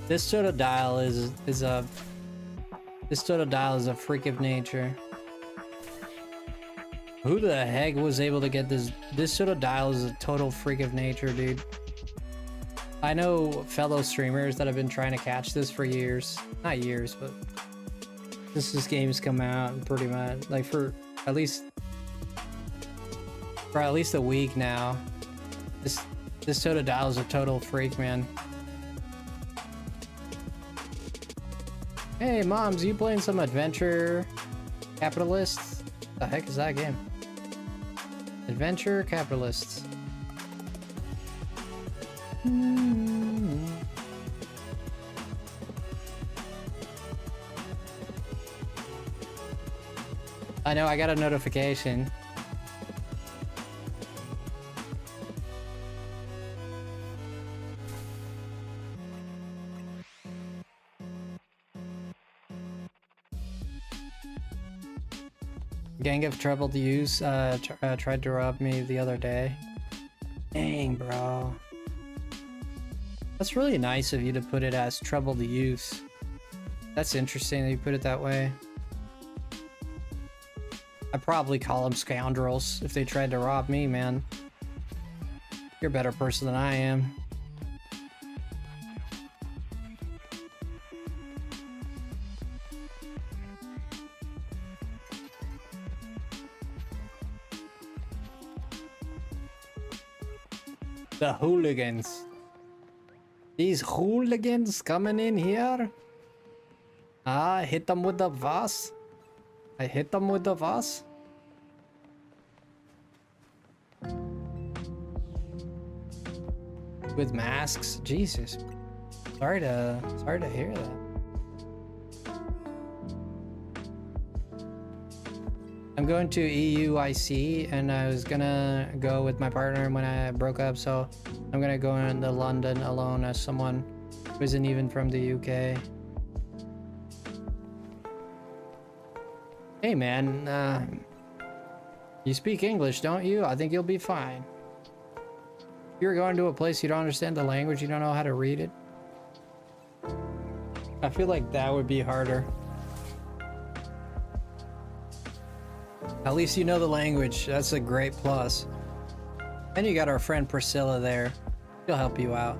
This Totodile is a freak of nature. Who the heck was able to get this? This Totodile is a total freak of nature, dude. I know fellow streamers that have been trying to catch this for years. Not years, but since this game's come out, pretty much like for at least a week now. This Totodile is a total freak, man. Hey, moms, you playing some Adventure Capitalists? The heck is that game? Adventure Capitalists. I know, I got a notification. Gang of Troubled Use tried to rob me the other day. Dang, bro. That's really nice of you to put it as Troubled Use. That's interesting that you put it that way. I'd probably call them scoundrels if they tried to rob me, man. You're a better person than I am. The hooligans. These hooligans coming in here. I hit them with the vase. I hit them with the vase. With masks? Jesus. Sorry to hear that. I'm going to EUIC and I was gonna go with my partner when I broke up, so I'm gonna go into London alone as someone who isn't even from the UK. Hey man, you speak English, don't you? I think you'll be fine. If you're going to a place you don't understand the language, you don't know how to read it. I feel like that would be harder. At least you know the language. That's a great plus. And you got our friend Priscilla there. She'll help you out.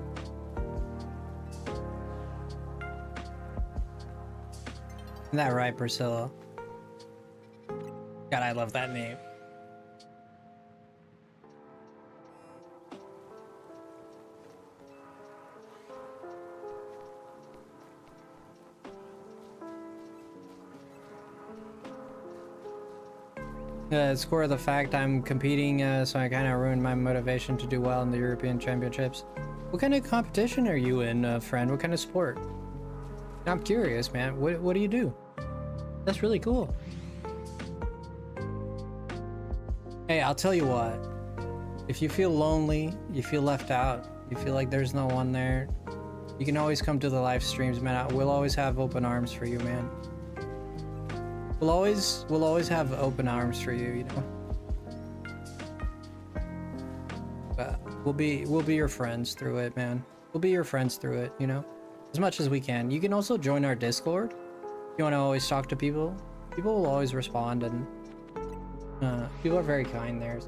Isn't that right, Priscilla? God, I love that name. Score the fact I'm competing, so I kind of ruined my motivation to do well in the European Championships. What kind of competition are you in, friend? What kind of sport? I'm curious, man. What do you do? That's really cool. Hey, I'll tell you what. If you feel lonely, you feel left out, you feel like there's no one there, You can always come to the live streams, man. We'll always have open arms for you, man. We'll always have open arms for you, you know. But we'll be your friends through it, man. We'll be your friends through it, you know, as much as we can. You can also join our Discord. If you want to always talk to people. People will always respond, and people are very kind there.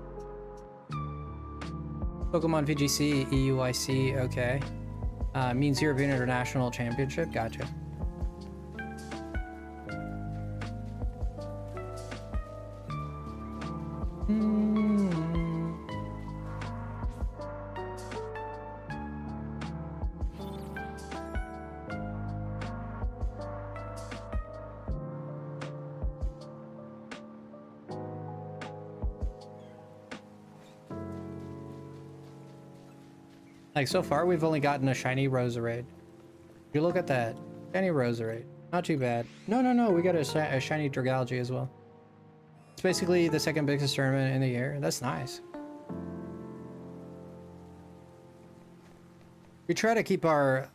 Pokemon VGC EUIC, okay. Means European International Championship, gotcha. Like, so far, we've only gotten a shiny Roserade. You look at that. Shiny Roserade. Not too bad. No, we got a shiny Dragalge as well. It's basically the second biggest tournament in the year. That's nice. We try to keep our...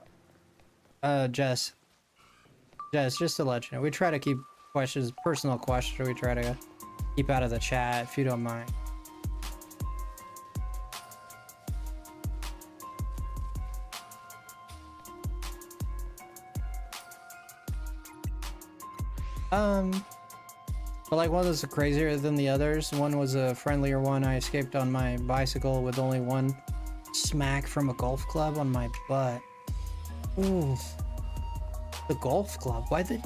Jess, just to let you know, we try to keep questions, personal questions, we try to keep out of the chat, if you don't mind. But like one was crazier than the others. One was a friendlier one. I escaped on my bicycle with only one smack from a golf club on my butt. Ooh, the golf club. Why did?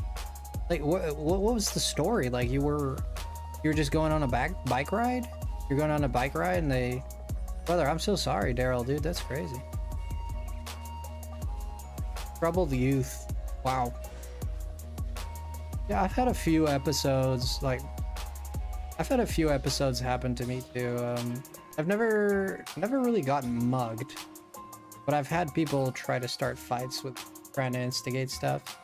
Like, what was the story? Like, you were just going on a bike ride. You're going on a bike ride, and they, brother. I'm so sorry, Daryl, dude. That's crazy. Troubled youth. Wow. Yeah, I've had a few episodes, like, I've had a few episodes happen to me too. I've never really gotten mugged, but I've had people try to start fights with, trying to instigate stuff.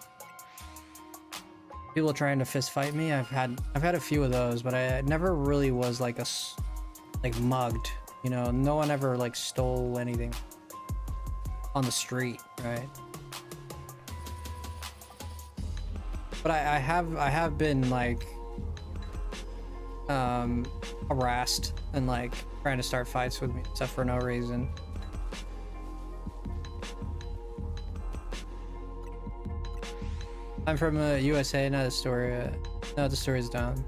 People trying to fist fight me. I've had a few of those, but I never really was like mugged. You know, no one ever like stole anything on the street, right? But I have been like harassed and like trying to start fights with me and stuff for no reason. I'm from USA, not Astoria. No, the story's done.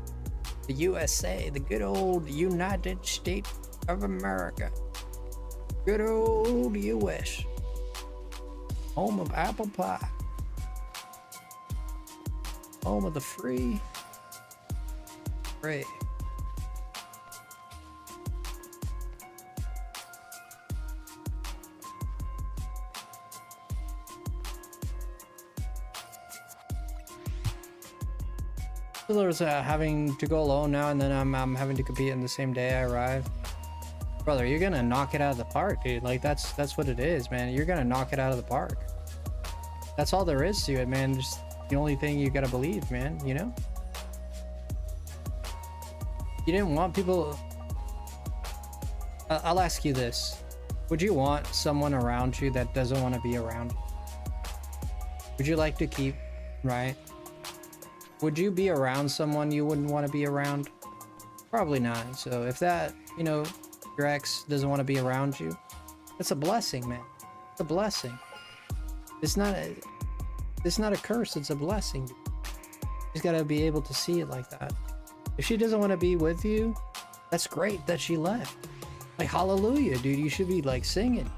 The USA, the good old United States of America. Good old US. Home of apple pie. Home of the free. Free. There's having to go alone now, and then I'm having to compete in the same day I arrive. Brother, you're gonna knock it out of the park, dude. Like, that's what it is, man. You're gonna knock it out of the park. That's all there is to it, man. Just the only thing you gotta believe, man, you know? You didn't want people... I'll ask you this. Would you want someone around you that doesn't want to be around you? Would you like to keep, right? Would you be around someone you wouldn't want to be around? Probably not. So if that, you know, your ex doesn't want to be around you, that's a blessing, man. It's a blessing. It's not a curse, it's a blessing. You just gotta be able to see it like that. If she doesn't want to be with you, that's great that she left. Like, hallelujah, dude. You should be like singing.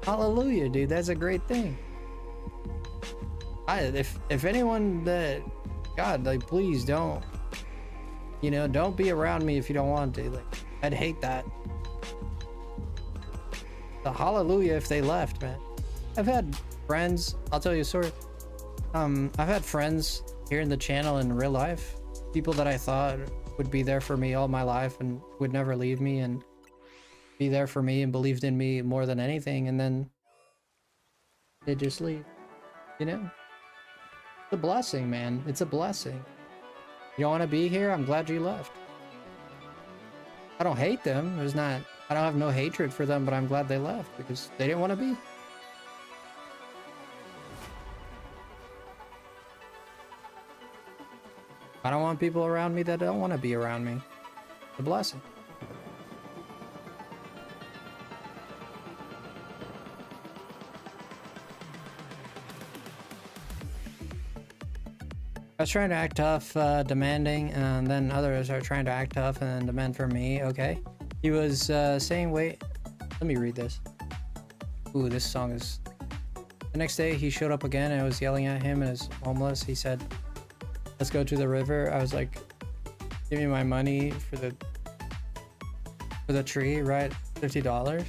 Hallelujah, dude. That's a great thing. If anyone that, God, like, please don't, you know, don't be around me if you don't want to. Like, I'd hate that. The hallelujah if they left, man. I've had friends, I'll tell you a story. I've had friends here in the channel in real life, people that I thought would be there for me all my life and would never leave me and be there for me and believed in me more than anything, and then they just leave, you know? It's a blessing, man. It's a blessing. You don't want to be here? I'm glad you left. I don't hate them. I don't have no hatred for them, but I'm glad they left because they didn't want to be. I don't want people around me that don't want to be around me. It's a blessing. I was trying to act tough, demanding, and then others are trying to act tough and then demand from me. Okay. He was saying, wait, let me read this. Ooh, this song is... The next day, he showed up again and I was yelling at him and is homeless. He said, let's go to the river. I was like, give me my money for the tree, right? $50.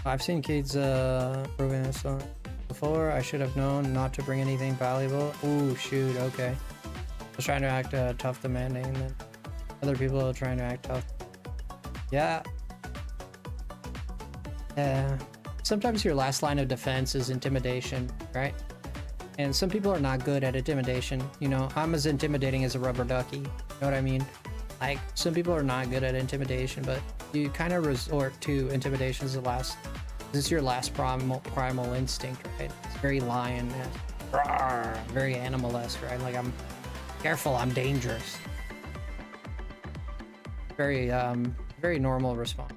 I've seen kids proving this song before. I should have known not to bring anything valuable. Ooh, shoot, okay. I was trying to act tough, demanding, and then other people are trying to act tough. Yeah. Yeah. Sometimes your last line of defense is intimidation, right? And some people are not good at intimidation. You know, I'm as intimidating as a rubber ducky. You know what I mean? Like, some people are not good at intimidation, but you kind of resort to intimidation as the last... This is your last primal instinct, right? It's very lion, very animal-esque, right? Like, I'm careful, I'm dangerous. Very, very normal response.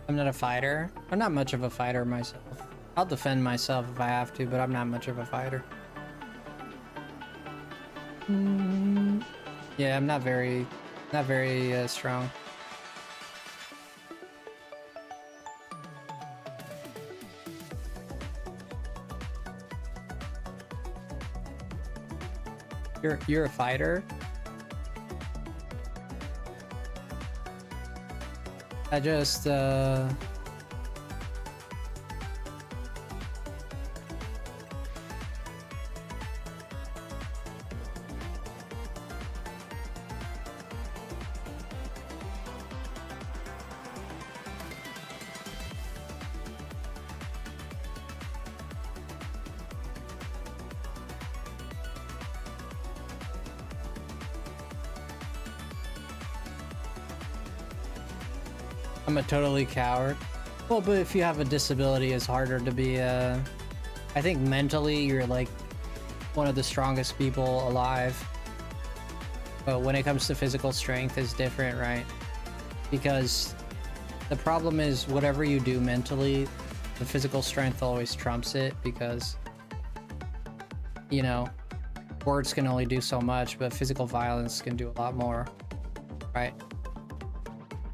I'm not a fighter. I'm not much of a fighter myself. I'll defend myself if I have to, but I'm not much of a fighter. Yeah, I'm not very strong. You're a fighter? I just, I'm a totally coward. Well, but if you have a disability, it's harder to be, I think mentally you're like one of the strongest people alive. But when it comes to physical strength, it's different, right? Because the problem is whatever you do mentally, the physical strength always trumps it because, you know, words can only do so much, but physical violence can do a lot more, right?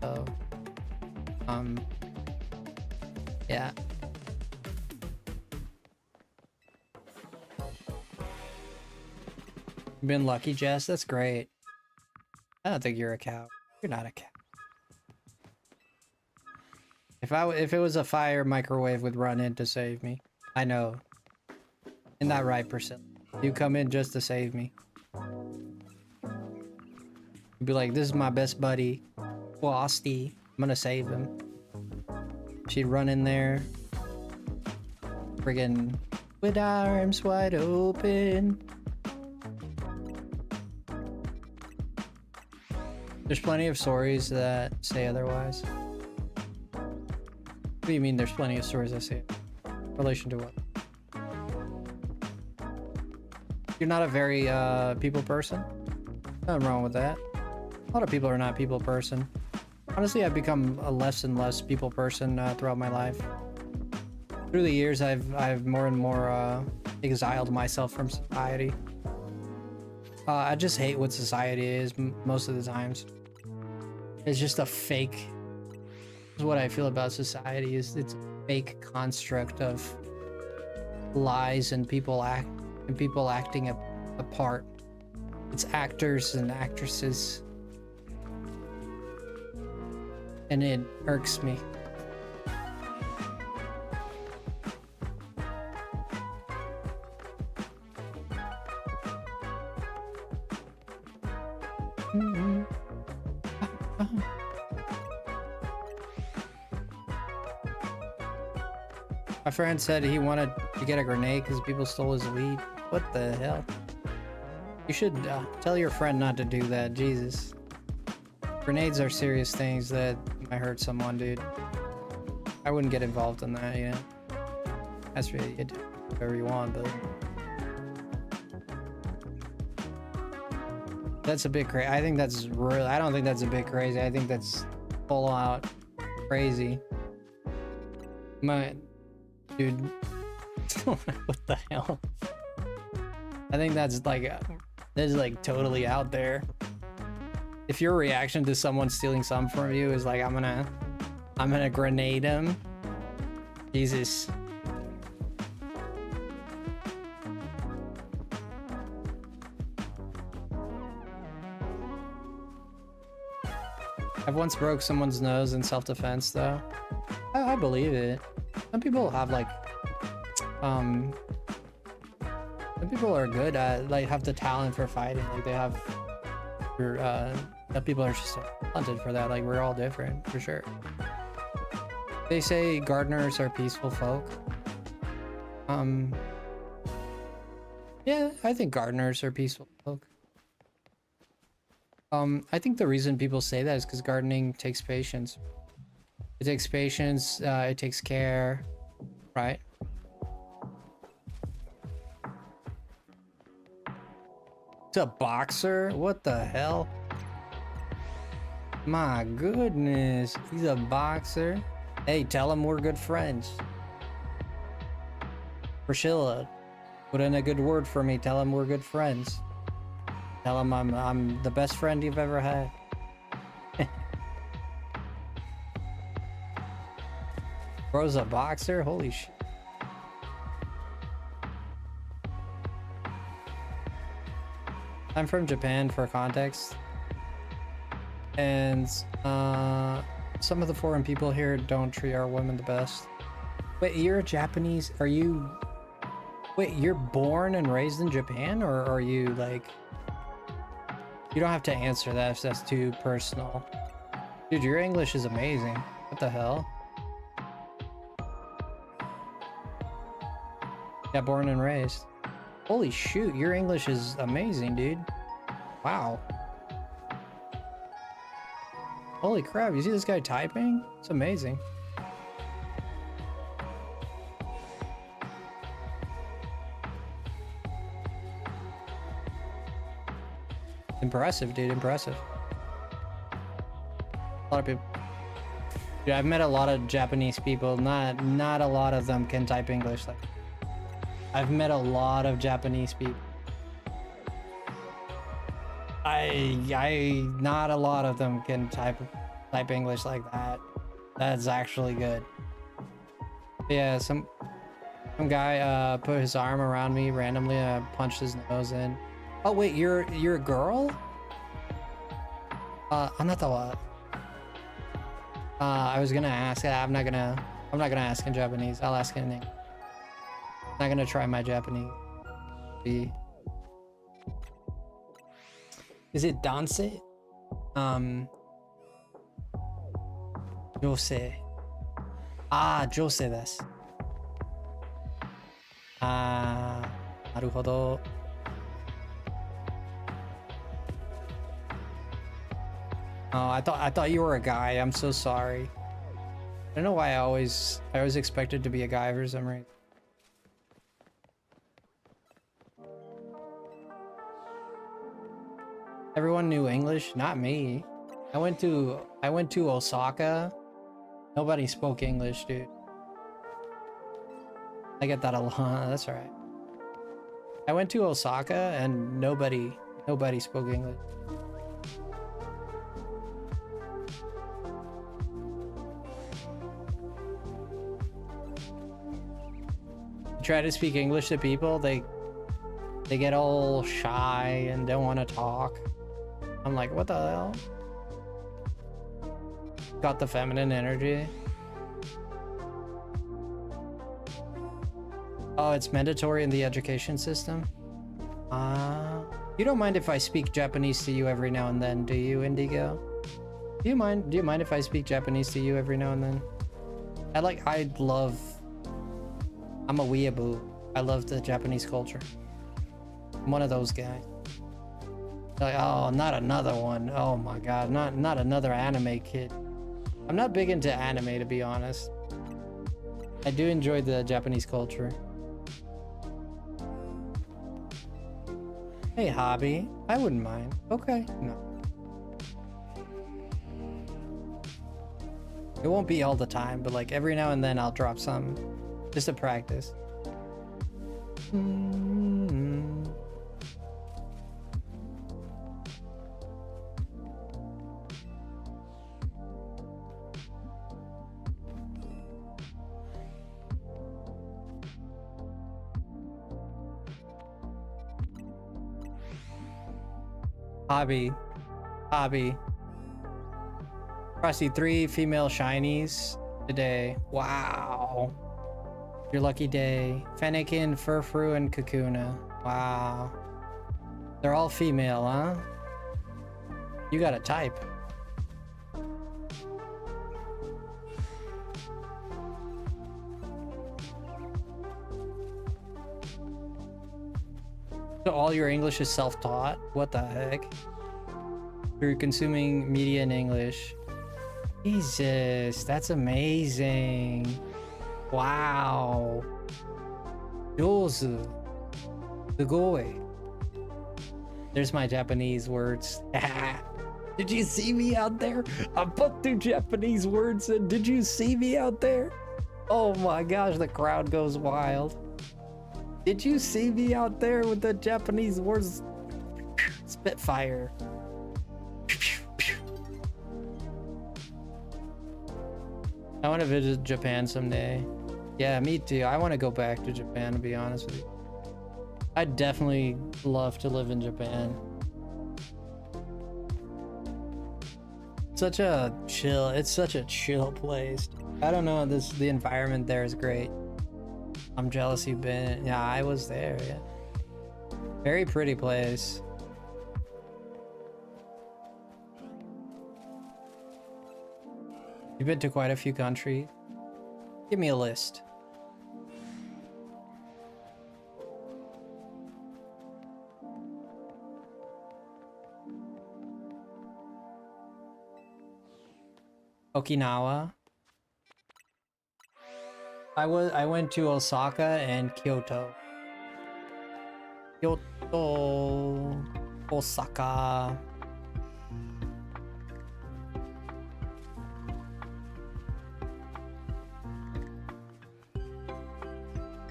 So... yeah. You've been lucky, Jess. That's great. I don't think you're a cow. You're not a cow. If it was a fire, microwave would run in to save me. I know. Isn't that right, Priscilla? You come in just to save me. You'd be like, this is my best buddy, Frosty. I'm gonna save him. She'd run in there, friggin' with arms wide open. There's plenty of stories that say otherwise. What do you mean there's plenty of stories that say it? In relation to what? You're not a very people person? Nothing wrong with that. A lot of people are not people person. Honestly, I've become a less and less people person throughout my life. Through the years, I've more and more exiled myself from society. I just hate what society is most of the times. It's just a fake. That's what I feel about society. It's a fake construct of lies and people acting a part. It's actors and actresses. And it irks me. My friend said he wanted to get a grenade because people stole his weed. What the hell? You should tell your friend not to do that. Jesus. Grenades are serious things that might hurt someone, dude. I wouldn't get involved in that, you know? That's really you do whatever you want, but that's a bit crazy. I think that's real. I don't think that's a bit crazy. I think that's full out crazy. My dude, what the hell? I think that's like totally out there. If your reaction to someone stealing something from you is like, I'm gonna grenade him. Jesus. I've once broke someone's nose in self-defense though. I believe it. Some people have like, some people are good at, like, have the talent for fighting. Like they have, some people are just talented for that. Like we're all different, for sure. They say gardeners are peaceful folk. Yeah, I think gardeners are peaceful folk. I think the reason people say that is because gardening takes patience. It takes patience, it takes care, right? It's a boxer? What the hell? My goodness, he's a boxer. Hey, tell him we're good friends. Priscilla, put in a good word for me. Tell him we're good friends. Tell him I'm the best friend you've ever had. Bro's a boxer? Holy shit. I'm from Japan for context. And some of the foreign people here don't treat our women the best. Wait, you're Japanese? Are you... Wait, you're born and raised in Japan? Or are you like... You don't have to answer that if that's too personal. Dude, your English is amazing. What the hell? Yeah, born and raised. Holy shoot, your English is amazing, dude. Wow. Holy crap, you see this guy typing? It's amazing. Impressive, dude, impressive. A lot of people. Dude, I've met a lot of Japanese people. Not a lot of them can type English. Like, I've met a lot of Japanese people. Not a lot of them can type English like that. That's actually good. Yeah, some guy put his arm around me randomly and I punched his nose in. Oh wait, you're a girl? Anatawa. I was gonna ask. I'm not gonna ask in Japanese. I'll ask in English. I'm not gonna try my Japanese. Is it danse? Jose. Ah, Jose desu. Ah, naruhodo. Oh, I thought you were a guy. I'm so sorry. I don't know why I always expected to be a guy for some reason. Everyone knew English, not me. I went to Osaka. Nobody spoke English, dude. I get that a lot. That's all right. I went to Osaka and nobody spoke English. Try to speak English to people, they get all shy and don't want to talk. I'm like, what the hell? Got the feminine energy. Oh, it's mandatory in the education system? You don't mind if I speak Japanese to you every now and then, do you, Indigo? Do you mind if I speak Japanese to you every now and then? I'm a weeaboo. I love the Japanese culture. I'm one of those guys. Like, oh, not another one. Oh my god, not another anime kid. I'm not big into anime, to be honest. I do enjoy the Japanese culture. Hey, hobby. I wouldn't mind. Okay, no. It won't be all the time, but like every now and then I'll drop some just to practice. Hobby. Frosty, 3 female shinies today. Wow. Your lucky day. Fennekin, Furfru, and Kakuna. Wow. They're all female, huh? You got a type. So all your English is self-taught? What the heck? You're consuming media in English. Jesus, that's amazing. Wow. Yozu. Sugoi. There's my Japanese words. Did you see me out there? I put 2 Japanese words in. Did you see me out there? Oh my gosh, the crowd goes wild. Did you see me out there with the Japanese words? Spitfire. I want to visit Japan someday. Yeah, me too. I want to go back to Japan, to be honest with you. I'd definitely love to live in Japan. It's such a chill place. I don't know, the environment there is great. I'm jealous you've been. Yeah, I was there. Yeah, very pretty place. You've been to quite a few countries. Give me a list. Okinawa. I went to Osaka and Kyoto. Osaka.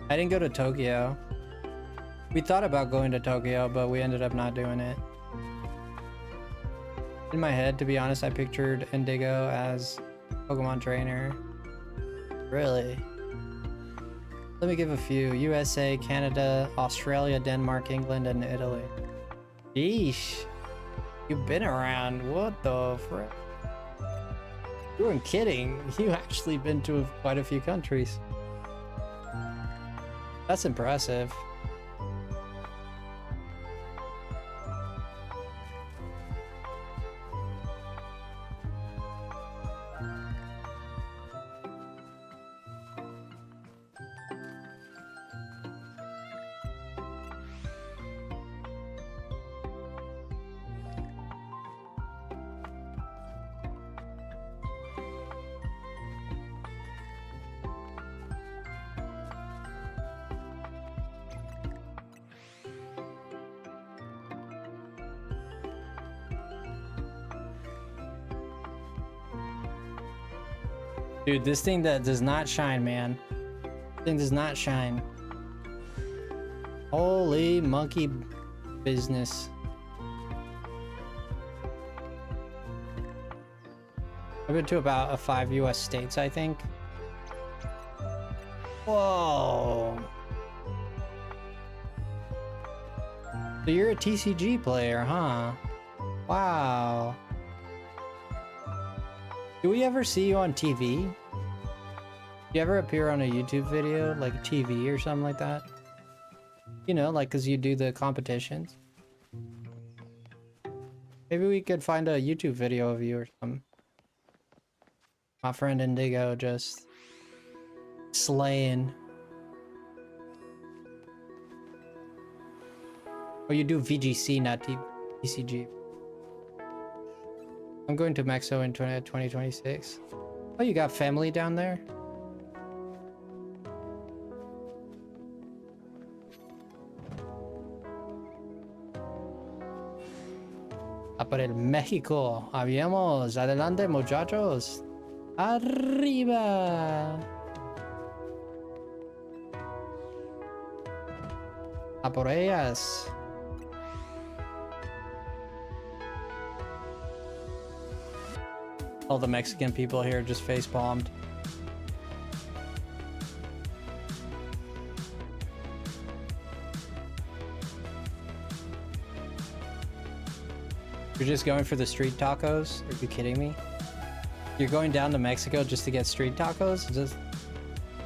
I didn't go to Tokyo. We thought about going to Tokyo, but we ended up not doing it. In my head, to be honest, I pictured Indigo as Pokemon trainer. Really? Let me give a few. USA, Canada, Australia, Denmark, England, and Italy. Yeesh. You've been around. What the frick? You weren't kidding. You actually been to quite a few countries. That's impressive. Dude, this thing that does not shine, man. This thing does not shine. Holy monkey business. I've been to about 5 US states, I think. Whoa. So you're a TCG player, huh? Wow. Do we ever see you on TV? Do you ever appear on a YouTube video, like TV or something like that? You know, like, cause you do the competitions. Maybe we could find a YouTube video of you or something. My friend Indigo just slaying. Oh, you do VGC, not TCG. I'm going to Mexico in 2026. Oh, you got family down there? A por el México. Habíamos. Adelante, muchachos. Arriba. A por ellas. All the Mexican people here just face bombed. You're just going for the street tacos? Are you kidding me? You're going down to Mexico just to get street tacos? Is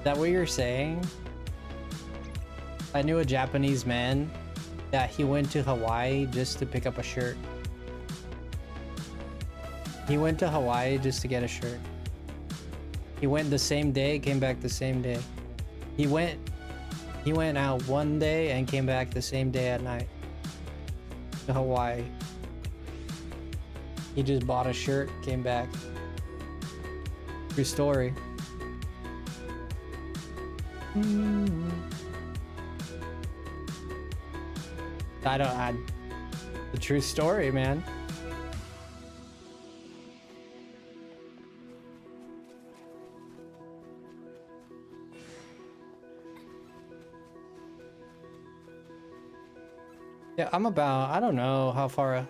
that what you're saying? I knew a Japanese man that he went to Hawaii just to pick up a shirt. He went to Hawaii just to get a shirt. He went the same day, came back the same day. He went out one day and came back the same day at night to Hawaii. He just bought a shirt, came back. True story. The true story, man. Yeah, I'm about, I don't know how far,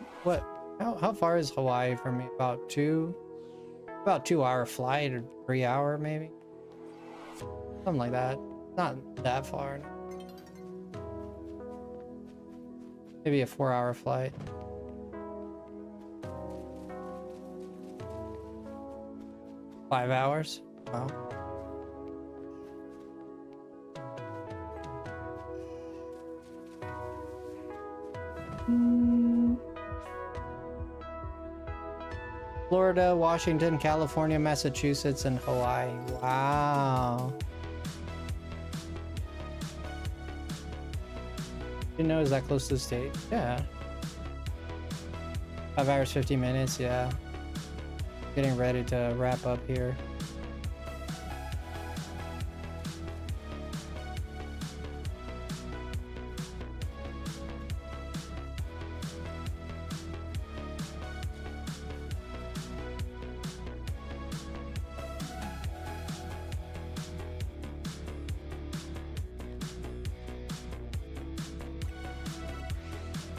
how far is Hawaii from me? About 2 hour flight or 3 hour maybe? Something like that. Not that far. Maybe a 4 hour flight. Five hours? Wow. Florida, Washington, California, Massachusetts, and Hawaii. Wow. Didn't know it was that close to the state. Yeah. 5 hours, 50 minutes. Yeah. Getting ready to wrap up here.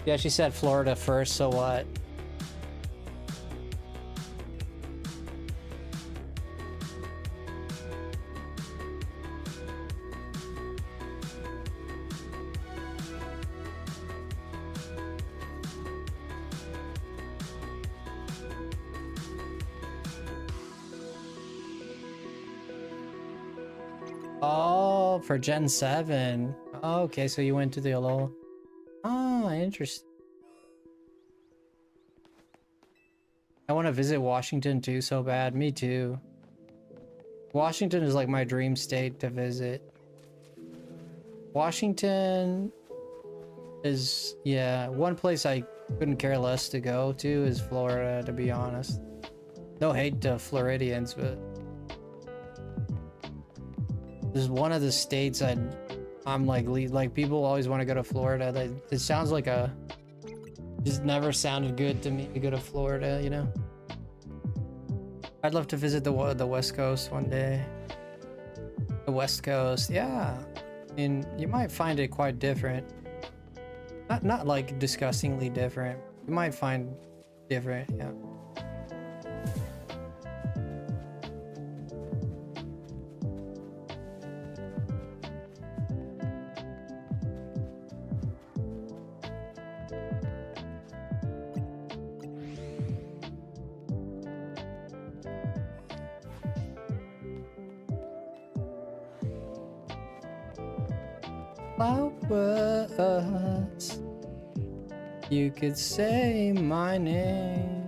Yeah, she said Florida first, so what? Oh, for Gen 7. Oh, okay, so you went to the Alola. Oh, interesting. I want to visit Washington too so bad. Me too. Washington is like my dream state to visit. Washington is, yeah, one place I couldn't care less to go to is Florida, to be honest. No hate to Floridians, but this is one of the states I'm like people always want to go to Florida. It sounds like just never sounded good to me to go to Florida, you know. I'd love to visit the West Coast one day. The West Coast, yeah. I mean, you might find it quite different. Not like disgustingly different. You might find different, yeah. Flowers. You could say my name.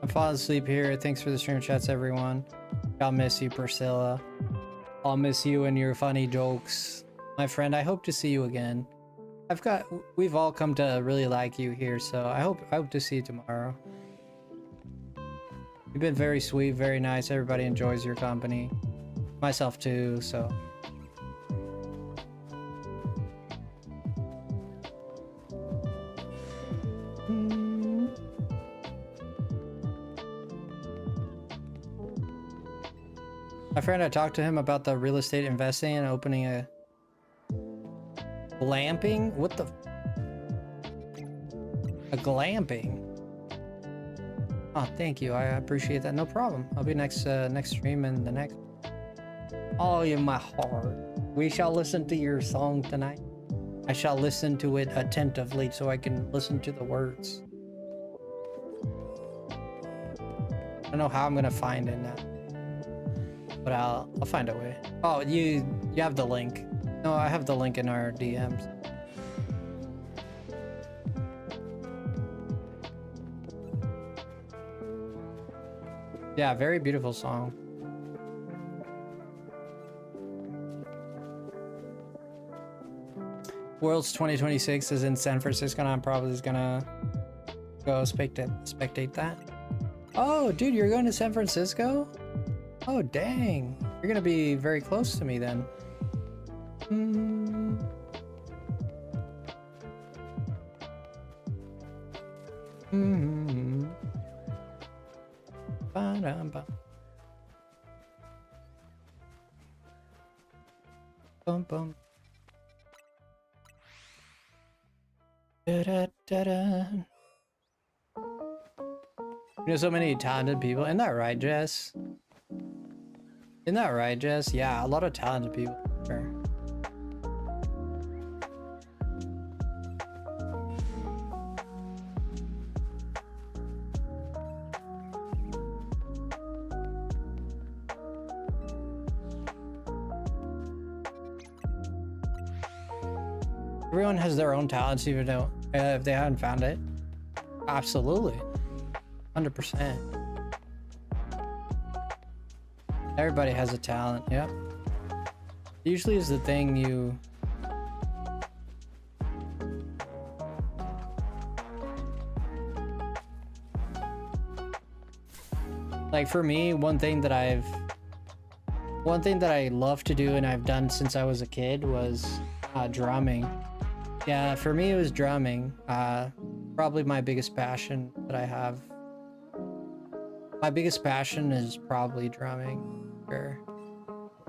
I'm falling asleep here. Thanks for the stream chats, everyone. I'll miss you, Priscilla. I'll miss you and your funny jokes. My friend, I hope to see you again. We've all come to really like you here, so I hope to see you tomorrow. You've been very sweet, very nice. Everybody enjoys your company. Myself too, so. My friend, I talked to him about the real estate investing and opening a glamping? What the? A glamping? Oh, thank you. I appreciate that. No problem. I'll be next stream and the next. Oh, in my heart. We shall listen to your song tonight. I shall listen to it attentively so I can listen to the words. I don't know how I'm gonna find it now, but I'll find a way. Oh, you have the link. No, I have the link in our DMs. Yeah, very beautiful song. Worlds 2026 is in San Francisco, and I'm probably just gonna go spectate that. Oh, dude, you're going to San Francisco? Oh, dang. You're gonna be very close to me then. Ba-dum-bum. Bum bum. Da-da-da-da. You know, so many talented people. Isn't that right, Jess? Isn't that right, Jess? Yeah, a lot of talented people. Sure. Everyone has their own talents, even though if they haven't found it. Absolutely. 100%. Everybody has a talent, yep. Usually is the thing you... Like for me, one thing that I love to do and I've done since I was a kid was drumming. Yeah, for me it was drumming. Probably my biggest passion that I have. My biggest passion is probably drumming. Sure.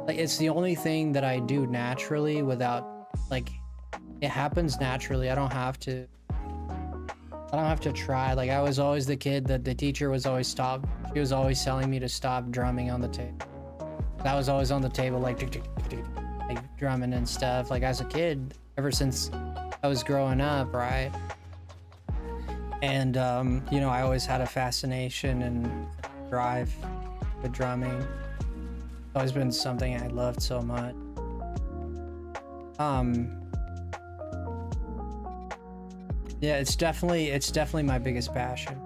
Like it's the only thing that I do naturally without, like, it happens naturally. I don't have to try. Like I was always the kid that the teacher was always she was always telling me to stop drumming on the table. That was always on the table, like drumming and stuff. Like as a kid, ever since I was growing up, right? And you know, I always had a fascination and drive with drumming. It's always been something I loved so much. Yeah, it's definitely my biggest passion.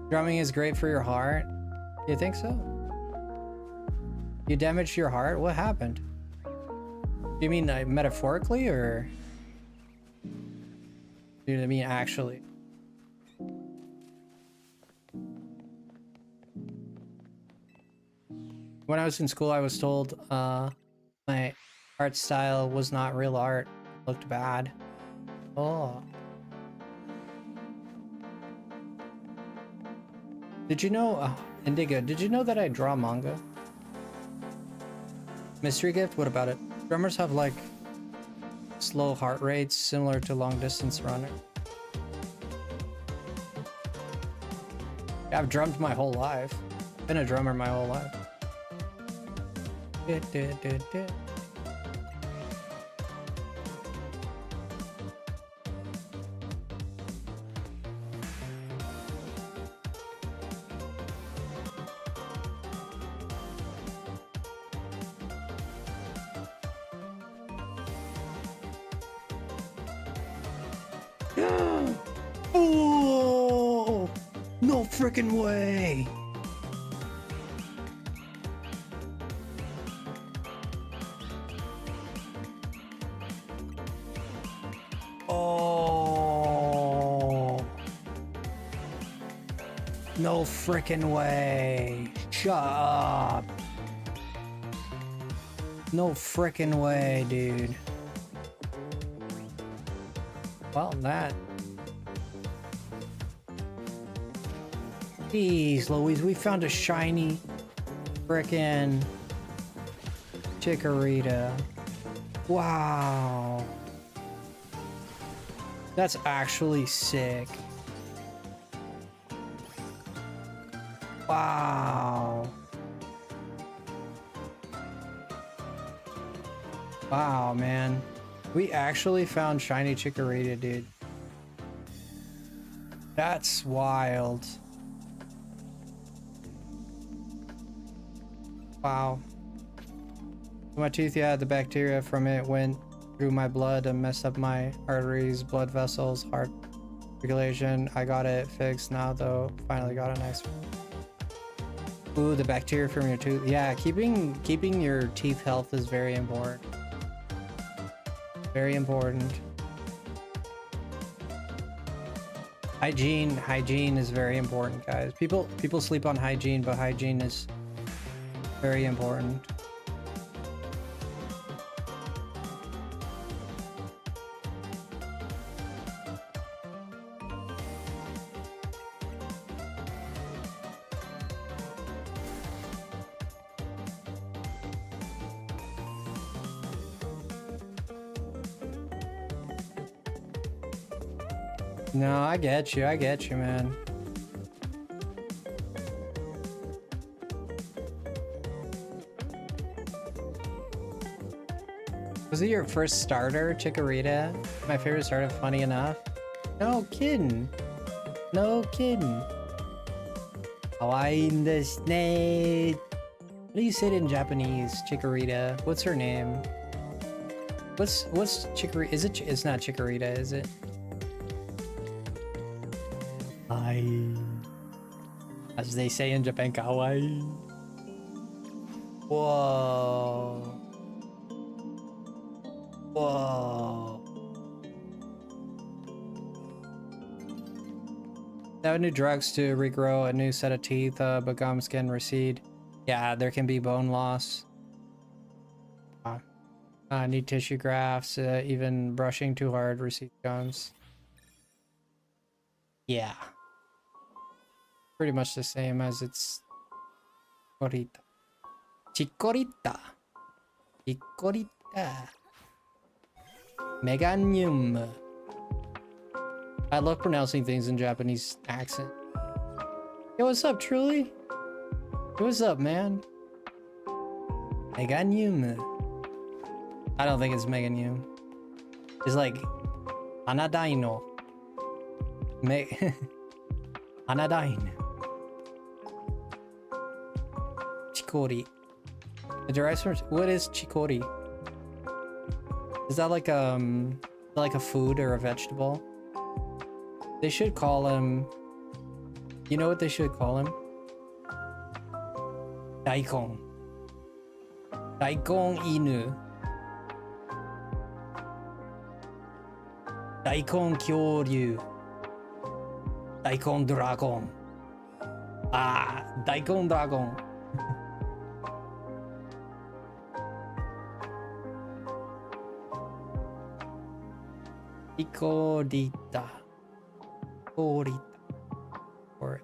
Drumming is great for your heart. You think so? You damaged your heart? What happened? Do you mean metaphorically, or do you mean actually? When I was in school, I was told my art style was not real art. It looked bad. Oh. Did you know, Indigo, did you know that I draw manga? Mystery gift? What about it? Drummers have like slow heart rates similar to long distance runner. I've drummed my whole life. Been a drummer my whole life. Oh, no freaking way. Oh, no freaking way. Shut up. No freaking way, dude. Well, that. Jeez, Louise, we found a shiny frickin' Chikorita. Wow. That's actually sick. Wow. Wow, man. We actually found shiny Chikorita, dude. That's wild. Wow. My tooth, yeah, the bacteria from it went through my blood and messed up my arteries, blood vessels, heart regulation. I got it fixed now, though. Finally got a nice one. Ooh, the bacteria from your tooth. Yeah, keeping your teeth health is very important. Very important. Hygiene is very important, guys. People sleep on hygiene, but hygiene is very important. No, I get you, man. Was it your first starter, Chikorita? My favorite starter, funny enough. No kidding. No kidding. Kawaii desu ne. How do you say it in Japanese, Chikorita? What's her name? What's Chikorita? It's not Chikorita, is it? As they say in Japan, kawaii. Whoa. Whoa. They have new drugs to regrow a new set of teeth, but gums can recede. Yeah, there can be bone loss. Need tissue grafts, even brushing too hard recedes gums. Yeah. Pretty much the same as its Chikorita. Chikorita. Chikorita. Meganium. I love pronouncing things in Japanese accent. Yo, what's up, Truly? What's up, man? Meganium. I don't think it's Meganium. It's like Anadaino. Anadain. Chikori. It derives from what is Chikori? Is that like a food or a vegetable? They should call him. You know what they should call him? Daikon. Daikon inu. Daikon kyoryu. Daikon dragon. Ah, Daikon dragon. Chikorita. Chikorita. Or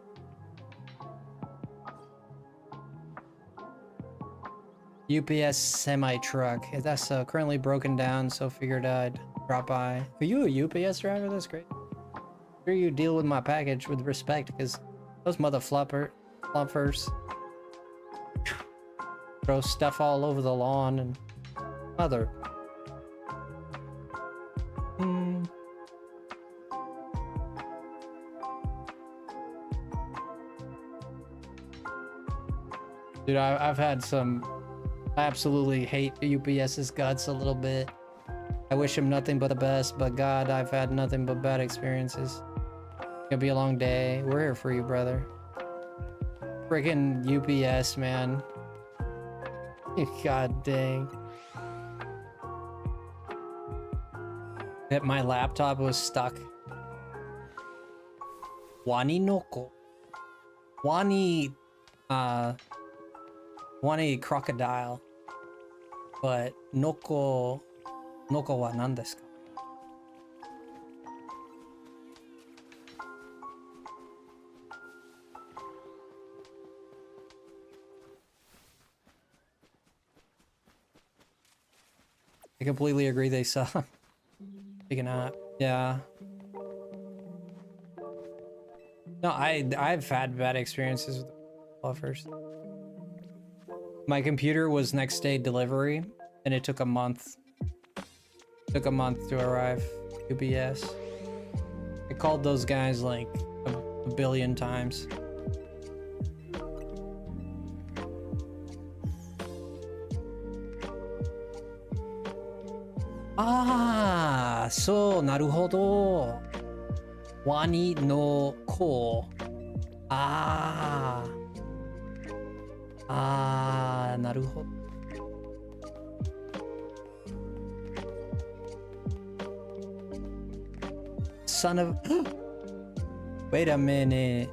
UPS semi truck. That's currently broken down, so figured I'd drop by. Are you a UPS driver? That's great. Sure, you deal with my package with respect, because those mother fluffers throw stuff all over the lawn and mother. Dude, I've had some. I absolutely hate UPS's guts a little bit. I wish him nothing but the best, but God, I've had nothing but bad experiences. It'll be a long day. We're here for you, brother. Freaking UPS, man. God dang. That my laptop was stuck. Wani noko. Wani, Wani crocodile. But noko wa nan desu ka? I completely agree they suck. Picking up. Yeah. No, I've had bad experiences with buffers. My computer was next day delivery and it took a month. Took a month to arrive. UPS. I called those guys like a billion times. Ah, so naruhodo. Wani no ko. Ah. Ah, naruhodo. Son of... Wait a minute.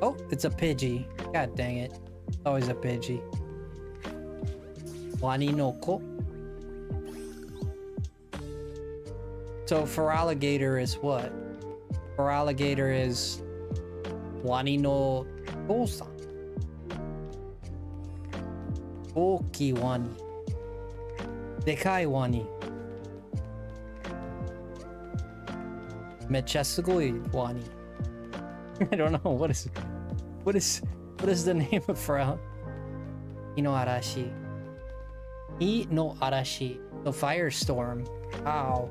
Oh, it's a Pidgey. God dang it. Always a Pidgey. Wani no ko. So for alligator is what? For alligator is Wani no Tosan. Oki Wani. Dekai Wani. Mecha sugoi Wani. I don't know what is the name of for Ino Arashi. I no Arashi. The firestorm. Ow.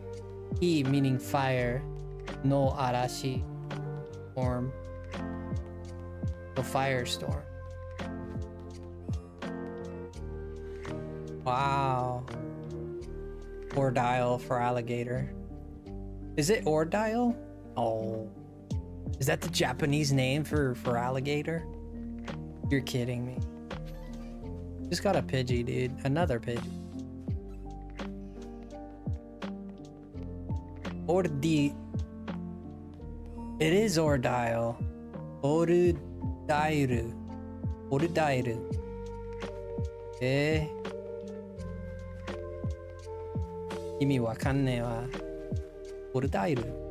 I meaning fire, no arashi, storm. The firestorm. Wow. Ordile for alligator. Is it Ordile? Oh. Is that the Japanese name for alligator? You're kidding me. Just got a Pidgey, dude. Another Pidgey. It is Ordile. Ordile. Eh. 意味わかんねえわ。Ordile.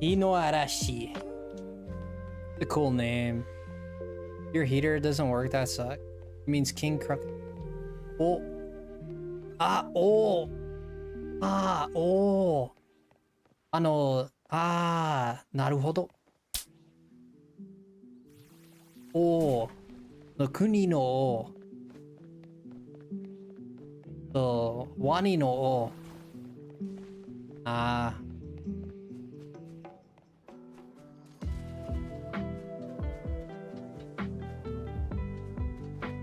Ino Arashi. A cool name. Your heater doesn't work, that sucks. It means King Croc. Oh. Ah, oh. Ah, oh. Naruhodo. Oh. The kuni no o. The wani no o. Ah.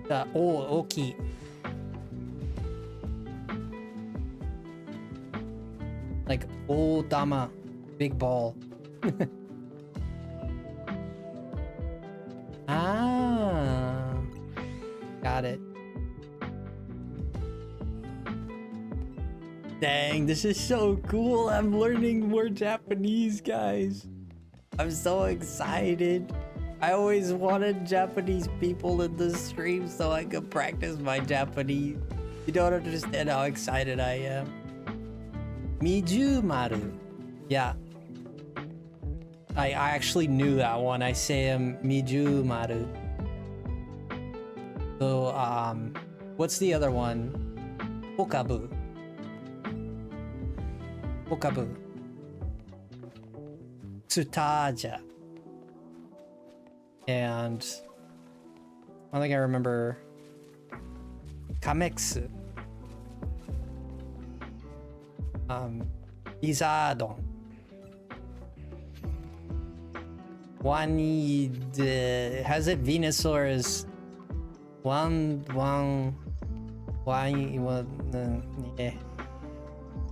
The oki. Like dama, big ball. Ah, got it. Dang, this is so cool. I'm learning more Japanese, guys. I'm so excited. I always wanted Japanese people in the stream so I could practice my Japanese. You don't understand how excited I am. Mijumaru. Yeah. I actually knew that one. I say Mijumaru. So, what's the other one? Hokabu. Hokabu. And I think I remember Kametsu. Izadon. Has it Venusaur's one yeah.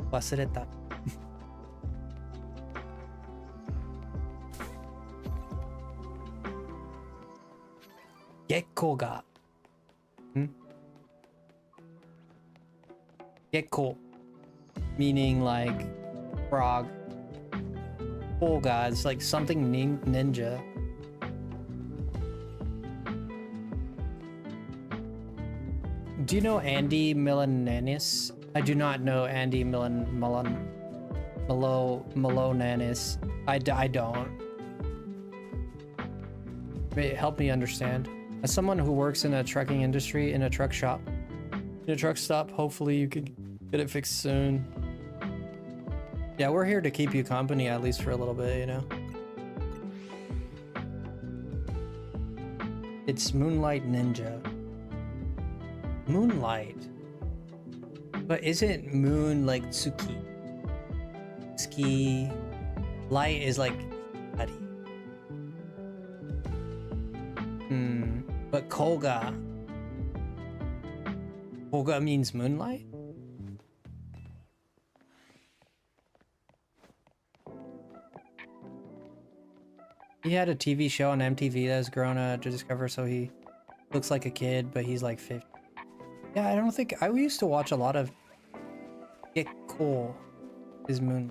忘れた。Gekko Gekko, meaning like frog. Koga is like something ninja. Do you know Andy Milanenis? I do not know Andy Milonanis. I don't. Wait, help me understand. As someone who works in a trucking industry, in a truck shop, in a truck stop, hopefully you can get it fixed soon. Yeah, we're here to keep you company at least for a little bit, you know? It's Moonlight Ninja. Moonlight? But isn't moon like Tsuki? Tsuki. Light is like Ari. But Koga. Koga means moonlight? He had a TV show on MTV that has grown to discover, so he looks like a kid, but he's like 50. Yeah, I don't think... I used to watch a lot of... Gekko is moon.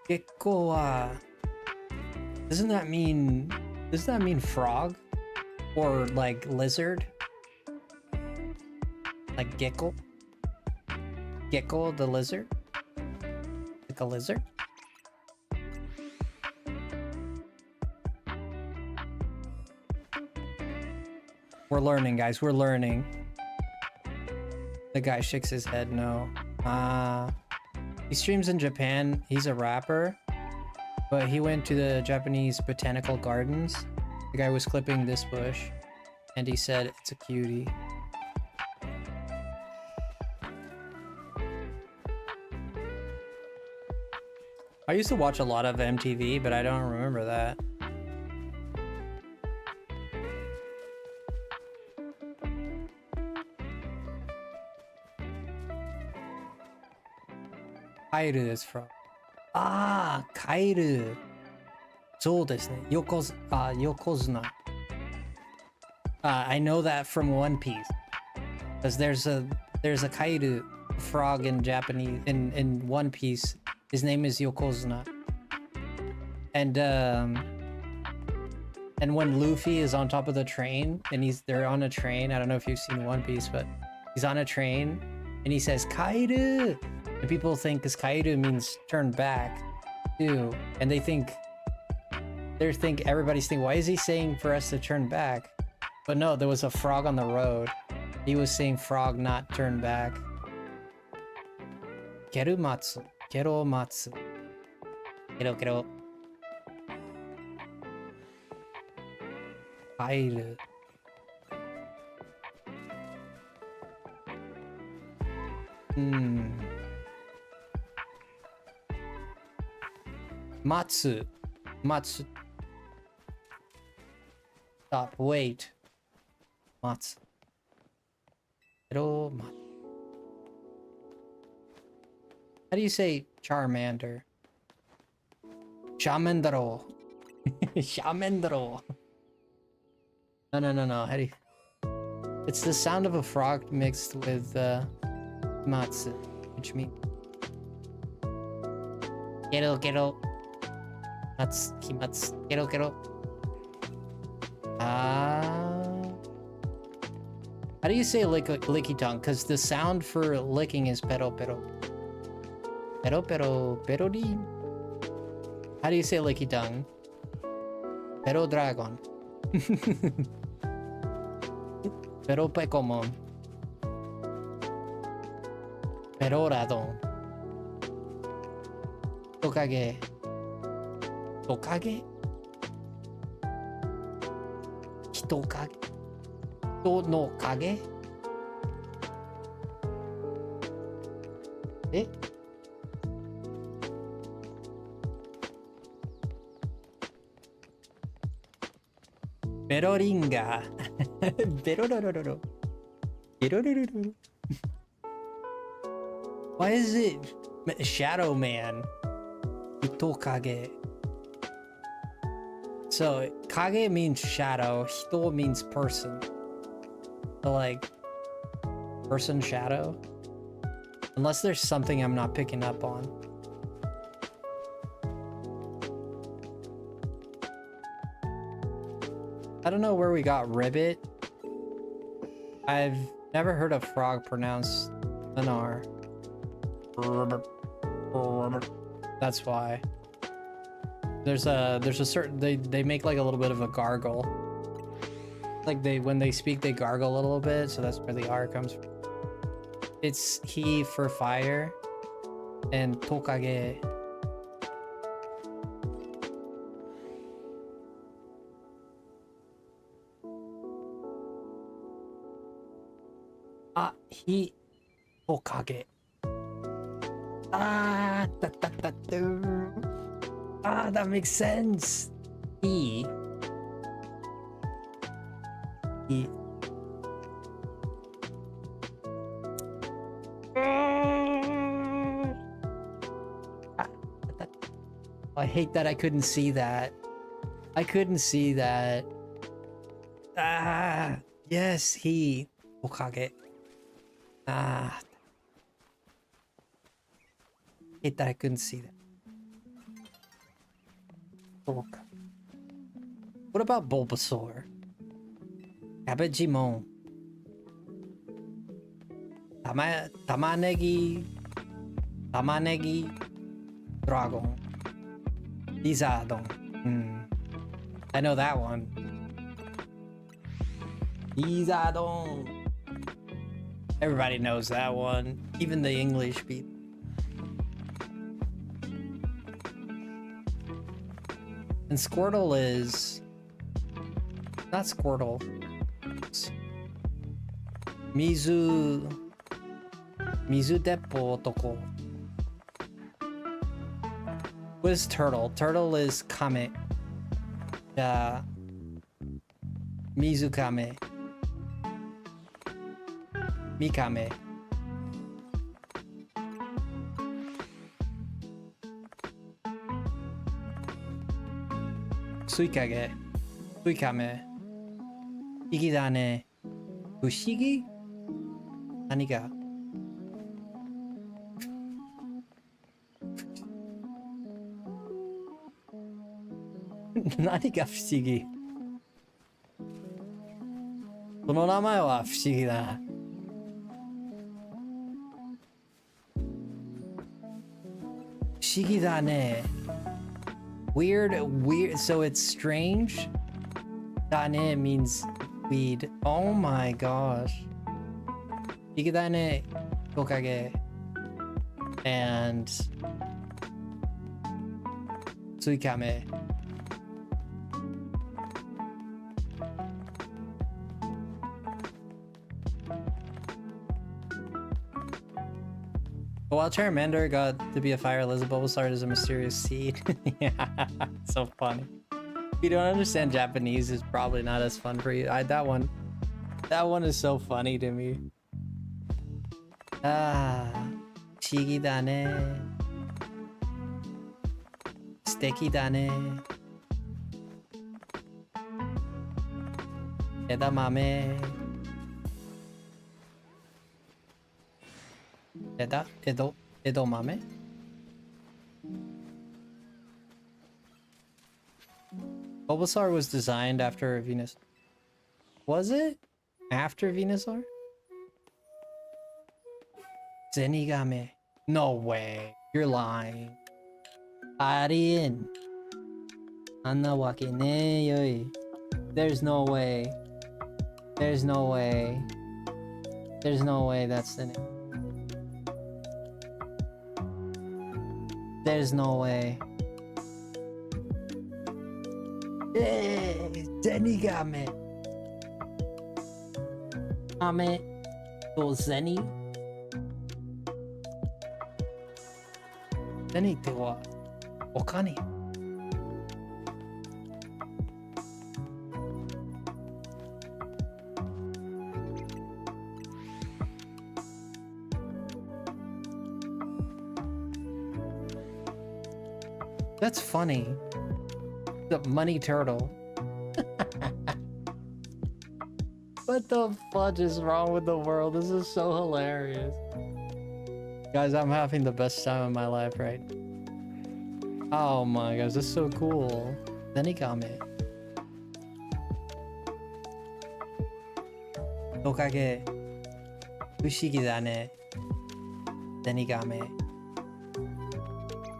Gekko, doesn't that mean frog? Or like lizard? Like gecko? Gecko the lizard? Like a lizard? We're learning, guys. We're learning. The guy shakes his head no. He streams in Japan. He's a rapper. But he went to the Japanese botanical gardens. The guy was clipping this bush. And he said, it's a cutie. I used to watch a lot of MTV, but I don't remember that. Kairu is from. Ah, Kairu. そうですね。Yokozuna. I know that from One Piece. Because there's a Kairu frog in Japanese in One Piece. His name is Yokozuna. And when Luffy is on top of the train and they're on a train, I don't know if you've seen One Piece, but he's on a train and he says Kairu. And people think because Kairu means turn back too. And everybody's thinking, why is he saying for us to turn back? But no, there was a frog on the road. He was saying frog, not turn back. Kerumatsu. Keromatsu. Kero. Kairu. Matsu. Stop, wait. Matsu. Matsu. How do you say Charmander? Shamendro. Shamendro. No. How do you... It's the sound of a frog mixed with Matsu, which means Kero. That's Kimatsu. Kero. How do you say licky tongue? Because the sound for licking is pero. Perodi? How do you say licky tongue? Pero dragon. Pero Pokemon. Pero radon. Tokage. Tokage? Hitokage? Hito no kage? Eh? Beroringa. Berorororo. Berorororo. Why is it Shadow Man? Hitokage. So kage means shadow, hito means person. So like person shadow? Unless there's something I'm not picking up on. I don't know where we got ribbit. I've never heard a frog pronounce an R. That's why. There's a certain they make like a little bit of a gargle. Like when they speak they gargle a little bit, so that's where the R comes from. It's he for fire and tokage. Ah, he tokage. Ah, ah, that makes sense. He. I hate that I couldn't see that. I couldn't see that. Ah, yes, he. Okage. Ah. Hate that I couldn't see that. Okay. What about Bulbasaur? Kabejimon. Tamanegi. Dragon. Izadon. I know that one. Izadon. Everybody knows that one. Even the English people. And Squirtle is... not Squirtle. It's Mizu Deppo Otoko. What is Turtle? Turtle is Kame. Mizu Kame. Mikame. Suikage. Suikame. Igidane. Fushigi? Naniga? Naniga fushigi? その名前は不思議だ。不思議だね。Weird, so it's strange? Dane means weed. Oh my gosh. Igidane Tokage and Tsuikame. While Charmander got to be a fire lizard, Bulbasaur is a mysterious seed. Yeah, so funny. If you don't understand Japanese, it's probably not as fun for you. That one is so funny to me. Ah, Shigi dane. Steki dane. Edamame. Edomame? Bulbasaur was designed after Venus. Was it? After Venusaur? Zenigame. No way. You're lying. Arien. Anna wake ne yoi. There's no way. There's no way. There's no way that's the name. There's no way. Zenigame. Ame to Zeni. Zeni te wa okane. That's funny. The money turtle. What the fudge is wrong with the world? This is so hilarious. Guys, I'm having the best time of my life, right? Oh my gosh, this is so cool. Zenigame. Tokage. Fushigi da ne. Zenigame.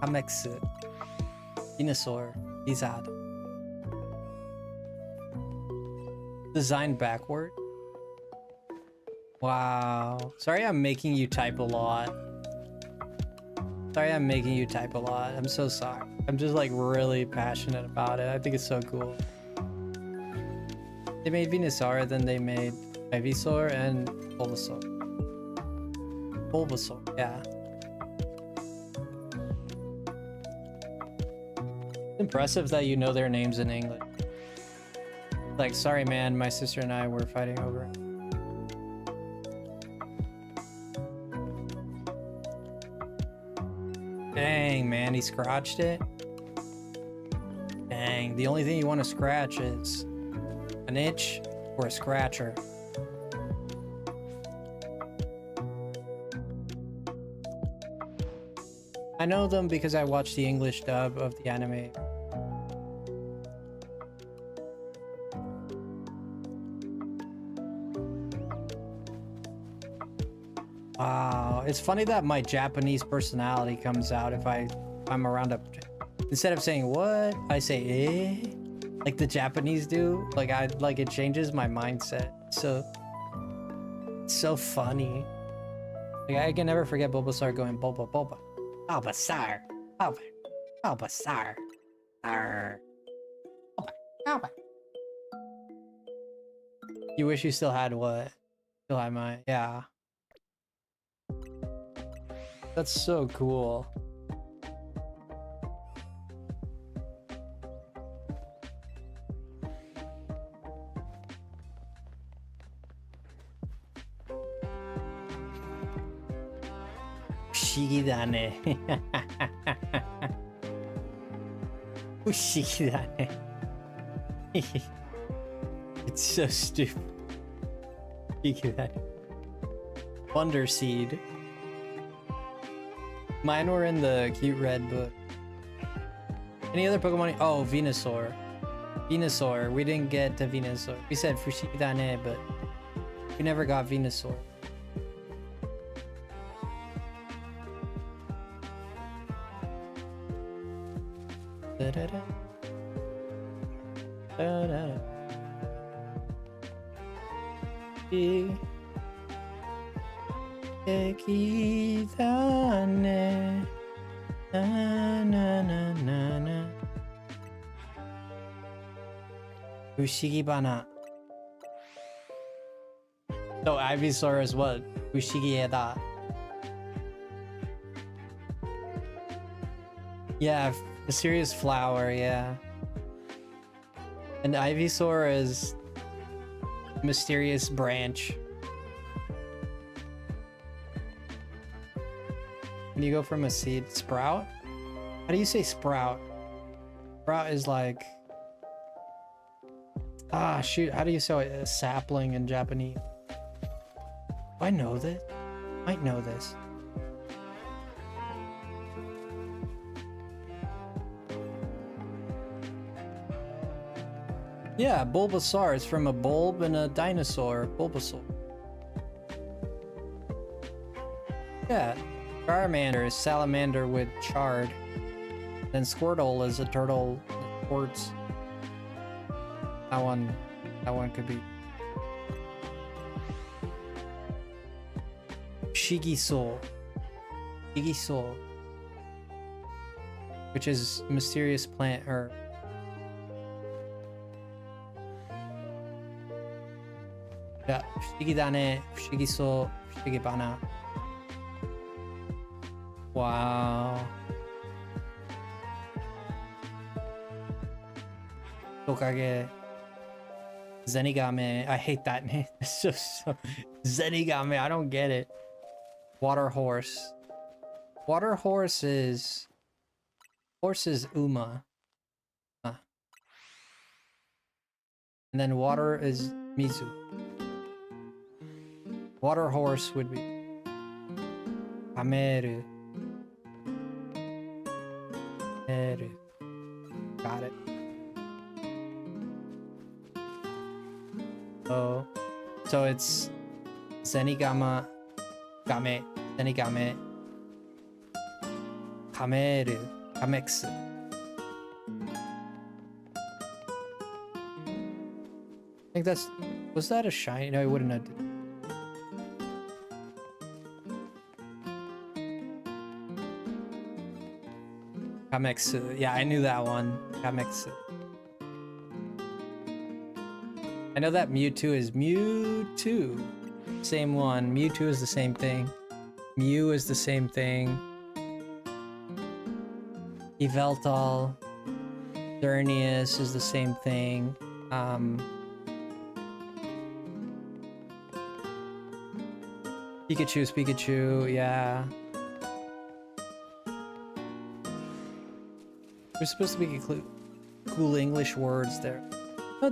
Kamexu. Dinosaur. Lizard. Designed backward. Wow. Sorry I'm making you type a lot. Sorry I'm making you type a lot. I'm so sorry. I'm just like really passionate about it. I think it's so cool. They made Venusaur, then they made Ivysaur and Bulbasaur. Bulbasaur, yeah. It's impressive that you know their names in English. Like, sorry man, my sister and I were fighting over it. Dang, man, he scratched it. Dang, the only thing you want to scratch is an itch or a scratcher. I know them because I watched the English dub of the anime. Wow, it's funny that my Japanese personality comes out if I'm around a... Instead of saying what, I say eh, like the Japanese do. Like it changes my mindset. So it's so funny. Like I can never forget Bulbasaur going Bulba Bulba. Bulbasaur, Bulba, Bulbasaur, Arr. Bulba, Bulba. You wish you still had what? Still had mine, yeah. That's so cool. Fushigi da ne. Fushigi da ne. It's so stupid. Fushigi da ne. Wonder Seed. Mine were in the cute red book. Any other Pokemon? Oh, Venusaur. Venusaur. We didn't get to Venusaur. We said Fushigi da ne, but we never got Venusaur. Da -da -da. Da -da -da. Ekidane. Na na na na na. Fushigi bana. So Ivysaur is what? Fushigi eda. Yeah, mysterious flower, yeah. And Ivysaur is mysterious branch. Can you go from a seed? Sprout? How do you say sprout? Sprout is like... Ah, shoot. How do you say a sapling in Japanese? Do I know this? I might know this. Yeah, Bulbasaur is from a bulb and a dinosaur. Bulbasaur. Yeah. Charmander is salamander with chard. Then Squirtle is a turtle that squirts. That one could be. Shigiso. Shigiso. Which is mysterious plant herb. 야, 不思議だね。不思議そう。不思議花。Wow. トカゲ。Zenigame. I hate that name. It's just so... Zenigame. I don't get it. Water horse. Water horse is... Horse is Uma. Huh. And then water is Mizu. Water horse would be... Kameru. Kameru. Got it. Oh, so it's Zenigama, Game, Zenigame, Kameru, Kamexu. I think that's... Was that a shiny? No, it wouldn't have. Kamexu. Yeah, I knew that one. Kamexu. I know that Mewtwo is Mewtwo. Same one. Mewtwo is the same thing. Mew is the same thing. Yveltal. Xerneas is the same thing. Pikachu's Pikachu, yeah. There's supposed to be cool English words there. No,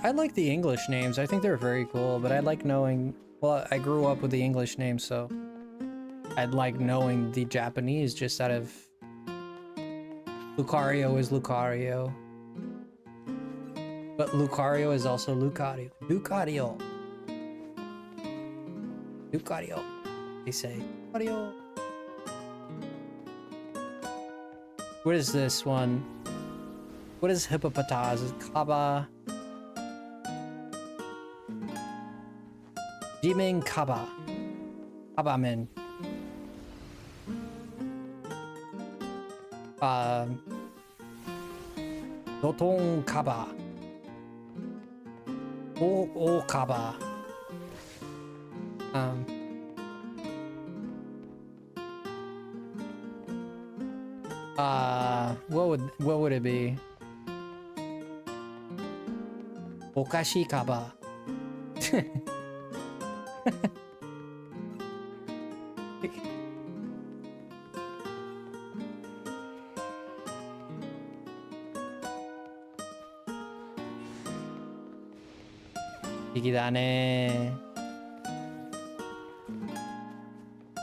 I like the English names. I think they're very cool, but I like knowing... Well, I grew up with the English names, so... I'd like knowing the Japanese just out of... Lucario is Lucario. But Lucario is also Lucario. Lucario. Lucario. They say. Lucario. What is this one? What is hippopotas? Is Kaba? Jimin Kaba. Kabamen. Doton Kaba. O Kaba. What would it be? Okashi Kaba. Ikidane.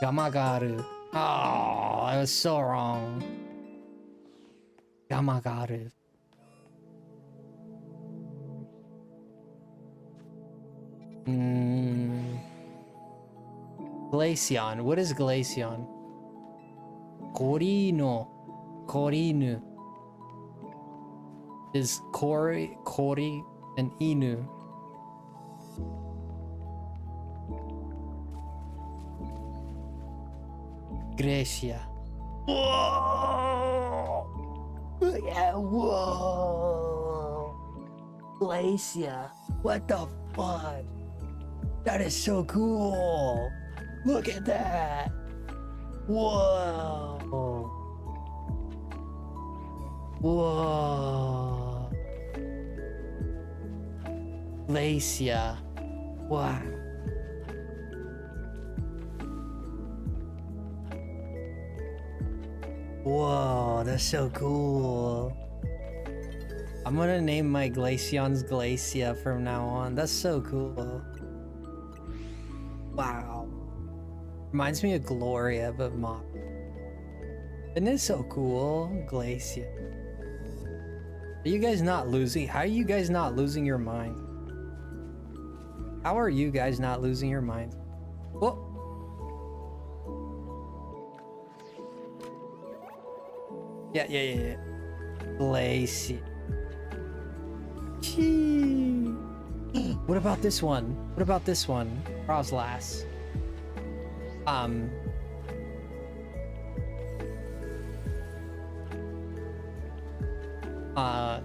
Gamagaru. Oh, I was so wrong. Gamagaru. Glaceon. What is Glaceon? Korino. Korinu. Is Kori, and Inu. Gracia. Whoa! Yeah, whoa! Glacia. What the fuck? That is so cool! Look at that! Whoa! Whoa! Glacia. Wow. Whoa, that's so cool. I'm gonna name my Glaceons Glacia from now on. That's so cool. Wow. Reminds me of Gloria, but Mop. Isn't it so cool? Glacia. Are you guys not losing? How are you guys not losing your mind? How are you guys not losing your mind? Whoa. Yeah. Glacia. What about this one? What about this one? Roslas.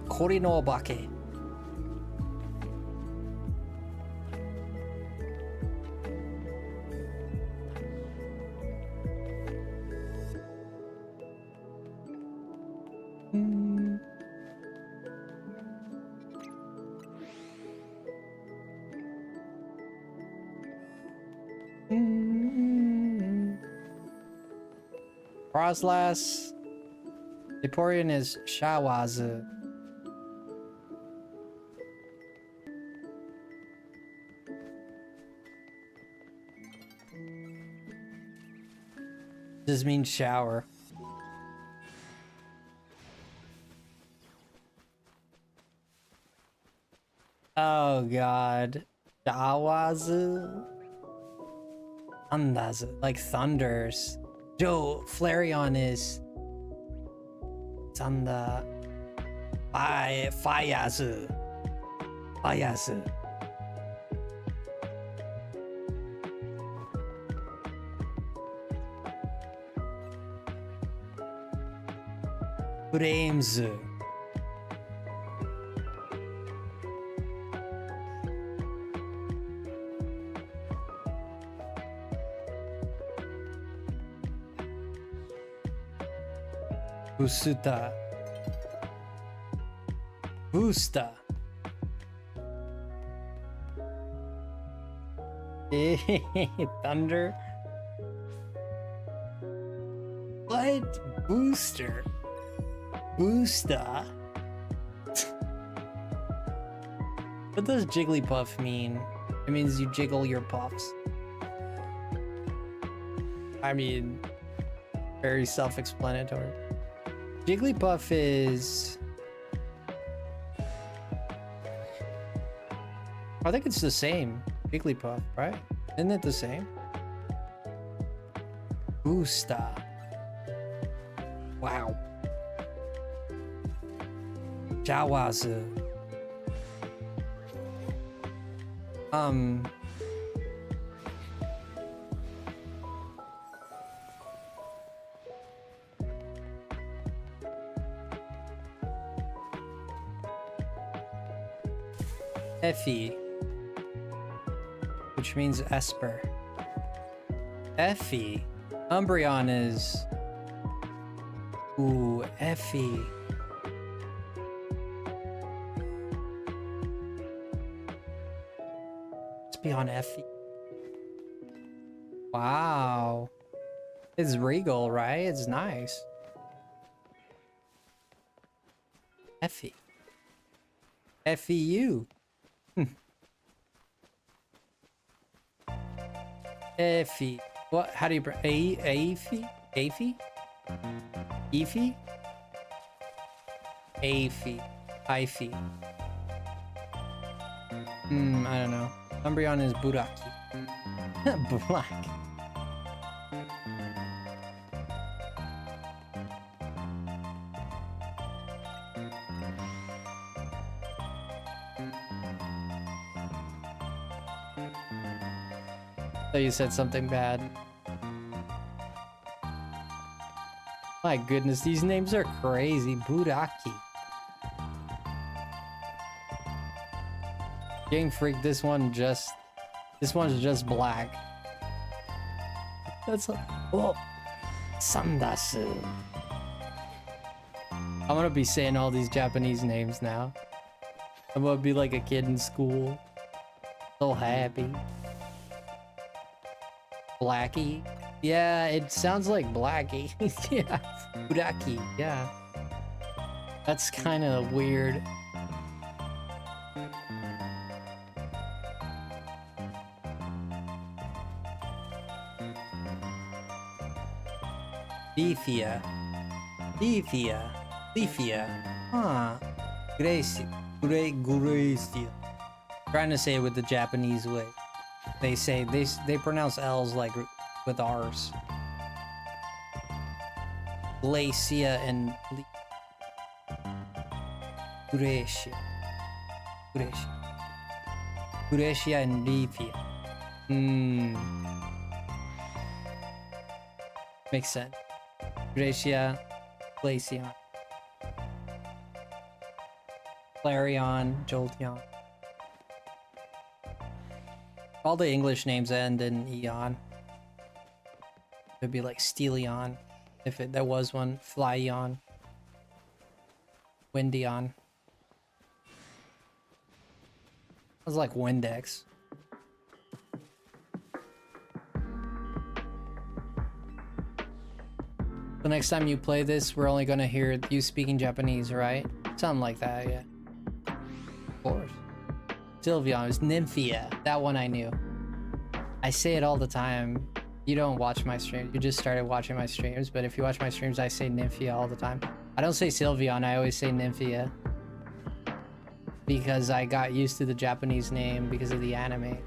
Kori no Obake. Frostlass. Vaporeon is Shawazu. This means shower. Oh god. Shawazu. Thundazu. Like thunders. Joe, Flareon is Thunder. Fayazu. Fayazu. Flamezu. Busuta. Boosta. Thunder. What? Booster. Boosta. What does Jigglypuff mean? It means you jiggle your puffs. I mean, very self-explanatory. Jigglypuff is... I think it's the same. Jigglypuff, right? Isn't it the same? Boosta. Wow. Jawazu. Effie, which means Esper. Effie. Umbreon is... Ooh, Effie. Let's be on Effie. Wow. It's regal, right? It's nice. Effie. F-E-U. Effie. What? How do you... Aphie? Aphie? Ephie? Aphie. Ifie. I don't know. Umbreon is Buraki. Black. So you said something bad. My goodness, these names are crazy. Buraki. Game Freak, this one's just black. That's oh, Sandasu. I'm gonna be saying all these Japanese names now. I'm gonna be like a kid in school. So happy. Blackie. Yeah, it sounds like Blackie. Yeah. Buraki, yeah. That's kind of weird. Leafia. Leafia. Leafia. Huh. Gracie. Gracie. Trying to say it with the Japanese way. They say they pronounce L's like with R's. Glacia and Gracia. Gracia and Leafia. Makes sense. Gracia, Glaceon, Flareon, Jolteon. All the English names end in Eon. It'd be like Steeleon, if there was one. Flyeon. Windeon. It was like Windex. next time you play this, we're only gonna hear you speaking Japanese, right? Something like that, yeah. Of course. Sylveon is Nymphia. That one I knew. I say it all the time. You don't watch my streams. You just started watching my streams, but if you watch my streams, I say Nymphia all the time. I don't say Sylveon, I always say Nymphia. Because I got used to the Japanese name because of the anime.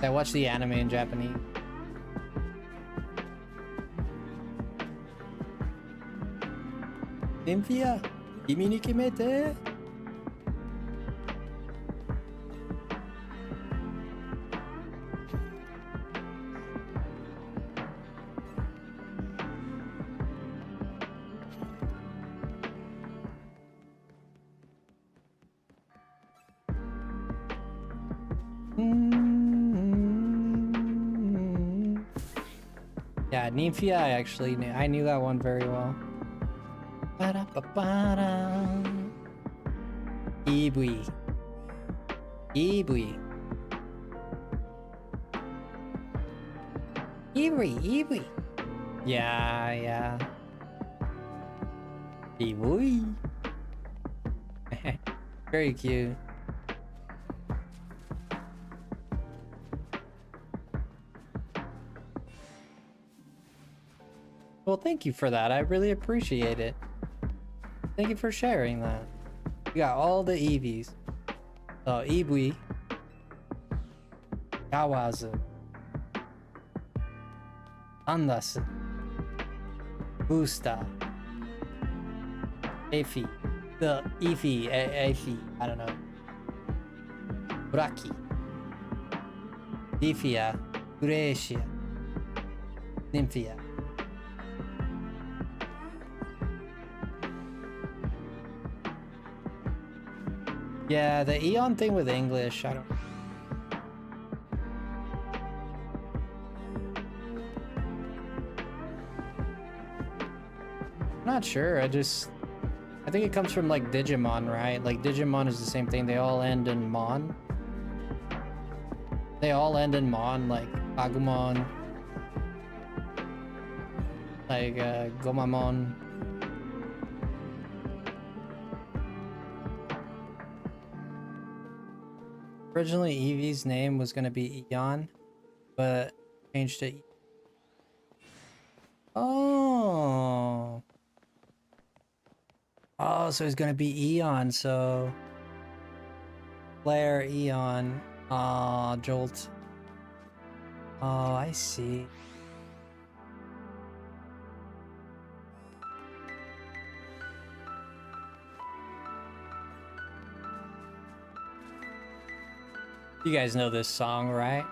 I watch the anime in Japanese. Nymphia, kimi ni kimete. Yeah, Nymphia, I knew that one very well. Ibui. Ibui. Ibui. Yeah. Ibui. Very cute. Well, thank you for that. I really appreciate it. Thank you for sharing that. You got all the Eevees. Ibui. Kawazu. Andasu. Boosta. Efi. The Efi. I don't know. Braki. Difia. Gracia. Nymphia. Yeah, the Eon thing with English, I don't... I'm not sure, I think it comes from like Digimon, right? Like Digimon is the same thing, they all end in Mon. They all end in Mon, like Agumon. Like Gomamon. Originally, Eevee's name was going to be Eon, but changed to Oh, so it's going to be Eon, so Flare, Eon, Jolt. Oh, I see. You guys know this song, right?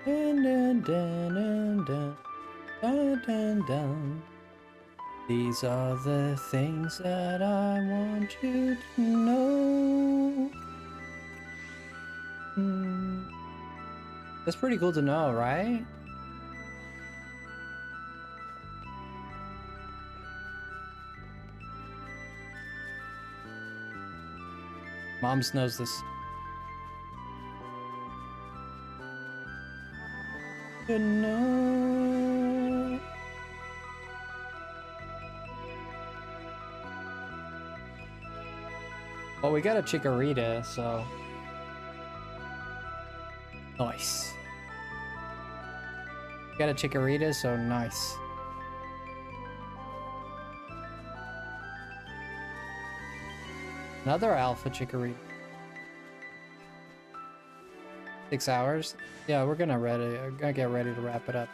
Dun, dun, dun, dun, dun, dun, dun, dun. These are the things that I want you to know. That's pretty cool to know, right? Moms knows this. You know. Well, we got a Chikorita, so nice. Got a Chikorita, so nice. Another alpha Chikorita. 6 hours? Yeah, we're gonna get ready to wrap it up.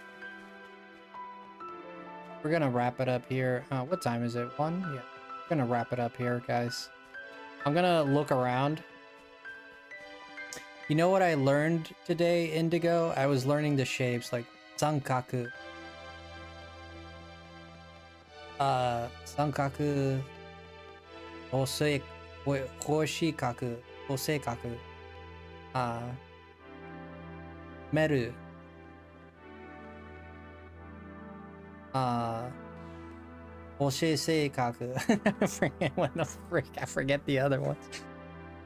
We're gonna wrap it up here. What time is it? 1? Yeah. We're gonna wrap it up here, guys. I'm gonna look around. You know what I learned today, Indigo? I was learning the shapes like Sankaku. Sankaku. Hoshikaku. Hoseikaku. Meru. Hoseiseikaku. I forget what the frick. I forget the other ones.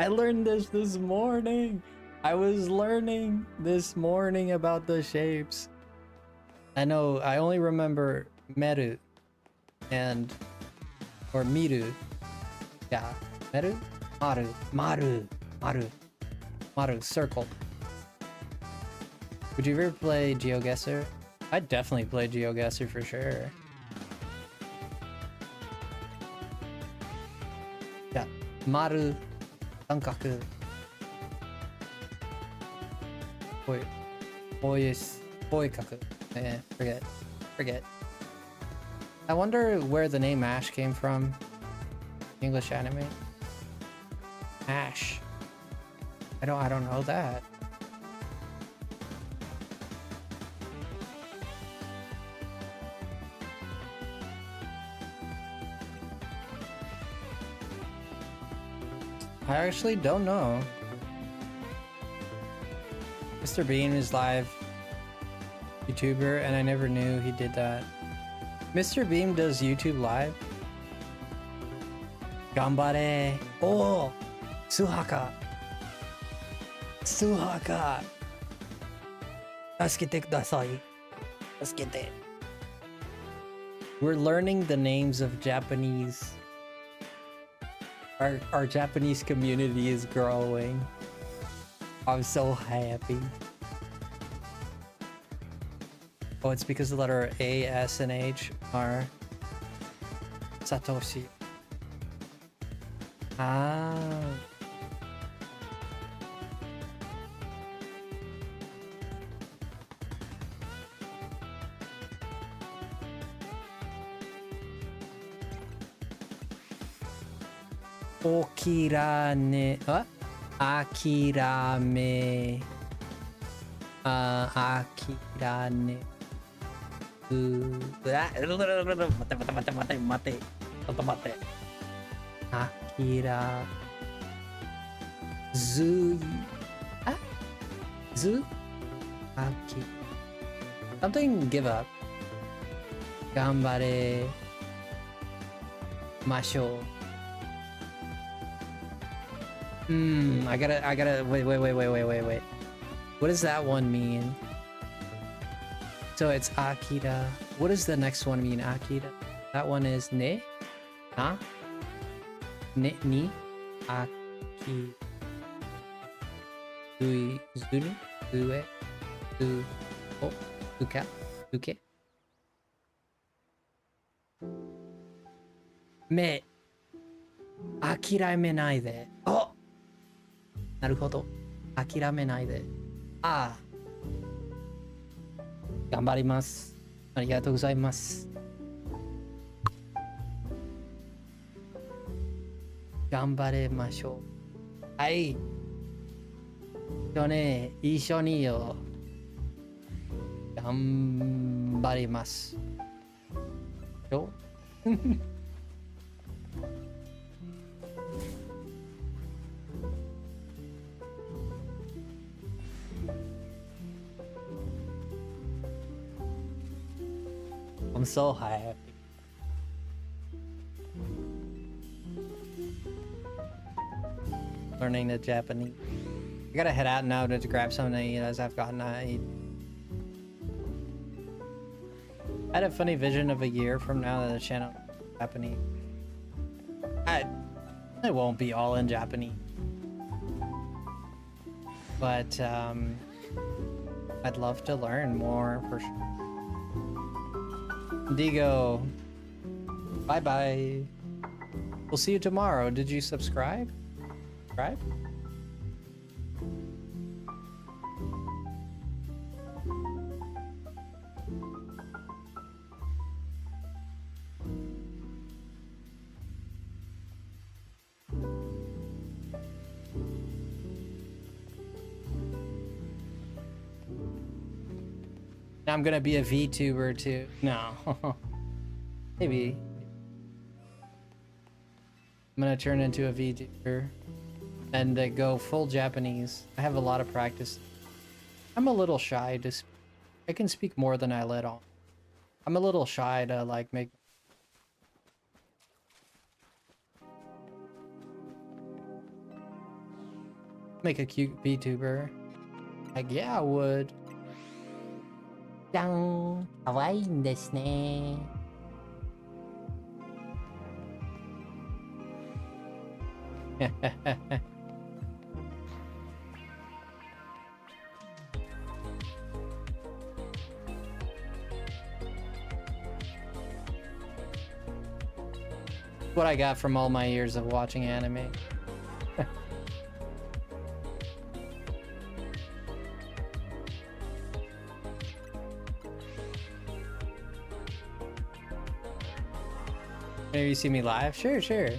I learned this morning. I was learning this morning about the shapes. I know, I only remember Meru and, or Miru. Yeah, Meru? Maru, circle. Would you ever play GeoGuessr? I'd definitely play GeoGuessr for sure. Yeah, Maru, Sankaku. Oikaku. Forget. I wonder where the name Ash came from. English anime. Ash. I don't know that. I actually don't know. Mr. Bean is live YouTuber, and I never knew he did that. Mr. Bean does YouTube live. Gambare. Oh, Suhaka. Tasukete kudasai. Tasukete. We're learning the names of Japanese. Our Japanese community is growing. I'm so happy. Oh, it's because the letter A, S, and H are Satoshi. Ah. Okirane. What? Akirame. Akirane. Mate. Akira. Zui. Ah? Zu? Aki. Something give up. Gambare. Masho. I gotta, wait. What does that one mean? So it's Akira. What does the next one mean, Akira? That one is ne? Na? Ne, ni? Aki. Zui, zuni? Zue? Zu, oh, zuka? Zuke? Me. Akiramenai de. Oh! なるほど。諦めないで。ああ。頑張ります。ありがとうございます。頑張りましょう。はい。一緒によ。頑張ります。よ。I'm so happy. Learning the Japanese. I gotta head out now to grab something to eat as I've gotten to eat. I had a funny vision of a year from now that the channel is Japanese. It won't be all in Japanese. But I'd love to learn more for sure. Digo, bye bye. We'll see you tomorrow. Did you subscribe? Subscribe? I'm gonna be a VTuber too. No. Maybe. I'm gonna turn into a VTuber and go full Japanese. I have a lot of practice. I'm a little shy to I can speak more than I let on. I'm a little shy to like make a cute VTuber. Like, yeah, I would. じゃん。かわいいんですね。What I got from all my years of watching anime. Maybe you see me live? Sure, sure.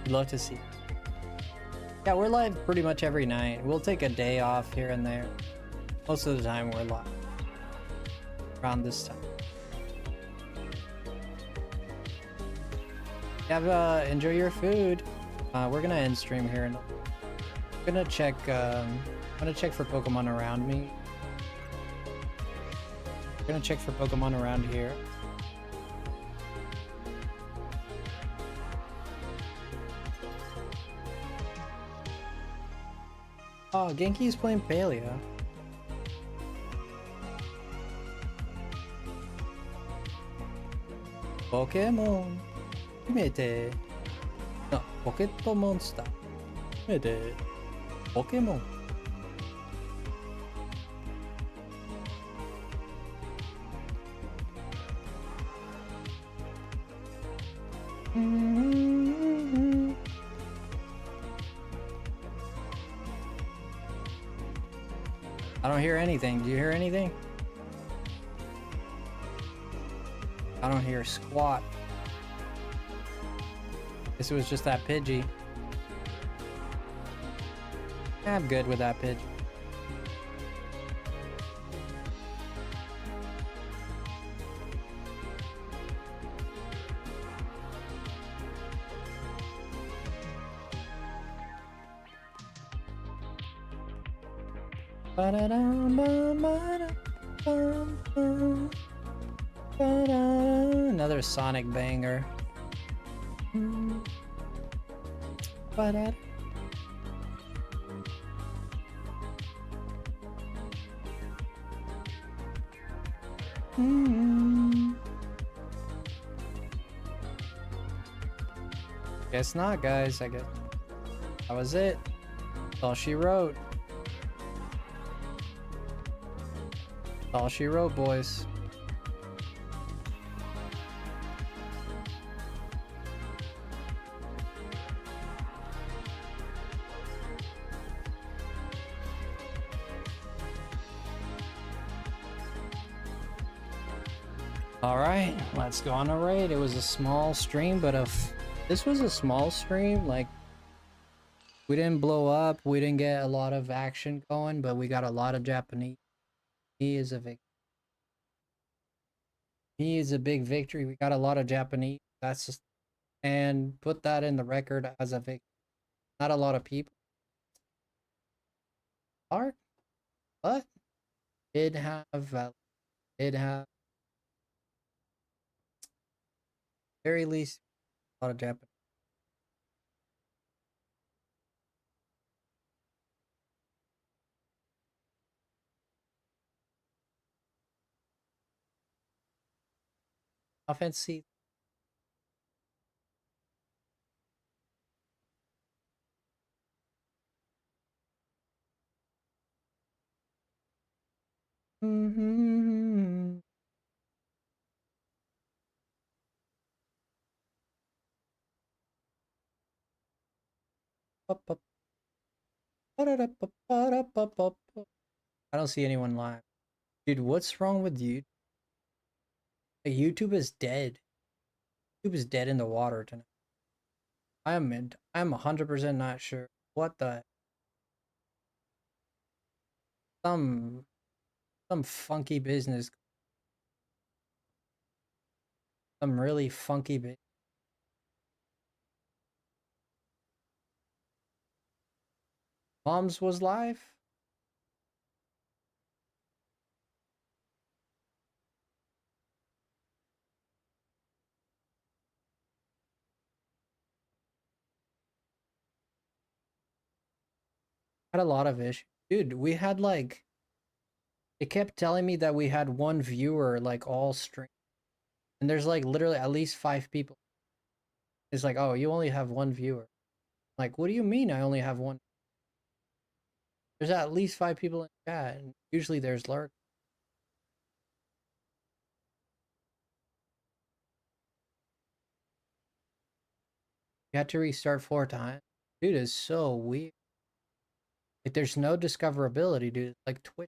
I'd love to see. Yeah, we're live pretty much every night. We'll take a day off here and there. Most of the time we're live. Around this time. Have enjoy your food. We're gonna end stream here and I'm gonna check I'm gonna check for Pokemon around me. I'm gonna check for Pokemon around here. Oh, Genki's playing Paleo. Pokemon. Himete. No, Pocket Monster. Himete. Pokemon. I don't hear anything. Do you hear anything? I don't hear squat. Guess it was just that Pidgey. I'm good with that Pidgey. Another Sonic banger. Guess not, guys. I guess that was it. That's all she wrote. That's all she wrote, boys. All right, let's go on a raid. It was a small stream, but if this was a small stream, like we didn't blow up, we didn't get a lot of action going, but we got a lot of Japanese. He is a big victory. We got a lot of Japanese. That's just, and put that in the record as a victory. Not a lot of people are, but did have very least a lot of Japanese. Offensive. I don't see anyone live. Dude, what's wrong with you? YouTube is dead. YouTube is dead in the water tonight. I'm 100% not sure. What the some funky business. Some really funky bit. Mom's was live? Had a lot of issues. Dude, we had like It kept telling me that we had one viewer, like all stream, and there's like literally at least 5 people. It's like, oh, you only have one viewer. Like, what do you mean I only have one? There's at least 5 people in chat, and usually there's lurk. You had to restart 4 times. Dude, is so weird. Like, there's no discoverability, dude. Like Twitch.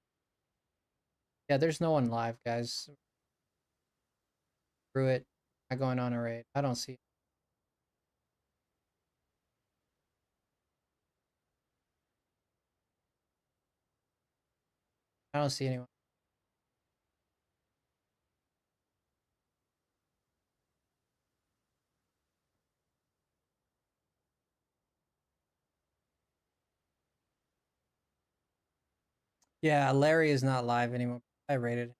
Yeah, there's no one live, guys. Screw it. Not going on a raid. I don't see it. I don't see anyone. Yeah, Larry is not live anymore. I rated him.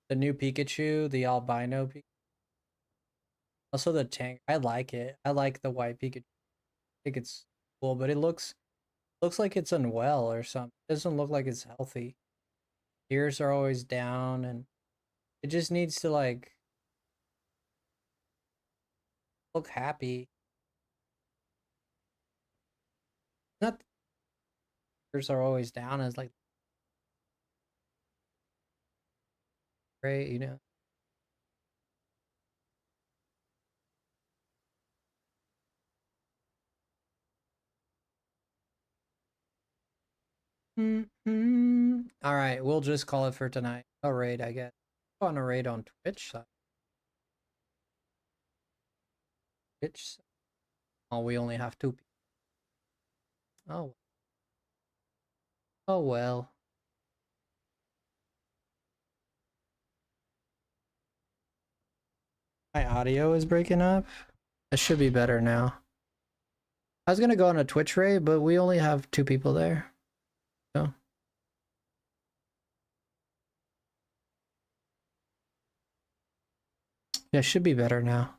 The new Pikachu, the albino Pikachu. Also the tank. I like it. I like the white Pikachu. I think it's cool, but it looks like it's unwell or something. It doesn't look like it's healthy. Ears are always down, and it just needs to like look happy. Not ears are always down as like great, you know. All right, we'll just call it for tonight. A raid, I guess. On a raid on Twitch. Twitch. Oh, we only have 2 people. Oh. Oh well. My audio is breaking up. It should be better now. I was gonna go on a Twitch raid, but we only have 2 people there. So. Yeah, it should be better now.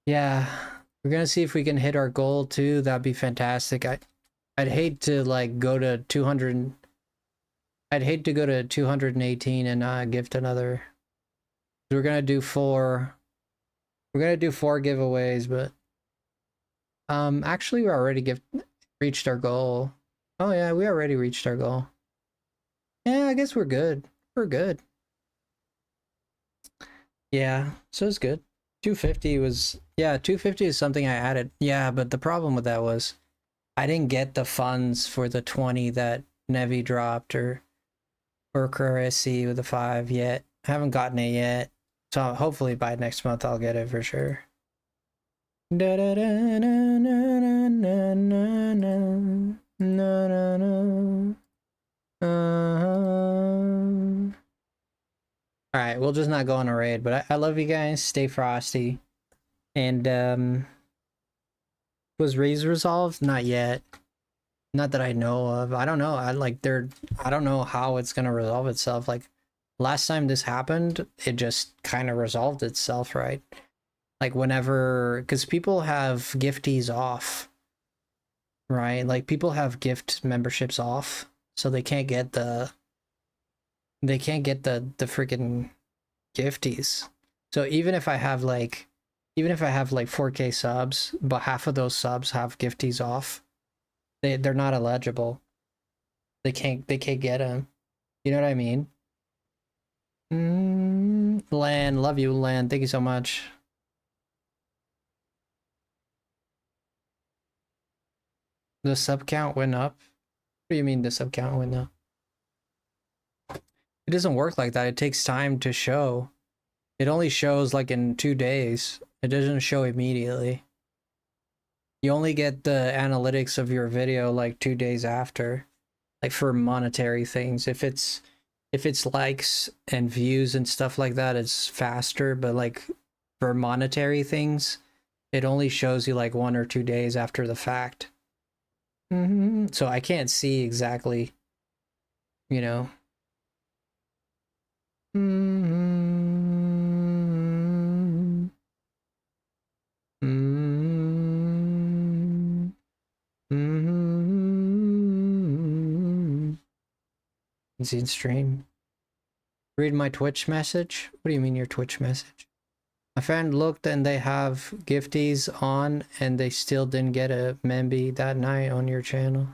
Yeah, we're gonna see if we can hit our goal too. That'd be fantastic. I'd hate to like go to 200. I'd hate to go to 218 and gift another. We're gonna do 4. We're gonna do 4 giveaways, but actually we already reached our goal. Oh yeah, we already reached our goal. Yeah, I guess we're good. We're good. Yeah, so it's good. 250 was, yeah, 250 is something I added. Yeah, but the problem with that was I didn't get the funds for the 20 that Nevi dropped or Caressy with the 5 yet. I haven't gotten it yet. So hopefully by next month I'll get it for sure. Da da da na na na na na na na na. All right, we'll just not go on a raid, but I love you guys. Stay frosty. And was Raise resolved? Not yet. Not that I know of. I don't know. I don't know how it's gonna resolve itself. Like last time this happened, it just kind of resolved itself, right? Like whenever, because people have gifties off, right? Like people have gift memberships off, so they can't get the freaking gifties. So even if I have like 4K subs, but half of those subs have gifties off, they're not eligible. They can't get them. You know what I mean? Lan, love you, Lan. Thank you so much. The sub count went up. What do you mean the sub count went up? It doesn't work like that. It takes time to show. It only shows like in 2 days. It doesn't show immediately. You only get the analytics of your video like 2 days after, like for monetary things. If it's likes and views and stuff like that, it's faster. But like for monetary things, it only shows you like 1 or 2 days after the fact. So I can't see exactly, you know. Is he in stream? Read my Twitch message? What do you mean your Twitch message? My friend looked and they have gifties on and they still didn't get a memby that night on your channel.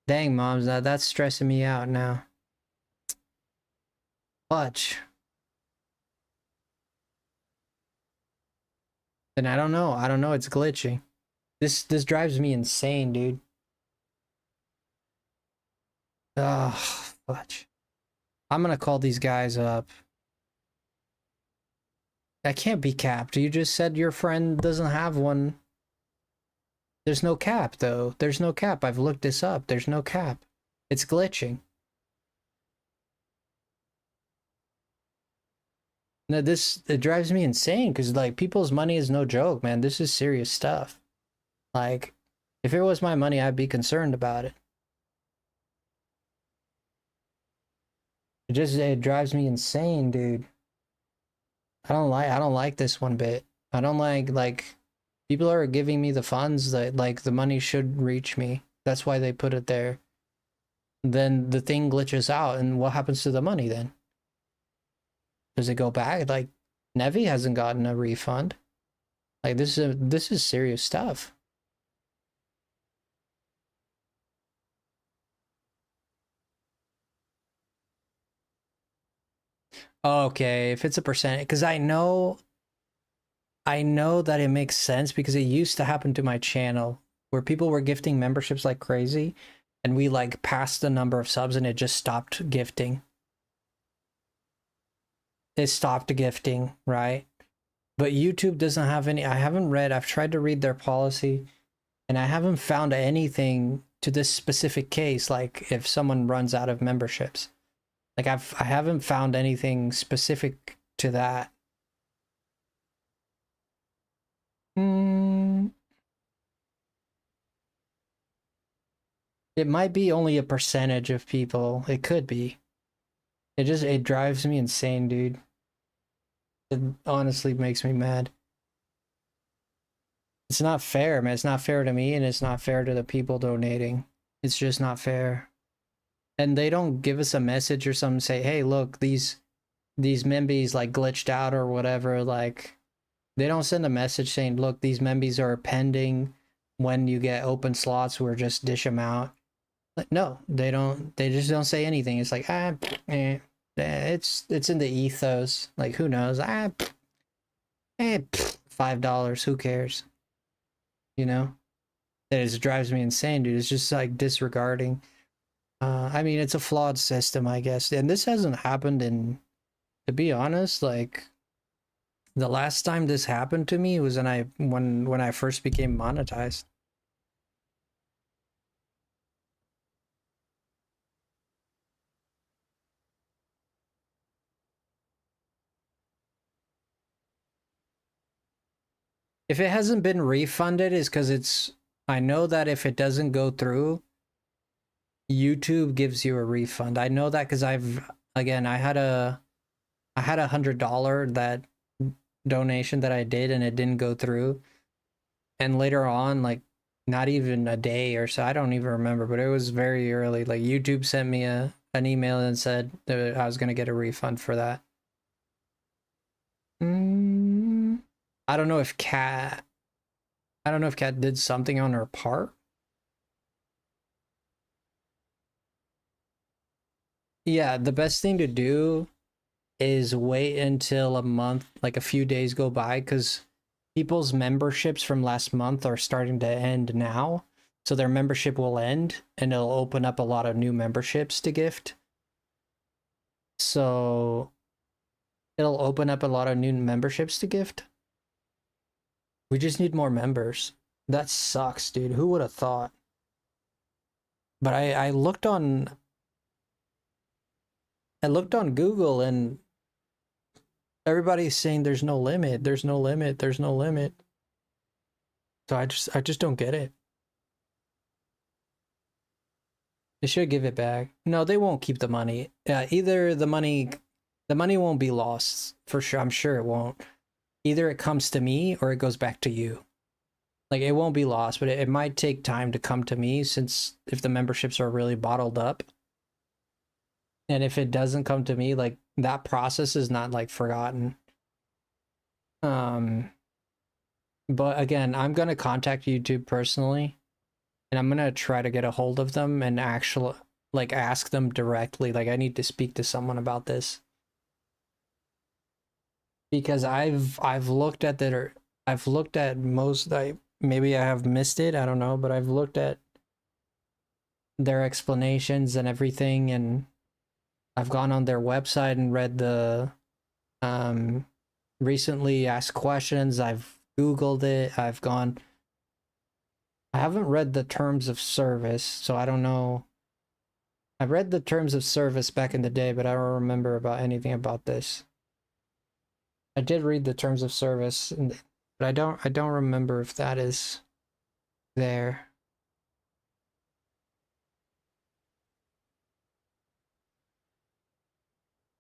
Dang, moms, that's stressing me out now. Fudge. Then I don't know. I don't know. It's glitchy. This drives me insane, dude. Ugh, fudge. I'm gonna call these guys up. That can't be capped. You just said your friend doesn't have one. There's no cap, though. There's no cap. I've looked this up. There's no cap. It's glitching. No, it drives me insane because, like, people's money is no joke, man. This is serious stuff. Like, if it was my money, I'd be concerned about it. It drives me insane, dude. I don't like this one bit. I don't like people are giving me the funds that, like, the money should reach me. That's why they put it there. Then the thing glitches out, and what happens to the money then? Does it go back? Like, Nevi hasn't gotten a refund. Like, this is serious stuff. Okay, if it's a percent, because I know that it makes sense because it used to happen to my channel where people were gifting memberships like crazy and we like passed the number of subs and it just stopped gifting. It stopped gifting, right? But YouTube doesn't have any. I've tried to read their policy and I haven't found anything to this specific case, like if someone runs out of memberships. Like I haven't found anything specific to that. It might be only a percentage of people. It could be. It drives me insane, dude. It honestly makes me mad. It's not fair, man. It's not fair to me and it's not fair to the people donating. It's just not fair. And they don't give us a message or something, say, hey, look, these membies like glitched out or whatever. Like, they don't send a message saying, look, these membies are pending. When you get open slots, we're just dish them out. Like, no, they don't. They just don't say anything. It's like, it's in the ethos. Like, who knows? $5. Who cares? You know? It just drives me insane, dude. It's just like disregarding. I mean, it's a flawed system, I guess. And this hasn't happened in, to be honest, like, the last time this happened to me was when I first became monetized. If it hasn't been refunded, is because I know that if it doesn't go through, YouTube gives you a refund. I know that because I had a $100 that donation that I did and it didn't go through. And later on, like not even a day or so, I don't even remember, but it was very early. Like YouTube sent me an email and said that I was gonna get a refund for that. I don't know if Kat did something on her part. Yeah, the best thing to do is wait until a month, like a few days go by, because people's memberships from last month are starting to end now. So their membership will end and it'll open up a lot of new memberships to gift. So it'll open up a lot of new memberships to gift. We just need more members. That sucks, dude. Who would have thought? But I looked on Google and everybody's saying there's no limit, there's no limit, there's no limit. So I just don't get it. They should give it back. No, they won't keep the money. Either the money won't be lost for sure. I'm sure it won't. Either it comes to me or it goes back to you. Like, it won't be lost, but it might take time to come to me, since if the memberships are really bottled up. And if it doesn't come to me, like, that process is not, like, forgotten. But again, I'm going to contact YouTube personally, and I'm going to try to get a hold of them and actually, like, ask them directly. Like, I need to speak to someone about this. Because I've looked at most, maybe I have missed it, I don't know, but I've looked at their explanations and everything, and I've gone on their website and read the recently asked questions. I've Googled it. I haven't read the terms of service, so I don't know. I read the terms of service back in the day, but I don't remember about anything about this. I did read the terms of service, but I don't remember if that is there.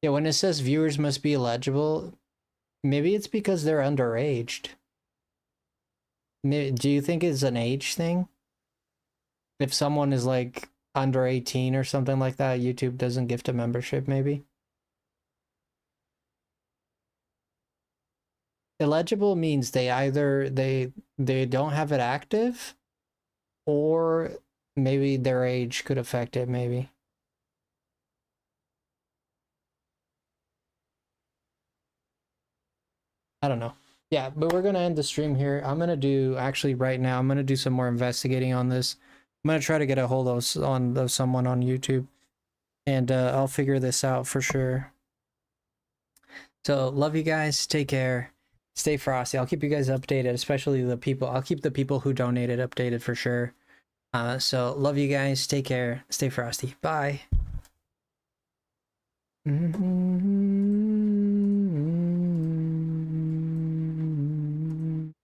Yeah, when it says viewers must be eligible, maybe it's because they're underaged. Do you think it's an age thing? If someone is like under 18 or something like that, YouTube doesn't gift a membership, maybe? Eligible means they either they don't have it active, or maybe their age could affect it, maybe. I don't know. Yeah, but we're gonna end the stream here. I'm gonna do, actually right now, I'm gonna do some more investigating on this. I'm gonna try to get a hold of someone on YouTube, and I'll figure this out for sure. So love you guys. Take care. Stay frosty. I'll keep you guys updated, especially the people. I'll keep the people who donated updated for sure. So love you guys. Take care. Stay frosty. Bye.